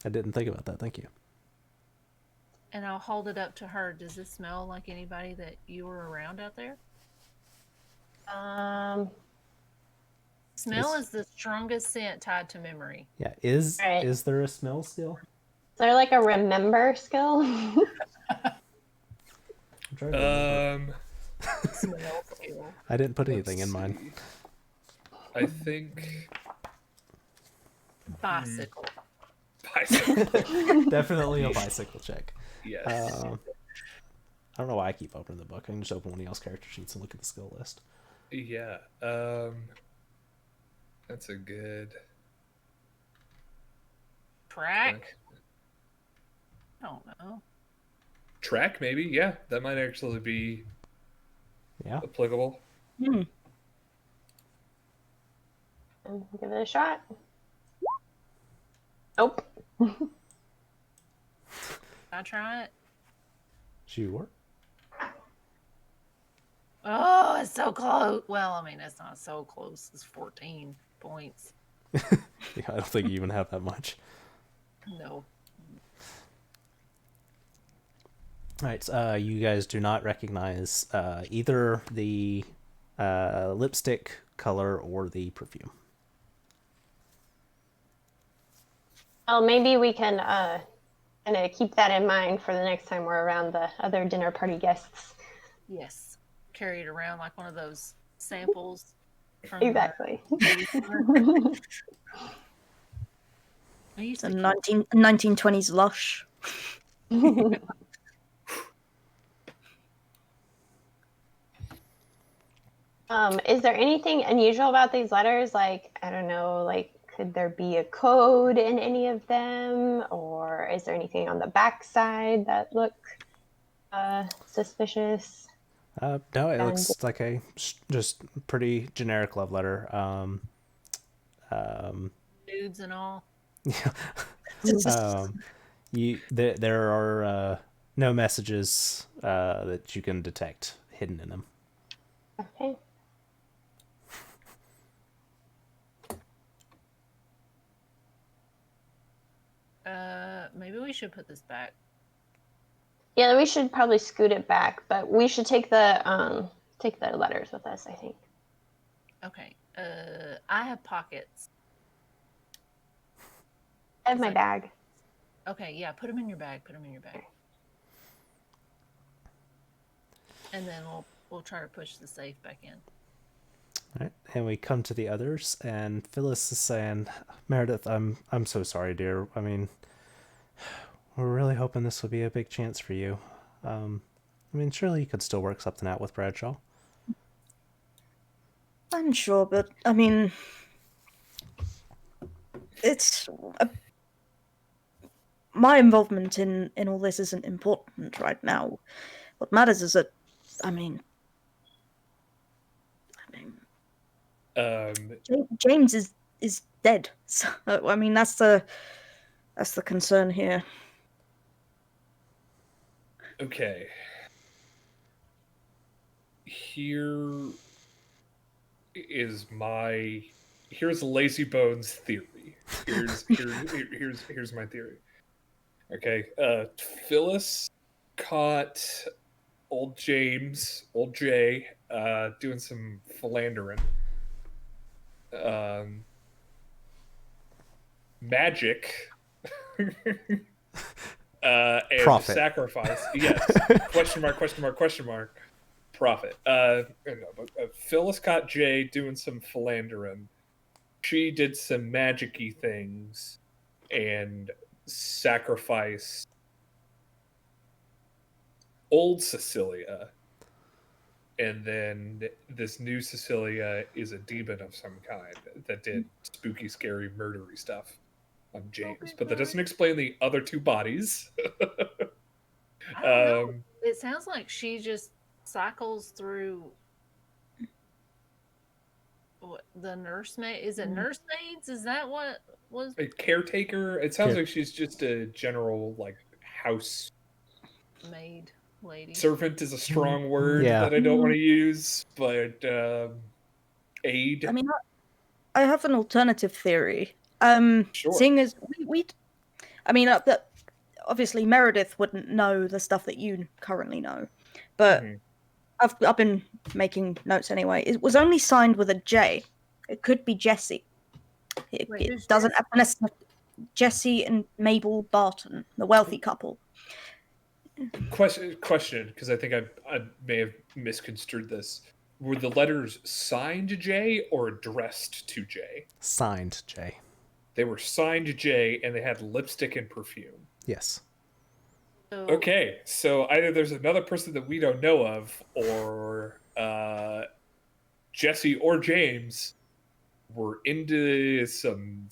[SPEAKER 1] I didn't think about that. Thank you.
[SPEAKER 2] And I'll hold it up to her. Does this smell like anybody that you were around out there? Smell is the strongest scent tied to memory.
[SPEAKER 1] Yeah. Is
[SPEAKER 4] Right.
[SPEAKER 1] there a smell still?
[SPEAKER 4] Is there like a remember skill?
[SPEAKER 1] I'm trying to remember.
[SPEAKER 2] Smell skill.
[SPEAKER 1] I didn't put anything in mine.
[SPEAKER 5] I think
[SPEAKER 2] Bicycle.
[SPEAKER 5] bicycle.
[SPEAKER 1] Definitely a bicycle check.
[SPEAKER 5] Yes.
[SPEAKER 1] I don't know why I keep opening the book. I can just open one of y'all's character sheets and look at the skill list.
[SPEAKER 5] Yeah. That's a good
[SPEAKER 2] Track? I don't know.
[SPEAKER 5] track, maybe. Yeah, that might actually be
[SPEAKER 1] Yeah.
[SPEAKER 5] applicable.
[SPEAKER 3] Hmm.
[SPEAKER 4] Give it a shot. Nope.
[SPEAKER 2] I try it.
[SPEAKER 1] Sure.
[SPEAKER 2] Oh, it's so close. Well, I mean, it's not so close. It's 14 points.
[SPEAKER 1] Yeah, I don't think you even have that much.
[SPEAKER 2] No.
[SPEAKER 1] All right, you guys do not recognize either the lipstick color or the perfume.
[SPEAKER 4] Well, maybe we can kind of keep that in mind for the next time we're around the other dinner party guests.
[SPEAKER 2] Yes. Carry it around like one of those samples. From
[SPEAKER 4] Exactly.
[SPEAKER 2] I used
[SPEAKER 3] The
[SPEAKER 2] to
[SPEAKER 3] 1920s lush.
[SPEAKER 4] Is there anything unusual about these letters? Like, I don't know, like, could there be a code in any of them? Or is there anything on the back side that look suspicious?
[SPEAKER 1] No, it
[SPEAKER 4] And-
[SPEAKER 1] looks like a just pretty generic love letter.
[SPEAKER 2] nudes and all.
[SPEAKER 1] Yeah. There are no messages that you can detect hidden in them.
[SPEAKER 4] Okay.
[SPEAKER 2] Maybe we should put this back.
[SPEAKER 4] Yeah, we should probably scoot it back, but we should take the letters with us, I think.
[SPEAKER 2] Okay. I have pockets.
[SPEAKER 4] I have my bag.
[SPEAKER 2] Okay, yeah, put them in your bag. Put them in your bag. And then we'll try to push the safe back in.
[SPEAKER 1] All right, and we come to the others, and Phyllis is saying, "Meredith, I'm so sorry, dear. I mean, we're really hoping this will be a big chance for you. I mean, surely you could still work something out with Bradshaw."
[SPEAKER 3] I'm sure, but I mean, it's my involvement in all this isn't important right now. What matters is that, I mean, James is dead. So I mean, that's the concern here.
[SPEAKER 5] Okay. Here's Lazybones theory. Here's my theory. Okay. Phyllis caught old Jay, doing some philandering. Magic. And
[SPEAKER 1] Profit.
[SPEAKER 5] Sacrifice. Yes. Question mark. Profit. No, but Phyllis caught Jay doing some philandering. She did some magic-y things and sacrificed old Cecilia. And then this new Cecilia is a demon of some kind that did spooky, scary, murdery stuff on James. But that doesn't explain the other two bodies.
[SPEAKER 2] I don't know. It sounds like she just cycles through the nursemaid. Is it nursemaids? Is that what was
[SPEAKER 5] A caretaker? It sounds like she's just a general, like, house
[SPEAKER 2] maid lady?
[SPEAKER 5] Servant is a strong word
[SPEAKER 1] Yeah.
[SPEAKER 5] that I don't want to use, but aid.
[SPEAKER 3] I mean, I have an alternative theory.
[SPEAKER 5] Sure.
[SPEAKER 3] Seeing as we I mean, obviously Meredith wouldn't know the stuff that you currently know, but I've been making notes anyway. It was only signed with a J. It could be Jessie. It doesn't have to necessarily. Jessie and Mabel Barton, the wealthy couple.
[SPEAKER 5] Question, because I think I may have misconstrued this. Were the letters signed J or addressed to J?
[SPEAKER 1] Signed J.
[SPEAKER 5] They were signed J, and they had lipstick and perfume.
[SPEAKER 1] Yes.
[SPEAKER 5] Okay, so either there's another person that we don't know of, or Jesse or James We're into some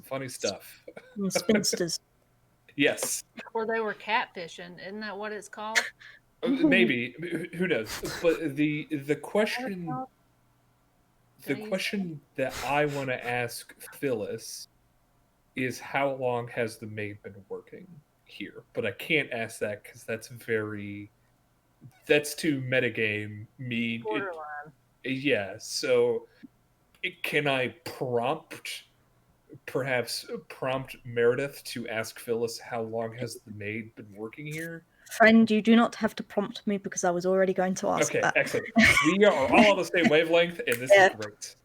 [SPEAKER 5] funny stuff.
[SPEAKER 3] Spinsters.
[SPEAKER 5] Yes,
[SPEAKER 2] Or they were catfishing. Isn't that what it's called?
[SPEAKER 5] maybe. Who knows? But the question that I want to ask Phyllis is, how long has the maid been working here? But I can't ask that because that's too metagame.
[SPEAKER 2] Borderline.
[SPEAKER 5] Yeah. So can I perhaps prompt Meredith to ask Phyllis how long has the maid been working here?
[SPEAKER 3] Friend, you do not have to prompt me because I was already going to ask
[SPEAKER 5] Okay,
[SPEAKER 3] that.
[SPEAKER 5] excellent. We are all on the same wavelength, and this is great.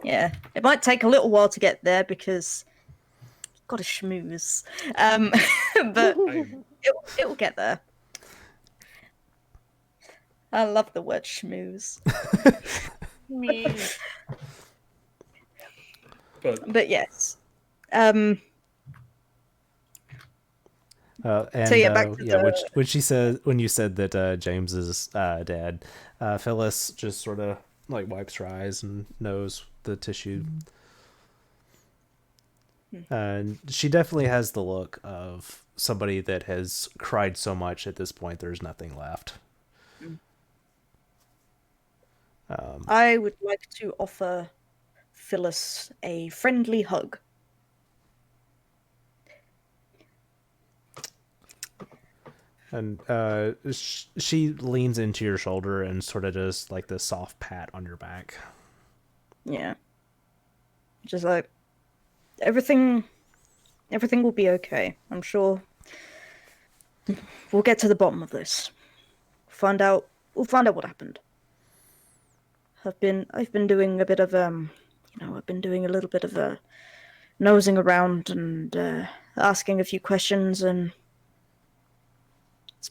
[SPEAKER 3] Yeah, it might take a little while to get there because you've got to schmooze. But it will get there. I love the word schmooze.
[SPEAKER 2] Me.
[SPEAKER 3] But yes.
[SPEAKER 1] And
[SPEAKER 3] So yeah, back to
[SPEAKER 1] when you said that James's dad, Phyllis just sort of like wipes her eyes and knows the tissue. And she definitely has the look of somebody that has cried so much at this point there's nothing left.
[SPEAKER 3] I would like to offer Phyllis a friendly hug.
[SPEAKER 1] And she leans into your shoulder and sort of does like this soft pat on your back.
[SPEAKER 3] Yeah. Just like everything will be okay. I'm sure we'll get to the bottom of this. We'll find out what happened. I've been doing a bit of I've been doing a little bit of nosing around and asking a few questions, and it's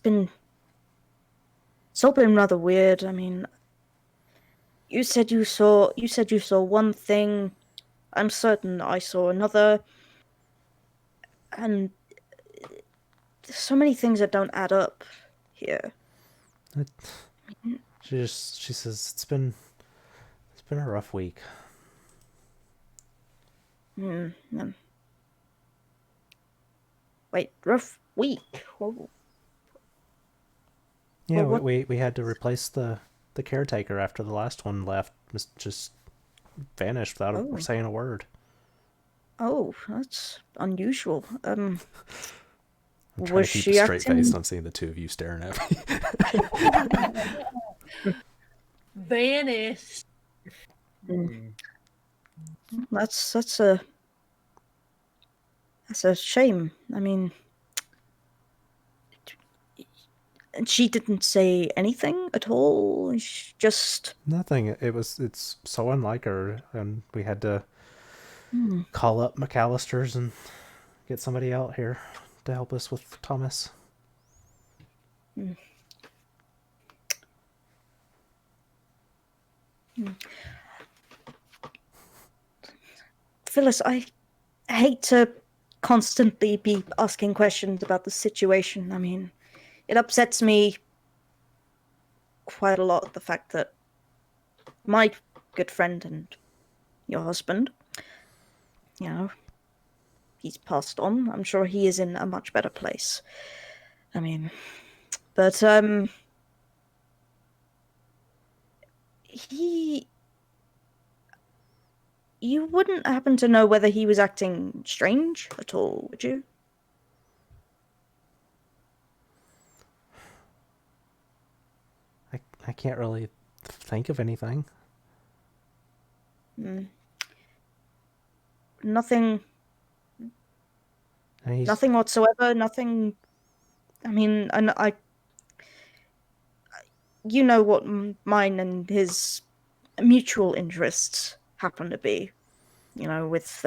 [SPEAKER 3] all been rather weird. I mean, you said you saw one thing. I'm certain I saw another, and there's so many things that don't add up here.
[SPEAKER 1] She says it's been a rough week.
[SPEAKER 3] Wait, rough week? Oh.
[SPEAKER 1] Yeah,
[SPEAKER 3] Well,
[SPEAKER 1] we had to replace the caretaker after the last one left. Just vanished without saying a word.
[SPEAKER 3] Oh, that's unusual.
[SPEAKER 1] I'm trying
[SPEAKER 3] was
[SPEAKER 1] to keep
[SPEAKER 3] she
[SPEAKER 1] a straight
[SPEAKER 3] acting...
[SPEAKER 1] face on seeing the two of you staring at me.
[SPEAKER 2] Vanished.
[SPEAKER 3] That's a shame. I mean, she didn't say anything at all. She just
[SPEAKER 1] Nothing. It's so unlike her, and we had to call up McAllister's and get somebody out here to help us with Thomas.
[SPEAKER 3] Phyllis, I hate to constantly be asking questions about the situation. I mean, it upsets me quite a lot, the fact that my good friend and your husband, he's passed on. I'm sure he is in a much better place. I mean, but you wouldn't happen to know whether he was acting strange at all, would you?
[SPEAKER 1] I can't really think of anything.
[SPEAKER 3] Nothing whatsoever. Nothing. I mean, I you know what mine and his mutual interests happen to be, with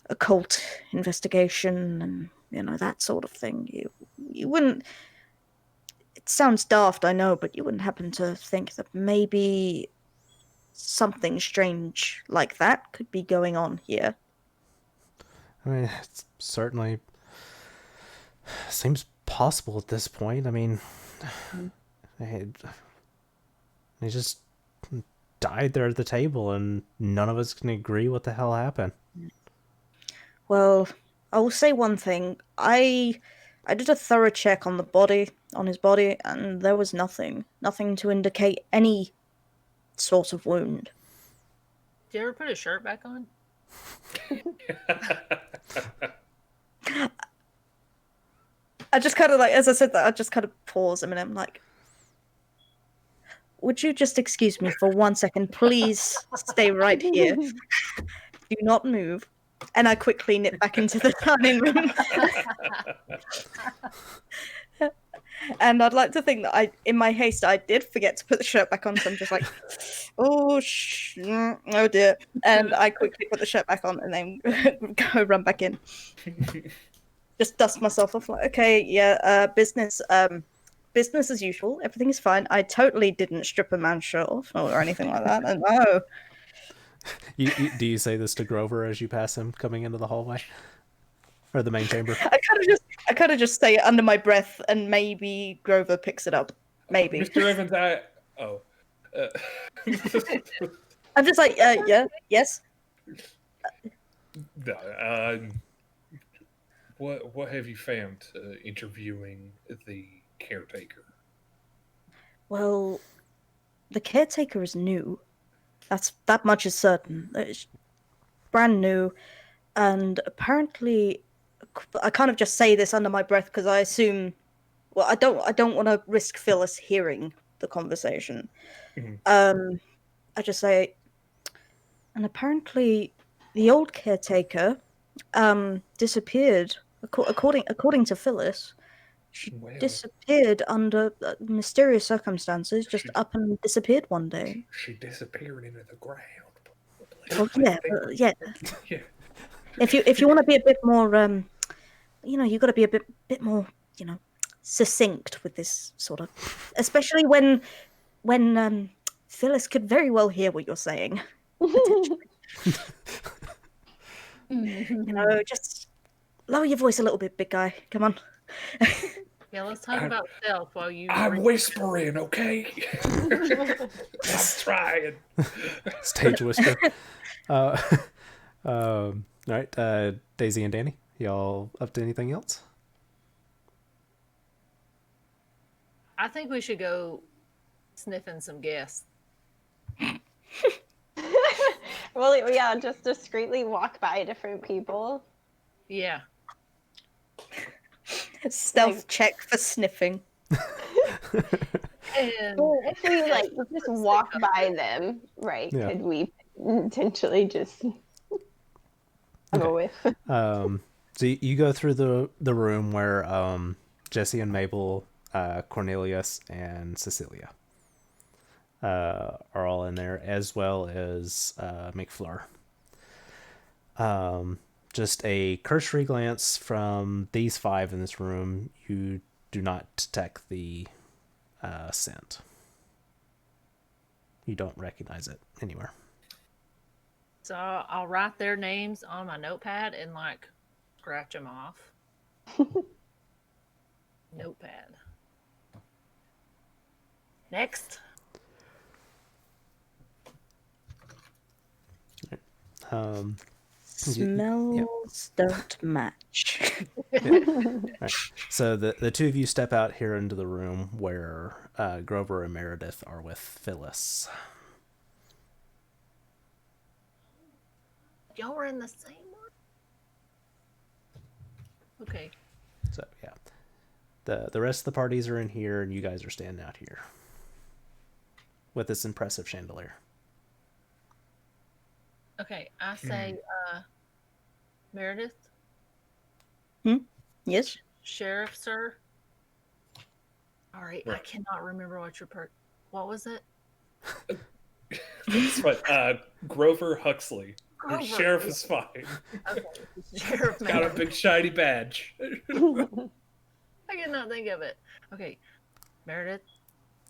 [SPEAKER 3] occult investigation and that sort of thing. You wouldn't. It sounds daft, I know, but you wouldn't happen to think that maybe something strange like that could be going on here.
[SPEAKER 1] I mean, it certainly seems possible at this point. I mean, he just died there at the table, and none of us can agree what the hell happened.
[SPEAKER 3] Well, I will say one thing. I did a thorough check on his body, and there was nothing to indicate any sort of wound.
[SPEAKER 2] Did you ever put his shirt back on?
[SPEAKER 3] I just kind of like, as I said that, I just kind of pause a minute. I'm like, would you just excuse me for 1 second? Please stay right here. Do not move. And I quickly nip back into the dining room. And I'd like to think that in my haste, I did forget to put the shirt back on. So I'm just like, oh dear. And I quickly put the shirt back on and then go run back in. Just dust myself off. Like, okay, yeah, business as usual. Everything is fine. I totally didn't strip a man's shirt off or anything like that. And no.
[SPEAKER 1] Do you say this to Grover as you pass him coming into the hallway? Or the main chamber?
[SPEAKER 3] I kind of just say it under my breath, and maybe Grover picks it up. Maybe.
[SPEAKER 5] Mr. Evans,
[SPEAKER 3] I'm just like, yeah, yes.
[SPEAKER 5] No, what have you found interviewing the caretaker?
[SPEAKER 3] Well, the caretaker is new. That much is certain. It's brand new, and apparently, I kind of just say this under my breath because I assume. Well, I don't want to risk Phyllis hearing the conversation.
[SPEAKER 5] Mm-hmm.
[SPEAKER 3] I just say, and apparently, the old caretaker, disappeared. According to Phyllis, she disappeared under mysterious circumstances. Just up and disappeared one day.
[SPEAKER 5] She disappeared into the ground.
[SPEAKER 3] Well, yeah. If you want to be a bit more, you got to be a bit more, succinct with this sort of, especially when Phyllis could very well hear what you're saying. Just lower your voice a little bit, big guy. Come on.
[SPEAKER 2] Yeah, let's talk about stealth while you.
[SPEAKER 5] I'm whispering, okay? I'm trying.
[SPEAKER 1] Stage whisper. All right, Daisy and Danny, y'all up to anything else?
[SPEAKER 2] I think we should go sniffing some guests.
[SPEAKER 4] Well, yeah, just discreetly walk by different people.
[SPEAKER 2] Yeah.
[SPEAKER 3] Stealth check for sniffing.
[SPEAKER 2] And
[SPEAKER 4] If we just walk by them, right?
[SPEAKER 1] Yeah.
[SPEAKER 4] Could we potentially just have a whiff?
[SPEAKER 1] So you go through the room where Jesse and Mabel, Cornelius and Cecilia are all in there, as well as McFleur. Just a cursory glance from these five in this room, you do not detect the scent. You don't recognize it anywhere.
[SPEAKER 2] so I'll write their names on my notepad and scratch them off. Notepad. Next.
[SPEAKER 3] Smells don't match.
[SPEAKER 1] Right. So the two of you step out here into the room where Grover and Meredith are with Phyllis.
[SPEAKER 2] Y'all were in the same one? Okay.
[SPEAKER 1] So yeah, the rest of the parties are in here, and you guys are standing out here with this impressive chandelier.
[SPEAKER 2] Okay, I say, Meredith?
[SPEAKER 3] Yes.
[SPEAKER 2] Sheriff, sir? All right, I cannot remember what was it?
[SPEAKER 5] That's right. Grover Huxley.
[SPEAKER 2] Grover.
[SPEAKER 5] Sheriff is fine.
[SPEAKER 2] Okay, Sheriff
[SPEAKER 5] Got a
[SPEAKER 2] man.
[SPEAKER 5] big shiny badge.
[SPEAKER 2] I cannot think of it. Okay, Meredith,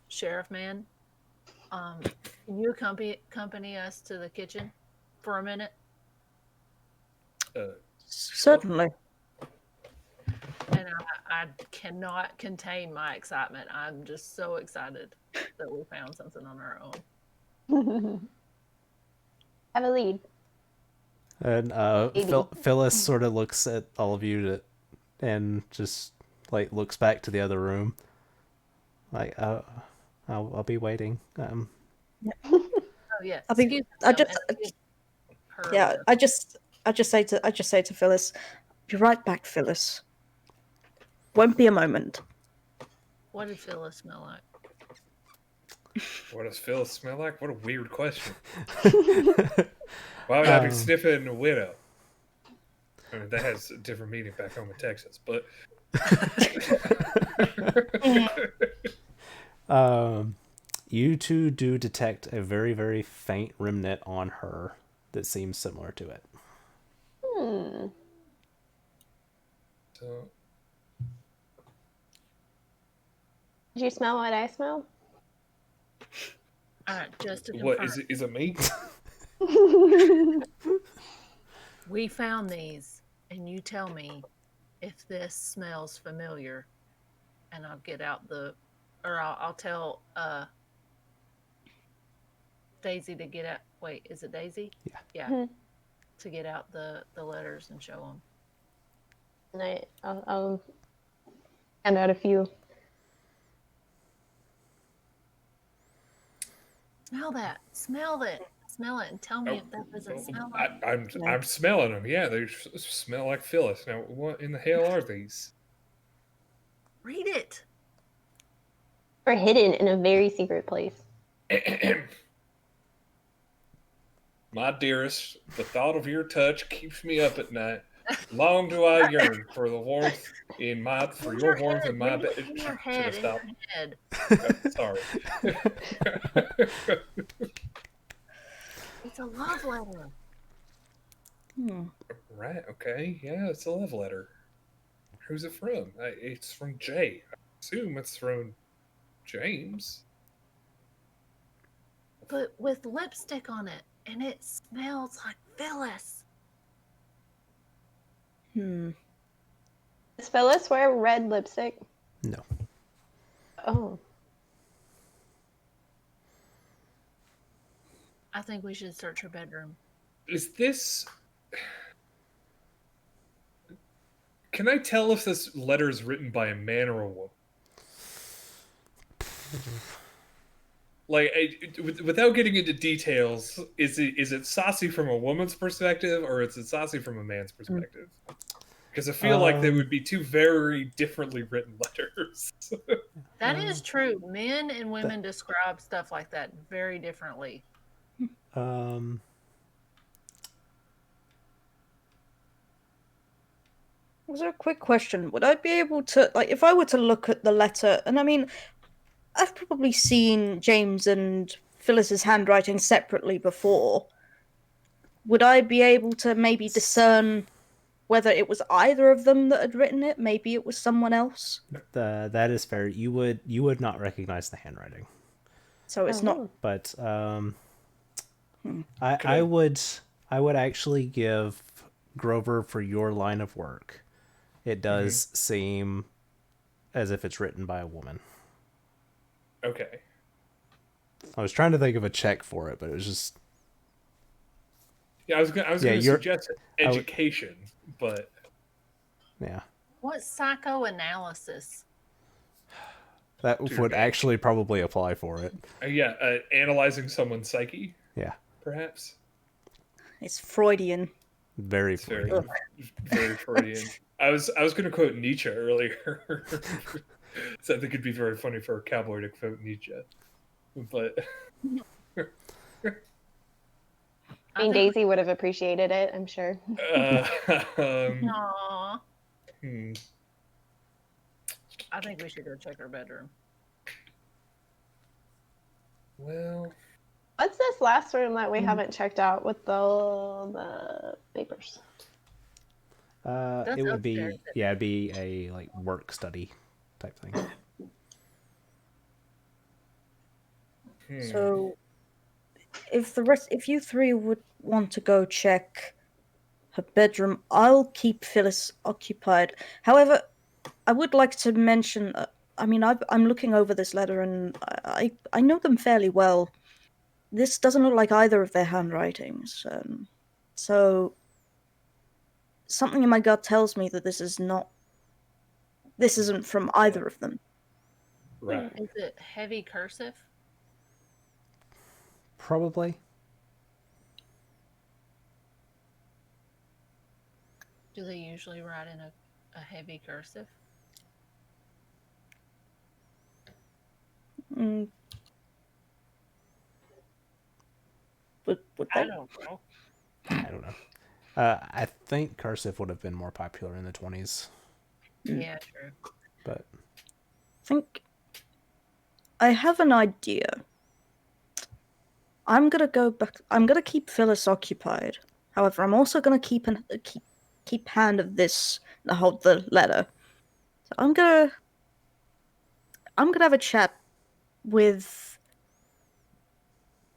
[SPEAKER 2] Sheriff man, can you accompany us to the kitchen for a minute?
[SPEAKER 3] Certainly.
[SPEAKER 2] And I cannot contain my excitement. I'm just so excited that we found something on our own.
[SPEAKER 4] Have a lead.
[SPEAKER 1] And
[SPEAKER 4] Maybe.
[SPEAKER 1] Phyllis sort of looks at all of you and just like looks back to the other room. Like, I'll be waiting.
[SPEAKER 2] Oh yeah.
[SPEAKER 3] I mean,
[SPEAKER 2] Excuse me,
[SPEAKER 3] I
[SPEAKER 2] ma'am,
[SPEAKER 3] just,
[SPEAKER 2] and give her
[SPEAKER 3] yeah,
[SPEAKER 2] the-
[SPEAKER 3] I just say to Phyllis, "Be right back, Phyllis. Won't be a moment."
[SPEAKER 2] What did Phyllis smell like?
[SPEAKER 5] What does Phyllis smell like? What a weird question. Why would I be sniffing a widow? I mean, that has a different meaning back home in Texas, but
[SPEAKER 1] You two do detect a very, very faint remnant on her that seems similar to it.
[SPEAKER 5] so
[SPEAKER 4] Did you smell what I smell?
[SPEAKER 2] All right, just to confirm,
[SPEAKER 5] what is it me?
[SPEAKER 2] we found these, and you tell me if this smells familiar, and I'll get out I'll tell Daisy to get out. Wait, is it Daisy?
[SPEAKER 1] Yeah.
[SPEAKER 2] Yeah.
[SPEAKER 4] Mhm.
[SPEAKER 2] To get out the letters and show them.
[SPEAKER 4] And I'll hand out a few.
[SPEAKER 2] Smell that. Smell it. Smell it and tell me if that doesn't smell like.
[SPEAKER 5] I'm smelling them. Yeah, they smell like Phyllis. Now, what in the hell are these?
[SPEAKER 2] Read it.
[SPEAKER 4] Or hidden in a very secret place.
[SPEAKER 5] My dearest, the thought of your touch keeps me up at night. Long do I yearn for the warmth for
[SPEAKER 2] In
[SPEAKER 5] your warmth in my
[SPEAKER 2] read
[SPEAKER 5] bed.
[SPEAKER 2] it in your
[SPEAKER 5] Should
[SPEAKER 2] head.
[SPEAKER 5] have stopped.
[SPEAKER 2] In your head.
[SPEAKER 5] Sorry.
[SPEAKER 2] It's a love letter.
[SPEAKER 5] Right. Okay. Yeah, it's a love letter. Who's it from? It's from Jay. I assume it's from James.
[SPEAKER 2] But with lipstick on it, and it smells like Phyllis.
[SPEAKER 3] Hmm.
[SPEAKER 4] Does Phyllis wear red lipstick?
[SPEAKER 1] No.
[SPEAKER 4] Oh.
[SPEAKER 2] I think we should search her bedroom.
[SPEAKER 5] Is this? Can I tell if this letter is written by a man or a woman? Like, without getting into details, is it saucy from a woman's perspective or is it saucy from a man's perspective? Because I feel like they would be two very differently written letters.
[SPEAKER 2] That is true. Men and women describe stuff like that very differently.
[SPEAKER 3] Was there a quick question? Would I be able to, like, if I were to look at the letter, and I mean, I've probably seen James and Phyllis's handwriting separately before. Would I be able to maybe discern whether it was either of them that had written it? Maybe it was someone else.
[SPEAKER 1] That is fair. You would not recognize the handwriting.
[SPEAKER 3] So it's not.
[SPEAKER 1] But I would actually give Grover, for your line of work, it does seem as if it's written by a woman.
[SPEAKER 5] Okay.
[SPEAKER 1] I was trying to think of a check for it, but it was just.
[SPEAKER 5] Yeah, I was going to suggest education, but
[SPEAKER 1] Yeah.
[SPEAKER 2] What psychoanalysis?
[SPEAKER 1] That would actually probably apply for it.
[SPEAKER 5] Analyzing someone's psyche,
[SPEAKER 1] Yeah.
[SPEAKER 5] perhaps.
[SPEAKER 3] It's Freudian.
[SPEAKER 1] Very
[SPEAKER 5] It's
[SPEAKER 1] Freudian.
[SPEAKER 5] very Freudian. I was going to quote Nietzsche earlier, so I think it'd be very funny for a cowboy to quote Nietzsche. But
[SPEAKER 4] I mean, Daisy would have appreciated it, I'm sure.
[SPEAKER 2] Aww. I think we should go check her bedroom.
[SPEAKER 5] Well,
[SPEAKER 4] What's this last room that we haven't checked out with the papers?
[SPEAKER 1] It would be
[SPEAKER 2] upstairs.
[SPEAKER 1] it'd be a like work study type thing.
[SPEAKER 3] So, if you three would want to go check her bedroom, I'll keep Phyllis occupied. However, I would like to mention. I mean, I'm looking over this letter, and I know them fairly well. this doesn't look like either of their handwritings. So something in my gut tells me that this isn't from either of them.
[SPEAKER 5] Right.
[SPEAKER 2] Is it heavy cursive?
[SPEAKER 1] Probably.
[SPEAKER 2] Do they usually write in a heavy cursive?
[SPEAKER 3] Mm. Would
[SPEAKER 2] I
[SPEAKER 3] they?
[SPEAKER 2] don't know.
[SPEAKER 1] I don't know. I think cursive would have been more popular in the 20s,
[SPEAKER 2] Yeah, true.
[SPEAKER 1] but
[SPEAKER 3] Think I have an idea. I'm gonna go back. I'm gonna keep Phyllis occupied. However, I'm also gonna keep hand of the letter. So I'm gonna have a chat with.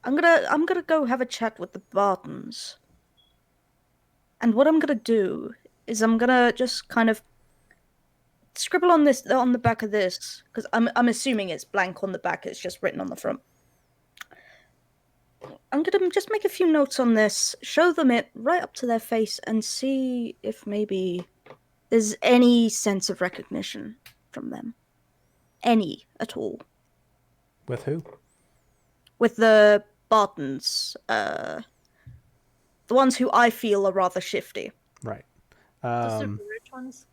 [SPEAKER 3] I'm gonna go have a chat with the Bartons. And what I'm gonna do is I'm gonna just kind of scribble on the back of this, because I'm assuming it's blank on the back. It's just written on the front. I'm gonna just make a few notes on this, show them it right up to their face, and see if maybe there's any sense of recognition from them, any at all,
[SPEAKER 1] with who?
[SPEAKER 3] with the Bartons, the ones who I feel are rather shifty.
[SPEAKER 1] Right.
[SPEAKER 2] Those are the rich ones?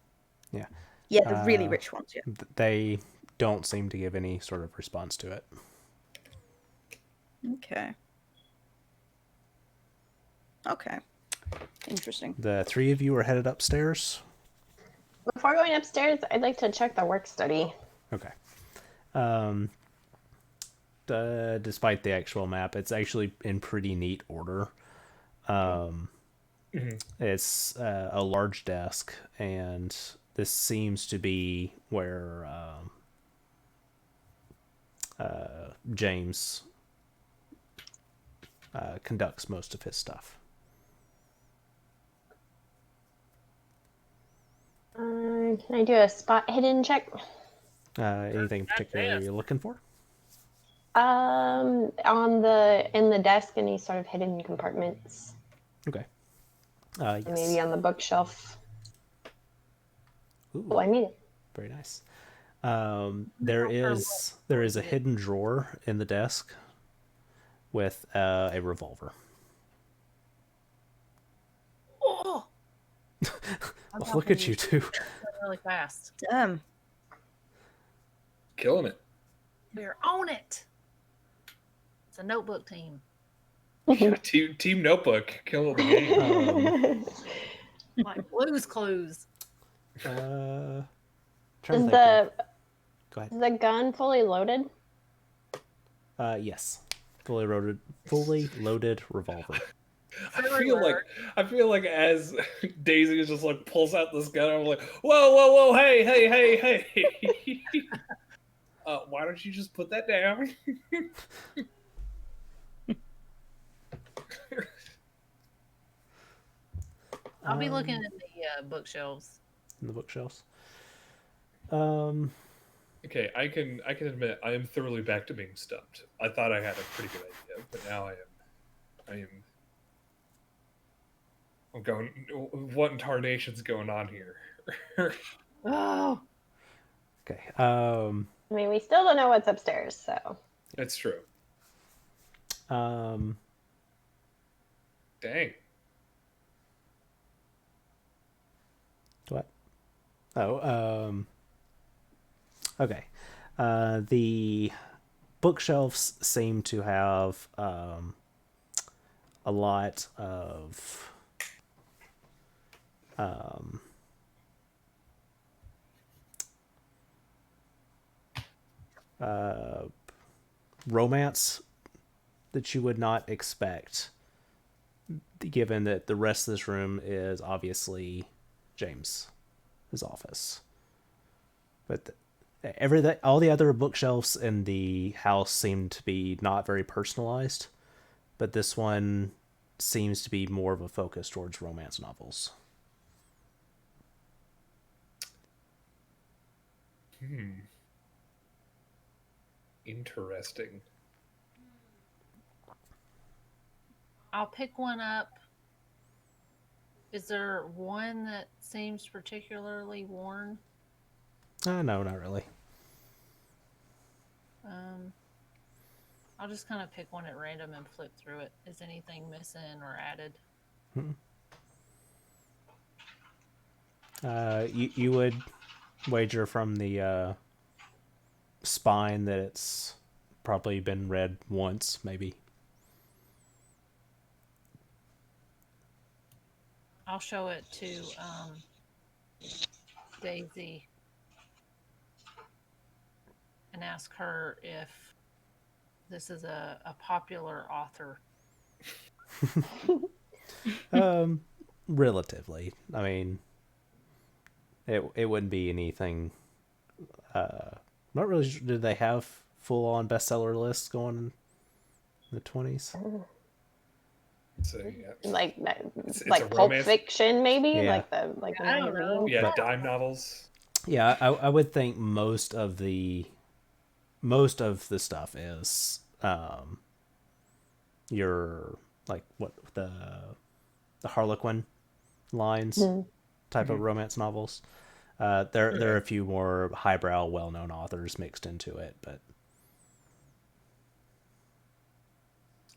[SPEAKER 1] Yeah.
[SPEAKER 3] Yeah, the really rich ones. Yeah.
[SPEAKER 1] They don't seem to give any sort of response to it.
[SPEAKER 3] Okay. Okay. Interesting.
[SPEAKER 1] The three of you are headed upstairs.
[SPEAKER 4] Before going upstairs, I'd like to check the work study.
[SPEAKER 1] Okay. Despite the actual map, it's actually in pretty neat order. It's a large desk, and this seems to be where James conducts most of his stuff.
[SPEAKER 4] Can I do a spot hidden check?
[SPEAKER 1] Anything in particular you're looking for?
[SPEAKER 4] In the desk, any sort of hidden compartments.
[SPEAKER 1] Okay. Yes.
[SPEAKER 4] Maybe on the bookshelf.
[SPEAKER 1] Ooh,
[SPEAKER 4] Oh, I made it.
[SPEAKER 1] very nice. There is a hidden drawer in the desk with a revolver.
[SPEAKER 2] Oh!
[SPEAKER 1] Well, look at you two.
[SPEAKER 2] Really fast.
[SPEAKER 3] Damn.
[SPEAKER 5] Killing it.
[SPEAKER 2] We're on it. It's a notebook team.
[SPEAKER 5] Yeah, team Notebook. Killing the game.
[SPEAKER 2] Like Blue's Clues.
[SPEAKER 1] Trying to
[SPEAKER 4] Is
[SPEAKER 1] think
[SPEAKER 4] the
[SPEAKER 1] Go ahead.
[SPEAKER 4] is the gun fully loaded?
[SPEAKER 1] Yes. Fully loaded revolver.
[SPEAKER 5] I feel like as Daisy just like pulls out this gun, I'm like, whoa, hey. Why don't you just put that down?
[SPEAKER 2] I'll be looking at the bookshelves.
[SPEAKER 1] In the bookshelves.
[SPEAKER 5] Okay, I can admit I am thoroughly back to being stumped. I thought I had a pretty good idea, but now I'm going. What in tarnation's going on here?
[SPEAKER 2] Oh,
[SPEAKER 1] Okay.
[SPEAKER 4] I mean, we still don't know what's upstairs, so.
[SPEAKER 5] That's true. Dang.
[SPEAKER 1] What? Oh, okay. The bookshelves seem to have a lot of romance that you would not expect, given that the rest of this room is obviously James's office. But all the other bookshelves in the house seem to be not very personalized, but this one seems to be more of a focus towards romance novels.
[SPEAKER 5] Interesting.
[SPEAKER 2] I'll pick one up. Is there one that seems particularly worn?
[SPEAKER 1] No, not really.
[SPEAKER 2] I'll just kind of pick one at random and flip through it. Is anything missing or added?
[SPEAKER 1] You would wager from the spine that it's probably been read once, maybe.
[SPEAKER 2] I'll show it to Daisy and ask her if this is a popular author.
[SPEAKER 1] Relatively. I mean, it wouldn't be anything. Not really sure. Did they have full on bestseller lists going in the 20s?
[SPEAKER 5] So, yeah.
[SPEAKER 4] Like
[SPEAKER 5] It's
[SPEAKER 4] like
[SPEAKER 5] a
[SPEAKER 4] Pulp
[SPEAKER 5] romance.
[SPEAKER 4] Fiction, maybe?
[SPEAKER 1] Yeah.
[SPEAKER 4] Like the
[SPEAKER 2] I don't know.
[SPEAKER 4] magazine?
[SPEAKER 5] Yeah, dime novels.
[SPEAKER 1] Yeah, I would think most of the stuff is your like what the Harlequin lines type of romance novels. There are a few more highbrow, well-known authors mixed into it, but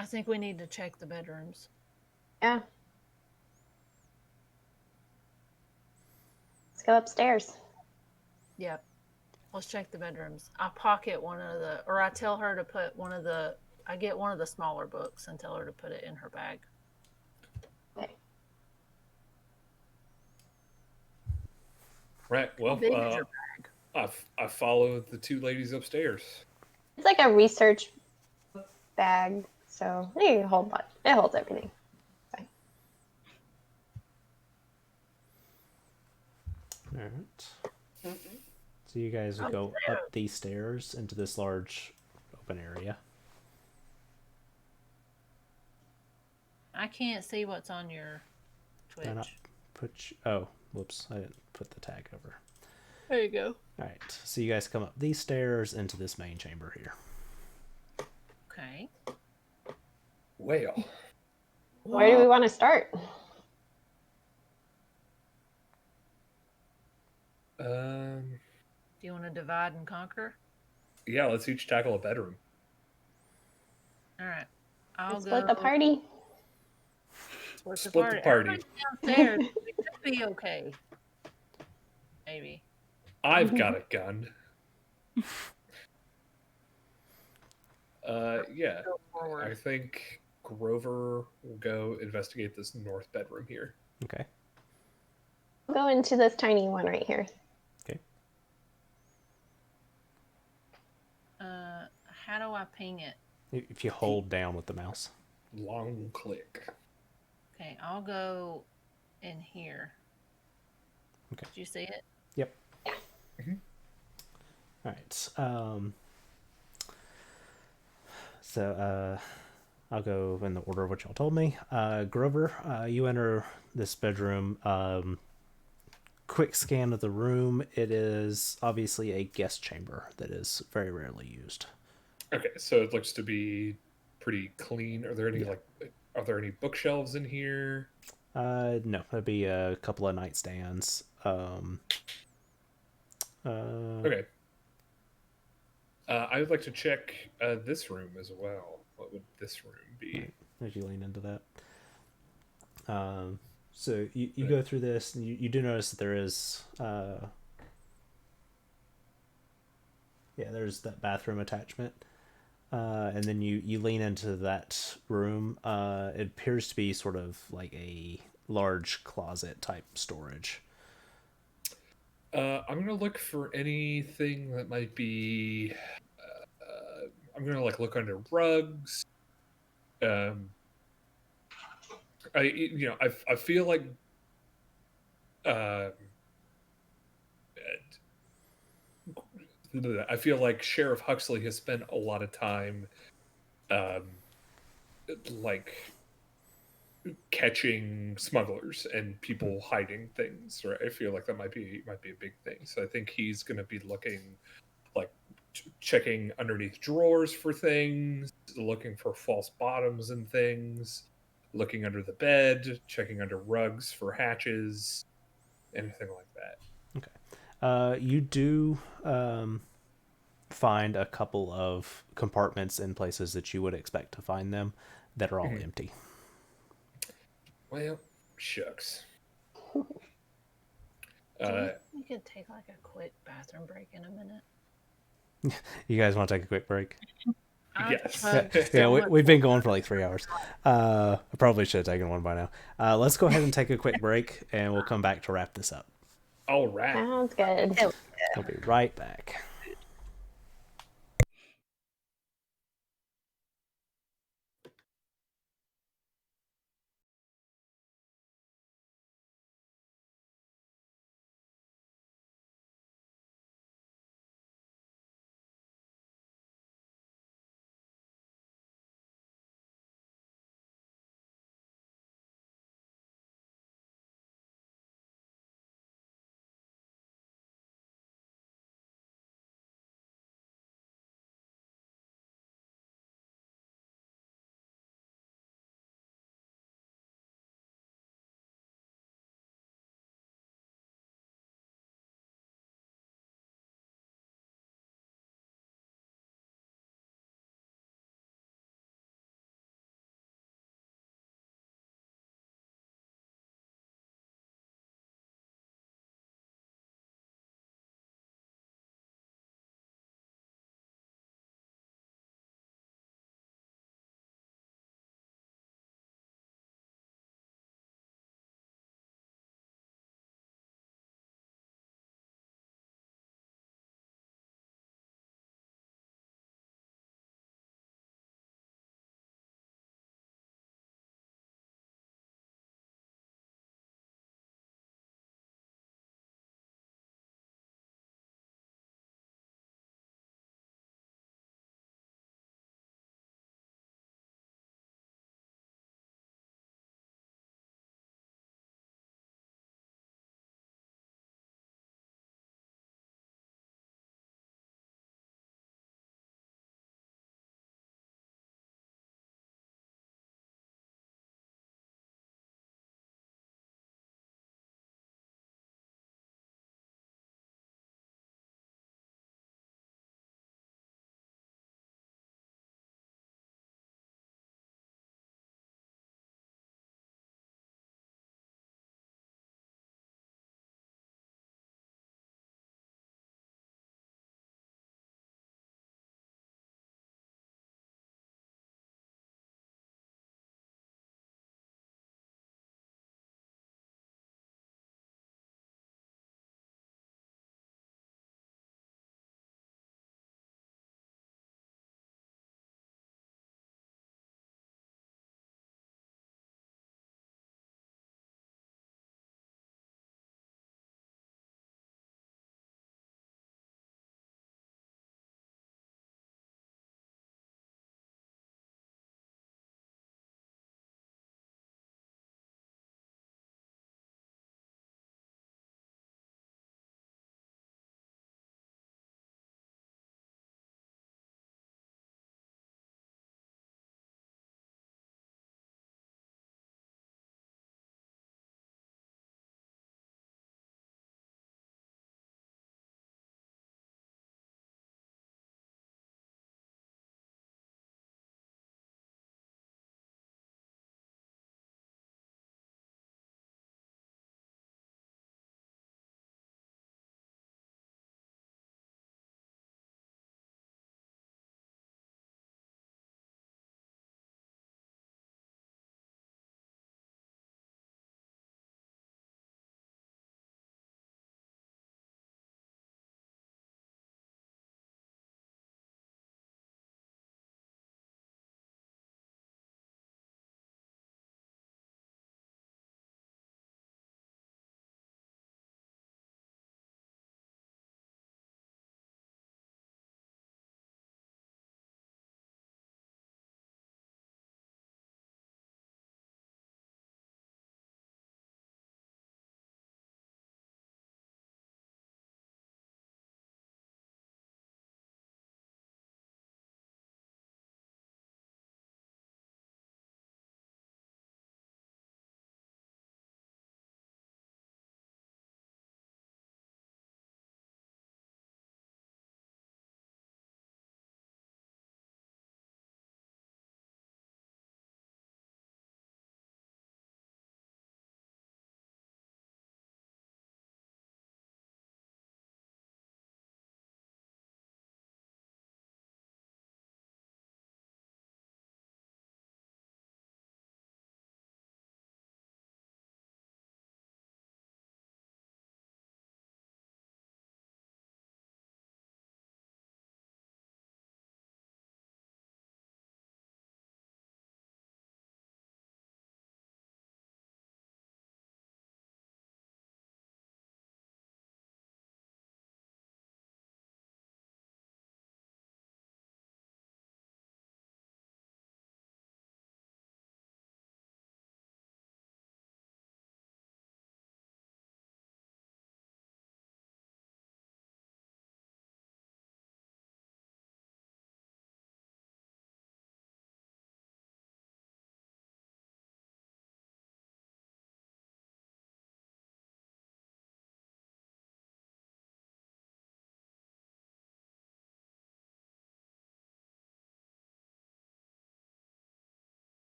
[SPEAKER 2] I think we need to check the bedrooms.
[SPEAKER 4] Yeah. Let's go upstairs.
[SPEAKER 2] Yep. Let's check the bedrooms. I pocket one of the, or I tell her to put one of the, I get one of the smaller books and tell her to put it in her bag.
[SPEAKER 4] Okay.
[SPEAKER 5] Right. Well,
[SPEAKER 2] How big is your bag?
[SPEAKER 5] I follow the two ladies upstairs.
[SPEAKER 4] It's like a research bag, so you can hold it holds everything. Fine.
[SPEAKER 1] all right. So you guys would go up these stairs into this large open area.
[SPEAKER 2] I can't see what's on your Twitch.
[SPEAKER 1] Why not oh, whoops! I didn't put the tag over.
[SPEAKER 2] There you go.
[SPEAKER 1] All right. So you guys come up these stairs into this main chamber here.
[SPEAKER 2] Okay.
[SPEAKER 5] Well,
[SPEAKER 4] Where do we want to start?
[SPEAKER 2] Do you want to divide and conquer?
[SPEAKER 5] yeah, let's each tackle a bedroom.
[SPEAKER 2] All right. I'll
[SPEAKER 4] Let's
[SPEAKER 2] go.
[SPEAKER 4] split the party.
[SPEAKER 2] Split
[SPEAKER 5] Split the party.
[SPEAKER 2] Everybody's downstairs. We should be okay. Maybe.
[SPEAKER 5] I've got a gun. Yeah.
[SPEAKER 2] Go forward.
[SPEAKER 5] I think Grover will go investigate this north bedroom here.
[SPEAKER 1] Okay.
[SPEAKER 4] We'll go into this tiny one right here.
[SPEAKER 1] Okay.
[SPEAKER 2] How do I ping it?
[SPEAKER 1] If you hold down with the mouse.
[SPEAKER 5] Long click.
[SPEAKER 2] Okay, I'll go in here.
[SPEAKER 1] Okay.
[SPEAKER 2] Did you see it?
[SPEAKER 1] Yep.
[SPEAKER 4] Yeah.
[SPEAKER 1] All right. So I'll go in the order of what y'all told me. Grover, you enter this bedroom. Quick scan of the room. It is obviously a guest chamber that is very rarely used.
[SPEAKER 5] Okay, so it looks to be pretty clean. Are there any are there any bookshelves in here?
[SPEAKER 1] No, that'd be a couple of nightstands.
[SPEAKER 5] Okay. I would like to check this room as well. What would this room be?
[SPEAKER 1] Right, as you lean into that. So you go through this, and you do notice that there is, there's that bathroom attachment. And then you lean into that room. It appears to be sort of like a large closet type storage.
[SPEAKER 5] I'm going to look for anything that might be... I'm going to look under rugs. I feel like I feel like Sheriff Huxley has spent a lot of time catching smugglers and people hiding things, right? I feel like that might be a big thing. So I think he's going to be looking, checking underneath drawers for things, looking for false bottoms and things. looking under the bed, checking under rugs for hatches, anything like that.
[SPEAKER 1] You do find a couple of compartments in places that you would expect to find them that are all empty.
[SPEAKER 5] Well, shucks.
[SPEAKER 2] We could take like a quick bathroom break in a minute.
[SPEAKER 1] You guys want to take a quick break?
[SPEAKER 5] Yes.
[SPEAKER 1] We've been going for like 3 hours. I probably should have taken one by now. Let's go ahead and take a quick break, and we'll come back to wrap this up.
[SPEAKER 5] All right.
[SPEAKER 4] Sounds good.
[SPEAKER 1] We'll be right back.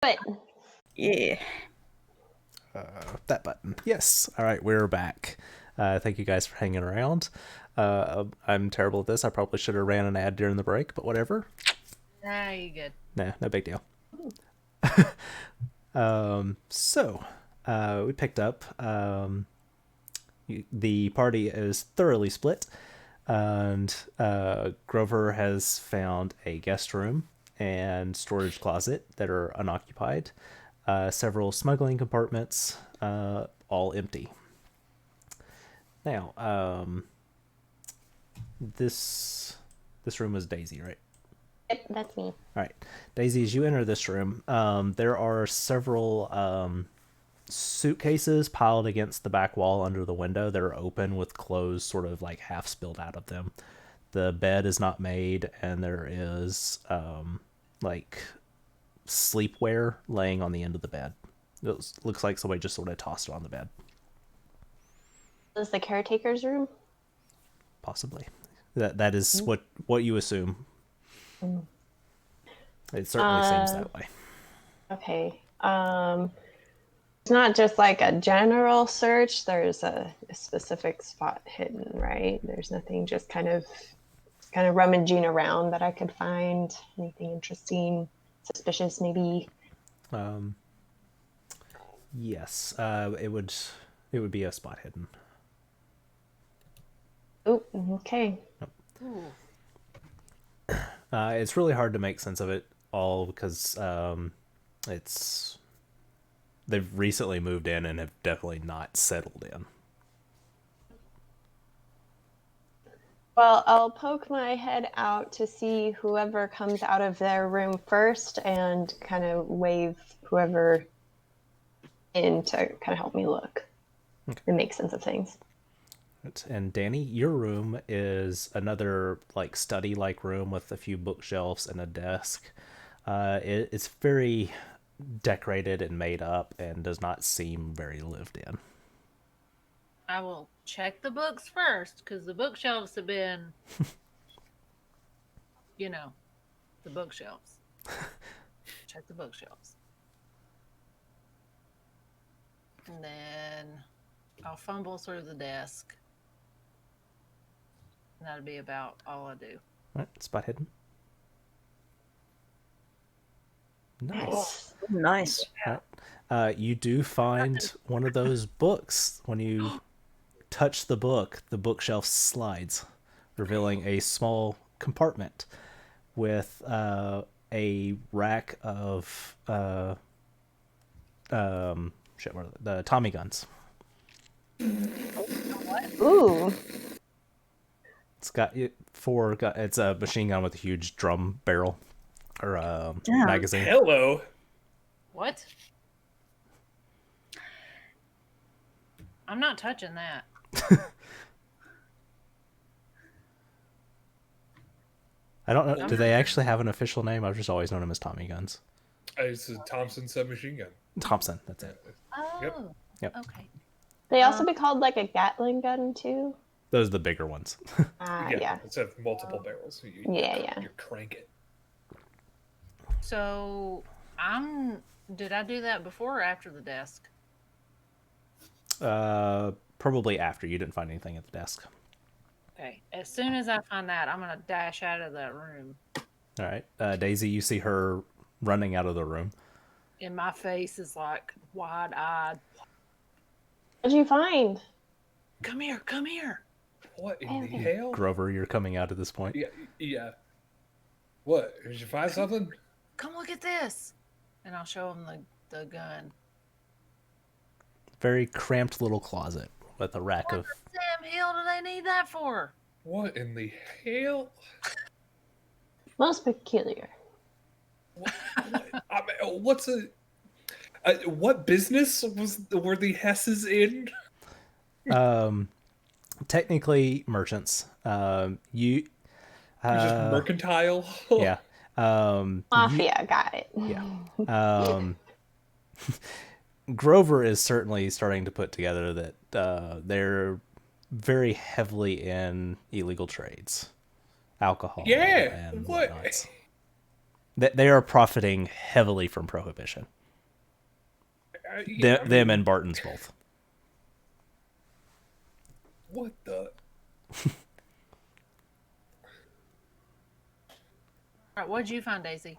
[SPEAKER 4] But
[SPEAKER 3] Yeah.
[SPEAKER 1] That button. Yes. All right, we're back. Thank you guys for hanging around. I'm terrible at this. I probably should have ran an ad during the break, but whatever.
[SPEAKER 2] Nah, you good.
[SPEAKER 1] Nah, no big deal. So we picked up. The party is thoroughly split, and Grover has found a guest room and storage closet that are unoccupied. Several smuggling compartments, all empty. Now, this room is Daisy, right?
[SPEAKER 4] yep, that's me.
[SPEAKER 1] All right, Daisy, as you enter this room, there are several suitcases piled against the back wall under the window that are open with clothes sort of like half spilled out of them. The bed is not made, and there is like sleepwear laying on the end of the bed. It looks like somebody just sort of tossed it on the bed.
[SPEAKER 4] This is the caretaker's room.
[SPEAKER 1] Possibly. That is what you assume. It certainly seems that way.
[SPEAKER 4] Okay. It's not just like a general search. There's a specific spot hidden, right? There's nothing just kind of rummaging around that I could find. Anything interesting, suspicious, maybe?
[SPEAKER 1] Yes. It would be a spot hidden.
[SPEAKER 4] Oh, okay.
[SPEAKER 2] Ooh.
[SPEAKER 1] It's really hard to make sense of it all because they've recently moved in and have definitely not settled in.
[SPEAKER 4] Well, I'll poke my head out to see whoever comes out of their room first and kind of wave whoever in to kind of help me look and make sense of things.
[SPEAKER 1] And Danny, your room is another like study-like room with a few bookshelves and a desk. It's very decorated and made up and does not seem very lived in.
[SPEAKER 2] I will check the books first because the bookshelves have been, the bookshelves. Check the bookshelves. And then I'll fumble through the desk. And that'll be about all I do.
[SPEAKER 1] All right, spot hidden. Nice.
[SPEAKER 3] Nice.
[SPEAKER 1] You do find one of those books. When you touch the book, the bookshelf slides, revealing a small compartment with a rack of what are the Tommy guns.
[SPEAKER 4] Ooh.
[SPEAKER 1] It's got four. It's a machine gun with a huge drum barrel or
[SPEAKER 3] Damn.
[SPEAKER 1] magazine.
[SPEAKER 5] Hello.
[SPEAKER 2] What? I'm not touching that.
[SPEAKER 1] I don't know. Do they actually have an official name? I've just always known them as Tommy guns.
[SPEAKER 5] It's a Thompson submachine gun.
[SPEAKER 1] Thompson. That's it.
[SPEAKER 2] Oh.
[SPEAKER 1] Yep.
[SPEAKER 2] Okay.
[SPEAKER 4] They also be called like a Gatling gun too.
[SPEAKER 1] Those are the bigger ones.
[SPEAKER 4] Yeah.
[SPEAKER 5] It's have multiple barrels. You crank it.
[SPEAKER 2] So did I do that before or after the desk?
[SPEAKER 1] Probably after. You didn't find anything at the desk.
[SPEAKER 2] Okay. As soon as I find that, I'm gonna dash out of that room.
[SPEAKER 1] All right. Daisy, you see her running out of the room.
[SPEAKER 2] And my face is like wide-eyed.
[SPEAKER 4] What'd you find?
[SPEAKER 2] Come here, come here.
[SPEAKER 5] What in the hell?
[SPEAKER 1] Grover, you're coming out at this point.
[SPEAKER 5] Yeah. What? Did you find something?
[SPEAKER 2] Come look at this. And I'll show him the gun.
[SPEAKER 1] Very cramped little closet with a rack of...
[SPEAKER 2] Sam Hill, do they need that for?
[SPEAKER 5] What in the hell?
[SPEAKER 4] Most peculiar.
[SPEAKER 5] What business were the Hesses in?
[SPEAKER 1] Technically merchants. You
[SPEAKER 5] just mercantile.
[SPEAKER 1] Yeah.
[SPEAKER 4] Mafia, got it.
[SPEAKER 1] Yeah. Grover is certainly starting to put together that they're very heavily in illegal trades, alcohol.
[SPEAKER 5] Yeah.
[SPEAKER 1] And
[SPEAKER 5] What?
[SPEAKER 1] whatnot. They are profiting heavily from prohibition. Them and Barton's both.
[SPEAKER 5] What the?
[SPEAKER 2] All right, what'd you find, Daisy?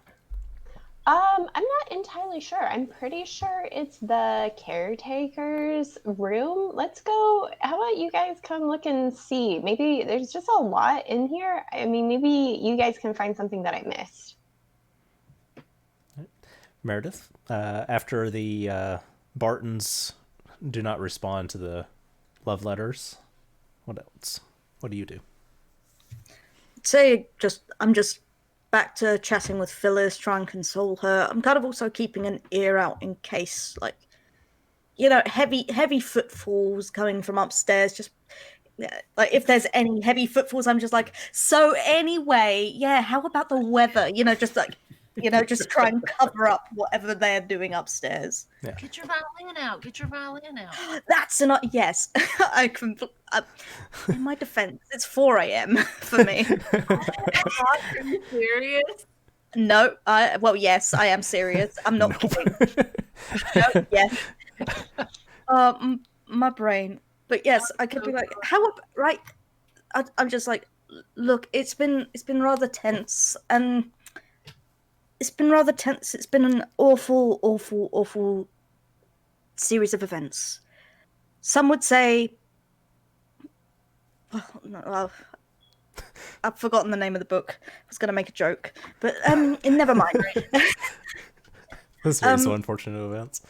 [SPEAKER 4] I'm not entirely sure. I'm pretty sure it's the caretaker's room. Let's go. How about you guys come look and see? Maybe there's just a lot in here. I mean, maybe you guys can find something that I missed.
[SPEAKER 1] Meredith, after the Bartons do not respond to the love letters, what else? What do you do?
[SPEAKER 3] I'm just back to chatting with Phyllis, try and console her. I'm kind of also keeping an ear out in case, like, heavy footfalls coming from upstairs. Just like if there's any heavy footfalls, I'm just like, so anyway, yeah. How about the weather? Just like, just try and cover up whatever they're doing upstairs.
[SPEAKER 1] Yeah.
[SPEAKER 2] Get your violin out. Get your violin out.
[SPEAKER 3] That's yes. I can. In my defense, it's 4 a.m. for me.
[SPEAKER 2] Are you serious?
[SPEAKER 3] No, yes, I am serious. I'm not kidding. No, yes. My brain. But yes, I could be like, right? I'm just like, look, it's been rather tense, and it's been rather tense. It's been an awful series of events. Some would say, I've forgotten the name of the book. I was going to make a joke, but never mind.
[SPEAKER 1] This series of unfortunate events.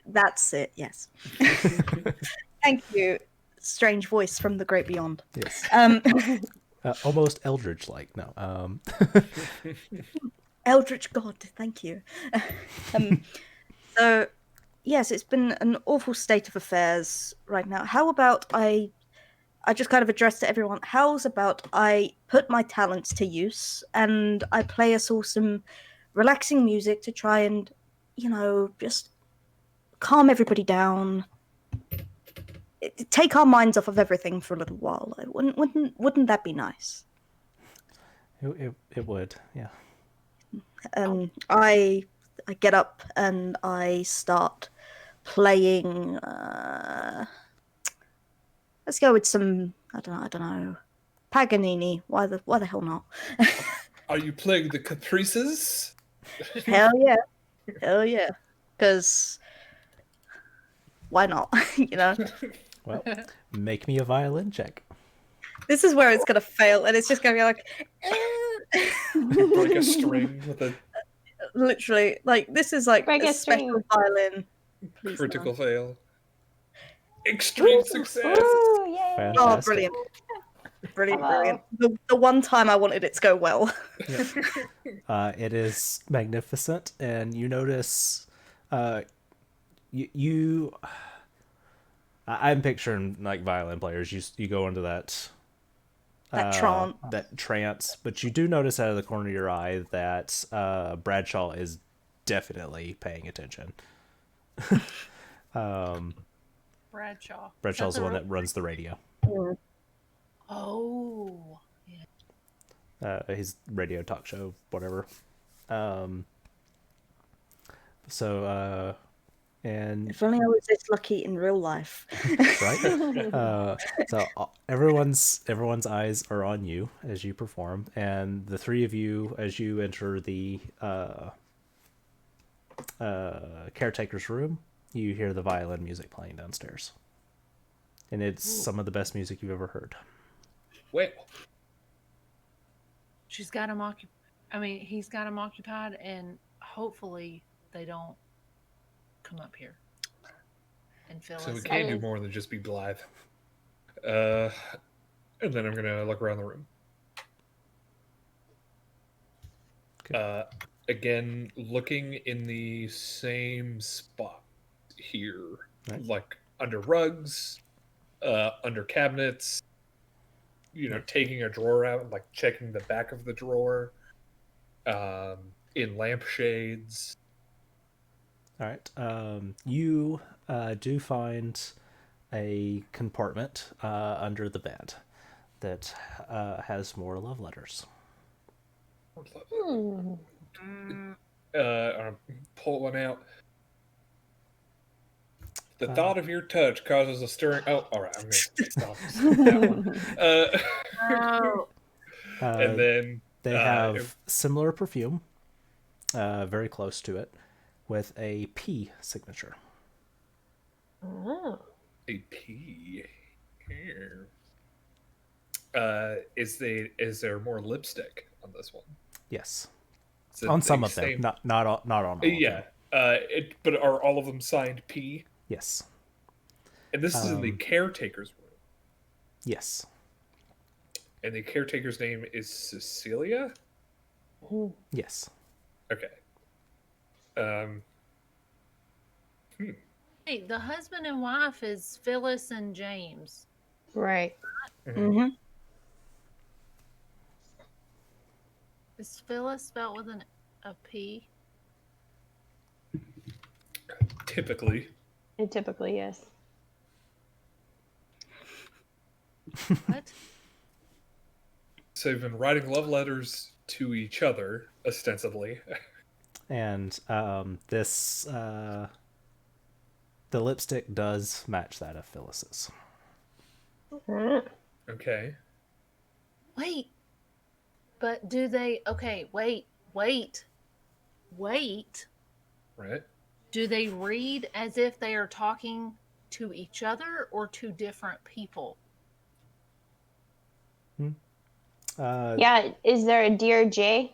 [SPEAKER 3] That's it. Yes. Thank you. Strange voice from the great beyond.
[SPEAKER 1] Yes. Almost Eldritch-like. No.
[SPEAKER 3] Eldritch God. Thank you. So, yes, it's been an awful state of affairs right now. How about I just kind of addressed to everyone, how's about I put my talents to use and I play us all some relaxing music to try and, just calm everybody down. Take our minds off of everything for a little while. Wouldn't that be nice?
[SPEAKER 1] It would, yeah.
[SPEAKER 3] I get up and I start playing. Let's go with some. I don't know. Paganini. Why the hell not?
[SPEAKER 5] Are you playing the Caprices?
[SPEAKER 3] Hell yeah. Because why not?
[SPEAKER 1] Well, make me a violin check.
[SPEAKER 3] This is where it's gonna fail, and it's just gonna be like,
[SPEAKER 5] Like a string with a
[SPEAKER 3] literally, like this is like
[SPEAKER 4] Break
[SPEAKER 3] a
[SPEAKER 4] a
[SPEAKER 3] special
[SPEAKER 4] string.
[SPEAKER 3] violin. Please
[SPEAKER 5] critical
[SPEAKER 3] no.
[SPEAKER 5] fail. Extreme success.
[SPEAKER 4] Ooh, yay.
[SPEAKER 1] Fantastic.
[SPEAKER 3] Oh, brilliant. Brilliant. The one time I wanted it to go well.
[SPEAKER 1] It is magnificent, and you notice, I'm picturing like violin players. You go into that trance, but you do notice out of the corner of your eye that Bradshaw is definitely paying attention.
[SPEAKER 2] Bradshaw.
[SPEAKER 1] Bradshaw's the one that runs the radio.
[SPEAKER 2] Oh.
[SPEAKER 1] His radio talk show, whatever. And
[SPEAKER 3] If only I was this lucky in real life.
[SPEAKER 1] right. So everyone's eyes are on you as you perform, and the three of you, as you enter the caretaker's room, you hear the violin music playing downstairs, and it's some of the best music you've ever heard.
[SPEAKER 5] Well,
[SPEAKER 2] He's got him occupied, and hopefully they don't come up here and fill
[SPEAKER 5] so we
[SPEAKER 2] us
[SPEAKER 5] can do
[SPEAKER 2] in.
[SPEAKER 5] more than just be blithe. And then I'm gonna look around the room.
[SPEAKER 1] Okay.
[SPEAKER 5] Again, looking in the same spot here,
[SPEAKER 1] Right.
[SPEAKER 5] like under rugs, under cabinets. Taking a drawer out, like checking the back of the drawer, in lampshades.
[SPEAKER 1] All right. You do find a compartment under the bed that has more love letters.
[SPEAKER 5] pull one out. The thought of your touch causes a stirring. Oh, all right. I'm gonna stop that one.
[SPEAKER 2] Oh,
[SPEAKER 5] And then
[SPEAKER 1] they have similar perfume, very close to it, with a P signature.
[SPEAKER 4] Oh.
[SPEAKER 5] a P here. Is there more lipstick on this one?
[SPEAKER 1] Yes,
[SPEAKER 5] Is it
[SPEAKER 1] on
[SPEAKER 5] the
[SPEAKER 1] some of them,
[SPEAKER 5] same-
[SPEAKER 1] not on all of them.
[SPEAKER 5] Yeah. But are all of them signed P?
[SPEAKER 1] Yes.
[SPEAKER 5] And this is in the caretaker's room.
[SPEAKER 1] Yes.
[SPEAKER 5] And the caretaker's name is Cecilia?
[SPEAKER 1] Yes.
[SPEAKER 5] Okay.
[SPEAKER 2] hey, the husband and wife is Phyllis and James.
[SPEAKER 4] Right.
[SPEAKER 3] Mm-hmm.
[SPEAKER 2] Is Phyllis spelled with a P?
[SPEAKER 5] Typically.
[SPEAKER 4] And typically, yes.
[SPEAKER 2] What?
[SPEAKER 5] So they've been writing love letters to each other, ostensibly.
[SPEAKER 1] And this the lipstick does match that of Phyllis's.
[SPEAKER 5] Okay.
[SPEAKER 2] Wait. But do they... Okay, wait.
[SPEAKER 5] Right?
[SPEAKER 2] Do they read as if they are talking to each other or to different people?
[SPEAKER 4] Yeah, is there a Dear J?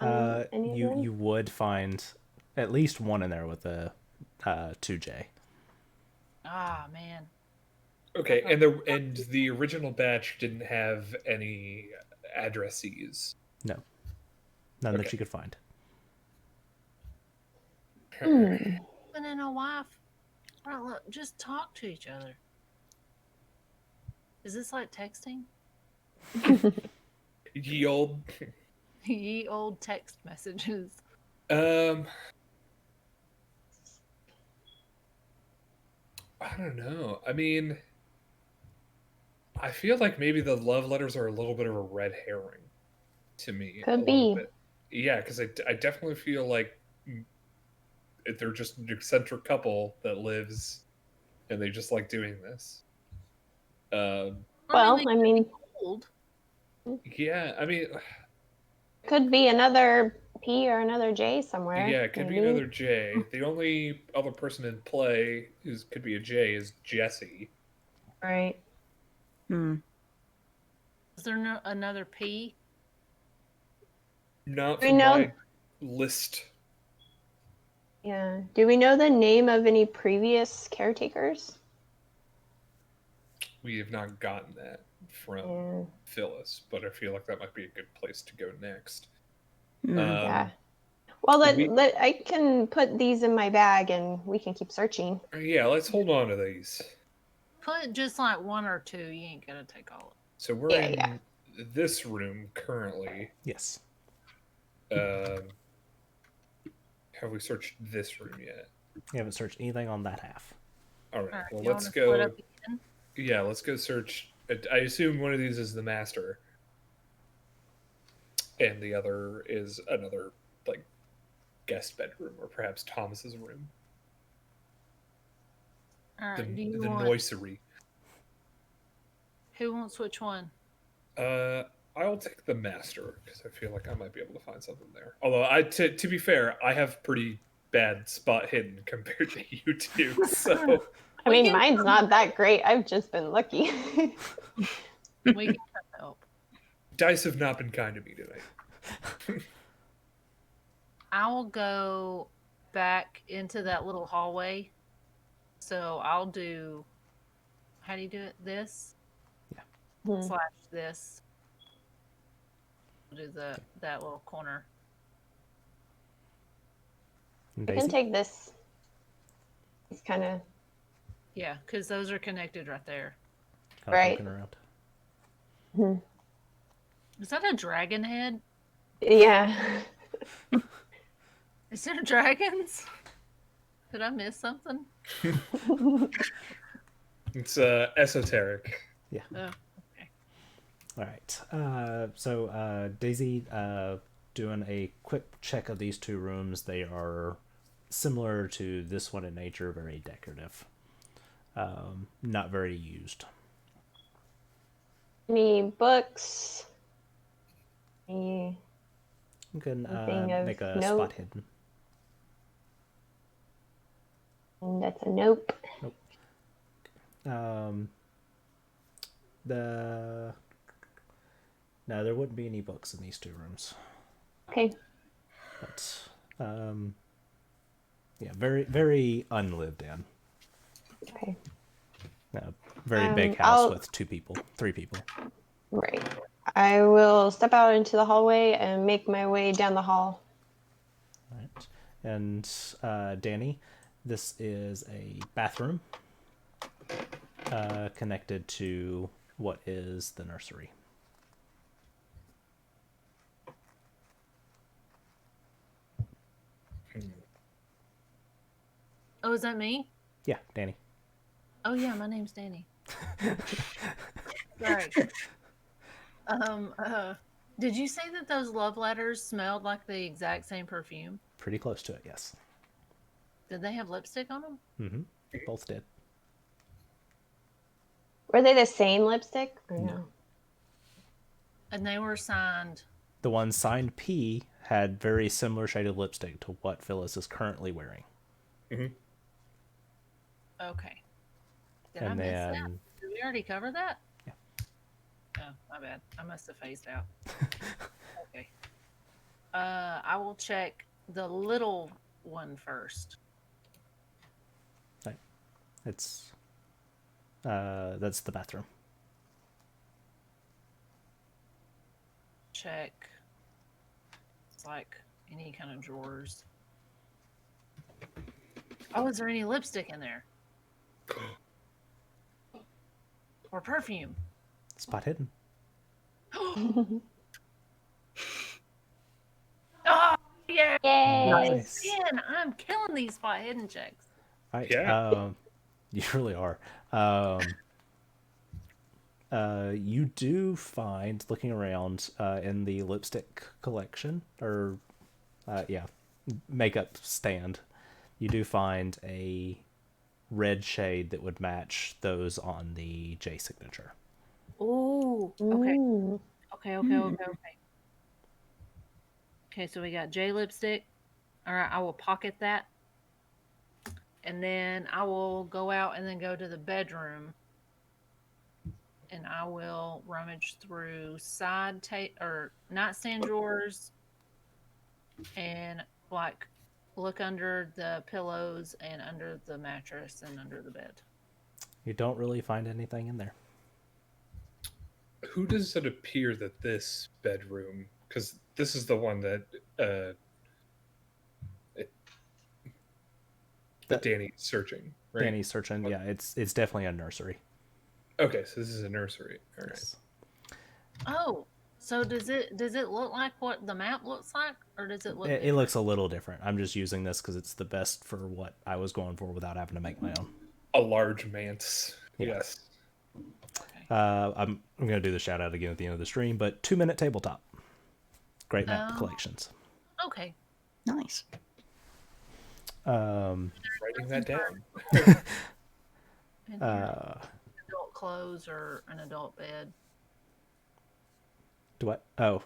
[SPEAKER 4] Any of them?
[SPEAKER 1] You would find at least one in there with a 2J.
[SPEAKER 2] Ah, man.
[SPEAKER 5] Okay, and the original batch didn't have any addressees.
[SPEAKER 1] No, none that
[SPEAKER 5] Okay.
[SPEAKER 1] you could find.
[SPEAKER 2] Husband and a wife. Right, look, just talk to each other. Is this like texting?
[SPEAKER 5] Ye old.
[SPEAKER 2] Ye old text messages.
[SPEAKER 5] I don't know. I mean, I feel like maybe the love letters are a little bit of a red herring to me.
[SPEAKER 4] Could
[SPEAKER 5] a little
[SPEAKER 4] be.
[SPEAKER 5] bit. Yeah, because I definitely feel like they're just an eccentric couple that lives and they just like doing this.
[SPEAKER 4] Well, I mean,
[SPEAKER 2] Old.
[SPEAKER 5] Yeah, I mean,
[SPEAKER 4] could be another P or another J somewhere.
[SPEAKER 5] yeah, it could be
[SPEAKER 4] maybe.
[SPEAKER 5] another J. The only other person in play who could be a J is Jesse.
[SPEAKER 4] Right.
[SPEAKER 3] Hmm.
[SPEAKER 2] Is there another P?
[SPEAKER 5] Not
[SPEAKER 4] We
[SPEAKER 5] from
[SPEAKER 4] know-
[SPEAKER 5] my list.
[SPEAKER 4] Yeah. Do we know the name of any previous caretakers?
[SPEAKER 5] We have not gotten that from
[SPEAKER 4] Yeah.
[SPEAKER 5] Phyllis, but I feel like that might be a good place to go next.
[SPEAKER 3] Hmm.
[SPEAKER 4] Yeah. Well,
[SPEAKER 5] we-
[SPEAKER 4] I can put these in my bag and we can keep searching.
[SPEAKER 5] Yeah, let's hold on to these.
[SPEAKER 2] Put just like one or two. You ain't gonna take all of them.
[SPEAKER 5] So we're
[SPEAKER 4] Yeah,
[SPEAKER 5] in this room currently.
[SPEAKER 1] Yes.
[SPEAKER 5] Have we searched this room yet?
[SPEAKER 1] You haven't searched anything on that half.
[SPEAKER 5] All right.
[SPEAKER 2] All right,
[SPEAKER 5] Well,
[SPEAKER 2] you
[SPEAKER 5] let's
[SPEAKER 2] wanna split
[SPEAKER 5] go.
[SPEAKER 2] up again?
[SPEAKER 5] Yeah, let's go search. I assume one of these is the master, and the other is another like guest bedroom, or perhaps Thomas's room.
[SPEAKER 2] All right.
[SPEAKER 5] The
[SPEAKER 2] Do you
[SPEAKER 5] the
[SPEAKER 2] want?
[SPEAKER 5] noisery.
[SPEAKER 2] Who wants which one?
[SPEAKER 5] I'll take the master because I feel like I might be able to find something there. Although to be fair, I have pretty bad spot hidden compared to you two. So
[SPEAKER 4] I
[SPEAKER 2] We
[SPEAKER 4] mean,
[SPEAKER 2] can-
[SPEAKER 4] mine's not that great. I've just been lucky.
[SPEAKER 2] We can help.
[SPEAKER 5] dice have not been kind to me tonight.
[SPEAKER 2] I will go back into that little hallway. So I'll do. How do you do it? This slash this. I'll do that little corner.
[SPEAKER 1] And
[SPEAKER 4] I can
[SPEAKER 1] Daisy?
[SPEAKER 4] take this. It's kind of
[SPEAKER 2] Yeah, because those are connected right there.
[SPEAKER 1] Kind of
[SPEAKER 4] Right.
[SPEAKER 1] poking around.
[SPEAKER 2] Is that a dragon head?
[SPEAKER 4] yeah.
[SPEAKER 2] Is there dragons? Did I miss something?
[SPEAKER 5] It's esoteric.
[SPEAKER 2] Oh,
[SPEAKER 1] All right. So Daisy, doing a quick check of these two rooms, they are similar to this one in nature, very decorative. Not very used.
[SPEAKER 4] Any books? Any
[SPEAKER 1] You can
[SPEAKER 4] Anything of
[SPEAKER 1] make a
[SPEAKER 4] note?
[SPEAKER 1] spot hidden.
[SPEAKER 4] That's a nope.
[SPEAKER 1] No, there wouldn't be any books in these two rooms.
[SPEAKER 4] Okay.
[SPEAKER 1] But yeah, very very unlived in.
[SPEAKER 4] Okay.
[SPEAKER 1] Very big house
[SPEAKER 4] I'll-
[SPEAKER 1] with 3 people.
[SPEAKER 4] Right. I will step out into the hallway and make my way down the hall.
[SPEAKER 1] All right. And Danny, this is a bathroom connected to what is the nursery.
[SPEAKER 2] Oh, is that me?
[SPEAKER 1] Yeah, Danny.
[SPEAKER 2] Oh yeah, my name's Danny. Sorry. Did you say that those love letters smelled like the exact same perfume?
[SPEAKER 1] Pretty close to it, yes.
[SPEAKER 2] Did they have lipstick on them?
[SPEAKER 1] Mm-hmm. Both did.
[SPEAKER 4] Were they the same lipstick or no?
[SPEAKER 2] And they were signed.
[SPEAKER 1] The one signed P had very similar shaded lipstick to what Phyllis is currently wearing.
[SPEAKER 5] Mm-hmm.
[SPEAKER 2] Okay. Did
[SPEAKER 1] And
[SPEAKER 2] I miss that?
[SPEAKER 1] then
[SPEAKER 2] Did we already cover that?
[SPEAKER 1] Yeah.
[SPEAKER 2] Oh, my bad. I must have phased out. Okay. I will check the little one first.
[SPEAKER 1] it's that's the bathroom.
[SPEAKER 2] Check. It's like any kind of drawers. Oh, is there any lipstick in there? Or perfume?
[SPEAKER 1] Spot hidden.
[SPEAKER 2] Oh, yeah.
[SPEAKER 4] Yay!
[SPEAKER 1] Nice.
[SPEAKER 2] Man, I'm killing these spot hidden checks.
[SPEAKER 1] Right.
[SPEAKER 5] Yeah.
[SPEAKER 1] You really are. You do find, looking around in the lipstick collection, or makeup stand, you do find a red shade that would match those on the J signature.
[SPEAKER 2] Ooh. Okay.
[SPEAKER 4] Ooh.
[SPEAKER 2] Okay. Okay, so we got J lipstick. All right, I will pocket that. And then I will go out and then go to the bedroom. And I will rummage through nightstand drawers and like look under the pillows and under the mattress and under the bed.
[SPEAKER 1] You don't really find anything in there.
[SPEAKER 5] Who does it appear that this bedroom? Because this is the one that
[SPEAKER 1] That-
[SPEAKER 5] Danny's searching, right?
[SPEAKER 1] Danny's searching. Yeah, it's definitely a nursery.
[SPEAKER 5] Okay, so this is a nursery. All right.
[SPEAKER 2] Oh, so does it look like what the map looks like, or does it look?
[SPEAKER 1] It looks a little different. I'm just using this because it's the best for what I was going for without having to make my own.
[SPEAKER 5] A large manse.
[SPEAKER 1] Yeah.
[SPEAKER 5] Yes.
[SPEAKER 1] I'm going to do the shout out again at the end of the stream, but 2-minute tabletop. Great map
[SPEAKER 2] Oh.
[SPEAKER 1] collections.
[SPEAKER 2] Okay.
[SPEAKER 3] Nice.
[SPEAKER 5] Writing that down.
[SPEAKER 2] And here, adult clothes or an adult bed.
[SPEAKER 1] Do what? Oh,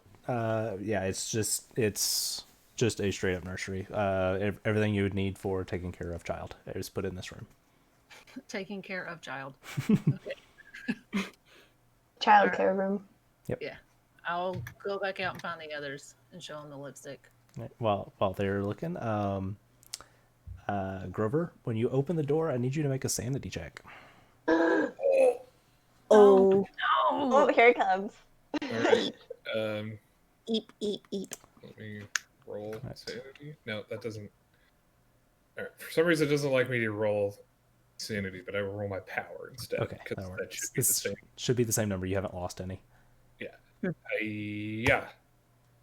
[SPEAKER 1] yeah. It's just a straight up nursery. Everything you would need for taking care of child is put in this room.
[SPEAKER 2] Taking care of child. Okay.
[SPEAKER 4] Childcare room.
[SPEAKER 2] Yeah. I'll go back out and find the others and show them the lipstick.
[SPEAKER 1] While they're looking, Grover, when you open the door, I need you to make a sanity check.
[SPEAKER 3] Oh.
[SPEAKER 2] No.
[SPEAKER 4] Oh, here it comes.
[SPEAKER 5] All right.
[SPEAKER 3] Eep, eep, eep.
[SPEAKER 5] Let me roll sanity. No, that doesn't. All right. For some reason, it doesn't like me to roll sanity, but I will roll my power instead.
[SPEAKER 1] Okay,
[SPEAKER 5] because
[SPEAKER 1] that
[SPEAKER 5] that
[SPEAKER 1] works.
[SPEAKER 5] should be the same.
[SPEAKER 1] Should be the same number. You haven't lost any.
[SPEAKER 5] Yeah.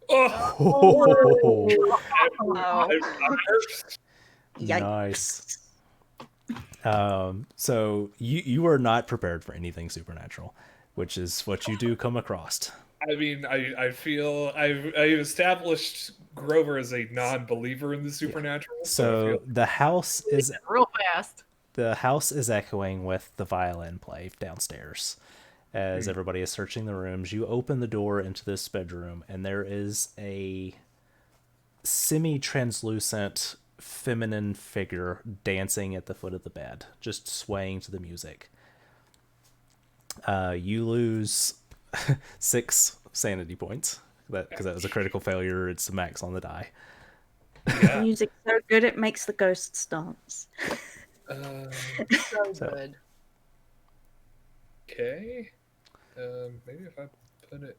[SPEAKER 5] Oh,
[SPEAKER 4] Wow.
[SPEAKER 5] I'm hurt.
[SPEAKER 3] Yikes.
[SPEAKER 1] Nice. So you are not prepared for anything supernatural, which is what you do come across.
[SPEAKER 5] I mean, I feel I've established Grover as a non-believer in the supernatural. So I feel
[SPEAKER 1] So
[SPEAKER 2] Real fast.
[SPEAKER 1] the house is echoing with the violin play downstairs. As everybody is searching the rooms, you open the door into this bedroom, and there is a semi-translucent feminine figure dancing at the foot of the bed, just swaying to the music. You lose 6 sanity points because that was a critical failure. It's a max on the die.
[SPEAKER 5] yeah.
[SPEAKER 3] Music's so good it makes the ghosts dance.
[SPEAKER 2] So
[SPEAKER 1] So-
[SPEAKER 2] good.
[SPEAKER 5] Okay. Maybe if I put it.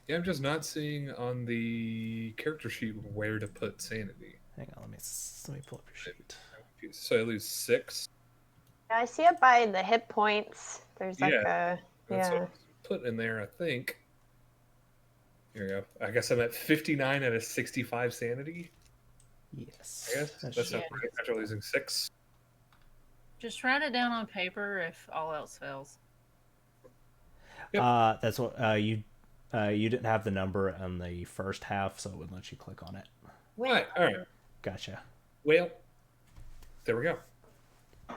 [SPEAKER 5] Yeah, I'm just not seeing on the character sheet where to put sanity.
[SPEAKER 1] Hang on, let me pull up your sheet.
[SPEAKER 5] I'm confused. So I lose 6.
[SPEAKER 4] I see it by the hit points. There's like
[SPEAKER 5] Yeah,
[SPEAKER 4] a
[SPEAKER 5] That's
[SPEAKER 4] yeah.
[SPEAKER 5] what I put in there, I think. Here we go. I guess I'm at 59 out of 65 sanity.
[SPEAKER 1] Yes.
[SPEAKER 5] I guess
[SPEAKER 1] That
[SPEAKER 5] that's
[SPEAKER 1] should-
[SPEAKER 5] not right. After losing 6.
[SPEAKER 2] Just write it down on paper if all else fails.
[SPEAKER 5] Yep.
[SPEAKER 1] That's what you didn't have the number on the first half, so it wouldn't let you click on it.
[SPEAKER 5] Right. All right.
[SPEAKER 1] Gotcha.
[SPEAKER 5] Well, there we go.
[SPEAKER 2] I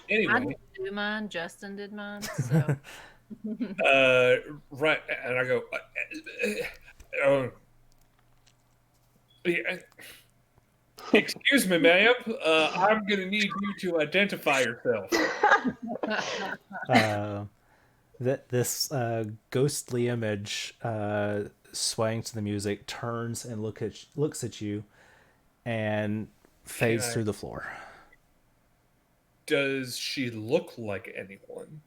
[SPEAKER 5] Anyway,
[SPEAKER 2] didn't do mine. Justin did mine. So
[SPEAKER 5] right, and I go. Yeah, excuse me, ma'am. I'm gonna need you to identify yourself.
[SPEAKER 1] This ghostly image swaying to the music turns and looks at you and fades
[SPEAKER 5] I-
[SPEAKER 1] through the floor.
[SPEAKER 5] Does she look like anyone?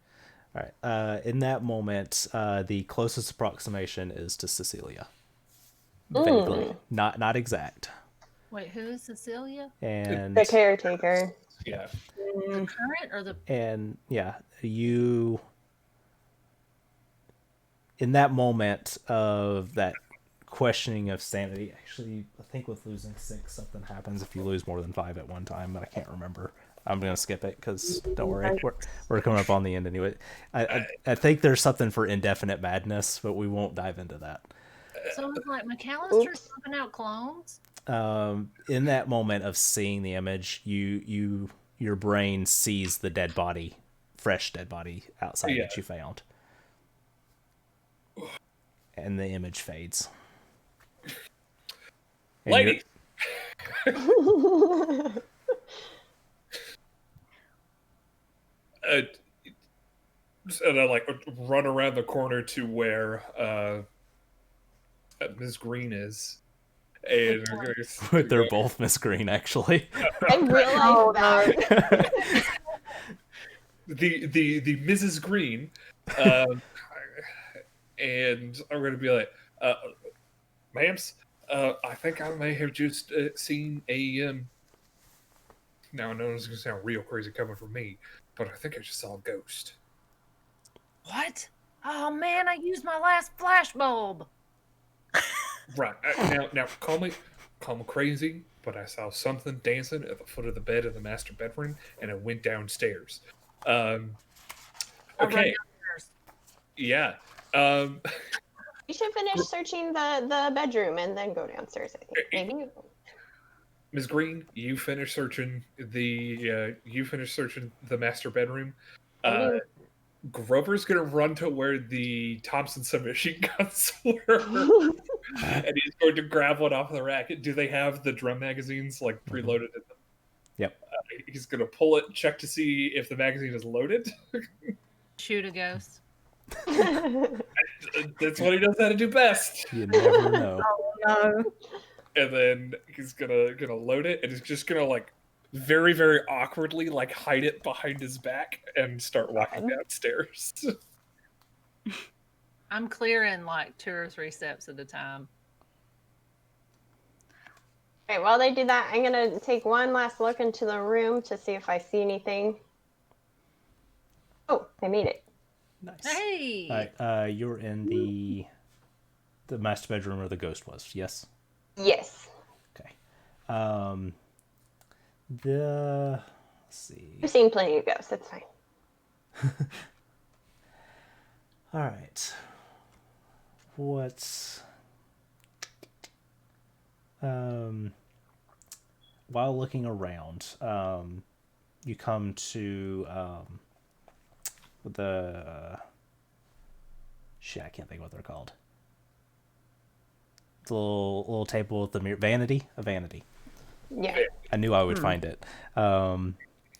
[SPEAKER 1] All right. In that moment, the closest approximation is to Cecilia. Vaguely, not exact.
[SPEAKER 2] wait, who is Cecilia?
[SPEAKER 1] And
[SPEAKER 4] The caretaker.
[SPEAKER 5] Yeah.
[SPEAKER 2] The current or the
[SPEAKER 1] and yeah, you in that moment of that questioning of sanity. Actually, I think with losing 6, something happens if you lose more than 5 at one time, but I can't remember. I'm gonna skip it because don't worry, we're coming up on the end anyway. I think there's something for indefinite madness, but we won't dive into that.
[SPEAKER 2] so it's like McAllister's pumping out clones?
[SPEAKER 1] In that moment of seeing the image, your brain sees the dead body, fresh dead body outside
[SPEAKER 5] Yeah.
[SPEAKER 1] that you found, and the image fades. And
[SPEAKER 5] Lady. And I like run around the corner to where Ms. Green is, and
[SPEAKER 1] They're both Miss Green, actually.
[SPEAKER 4] I realized that.
[SPEAKER 5] the Mrs. Green, and I'm going to be like, "Ma'ams, I think I may have just seen a." Now I know this is going to sound real crazy coming from me, but I think I just saw a ghost.
[SPEAKER 2] What? Oh man, I used my last flashbulb.
[SPEAKER 5] Right now, call me crazy, but I saw something dancing at the foot of the bed in the master bedroom, and it went downstairs.
[SPEAKER 2] I run
[SPEAKER 5] Okay,
[SPEAKER 2] downstairs.
[SPEAKER 5] yeah.
[SPEAKER 4] You should finish searching the bedroom and then go downstairs. I think maybe.
[SPEAKER 5] Ms. Green, you finish searching the master bedroom. Grover's gonna run to where the Thompson submachine guns were, and he's going to grab one off the rack. Do they have the drum magazines like preloaded in them?
[SPEAKER 1] Yep.
[SPEAKER 5] He's gonna pull it, check to see if the magazine is loaded.
[SPEAKER 2] Shoot a ghost.
[SPEAKER 5] That's what he knows how to do best.
[SPEAKER 1] You never know.
[SPEAKER 3] No.
[SPEAKER 5] And then he's gonna load it, and he's just gonna like very, very awkwardly like hide it behind his back and start walking downstairs.
[SPEAKER 2] I'm clearing like 2 or 3 steps at a time.
[SPEAKER 4] Okay, while they do that, I'm gonna take one last look into the room to see if I see anything. Oh, I made it.
[SPEAKER 1] Nice.
[SPEAKER 2] Hey!
[SPEAKER 1] All right. You're in the master bedroom where the ghost was. Yes.
[SPEAKER 4] Yes.
[SPEAKER 1] Okay. Let's see.
[SPEAKER 4] I've seen plenty of ghosts. That's fine.
[SPEAKER 1] All right. what's while looking around, you come to the shit. I can't think of what they're called. The little table with the mirror, a vanity.
[SPEAKER 4] Yeah.
[SPEAKER 1] I knew I would find it.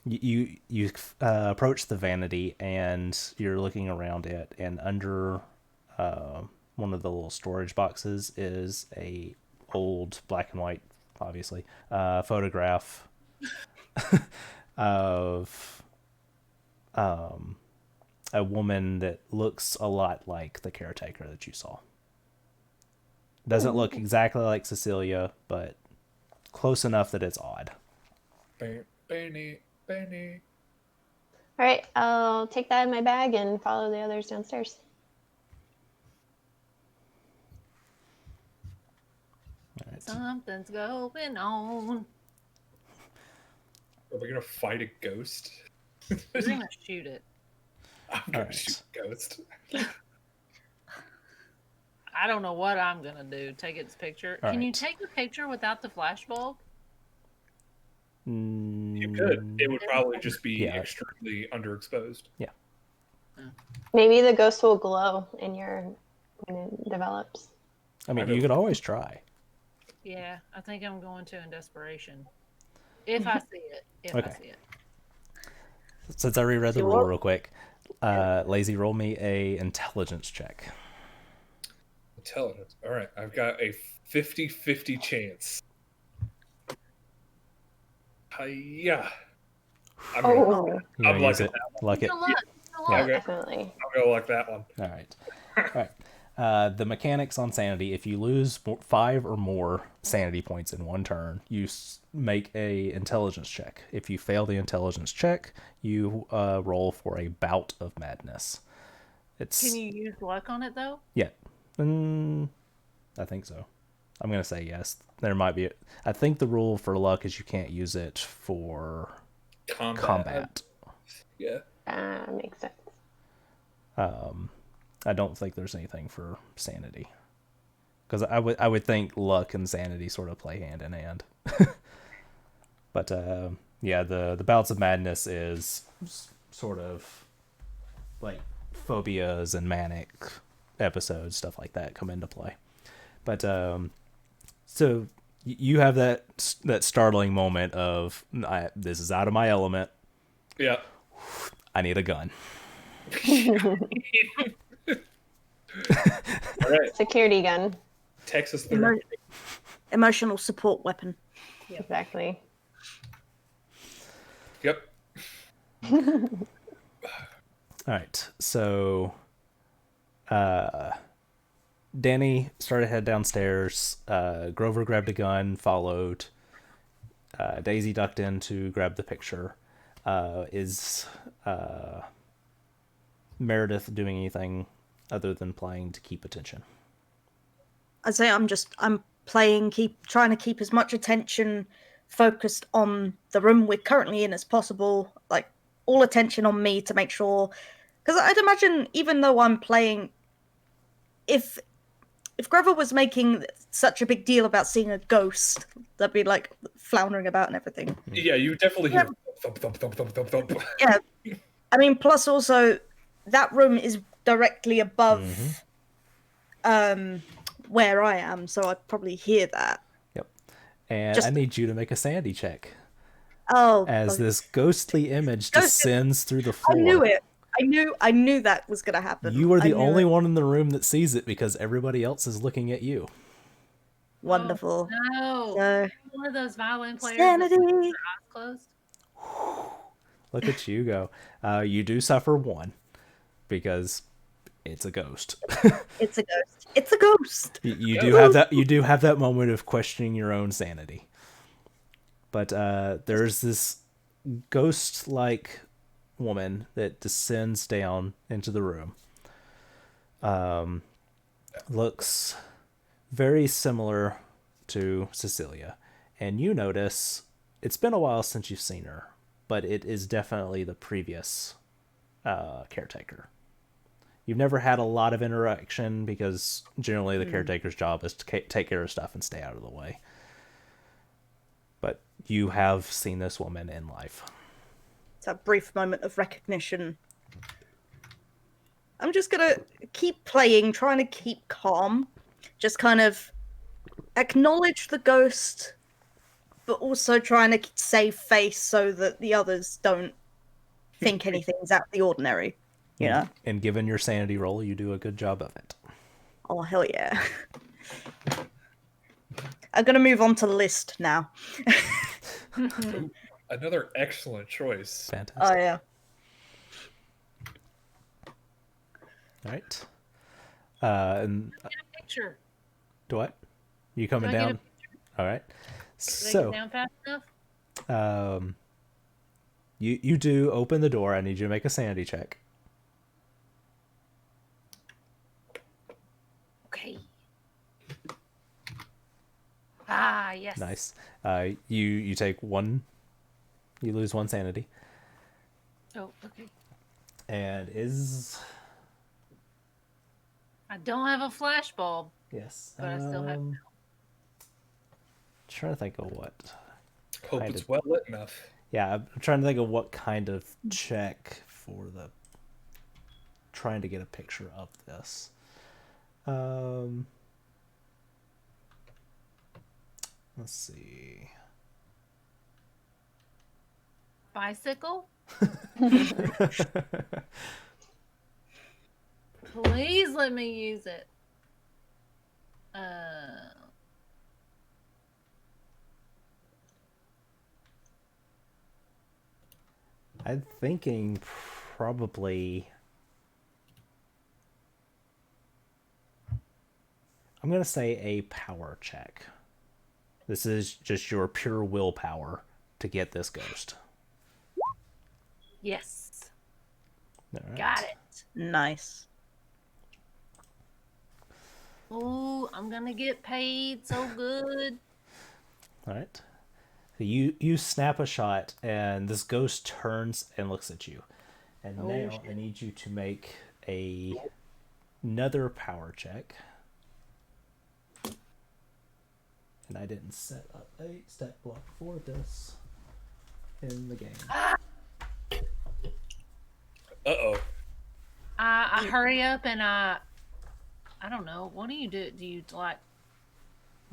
[SPEAKER 1] You approach the vanity and you're looking around it, and under one of the little storage boxes is a old black and white, obviously, photograph of a woman that looks a lot like the caretaker that you saw. Doesn't look exactly like Cecilia, but close enough that it's odd.
[SPEAKER 5] Benny.
[SPEAKER 4] All right, I'll take that in my bag and follow the others downstairs.
[SPEAKER 1] All right.
[SPEAKER 2] Something's going on.
[SPEAKER 5] Are we gonna fight a ghost?
[SPEAKER 2] We're gonna shoot it.
[SPEAKER 5] I'm gonna
[SPEAKER 1] Alright.
[SPEAKER 5] shoot a ghost.
[SPEAKER 2] I don't know what I'm gonna do. Take its picture.
[SPEAKER 1] All
[SPEAKER 2] Can you
[SPEAKER 1] right.
[SPEAKER 2] take a picture without the flashbulb?
[SPEAKER 5] You could. It would probably just be
[SPEAKER 1] Yeah.
[SPEAKER 5] extremely underexposed.
[SPEAKER 4] Maybe the ghost will glow when it develops.
[SPEAKER 1] I mean, you could always try.
[SPEAKER 2] Yeah, I think I'm going to in desperation. If I see it. If I
[SPEAKER 1] Okay.
[SPEAKER 2] see it.
[SPEAKER 1] Since I reread the
[SPEAKER 4] Sure.
[SPEAKER 1] rule real quick, Lazy, roll me a intelligence check.
[SPEAKER 5] Intelligence. All right, I've got a 50-50 chance. Hiya. I'm gonna,
[SPEAKER 4] Oh,
[SPEAKER 1] You
[SPEAKER 5] I'm
[SPEAKER 1] gonna use
[SPEAKER 5] liking
[SPEAKER 1] it?
[SPEAKER 5] that
[SPEAKER 1] Like it?
[SPEAKER 2] Good luck. Good
[SPEAKER 1] Yeah.
[SPEAKER 2] luck.
[SPEAKER 5] Okay.
[SPEAKER 4] definitely.
[SPEAKER 5] I'll go like that one.
[SPEAKER 1] All right. All right. The mechanics on sanity: if you lose 5 or more sanity points in one turn, you make a intelligence check. If you fail the intelligence check, you roll for a bout of madness. It's
[SPEAKER 2] Can you use luck on it though?
[SPEAKER 1] yeah. I think so. I'm gonna say yes. There might be. I think the rule for luck is you can't use it for combat.
[SPEAKER 5] Yeah.
[SPEAKER 4] Makes sense.
[SPEAKER 1] I don't think there's anything for sanity, because I would think luck and sanity sort of play hand in hand. But yeah, the bouts of madness is sort of like phobias and manic episodes, stuff like that come into play. But so you have that startling moment of this is out of my element.
[SPEAKER 5] Yeah.
[SPEAKER 1] I need a gun.
[SPEAKER 5] All right.
[SPEAKER 4] Security gun.
[SPEAKER 5] Texas
[SPEAKER 3] Emo-
[SPEAKER 5] 30.
[SPEAKER 3] Emotional support weapon.
[SPEAKER 4] Exactly.
[SPEAKER 5] Yep.
[SPEAKER 1] All right, so Danny started to head downstairs. Grover grabbed a gun, followed. Daisy ducked in to grab the picture. Is Meredith doing anything other than playing to keep attention?
[SPEAKER 3] I'd say I'm playing, trying to keep as much attention focused on the room we're currently in as possible. Like all attention on me to make sure, because I'd imagine even though I'm playing, if Grover was making such a big deal about seeing a ghost, that'd be like floundering about and everything.
[SPEAKER 5] Yeah, you definitely hear thump, thump, thump, thump, thump, thump.
[SPEAKER 3] Yeah, I mean, plus also that room is directly above where I am, so I'd probably hear that.
[SPEAKER 1] Yep. And
[SPEAKER 3] Just-
[SPEAKER 1] I need you to make a sanity check
[SPEAKER 3] Oh,
[SPEAKER 1] as
[SPEAKER 3] okay.
[SPEAKER 1] this ghostly image
[SPEAKER 3] Ghost-
[SPEAKER 1] descends through the
[SPEAKER 3] I
[SPEAKER 1] floor.
[SPEAKER 3] knew it. I knew that was gonna happen.
[SPEAKER 1] You are
[SPEAKER 3] I
[SPEAKER 1] the
[SPEAKER 3] knew
[SPEAKER 1] only
[SPEAKER 3] it.
[SPEAKER 1] one in the room that sees it because everybody else is looking at you.
[SPEAKER 3] Wonderful.
[SPEAKER 2] No.
[SPEAKER 3] So,
[SPEAKER 2] One of those violin players that
[SPEAKER 3] sanity.
[SPEAKER 2] sleeps with their eyes closed.
[SPEAKER 1] Look at you go. You do suffer 1 because it's a ghost.
[SPEAKER 3] It's a ghost. It's a ghost.
[SPEAKER 1] You do have that. You do have that moment of questioning your own sanity. But there's this ghost-like woman that descends down into the room. Looks very similar to Cecilia, and you notice it's been a while since you've seen her, but it is definitely the previous caretaker. You've never had a lot of interaction because generally the caretaker's job is to take care of stuff and stay out of the way. But you have seen this woman in life.
[SPEAKER 3] It's a brief moment of recognition. I'm just gonna keep playing, trying to keep calm. Just kind of acknowledge the ghost, but also trying to save face so that the others don't think anything's out of the ordinary. You know?
[SPEAKER 1] And given your sanity roll, you do a good job of it.
[SPEAKER 3] Oh, hell yeah. I'm gonna move on to list now.
[SPEAKER 5] Ooh, another excellent choice.
[SPEAKER 1] Fantastic.
[SPEAKER 3] Oh, yeah.
[SPEAKER 1] All right. And
[SPEAKER 2] Get a picture.
[SPEAKER 1] what? You coming
[SPEAKER 2] Do I get a
[SPEAKER 1] down? All right.
[SPEAKER 2] Did I
[SPEAKER 1] So,
[SPEAKER 2] get down fast enough?
[SPEAKER 1] you do open the door. I need you to make a sanity check.
[SPEAKER 2] Okay. Ah, yes.
[SPEAKER 1] Nice. You take one. You lose one sanity,
[SPEAKER 2] Oh, okay.
[SPEAKER 1] and is
[SPEAKER 2] I don't have a flash bulb,
[SPEAKER 1] yes.
[SPEAKER 2] but I still have.
[SPEAKER 1] Trying to think of what.
[SPEAKER 5] Hope
[SPEAKER 1] Kind
[SPEAKER 5] it's
[SPEAKER 1] of-
[SPEAKER 5] well lit enough.
[SPEAKER 1] Yeah, I'm trying to think of what kind of check for the. Trying to get a picture of this. Let's see.
[SPEAKER 2] Bicycle? Please let me use it.
[SPEAKER 1] I'm thinking probably. I'm going to say a power check. This is just your pure willpower to get this ghost.
[SPEAKER 2] Yes.
[SPEAKER 1] All right.
[SPEAKER 2] Got it.
[SPEAKER 3] Nice.
[SPEAKER 2] Ooh, I'm gonna get paid so good.
[SPEAKER 1] All right. So you snap a shot, and this ghost turns and looks at you. And
[SPEAKER 2] Oh,
[SPEAKER 1] now
[SPEAKER 2] shit.
[SPEAKER 1] I need you to make another power check. And I didn't set up a stat block for this in the game.
[SPEAKER 5] Uh-oh.
[SPEAKER 2] I hurry up and I don't know. What do you do? Do you like?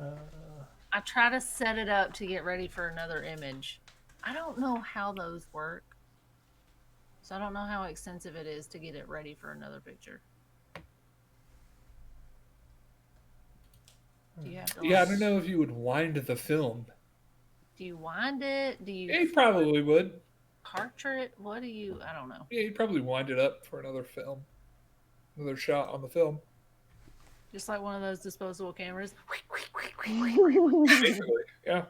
[SPEAKER 2] I try to set it up to get ready for another image. I don't know how those work, so I don't know how extensive it is to get it ready for another picture. Do you have to?
[SPEAKER 5] Yeah, I
[SPEAKER 2] like,
[SPEAKER 5] don't know if you would wind the film.
[SPEAKER 2] Do you wind it? Do
[SPEAKER 5] Yeah, you
[SPEAKER 2] you
[SPEAKER 5] probably would.
[SPEAKER 2] cartridge it? What do you? I don't know.
[SPEAKER 5] Yeah, you'd probably wind it up for another film. Another shot on the film.
[SPEAKER 2] Just like one of those disposable cameras.
[SPEAKER 5] Basically, yeah.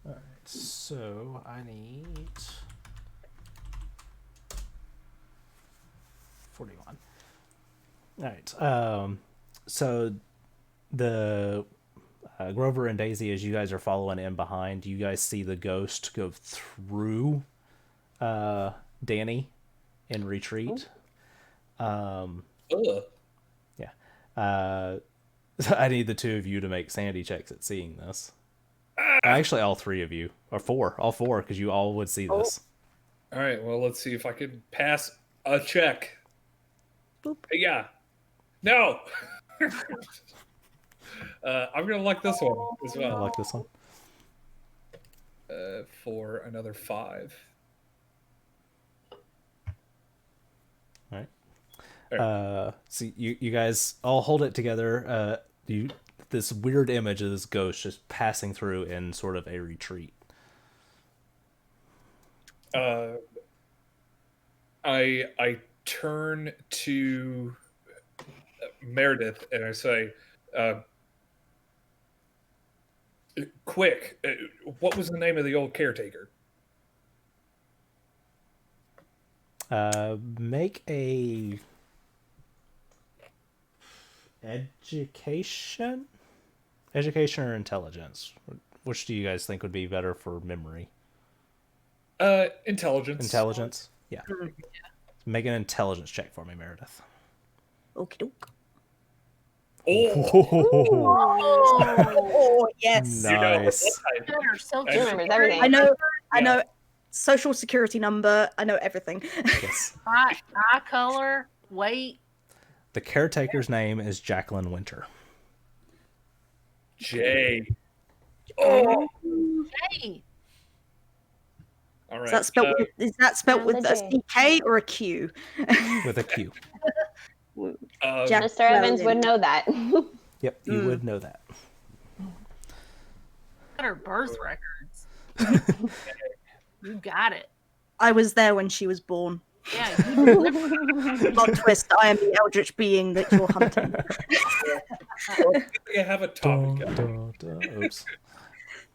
[SPEAKER 1] All right. So I need 41. All right. So the Grover and Daisy, as you guys are following in behind, you guys see the ghost go through Danny in retreat.
[SPEAKER 5] Ugh.
[SPEAKER 1] Yeah. I need the two of you to make sanity checks at seeing this. Actually, all three of you, or four, all four, because you all would see this.
[SPEAKER 5] All right, well, let's see if I can pass a check.
[SPEAKER 3] Boop.
[SPEAKER 5] Yeah. No. I'm gonna like this one as
[SPEAKER 1] I
[SPEAKER 5] well.
[SPEAKER 1] like this one.
[SPEAKER 5] For another 5.
[SPEAKER 1] All right. So you guys all hold it together. This weird image of this ghost just passing through in sort of a retreat.
[SPEAKER 5] I turn to Meredith and I say, "Quick! What was the name of the old caretaker?"
[SPEAKER 1] Make a education or intelligence. Which do you guys think would be better for memory?
[SPEAKER 5] Intelligence.
[SPEAKER 1] Intelligence? Yeah.
[SPEAKER 3] Mm.
[SPEAKER 1] Make an intelligence check for me, Meredith.
[SPEAKER 3] Okie doke.
[SPEAKER 5] Oh,
[SPEAKER 3] Oh yes.
[SPEAKER 1] Nice.
[SPEAKER 2] You're so
[SPEAKER 5] I
[SPEAKER 4] He remembers everything.
[SPEAKER 3] I know. I
[SPEAKER 5] Yeah.
[SPEAKER 3] know. Social security number. I know everything.
[SPEAKER 1] Yes.
[SPEAKER 2] Eye color, weight.
[SPEAKER 1] The caretaker's name is Jacqueline Winter.
[SPEAKER 5] J. Oh,
[SPEAKER 2] Hey,
[SPEAKER 5] all right.
[SPEAKER 3] Is that spelled? Is that spelled
[SPEAKER 4] Found
[SPEAKER 3] with
[SPEAKER 4] the
[SPEAKER 3] a
[SPEAKER 4] J.
[SPEAKER 3] CK or a Q?
[SPEAKER 1] With a Q.
[SPEAKER 3] Jack-
[SPEAKER 4] Mr. Evans would know that.
[SPEAKER 1] Yep, you would know that.
[SPEAKER 2] got her birth records. You got it.
[SPEAKER 3] I was there when she was born.
[SPEAKER 2] Yeah, you delivered.
[SPEAKER 3] Plot twist: I am the eldritch being that you're hunting.
[SPEAKER 5] I have a topic.
[SPEAKER 1] Oops.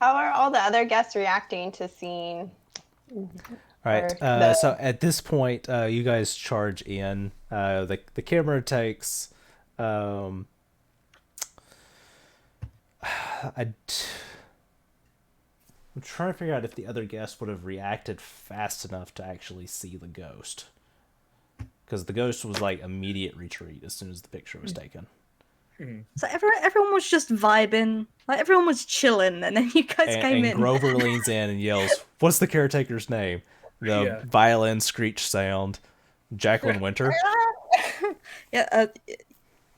[SPEAKER 4] How are all the other guests reacting to seeing?
[SPEAKER 1] All right.
[SPEAKER 4] Or
[SPEAKER 1] So at this point, you guys charge in. The camera takes. I'm trying to figure out if the other guests would have reacted fast enough to actually see the ghost, because the ghost was like immediate retreat as soon as the picture was taken.
[SPEAKER 3] So everyone was just vibing, like everyone was chilling, and then you guys came
[SPEAKER 1] And
[SPEAKER 3] in.
[SPEAKER 1] Grover leans in and yells, "What's the caretaker's name?" The
[SPEAKER 5] Yeah.
[SPEAKER 1] violin screech sound. Jacqueline Winter.
[SPEAKER 3] Yeah.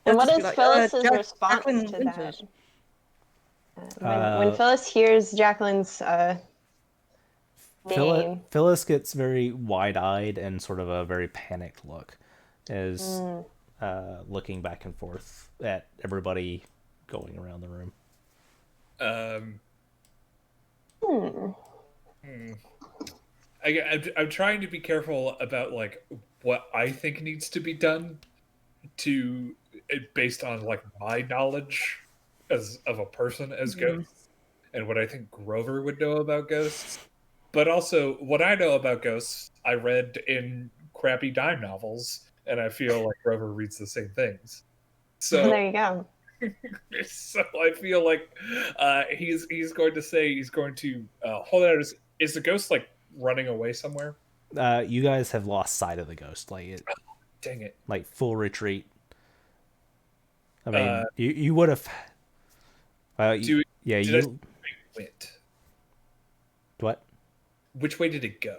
[SPEAKER 4] And what
[SPEAKER 3] just
[SPEAKER 4] is
[SPEAKER 3] be like,
[SPEAKER 4] Phyllis's
[SPEAKER 3] Jacqueline
[SPEAKER 4] response to
[SPEAKER 3] Winters.
[SPEAKER 4] that? When Phyllis hears Jacqueline's name,
[SPEAKER 1] Phyllis gets very wide-eyed and sort of a very panicked look as looking back and forth at everybody going around the room.
[SPEAKER 5] I'm trying to be careful about like what I think needs to be done to based on like my knowledge as of a person as ghosts and what I think Grover would know about ghosts. But also what I know about ghosts I read in crappy dime novels, and I feel like Grover reads the same things. So
[SPEAKER 4] there you go.
[SPEAKER 5] so I feel like he's going to say he's going to hold out. Is the ghost like running away somewhere?
[SPEAKER 1] You guys have lost sight of the ghost,
[SPEAKER 5] Dang it!
[SPEAKER 1] like full retreat. I mean, you would have.
[SPEAKER 5] Did I went?
[SPEAKER 1] What?
[SPEAKER 5] Which way did it go?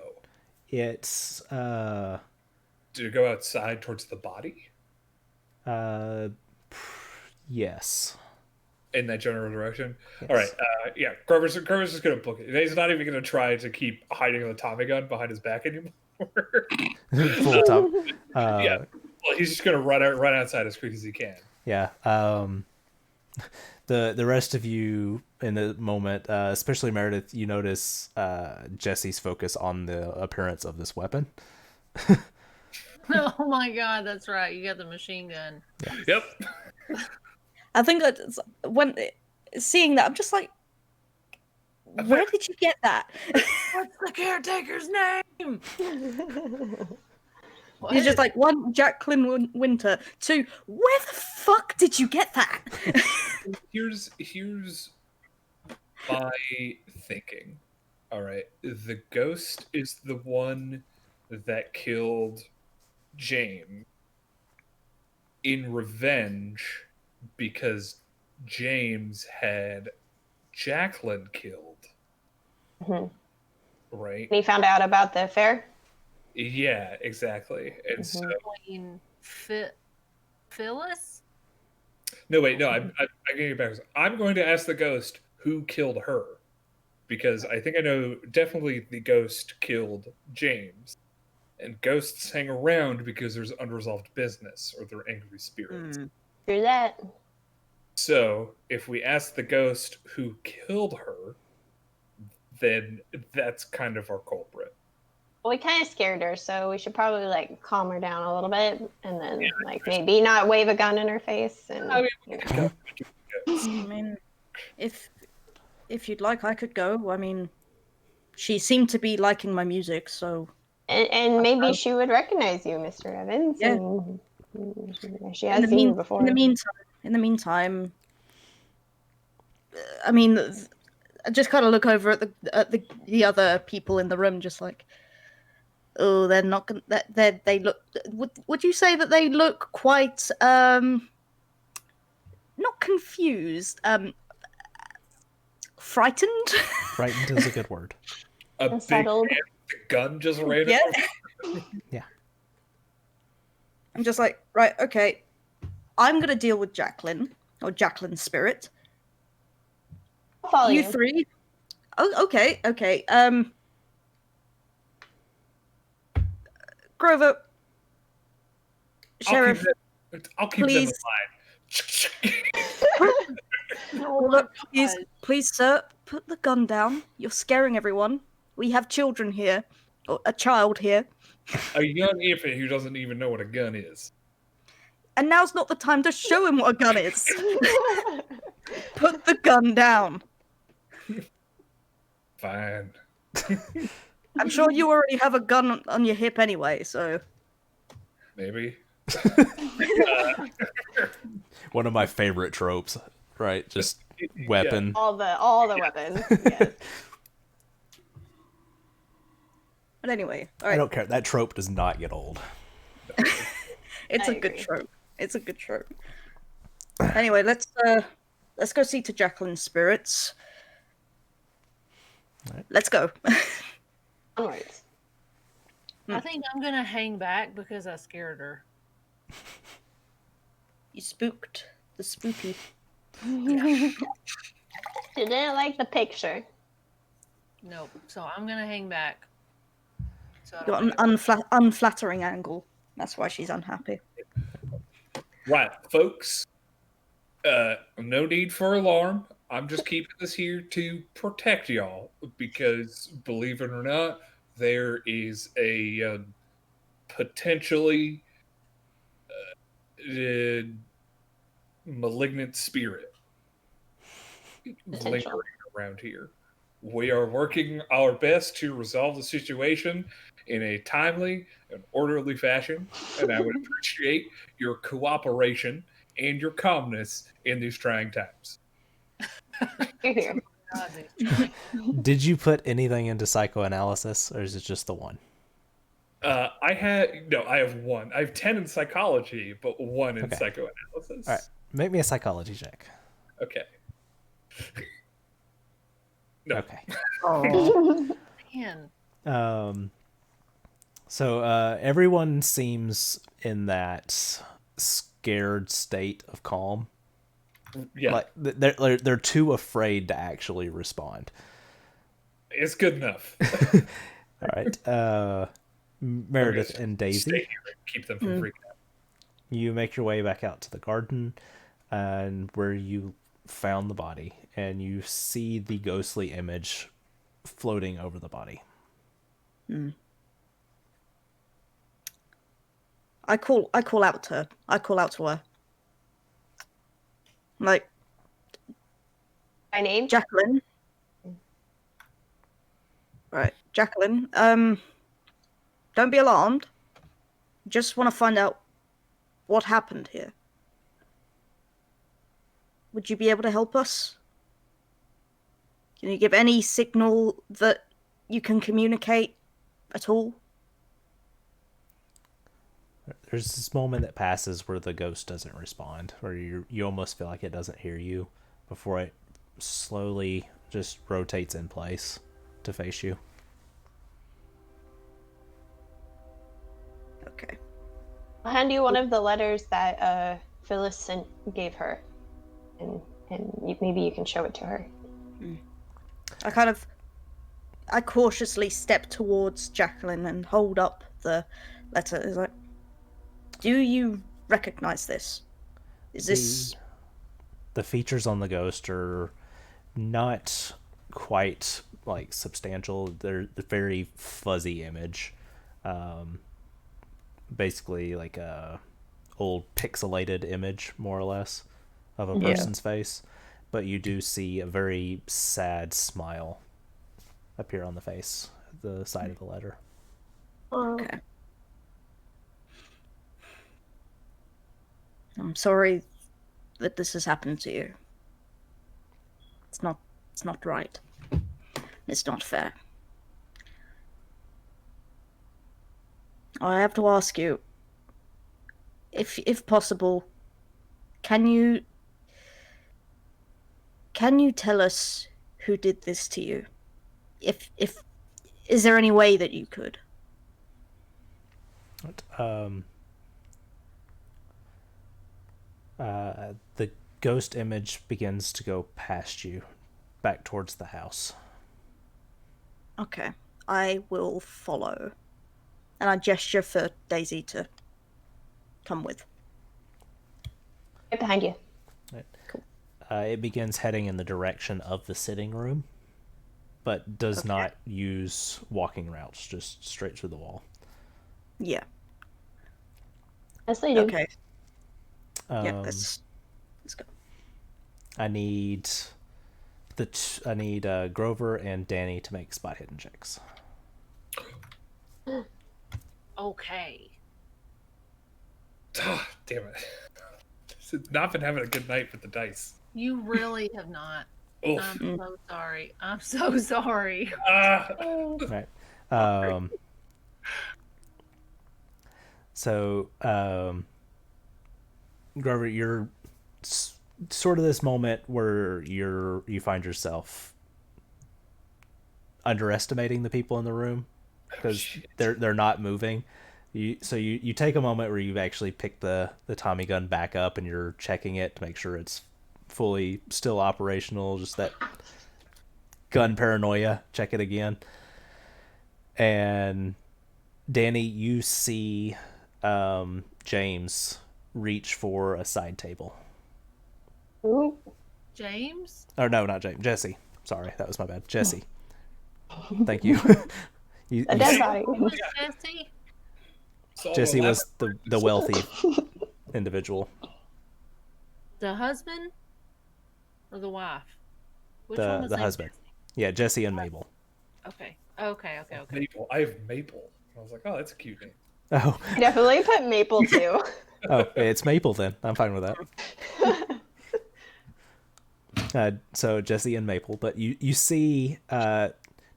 [SPEAKER 1] It's
[SPEAKER 5] Did it go outside towards the body?
[SPEAKER 1] Yes.
[SPEAKER 5] In that general direction.
[SPEAKER 1] Yes.
[SPEAKER 5] All right. Yeah. Grover's just gonna book it. He's not even gonna try to keep hiding the Tommy gun behind his back anymore.
[SPEAKER 1] Full top.
[SPEAKER 5] Yeah. Well, he's just gonna run outside as quick as he can.
[SPEAKER 1] Yeah. The rest of you in the moment, especially Meredith, you notice Jesse's focus on the appearance of this weapon.
[SPEAKER 2] Oh my god, that's right. You got the machine gun.
[SPEAKER 5] Yep.
[SPEAKER 3] I think that when seeing that, I'm just like, where did you get that?
[SPEAKER 2] What's the caretaker's name?
[SPEAKER 3] You're just like, one, Jacqueline Winter. Two, where the fuck did you get that?
[SPEAKER 5] Here's my thinking. All right, the ghost is the one that killed James in revenge because James had Jacqueline killed. Right?
[SPEAKER 4] And he found out about the affair.
[SPEAKER 5] Yeah, exactly. And so
[SPEAKER 2] Phyllis?
[SPEAKER 5] no, wait, no, I'm getting it backwards. I'm going to ask the ghost who killed her, because I think I know definitely the ghost killed James, and ghosts hang around because there's unresolved business or they're angry spirits.
[SPEAKER 4] Through that.
[SPEAKER 5] So if we ask the ghost who killed her, then that's kind of our culprit.
[SPEAKER 4] Well, we kind of scared her, so we should probably like calm her down a little bit, and then like maybe not wave a gun in her face. And
[SPEAKER 5] I
[SPEAKER 3] mean, if you'd like, I could go. I mean, she seemed to be liking my music, so.
[SPEAKER 4] And maybe she would recognize you, Mr. Evans.
[SPEAKER 3] Yeah.
[SPEAKER 4] And she has seen you before.
[SPEAKER 3] In the meantime, I mean, I just kind of look over at the other people in the room, just like, oh, they're not gonna. They look. Would you say that they look quite not confused, frightened?
[SPEAKER 1] Frightened is a good word.
[SPEAKER 5] A big
[SPEAKER 4] Unsettled.
[SPEAKER 5] man with a gun just ran
[SPEAKER 3] Yeah.
[SPEAKER 5] over.
[SPEAKER 1] Yeah.
[SPEAKER 3] I'm just like, right, okay. I'm gonna deal with Jacqueline or Jacqueline's spirit.
[SPEAKER 4] I'll follow
[SPEAKER 3] You
[SPEAKER 4] you.
[SPEAKER 3] three. Oh, okay, okay. Grover, Sheriff,
[SPEAKER 5] I'll keep
[SPEAKER 3] please.
[SPEAKER 5] them alive.
[SPEAKER 2] Oh
[SPEAKER 3] Look,
[SPEAKER 2] my God.
[SPEAKER 3] please, sir, put the gun down. You're scaring everyone. We have children here, or a child here,
[SPEAKER 5] A young infant who doesn't even know what a gun is.
[SPEAKER 3] and now's not the time to show him what a gun is. Put the gun down.
[SPEAKER 5] Fine.
[SPEAKER 3] I'm sure you already have a gun on your hip anyway, so.
[SPEAKER 5] Maybe.
[SPEAKER 1] One of my favorite tropes, right? Just weapon.
[SPEAKER 4] all the weapons. Yes.
[SPEAKER 3] But anyway, all
[SPEAKER 1] I
[SPEAKER 3] right.
[SPEAKER 1] don't care. That trope does not get old.
[SPEAKER 3] It's
[SPEAKER 4] I
[SPEAKER 3] a good
[SPEAKER 4] agree.
[SPEAKER 3] trope. It's a good trope. Anyway, let's go see to Jacqueline's spirits.
[SPEAKER 1] Right.
[SPEAKER 3] Let's go.
[SPEAKER 4] Onwards.
[SPEAKER 2] I think I'm gonna hang back because I scared her.
[SPEAKER 3] You spooked the spoopy.
[SPEAKER 4] She didn't like the picture.
[SPEAKER 2] Nope. So I'm gonna hang back. So I
[SPEAKER 3] You got
[SPEAKER 2] don't
[SPEAKER 3] an
[SPEAKER 2] have to-
[SPEAKER 3] unflattering angle. That's why she's unhappy.
[SPEAKER 5] Right, folks. No need for alarm. I'm just keeping this here to protect y'all because, believe it or not, there is a potentially malignant spirit lingering around here. We are working our best to resolve the situation in a timely and orderly fashion, and I would appreciate your cooperation and your calmness in these trying times.
[SPEAKER 4] You're here.
[SPEAKER 2] God, these trying-
[SPEAKER 1] Did you put anything into psychoanalysis, or is it just the one?
[SPEAKER 5] I have one. I have 10 in psychology, but one in
[SPEAKER 1] Okay.
[SPEAKER 5] psychoanalysis.
[SPEAKER 1] All right, make me a psychology check.
[SPEAKER 5] Okay. No.
[SPEAKER 1] Okay.
[SPEAKER 3] Oh.
[SPEAKER 2] Man,
[SPEAKER 1] So everyone seems in that scared state of calm.
[SPEAKER 5] Yeah,
[SPEAKER 1] Like they're too afraid to actually respond.
[SPEAKER 5] it's good enough.
[SPEAKER 1] All right. Meredith and
[SPEAKER 5] Stay
[SPEAKER 1] Daisy,
[SPEAKER 5] here and keep them from freaking out.
[SPEAKER 1] you make your way back out to the garden and where you found the body, and you see the ghostly image floating over the body.
[SPEAKER 3] I call out to her. I call out to her. Like,
[SPEAKER 4] My name?
[SPEAKER 3] Jacqueline. Right, Jacqueline. Don't be alarmed. Just want to find out what happened here. Would you be able to help us? Can you give any signal that you can communicate at all?
[SPEAKER 1] There's this moment that passes where the ghost doesn't respond, or you almost feel like it doesn't hear you, before it slowly just rotates in place to face you.
[SPEAKER 3] Okay.
[SPEAKER 4] I'll hand you one of the letters that Phyllis gave her, and maybe you can show it to her.
[SPEAKER 3] I cautiously step towards Jacqueline and hold up the letter. It's like, do you recognize this? Is this...
[SPEAKER 1] The features on the ghost are not quite like substantial. They're a very fuzzy image. Basically like a old pixelated image, more or less, of a person's face. But you do see a very sad smile appear on the face, the side of the letter.
[SPEAKER 3] Okay. I'm sorry that this has happened to you. It's not right. It's not fair. I have to ask you, if possible, can you tell us who did this to you? If is there any way that you could?
[SPEAKER 1] The ghost image begins to go past you, back towards the house.
[SPEAKER 3] Okay, I will follow. And I gesture for Daisy to come with.
[SPEAKER 4] Right behind you.
[SPEAKER 1] It begins heading in the direction of the sitting room, but does not use walking routes, just straight through the wall.
[SPEAKER 3] Yeah.
[SPEAKER 4] As they do.
[SPEAKER 3] Okay. Yeah, let's go.
[SPEAKER 1] I need Grover and Danny to make spot hidden checks.
[SPEAKER 2] Okay.
[SPEAKER 5] Ah, damn it. Not been having a good night with the dice.
[SPEAKER 2] You really have not.
[SPEAKER 5] Oof.
[SPEAKER 2] I'm so sorry. I'm so sorry.
[SPEAKER 1] Right. So, Grover, you're sort of this moment where you find yourself underestimating the people in the room because they're not moving. You take a moment where you've actually picked the Tommy gun back up and you're checking it to make sure it's fully still operational. Just that gun paranoia. Check it again. And Danny, you see James reach for a side table.
[SPEAKER 4] Ooh.
[SPEAKER 2] James?
[SPEAKER 1] Oh no, not James. Jesse. Sorry, that was my bad. Jesse. Thank you.
[SPEAKER 4] A dead body.
[SPEAKER 2] Who's Jesse?
[SPEAKER 1] Jesse was the wealthy individual.
[SPEAKER 2] The husband or the wife? Which one was
[SPEAKER 1] The
[SPEAKER 2] named
[SPEAKER 1] husband.
[SPEAKER 2] Jesse?
[SPEAKER 1] Yeah, Jesse and Mabel.
[SPEAKER 2] Okay.
[SPEAKER 5] Maple. I have Maple. I was like, oh, that's a cute name.
[SPEAKER 1] Oh,
[SPEAKER 4] Definitely put Maple too.
[SPEAKER 1] oh, it's Maple then. I'm fine with that. So Jesse and Maple, but you see,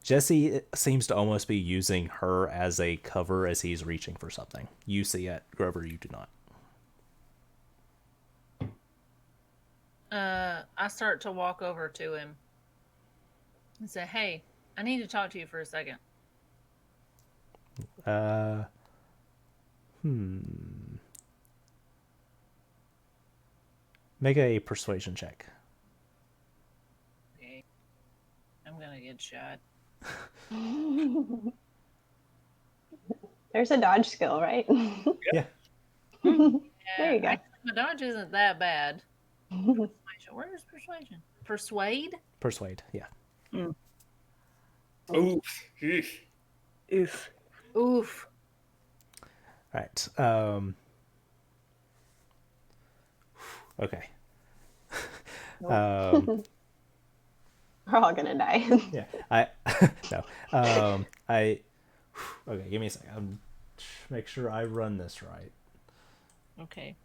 [SPEAKER 1] Jesse seems to almost be using her as a cover as he's reaching for something. You see it, Grover. You do not.
[SPEAKER 2] I start to walk over to him and say, "Hey, I need to talk to you for a second."
[SPEAKER 1] Make a persuasion check.
[SPEAKER 2] Okay. I'm gonna get shot.
[SPEAKER 4] There's a dodge skill, right?
[SPEAKER 1] Yeah.
[SPEAKER 4] There you go.
[SPEAKER 2] Actually, my dodge isn't that bad. Persuasion. Where's persuasion? Persuade?
[SPEAKER 1] Persuade. Yeah.
[SPEAKER 5] Oof. Eesh.
[SPEAKER 3] Oof.
[SPEAKER 2] Oof.
[SPEAKER 1] Right. Okay.
[SPEAKER 4] We're all gonna die.
[SPEAKER 1] Yeah. No. Okay. Give me a second. Make sure I run this right.
[SPEAKER 2] Okay.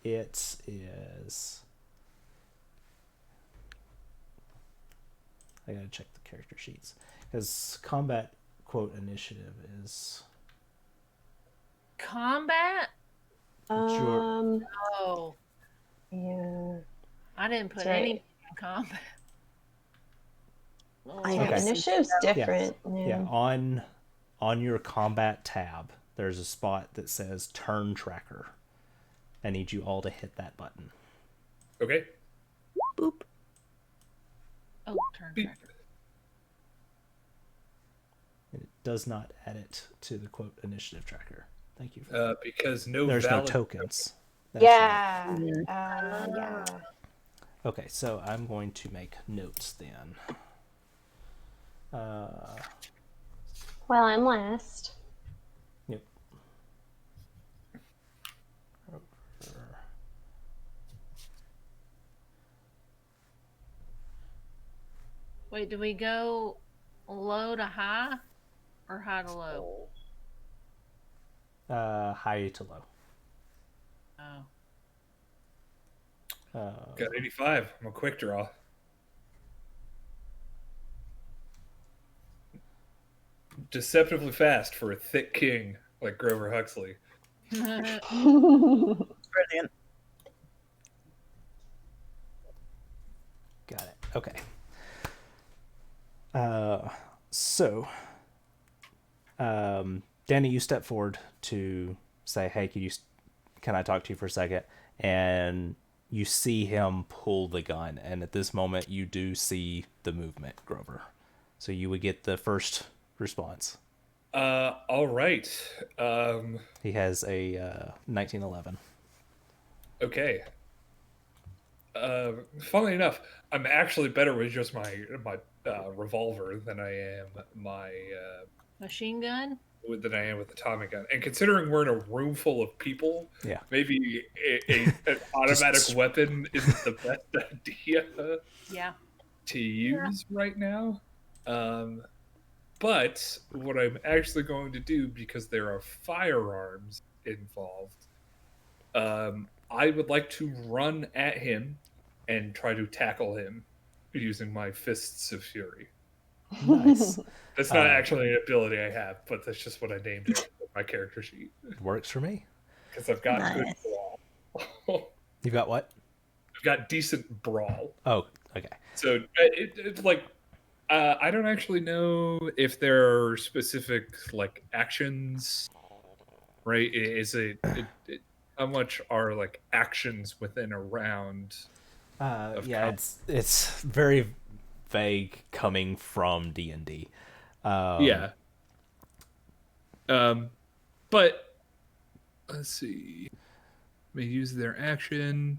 [SPEAKER 1] It is. I gotta check the character sheets because combat quote initiative is.
[SPEAKER 2] Combat?
[SPEAKER 4] Um,
[SPEAKER 2] Oh,
[SPEAKER 4] yeah.
[SPEAKER 2] I didn't put
[SPEAKER 4] That's right.
[SPEAKER 2] anything in combat.
[SPEAKER 3] I
[SPEAKER 1] Okay.
[SPEAKER 4] Initiative's different.
[SPEAKER 1] Yeah. On your combat tab, there's a spot that says turn tracker. I need you all to hit that button.
[SPEAKER 5] Okay.
[SPEAKER 3] Boop.
[SPEAKER 2] Oh, turn tracker.
[SPEAKER 1] And it does not add it to the quote initiative tracker. Thank you.
[SPEAKER 5] Because no
[SPEAKER 1] There's
[SPEAKER 5] valid
[SPEAKER 1] no tokens. That's right.
[SPEAKER 4] Yeah. Yeah.
[SPEAKER 1] Okay, so I'm going to make notes then.
[SPEAKER 4] Well, I'm last.
[SPEAKER 1] Yep.
[SPEAKER 2] Wait, do we go low to high or high to low?
[SPEAKER 1] High to low.
[SPEAKER 2] Oh.
[SPEAKER 5] Got 85. I'm a quick draw. Deceptively fast for a thick king like Grover Huxley.
[SPEAKER 3] Brilliant.
[SPEAKER 1] Got it. Okay. So, Danny, you step forward to say, "Hey, can I talk to you for a second?" And you see him pull the gun, and at this moment, you do see the movement, Grover. So you would get the first response.
[SPEAKER 5] All right.
[SPEAKER 1] He has a 1911.
[SPEAKER 5] Okay. Funnily enough, I'm actually better with just my revolver than I am
[SPEAKER 2] Machine gun?
[SPEAKER 5] with the Tommy gun. And considering we're in a room full of people,
[SPEAKER 1] Yeah.
[SPEAKER 5] maybe an automatic weapon isn't the best idea
[SPEAKER 2] Yeah.
[SPEAKER 5] to use right now. But what I'm actually going to do, because there are firearms involved, I would like to run at him and try to tackle him using my Fists of Fury.
[SPEAKER 1] Nice.
[SPEAKER 5] That's not actually an ability I have, but that's just what I named it on my character sheet.
[SPEAKER 1] Works for me.
[SPEAKER 5] Because I've got good
[SPEAKER 3] Nice.
[SPEAKER 5] brawl.
[SPEAKER 1] You've got what?
[SPEAKER 5] I've got decent brawl.
[SPEAKER 1] Oh, okay.
[SPEAKER 5] So it's like I don't actually know if there are specific like actions, right? How much are like actions within a round?
[SPEAKER 1] Yeah, it's very vague coming from D&D.
[SPEAKER 5] Yeah. But let's see. May use their action.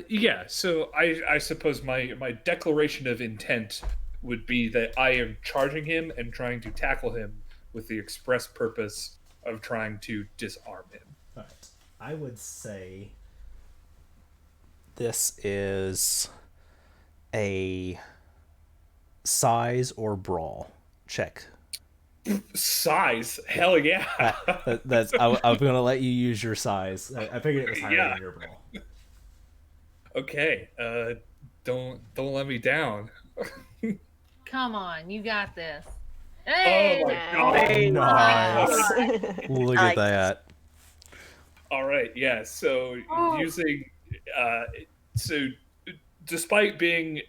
[SPEAKER 5] Yeah. So I suppose my declaration of intent would be that I am charging him and trying to tackle him with the express purpose of trying to disarm him.
[SPEAKER 1] All right. I would say this is a size or brawl check.
[SPEAKER 5] Size, hell yeah.
[SPEAKER 1] That's I'm gonna let you use your size. I figured it was higher than your brawl.
[SPEAKER 5] Okay. Don't let me down.
[SPEAKER 2] Come on, you got this. Hey!
[SPEAKER 5] Oh my god.
[SPEAKER 1] Nice. Look at that.
[SPEAKER 5] All right, yeah. So using, so despite being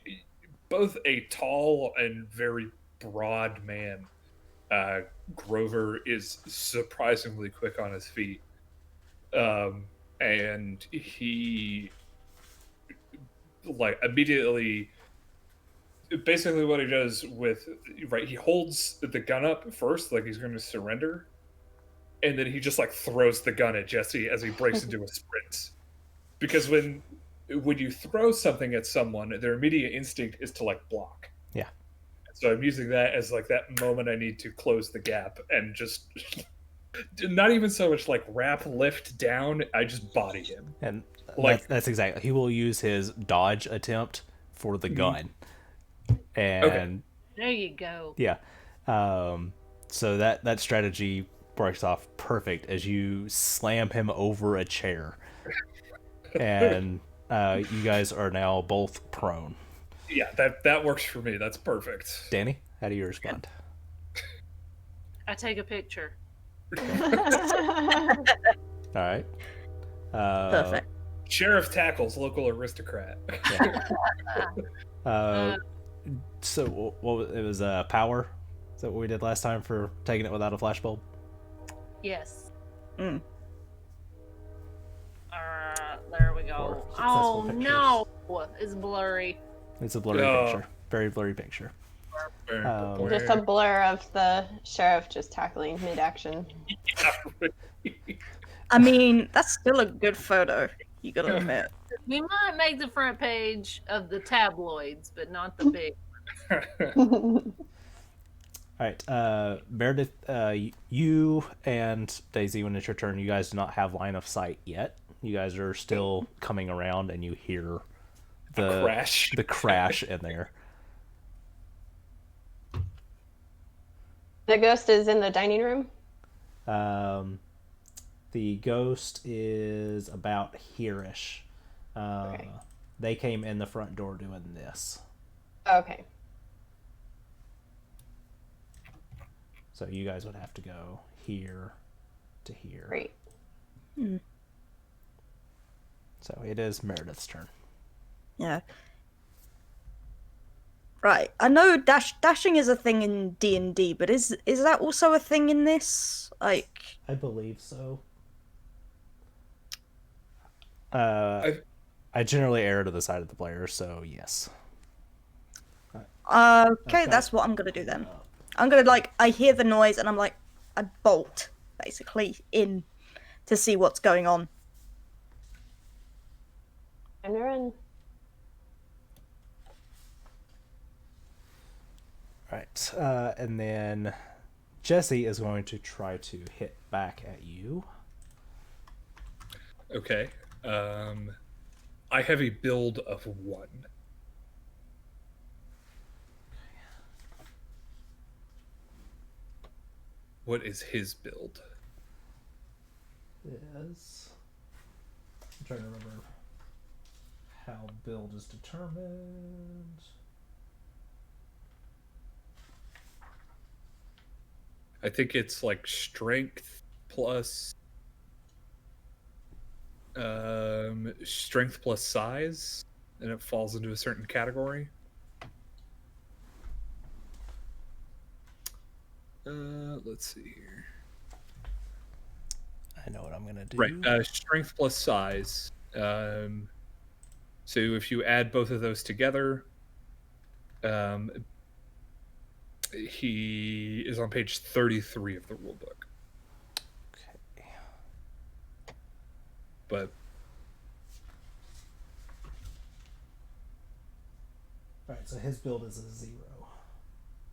[SPEAKER 5] both a tall and very broad man, Grover is surprisingly quick on his feet, and he like immediately. Basically, what he does he holds the gun up first, like he's going to surrender. And then he just like throws the gun at Jesse as he breaks into a sprint. Because when you throw something at someone, their immediate instinct is to like block.
[SPEAKER 1] Yeah.
[SPEAKER 5] So I'm using that as like that moment I need to close the gap and just not even so much like wrap lift down. I just body him.
[SPEAKER 1] And
[SPEAKER 5] Like
[SPEAKER 1] that's exactly. He will use his dodge attempt for the gun. And
[SPEAKER 5] Okay.
[SPEAKER 2] There you go.
[SPEAKER 1] yeah. So that strategy works off perfect as you slam him over a chair. And you guys are now both prone.
[SPEAKER 5] Yeah, that works for me. That's perfect.
[SPEAKER 1] Danny, how do you respond?
[SPEAKER 2] I take a picture.
[SPEAKER 1] All right.
[SPEAKER 3] Perfect.
[SPEAKER 5] Sheriff tackles local aristocrat.
[SPEAKER 1] So it was power? Is that what we did last time for taking it without a flashbulb?
[SPEAKER 2] Yes.
[SPEAKER 3] Mm.
[SPEAKER 2] There we
[SPEAKER 1] Or
[SPEAKER 2] go.
[SPEAKER 1] successful
[SPEAKER 2] Oh
[SPEAKER 1] pictures.
[SPEAKER 2] no, it's blurry.
[SPEAKER 1] It's a blurry
[SPEAKER 5] Oh.
[SPEAKER 1] picture. Very blurry picture.
[SPEAKER 4] Just a blur of the sheriff just tackling mid-action.
[SPEAKER 3] I mean, that's still a good photo. You gotta admit.
[SPEAKER 2] We might make the front page of the tabloids, but not the big.
[SPEAKER 1] All right, Meredith, you and Daisy, when it's your turn, you guys do not have line of sight yet. You guys are still coming around, and you hear the crash in there.
[SPEAKER 4] The ghost is in the dining room.
[SPEAKER 1] The ghost is about here-ish.
[SPEAKER 4] Okay.
[SPEAKER 1] They came in the front door doing this.
[SPEAKER 4] Okay.
[SPEAKER 1] So you guys would have to go here to here.
[SPEAKER 4] Great.
[SPEAKER 1] So it is Meredith's turn.
[SPEAKER 3] Yeah. Right. I know dashing is a thing in D&D, but is that also a thing in this? Like,
[SPEAKER 1] I believe so. I generally err to the side of the player, so yes.
[SPEAKER 3] okay, that's what I'm gonna do then. I'm gonna I hear the noise and I bolt basically in to see what's going on.
[SPEAKER 4] Time to run.
[SPEAKER 1] Right. And then Jesse is going to try to hit back at you.
[SPEAKER 5] Okay. I have a build of 1. What is his build?
[SPEAKER 1] Is I'm trying to remember how build is determined.
[SPEAKER 5] I think it's like strength plus strength plus size, and it falls into a certain category. Let's see here.
[SPEAKER 1] I know what I'm gonna do.
[SPEAKER 5] Right, strength plus size. So if you add both of those together, he is on page 33 of the rulebook.
[SPEAKER 1] Okay.
[SPEAKER 5] But
[SPEAKER 1] Alright, so his build is a 0.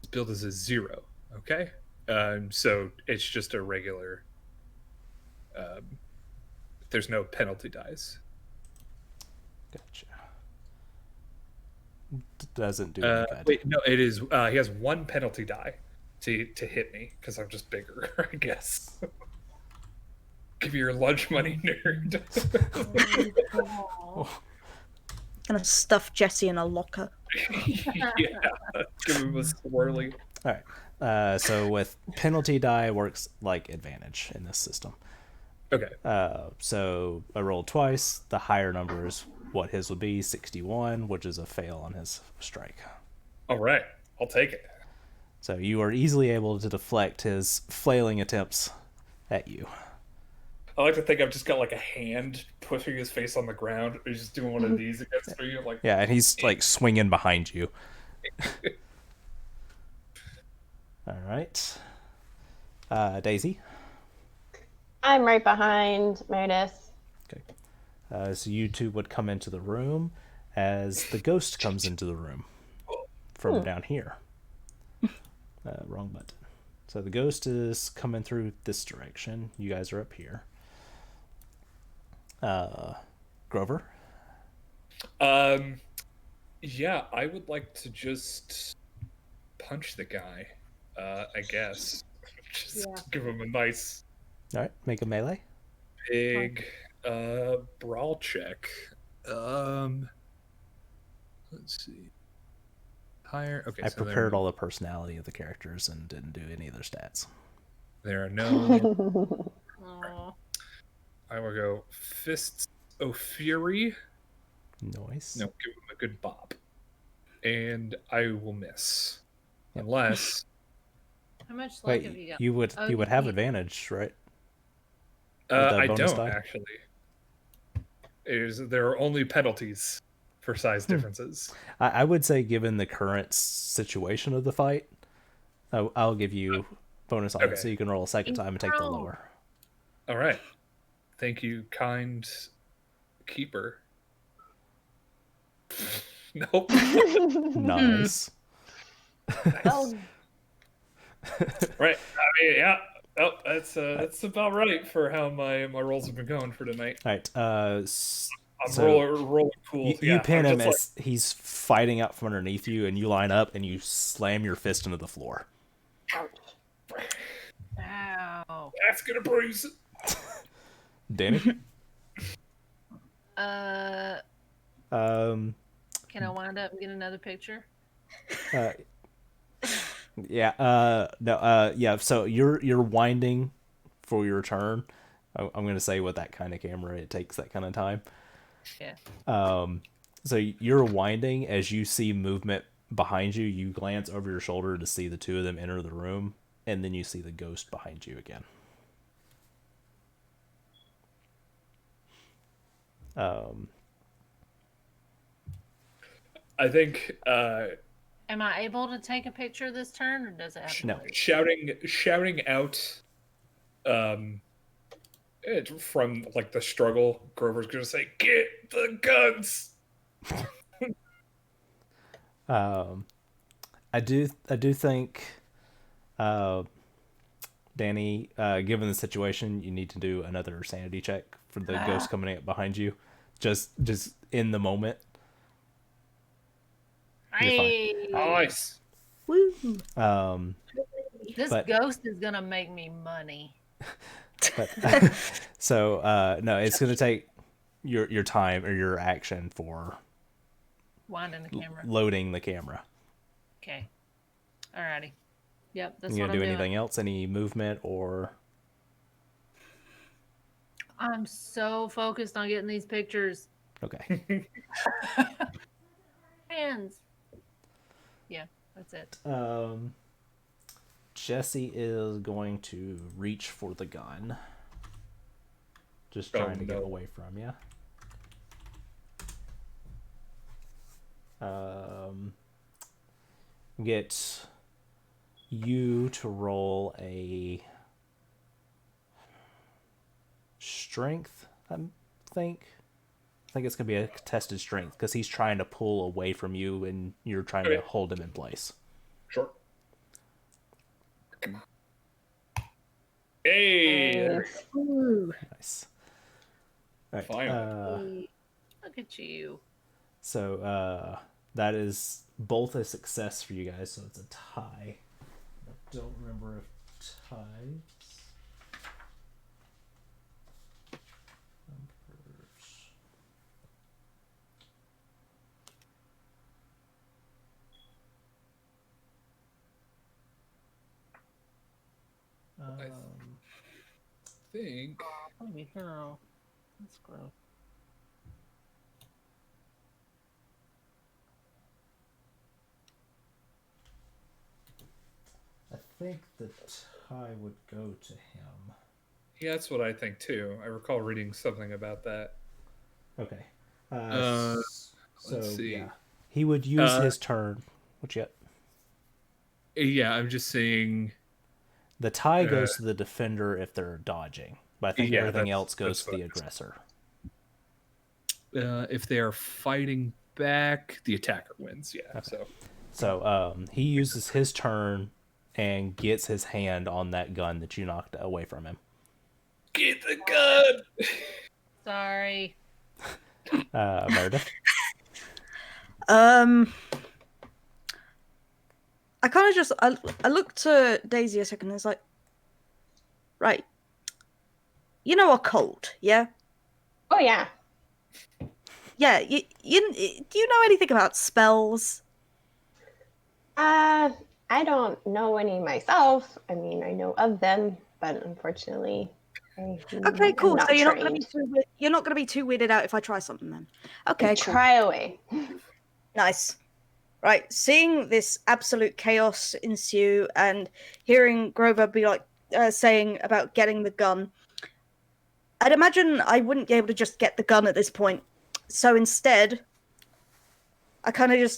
[SPEAKER 5] his build is a 0. Okay. So it's just a regular. There's no penalty dice.
[SPEAKER 1] Gotcha. Doesn't do any good.
[SPEAKER 5] Wait, no, it is. He has 1 penalty die to hit me because I'm just bigger, I guess. Give me your lunch money, nerd.
[SPEAKER 3] Gonna stuff Jesse in a locker.
[SPEAKER 5] Yeah, give him a swirly.
[SPEAKER 1] All right. So with penalty die works like advantage in this system.
[SPEAKER 5] Okay.
[SPEAKER 1] So I rolled twice. The higher number is what his would be, 61, which is a fail on his strike.
[SPEAKER 5] All right, I'll take it.
[SPEAKER 1] So you are easily able to deflect his flailing attempts at you.
[SPEAKER 5] I like to think I've just got like a hand pushing his face on the ground. He's just doing one of these against me. I'm like,
[SPEAKER 1] Yeah, and he's like swinging behind you. All right. Daisy.
[SPEAKER 4] I'm right behind Meredith.
[SPEAKER 1] Okay. So you two would come into the room as the ghost comes into the room from down here. Wrong button. So the ghost is coming through this direction. You guys are up here. Grover?
[SPEAKER 5] Yeah, I would like to just punch the guy, I guess. Just give him a nice
[SPEAKER 1] All right, make a melee.
[SPEAKER 5] big brawl check. Let's see. Higher. Okay,
[SPEAKER 1] I
[SPEAKER 5] so
[SPEAKER 1] prepared all the personality of the characters and didn't do any of their stats.
[SPEAKER 5] there are no.
[SPEAKER 2] Aw.
[SPEAKER 5] I will go Fists of Fury.
[SPEAKER 1] Nice.
[SPEAKER 5] No, give him a good bop. And I will miss. Unless
[SPEAKER 2] How much luck have you
[SPEAKER 1] Wait,
[SPEAKER 2] got?
[SPEAKER 1] you would
[SPEAKER 2] Oh,
[SPEAKER 1] you would
[SPEAKER 2] you
[SPEAKER 1] have
[SPEAKER 2] can't.
[SPEAKER 1] advantage, right? With the
[SPEAKER 5] I
[SPEAKER 1] bonus
[SPEAKER 5] don't
[SPEAKER 1] die?
[SPEAKER 5] actually. There are only penalties for size differences.
[SPEAKER 1] I would say, given the current situation of the fight, I'll give you bonus on it,
[SPEAKER 5] Okay.
[SPEAKER 1] so you can roll a second time and take the lower.
[SPEAKER 5] All right. Thank you, kind keeper. Nope.
[SPEAKER 1] Nice.
[SPEAKER 4] Oh,
[SPEAKER 5] Right. I mean, yeah. Oh, that's about right for how my rolls have been going for tonight.
[SPEAKER 1] All right.
[SPEAKER 5] I'm
[SPEAKER 1] So
[SPEAKER 5] rolling cool.
[SPEAKER 1] you
[SPEAKER 5] Yeah,
[SPEAKER 1] pin
[SPEAKER 5] I'm
[SPEAKER 1] him
[SPEAKER 5] just
[SPEAKER 1] as he's fighting out from underneath you, and you line up and you slam your fist into the floor.
[SPEAKER 2] Ow.
[SPEAKER 5] That's gonna bruise.
[SPEAKER 1] Danny.
[SPEAKER 2] Can I wind up and get another picture?
[SPEAKER 1] Yeah. No. Yeah. So you're winding for your turn. I'm gonna say with that kind of camera, it takes that kind of time.
[SPEAKER 2] Yeah.
[SPEAKER 1] So you're winding as you see movement behind you. You glance over your shoulder to see the two of them enter the room, and then you see the ghost behind you again.
[SPEAKER 5] I think
[SPEAKER 2] Am I able to take a picture this turn, or does it have to
[SPEAKER 1] No.
[SPEAKER 2] wait?
[SPEAKER 5] shouting out from like the struggle, Grover's gonna say, "Get the guns!"
[SPEAKER 1] I do think, Danny, given the situation, you need to do another sanity check for the ghost coming up behind you, just in the moment.
[SPEAKER 2] Hey,
[SPEAKER 5] Nice.
[SPEAKER 3] Woo.
[SPEAKER 2] this
[SPEAKER 1] but-
[SPEAKER 2] ghost is gonna make me money.
[SPEAKER 1] But so no, it's gonna take your time or your action for
[SPEAKER 2] Winding the camera.
[SPEAKER 1] loading the camera.
[SPEAKER 2] Okay. Alrighty. Yep, that's
[SPEAKER 1] You
[SPEAKER 2] what
[SPEAKER 1] gonna
[SPEAKER 2] I'm
[SPEAKER 1] do
[SPEAKER 2] doing.
[SPEAKER 1] anything else? Any movement or?
[SPEAKER 2] I'm so focused on getting these pictures.
[SPEAKER 1] Okay.
[SPEAKER 2] Hands. Yeah, that's it.
[SPEAKER 1] Jesse is going to reach for the gun. Just
[SPEAKER 5] Oh,
[SPEAKER 1] trying to get
[SPEAKER 5] no.
[SPEAKER 1] away from you. Get you to roll a strength, I think. I think it's going to be a contested strength because he's trying to pull away from you and you're trying to
[SPEAKER 5] Okay.
[SPEAKER 1] hold him in place.
[SPEAKER 5] Sure. Hey,
[SPEAKER 3] Ooh.
[SPEAKER 1] Nice. All right.
[SPEAKER 5] Finally.
[SPEAKER 2] Look at you.
[SPEAKER 1] So that is both a success for you guys, so it's a tie. I don't remember if ties. Numbers.
[SPEAKER 5] think
[SPEAKER 2] Holy hell. That's gross.
[SPEAKER 1] I think the tie would go to him.
[SPEAKER 5] yeah, that's what I think too. I recall reading something about that.
[SPEAKER 1] Okay.
[SPEAKER 5] Let's see.
[SPEAKER 1] Yeah, he would use his turn. What you got?
[SPEAKER 5] Yeah, I'm just saying.
[SPEAKER 1] The tie goes to the defender if they're dodging, but I think
[SPEAKER 5] Yeah,
[SPEAKER 1] everything
[SPEAKER 5] that's-
[SPEAKER 1] else goes
[SPEAKER 5] that's
[SPEAKER 1] to the
[SPEAKER 5] what I-
[SPEAKER 1] aggressor.
[SPEAKER 5] If they are fighting back, the attacker wins. Yeah.
[SPEAKER 1] Okay.
[SPEAKER 5] So
[SPEAKER 1] So he uses his turn and gets his hand on that gun that you knocked away from him.
[SPEAKER 5] get the gun.
[SPEAKER 2] Sorry.
[SPEAKER 1] Meredith.
[SPEAKER 3] I kind of just I looked to Daisy a second and it's like, right, you know, occult, yeah,
[SPEAKER 4] Oh yeah.
[SPEAKER 3] yeah. You do you know anything about spells?
[SPEAKER 4] I don't know any myself. I mean, I know of them, but unfortunately,
[SPEAKER 3] Okay,
[SPEAKER 4] I'm
[SPEAKER 3] cool.
[SPEAKER 4] not
[SPEAKER 3] So
[SPEAKER 4] trained.
[SPEAKER 3] you're not gonna be too weirded out if I try something then. Okay, cool.
[SPEAKER 4] Try away.
[SPEAKER 3] Nice. Right, seeing this absolute chaos ensue and hearing Grover be like saying about getting the gun, I'd imagine I wouldn't be able to just get the gun at this point. So instead, I kind of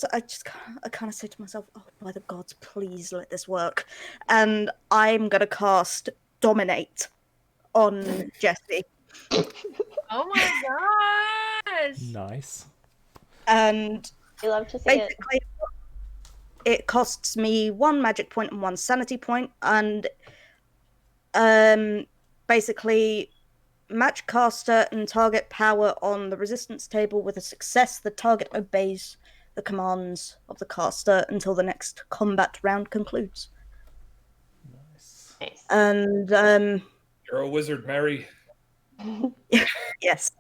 [SPEAKER 3] say to myself, "Oh, by the gods, please let this work," and I'm gonna cast Dominate on Jesse,
[SPEAKER 2] Oh my gosh.
[SPEAKER 1] Nice.
[SPEAKER 3] and
[SPEAKER 4] I love to see it.
[SPEAKER 3] basically, it costs me 1 magic point and 1 sanity point, and basically match caster and target power on the resistance table. With a success, the target obeys the commands of the caster until the next combat round concludes.
[SPEAKER 1] Nice.
[SPEAKER 4] Nice.
[SPEAKER 3] And
[SPEAKER 5] You're a wizard, Mary.
[SPEAKER 3] Yes.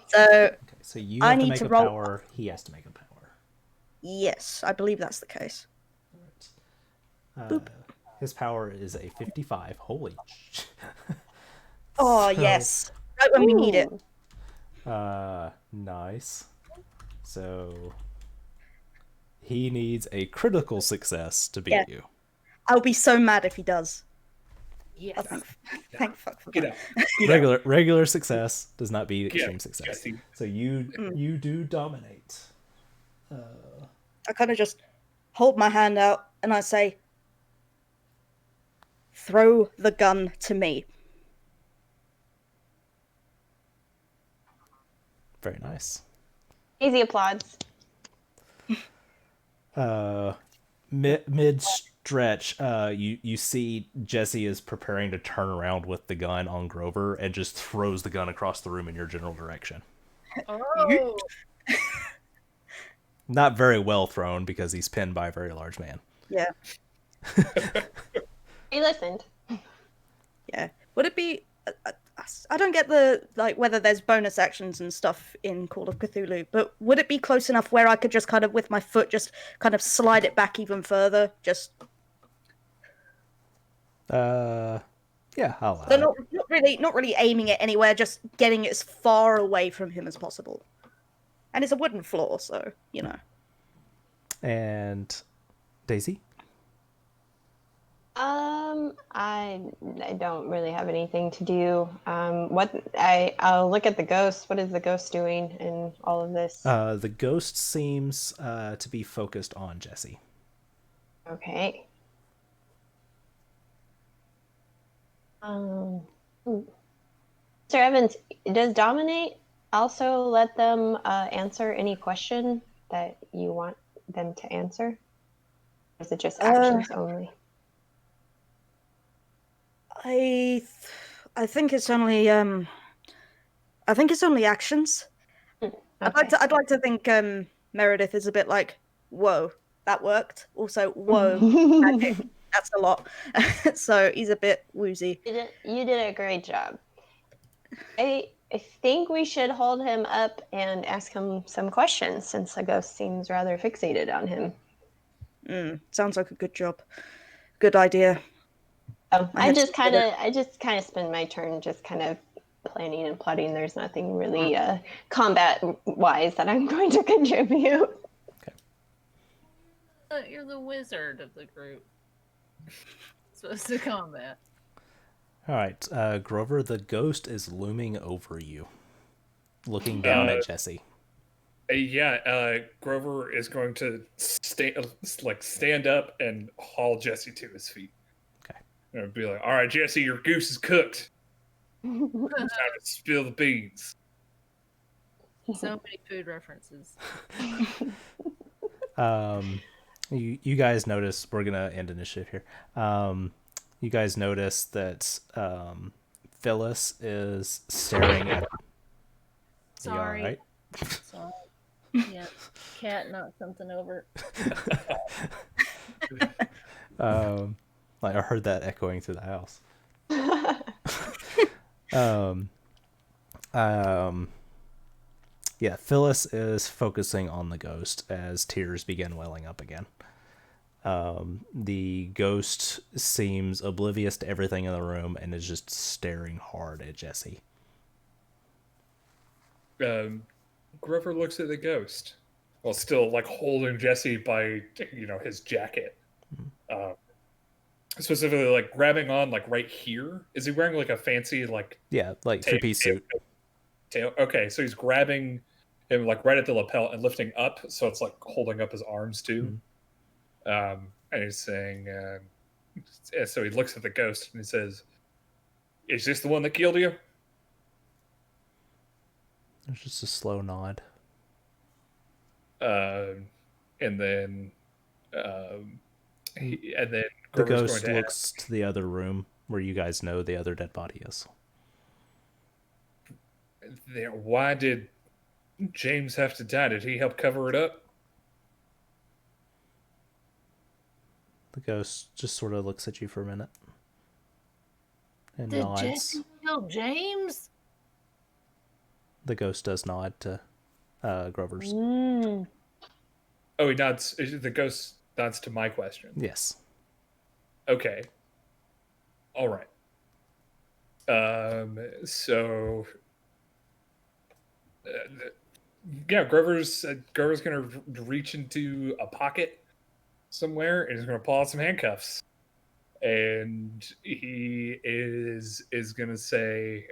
[SPEAKER 3] So
[SPEAKER 1] Okay, so you
[SPEAKER 3] I
[SPEAKER 1] have to
[SPEAKER 3] need
[SPEAKER 1] make
[SPEAKER 3] to
[SPEAKER 1] a
[SPEAKER 3] roll-
[SPEAKER 1] power. He has to make a power.
[SPEAKER 3] yes, I believe that's the case. Boop.
[SPEAKER 1] His power is a 55. Holy.
[SPEAKER 3] Oh
[SPEAKER 1] So,
[SPEAKER 3] yes, right when we need it.
[SPEAKER 4] Ooh.
[SPEAKER 1] Nice. So he needs a critical success to beat
[SPEAKER 3] Yeah.
[SPEAKER 1] you.
[SPEAKER 3] I'll be so mad if he does.
[SPEAKER 2] Yes.
[SPEAKER 3] Oh, thank fuck for
[SPEAKER 5] Get
[SPEAKER 3] that.
[SPEAKER 5] out.
[SPEAKER 1] Regular success does not beat
[SPEAKER 5] Get
[SPEAKER 1] extreme
[SPEAKER 5] out,
[SPEAKER 1] success.
[SPEAKER 5] Jesse.
[SPEAKER 1] So you do dominate.
[SPEAKER 3] I kind of just hold my hand out and I say, "Throw the gun to me."
[SPEAKER 1] Very nice.
[SPEAKER 4] Easy applauds.
[SPEAKER 1] Mid stretch, you see Jesse is preparing to turn around with the gun on Grover and just throws the gun across the room in your general direction.
[SPEAKER 2] Oh,
[SPEAKER 1] Not very well thrown because he's pinned by a very large man.
[SPEAKER 3] Yeah,
[SPEAKER 4] He listened.
[SPEAKER 3] yeah. Would it be? I don't get the whether there's bonus actions and stuff in Call of Cthulhu, but would it be close enough where I could just kind of with my foot just kind of slide it back even further? Just
[SPEAKER 1] Yeah, I'll allow
[SPEAKER 3] so
[SPEAKER 1] it.
[SPEAKER 3] not really aiming it anywhere, just getting it as far away from him as possible. And it's a wooden floor, so you know.
[SPEAKER 1] And Daisy?
[SPEAKER 4] I don't really have anything to do. I'll look at the ghost. What is the ghost doing in all of this?
[SPEAKER 1] The ghost seems to be focused on Jesse.
[SPEAKER 4] Okay. Mr. Evans, does dominate also let them answer any question that you want them to answer? Or is it just actions only?
[SPEAKER 3] I think it's only actions.
[SPEAKER 4] Okay.
[SPEAKER 3] I'd like to think Meredith is a bit like, whoa, that worked. Also, whoa, magic. That's a lot. So he's a bit woozy.
[SPEAKER 4] You did a great job. I think we should hold him up and ask him some questions since the ghost seems rather fixated on him.
[SPEAKER 3] Sounds like a good job. Good idea.
[SPEAKER 4] Oh, I just kind of spend my turn just kind of planning and plotting. There's nothing really combat wise that I'm going to contribute.
[SPEAKER 2] you're the wizard of the group. Supposed to combat.
[SPEAKER 1] All right, Grover, the ghost is looming over you, looking down at Jesse.
[SPEAKER 5] Grover is going to stand up and haul Jesse to his feet.
[SPEAKER 1] Okay.
[SPEAKER 5] And be like, "All right, Jesse, your goose is cooked. It's time to spill the beans."
[SPEAKER 2] So many food references.
[SPEAKER 1] You guys notice, we're gonna end initiative here. You guys notice that Phyllis is staring at.
[SPEAKER 2] Sorry.
[SPEAKER 1] You all right?
[SPEAKER 2] Sorry. Yeah, cat knocked something over.
[SPEAKER 1] I heard that echoing through the house. Yeah, Phyllis is focusing on the ghost as tears begin welling up again. The ghost seems oblivious to everything in the room and is just staring hard at Jesse.
[SPEAKER 5] Grover looks at the ghost while still holding Jesse by his jacket. Specifically grabbing on right here. Is he wearing a fancy
[SPEAKER 1] Yeah, three-piece suit.
[SPEAKER 5] Tail? Okay, so he's grabbing him right at the lapel and lifting up, so it's holding up his arms too. And he's saying, so he looks at the ghost and he says, "Is this the one that killed you?"
[SPEAKER 1] There's just a slow nod.
[SPEAKER 5] And then
[SPEAKER 1] The
[SPEAKER 5] Grover's
[SPEAKER 1] ghost
[SPEAKER 5] going to
[SPEAKER 1] looks to the other room where you guys know the other dead body is.
[SPEAKER 5] Why did James have to die? Did he help cover it up?
[SPEAKER 1] The ghost just sort of looks at you for a minute and
[SPEAKER 2] Did
[SPEAKER 1] nods.
[SPEAKER 2] Jesse killed James?
[SPEAKER 1] The ghost does nod to Grover's.
[SPEAKER 4] Mm.
[SPEAKER 5] Oh, he nods. The ghost nods to my question.
[SPEAKER 1] Yes.
[SPEAKER 5] Okay. All right. So, yeah, Grover's gonna reach into a pocket somewhere and he's gonna pull out some handcuffs, and he is gonna say,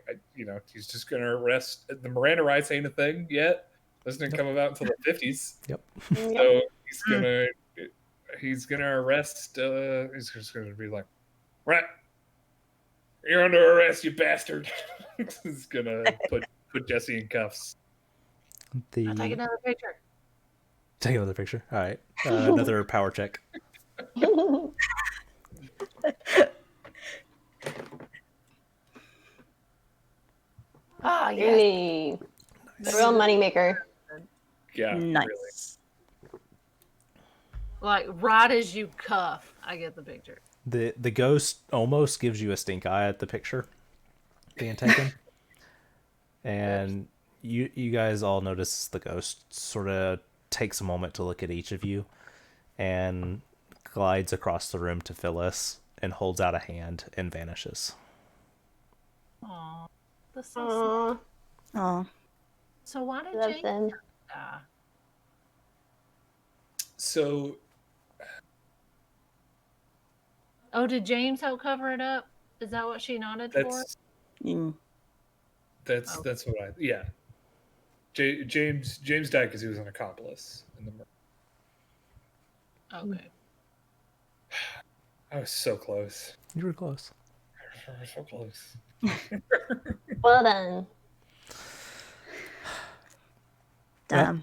[SPEAKER 5] he's just gonna arrest. The Miranda rights ain't a thing yet. Doesn't come about until the 50s.
[SPEAKER 1] Yep.
[SPEAKER 5] So he's gonna arrest. He's just gonna be like, right. You're under arrest, you bastard. He's gonna put Jesse in cuffs.
[SPEAKER 2] I'll take another picture.
[SPEAKER 1] Take another picture. All right. Another power check.
[SPEAKER 2] Ah, yes.
[SPEAKER 4] Really, the real moneymaker.
[SPEAKER 5] Yeah,
[SPEAKER 3] Nice.
[SPEAKER 5] really.
[SPEAKER 2] Like right as you cuff, I get the picture.
[SPEAKER 1] The ghost almost gives you a stink eye at the picture being taken. And you guys all notice the ghost sort of takes a moment to look at each of you and glides across the room to Phyllis and holds out a hand and vanishes.
[SPEAKER 2] Aw, that's so sweet.
[SPEAKER 4] Aww,
[SPEAKER 3] Oh,
[SPEAKER 2] So why did
[SPEAKER 4] love
[SPEAKER 2] James
[SPEAKER 4] them.
[SPEAKER 2] die?
[SPEAKER 5] So
[SPEAKER 2] Oh, did James help cover it up? Is that what she nodded for?
[SPEAKER 5] that's what I James died because he was an accomplice in the murder.
[SPEAKER 2] Okay.
[SPEAKER 5] I was so close.
[SPEAKER 1] You were close.
[SPEAKER 5] I was so close.
[SPEAKER 4] Well done.
[SPEAKER 3] damn.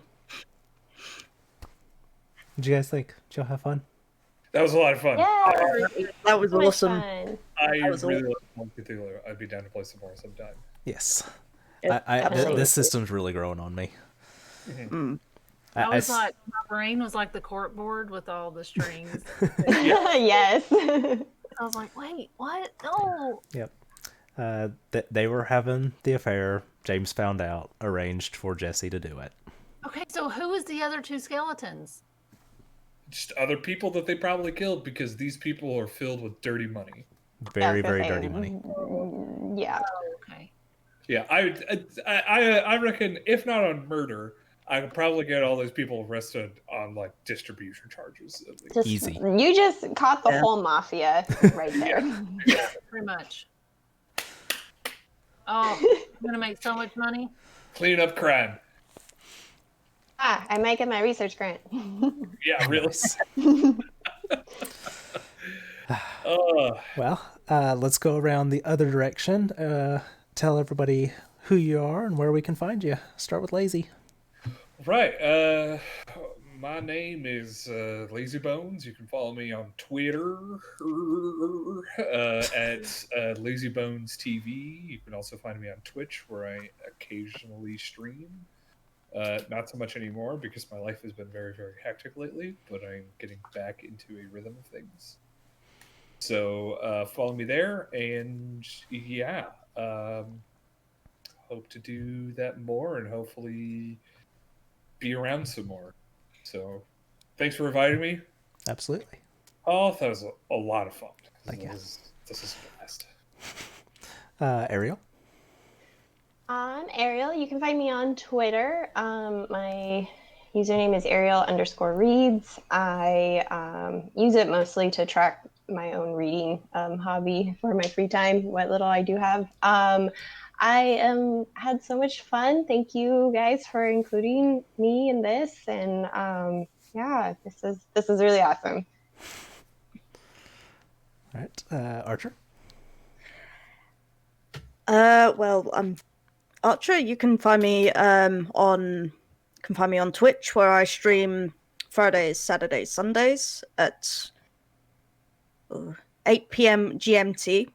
[SPEAKER 1] What'd you guys think? Did y'all have fun?
[SPEAKER 5] That was a lot of fun.
[SPEAKER 4] Yeah,
[SPEAKER 3] That was
[SPEAKER 4] so much
[SPEAKER 3] awesome.
[SPEAKER 4] fun.
[SPEAKER 5] I
[SPEAKER 3] was
[SPEAKER 5] really love Cthulhu. I'd be down to play some more sometime.
[SPEAKER 1] Yes.
[SPEAKER 3] Yep, absolutely.
[SPEAKER 1] This system's really growing on me.
[SPEAKER 3] Mm.
[SPEAKER 2] I was like, my brain was like the cork board with all the strings.
[SPEAKER 4] Yes.
[SPEAKER 2] I was like, wait, what? No.
[SPEAKER 1] Yep. They were having the affair. James found out, arranged for Jesse to do it.
[SPEAKER 2] Okay, so who was the other two skeletons?
[SPEAKER 5] Just other people that they probably killed because these people are filled with dirty money.
[SPEAKER 1] Very,
[SPEAKER 4] I was
[SPEAKER 1] very
[SPEAKER 4] gonna
[SPEAKER 1] dirty
[SPEAKER 4] say,
[SPEAKER 1] money.
[SPEAKER 4] Yeah.
[SPEAKER 2] Oh, okay.
[SPEAKER 5] Yeah, I reckon if not on murder, I could probably get all those people arrested on like distribution charges. At least.
[SPEAKER 4] Just,
[SPEAKER 1] Easy.
[SPEAKER 4] You just caught the
[SPEAKER 3] Yeah.
[SPEAKER 4] whole mafia right there.
[SPEAKER 2] Yeah, pretty much. Oh, I'm gonna make so much money.
[SPEAKER 5] Clean up crime.
[SPEAKER 4] I might get my research grant.
[SPEAKER 5] Yeah, really.
[SPEAKER 1] Nice. Well, let's go around the other direction. Tell everybody who you are and where we can find you. Start with Lazy.
[SPEAKER 5] Right. My name is Lazybones. You can follow me on Twitter at Lazybones TV. You can also find me on Twitch, where I occasionally stream. Not so much anymore because my life has been very, very hectic lately, but I'm getting back into a rhythm of things. So follow me there, and yeah, hope to do that more and hopefully be around some more. So thanks for inviting me.
[SPEAKER 1] Absolutely.
[SPEAKER 5] Oh, that was a lot of fun.
[SPEAKER 1] Thank you.
[SPEAKER 5] This is a blast.
[SPEAKER 1] Ariel.
[SPEAKER 4] I'm Ariel. You can find me on Twitter. My username is Ariel_reads. I use it mostly to track my own reading hobby for my free time, what little I do have. I had so much fun. Thank you guys for including me in this, and yeah, this is really awesome.
[SPEAKER 1] All right. Archer.
[SPEAKER 3] Well, I'm Archer. You can find me on Twitch, where I stream Fridays, Saturdays, Sundays at 8 p.m. GMT.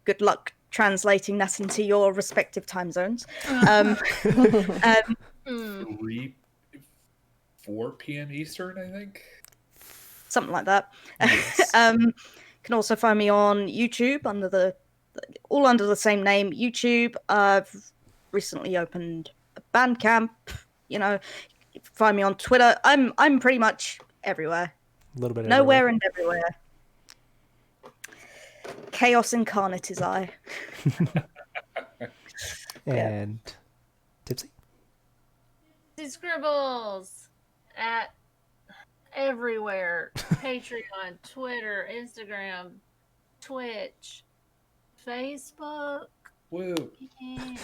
[SPEAKER 3] Good luck translating that into your respective time zones.
[SPEAKER 5] 4 p.m. Eastern, I think.
[SPEAKER 3] Something like that.
[SPEAKER 1] Yes.
[SPEAKER 3] Can also find me on YouTube under the all under the same name. YouTube. I've recently opened a Bandcamp. You know, find me on Twitter. I'm pretty much everywhere.
[SPEAKER 1] A little bit
[SPEAKER 3] Nowhere
[SPEAKER 1] everywhere.
[SPEAKER 3] and everywhere. Chaos incarnate is I.
[SPEAKER 1] And Tipsy.
[SPEAKER 2] TipsyScribbles at everywhere. Patreon, Twitter, Instagram, Twitch, Facebook,
[SPEAKER 5] Woo.
[SPEAKER 2] yeah,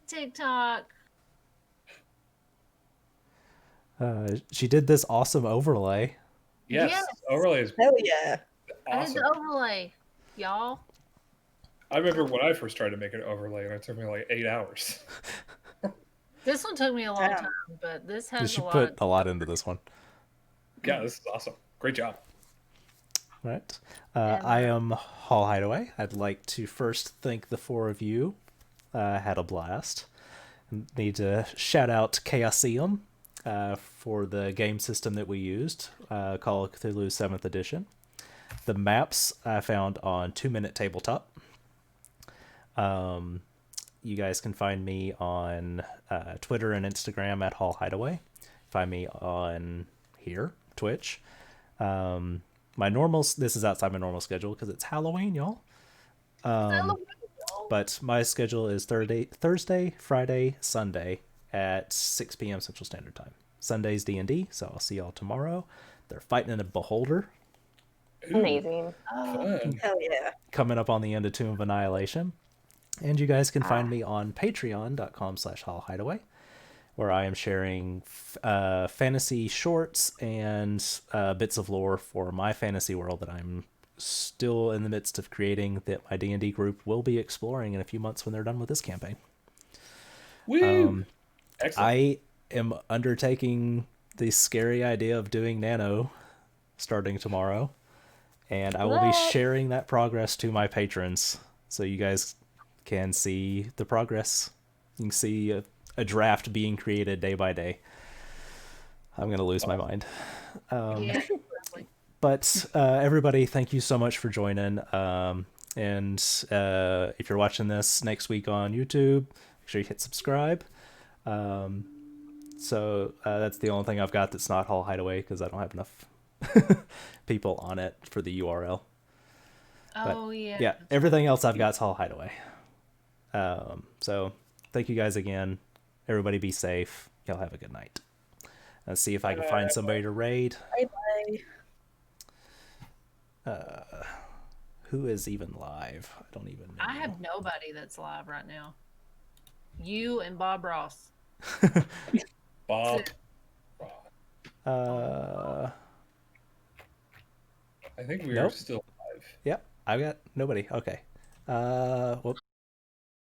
[SPEAKER 2] TikTok.
[SPEAKER 1] She did this awesome overlay.
[SPEAKER 5] Yes,
[SPEAKER 2] Yes.
[SPEAKER 5] overlay is
[SPEAKER 3] Hell yeah.
[SPEAKER 2] I did
[SPEAKER 5] awesome.
[SPEAKER 2] the overlay, y'all.
[SPEAKER 5] I remember when I first tried to make an overlay, and it took me like 8 hours.
[SPEAKER 2] This one took me a long
[SPEAKER 3] Yeah.
[SPEAKER 2] time, but this has
[SPEAKER 1] She
[SPEAKER 2] a lot.
[SPEAKER 1] put a lot into this one.
[SPEAKER 5] Yeah, this is awesome. Great job.
[SPEAKER 1] Right.
[SPEAKER 2] And,
[SPEAKER 1] I am Hall Hideaway. I'd like to first thank the four of you. Had a blast. Need to shout out Chaosium for the game system that we used, Call of Cthulhu 7th Edition. The maps I found on 2 Minute Tabletop. You guys can find me on Twitter and Instagram at Hall Hideaway. Find me on here, Twitch. This is outside my normal schedule because it's Halloween, y'all. But my schedule is Thursday, Friday, Sunday at 6 p.m. Central Standard Time. Sunday's D&D, so I'll see y'all tomorrow. They're fighting in a beholder
[SPEAKER 4] Amazing.
[SPEAKER 5] Fun.
[SPEAKER 3] Hell yeah.
[SPEAKER 1] coming up on the end of Tomb of Annihilation. And you guys can find me on patreon.com/hallhideaway, where I am sharing fantasy shorts and bits of lore for my fantasy world that I'm still in the midst of creating, that my D&D group will be exploring in a few months when they're done with this campaign.
[SPEAKER 5] Woo! Excellent.
[SPEAKER 1] I am undertaking the scary idea of doing Nano starting tomorrow, and I will be sharing that progress to my patrons, so you guys can see the progress. You can see a draft being created day by day. I'm going to lose my mind.
[SPEAKER 2] Yeah, exactly.
[SPEAKER 1] But everybody, thank you so much for joining. And if you're watching this next week on YouTube, make sure you hit subscribe. So that's the only thing I've got that's not Hall Hideaway, because I don't have enough people on it for the URL.
[SPEAKER 2] Oh yeah.
[SPEAKER 1] Yeah, everything else I've got is Hall Hideaway. So thank you guys again. Everybody be safe. Y'all have a good night. Let's see if I can find somebody to raid.
[SPEAKER 3] Bye-bye.
[SPEAKER 1] Who is even live? I don't even know.
[SPEAKER 2] I have nobody that's live right now. You and Bob Ross.
[SPEAKER 5] Bob.
[SPEAKER 1] Uh,
[SPEAKER 5] I think we are
[SPEAKER 1] Nope.
[SPEAKER 5] still live.
[SPEAKER 1] Yep, I've got nobody. Okay. Well,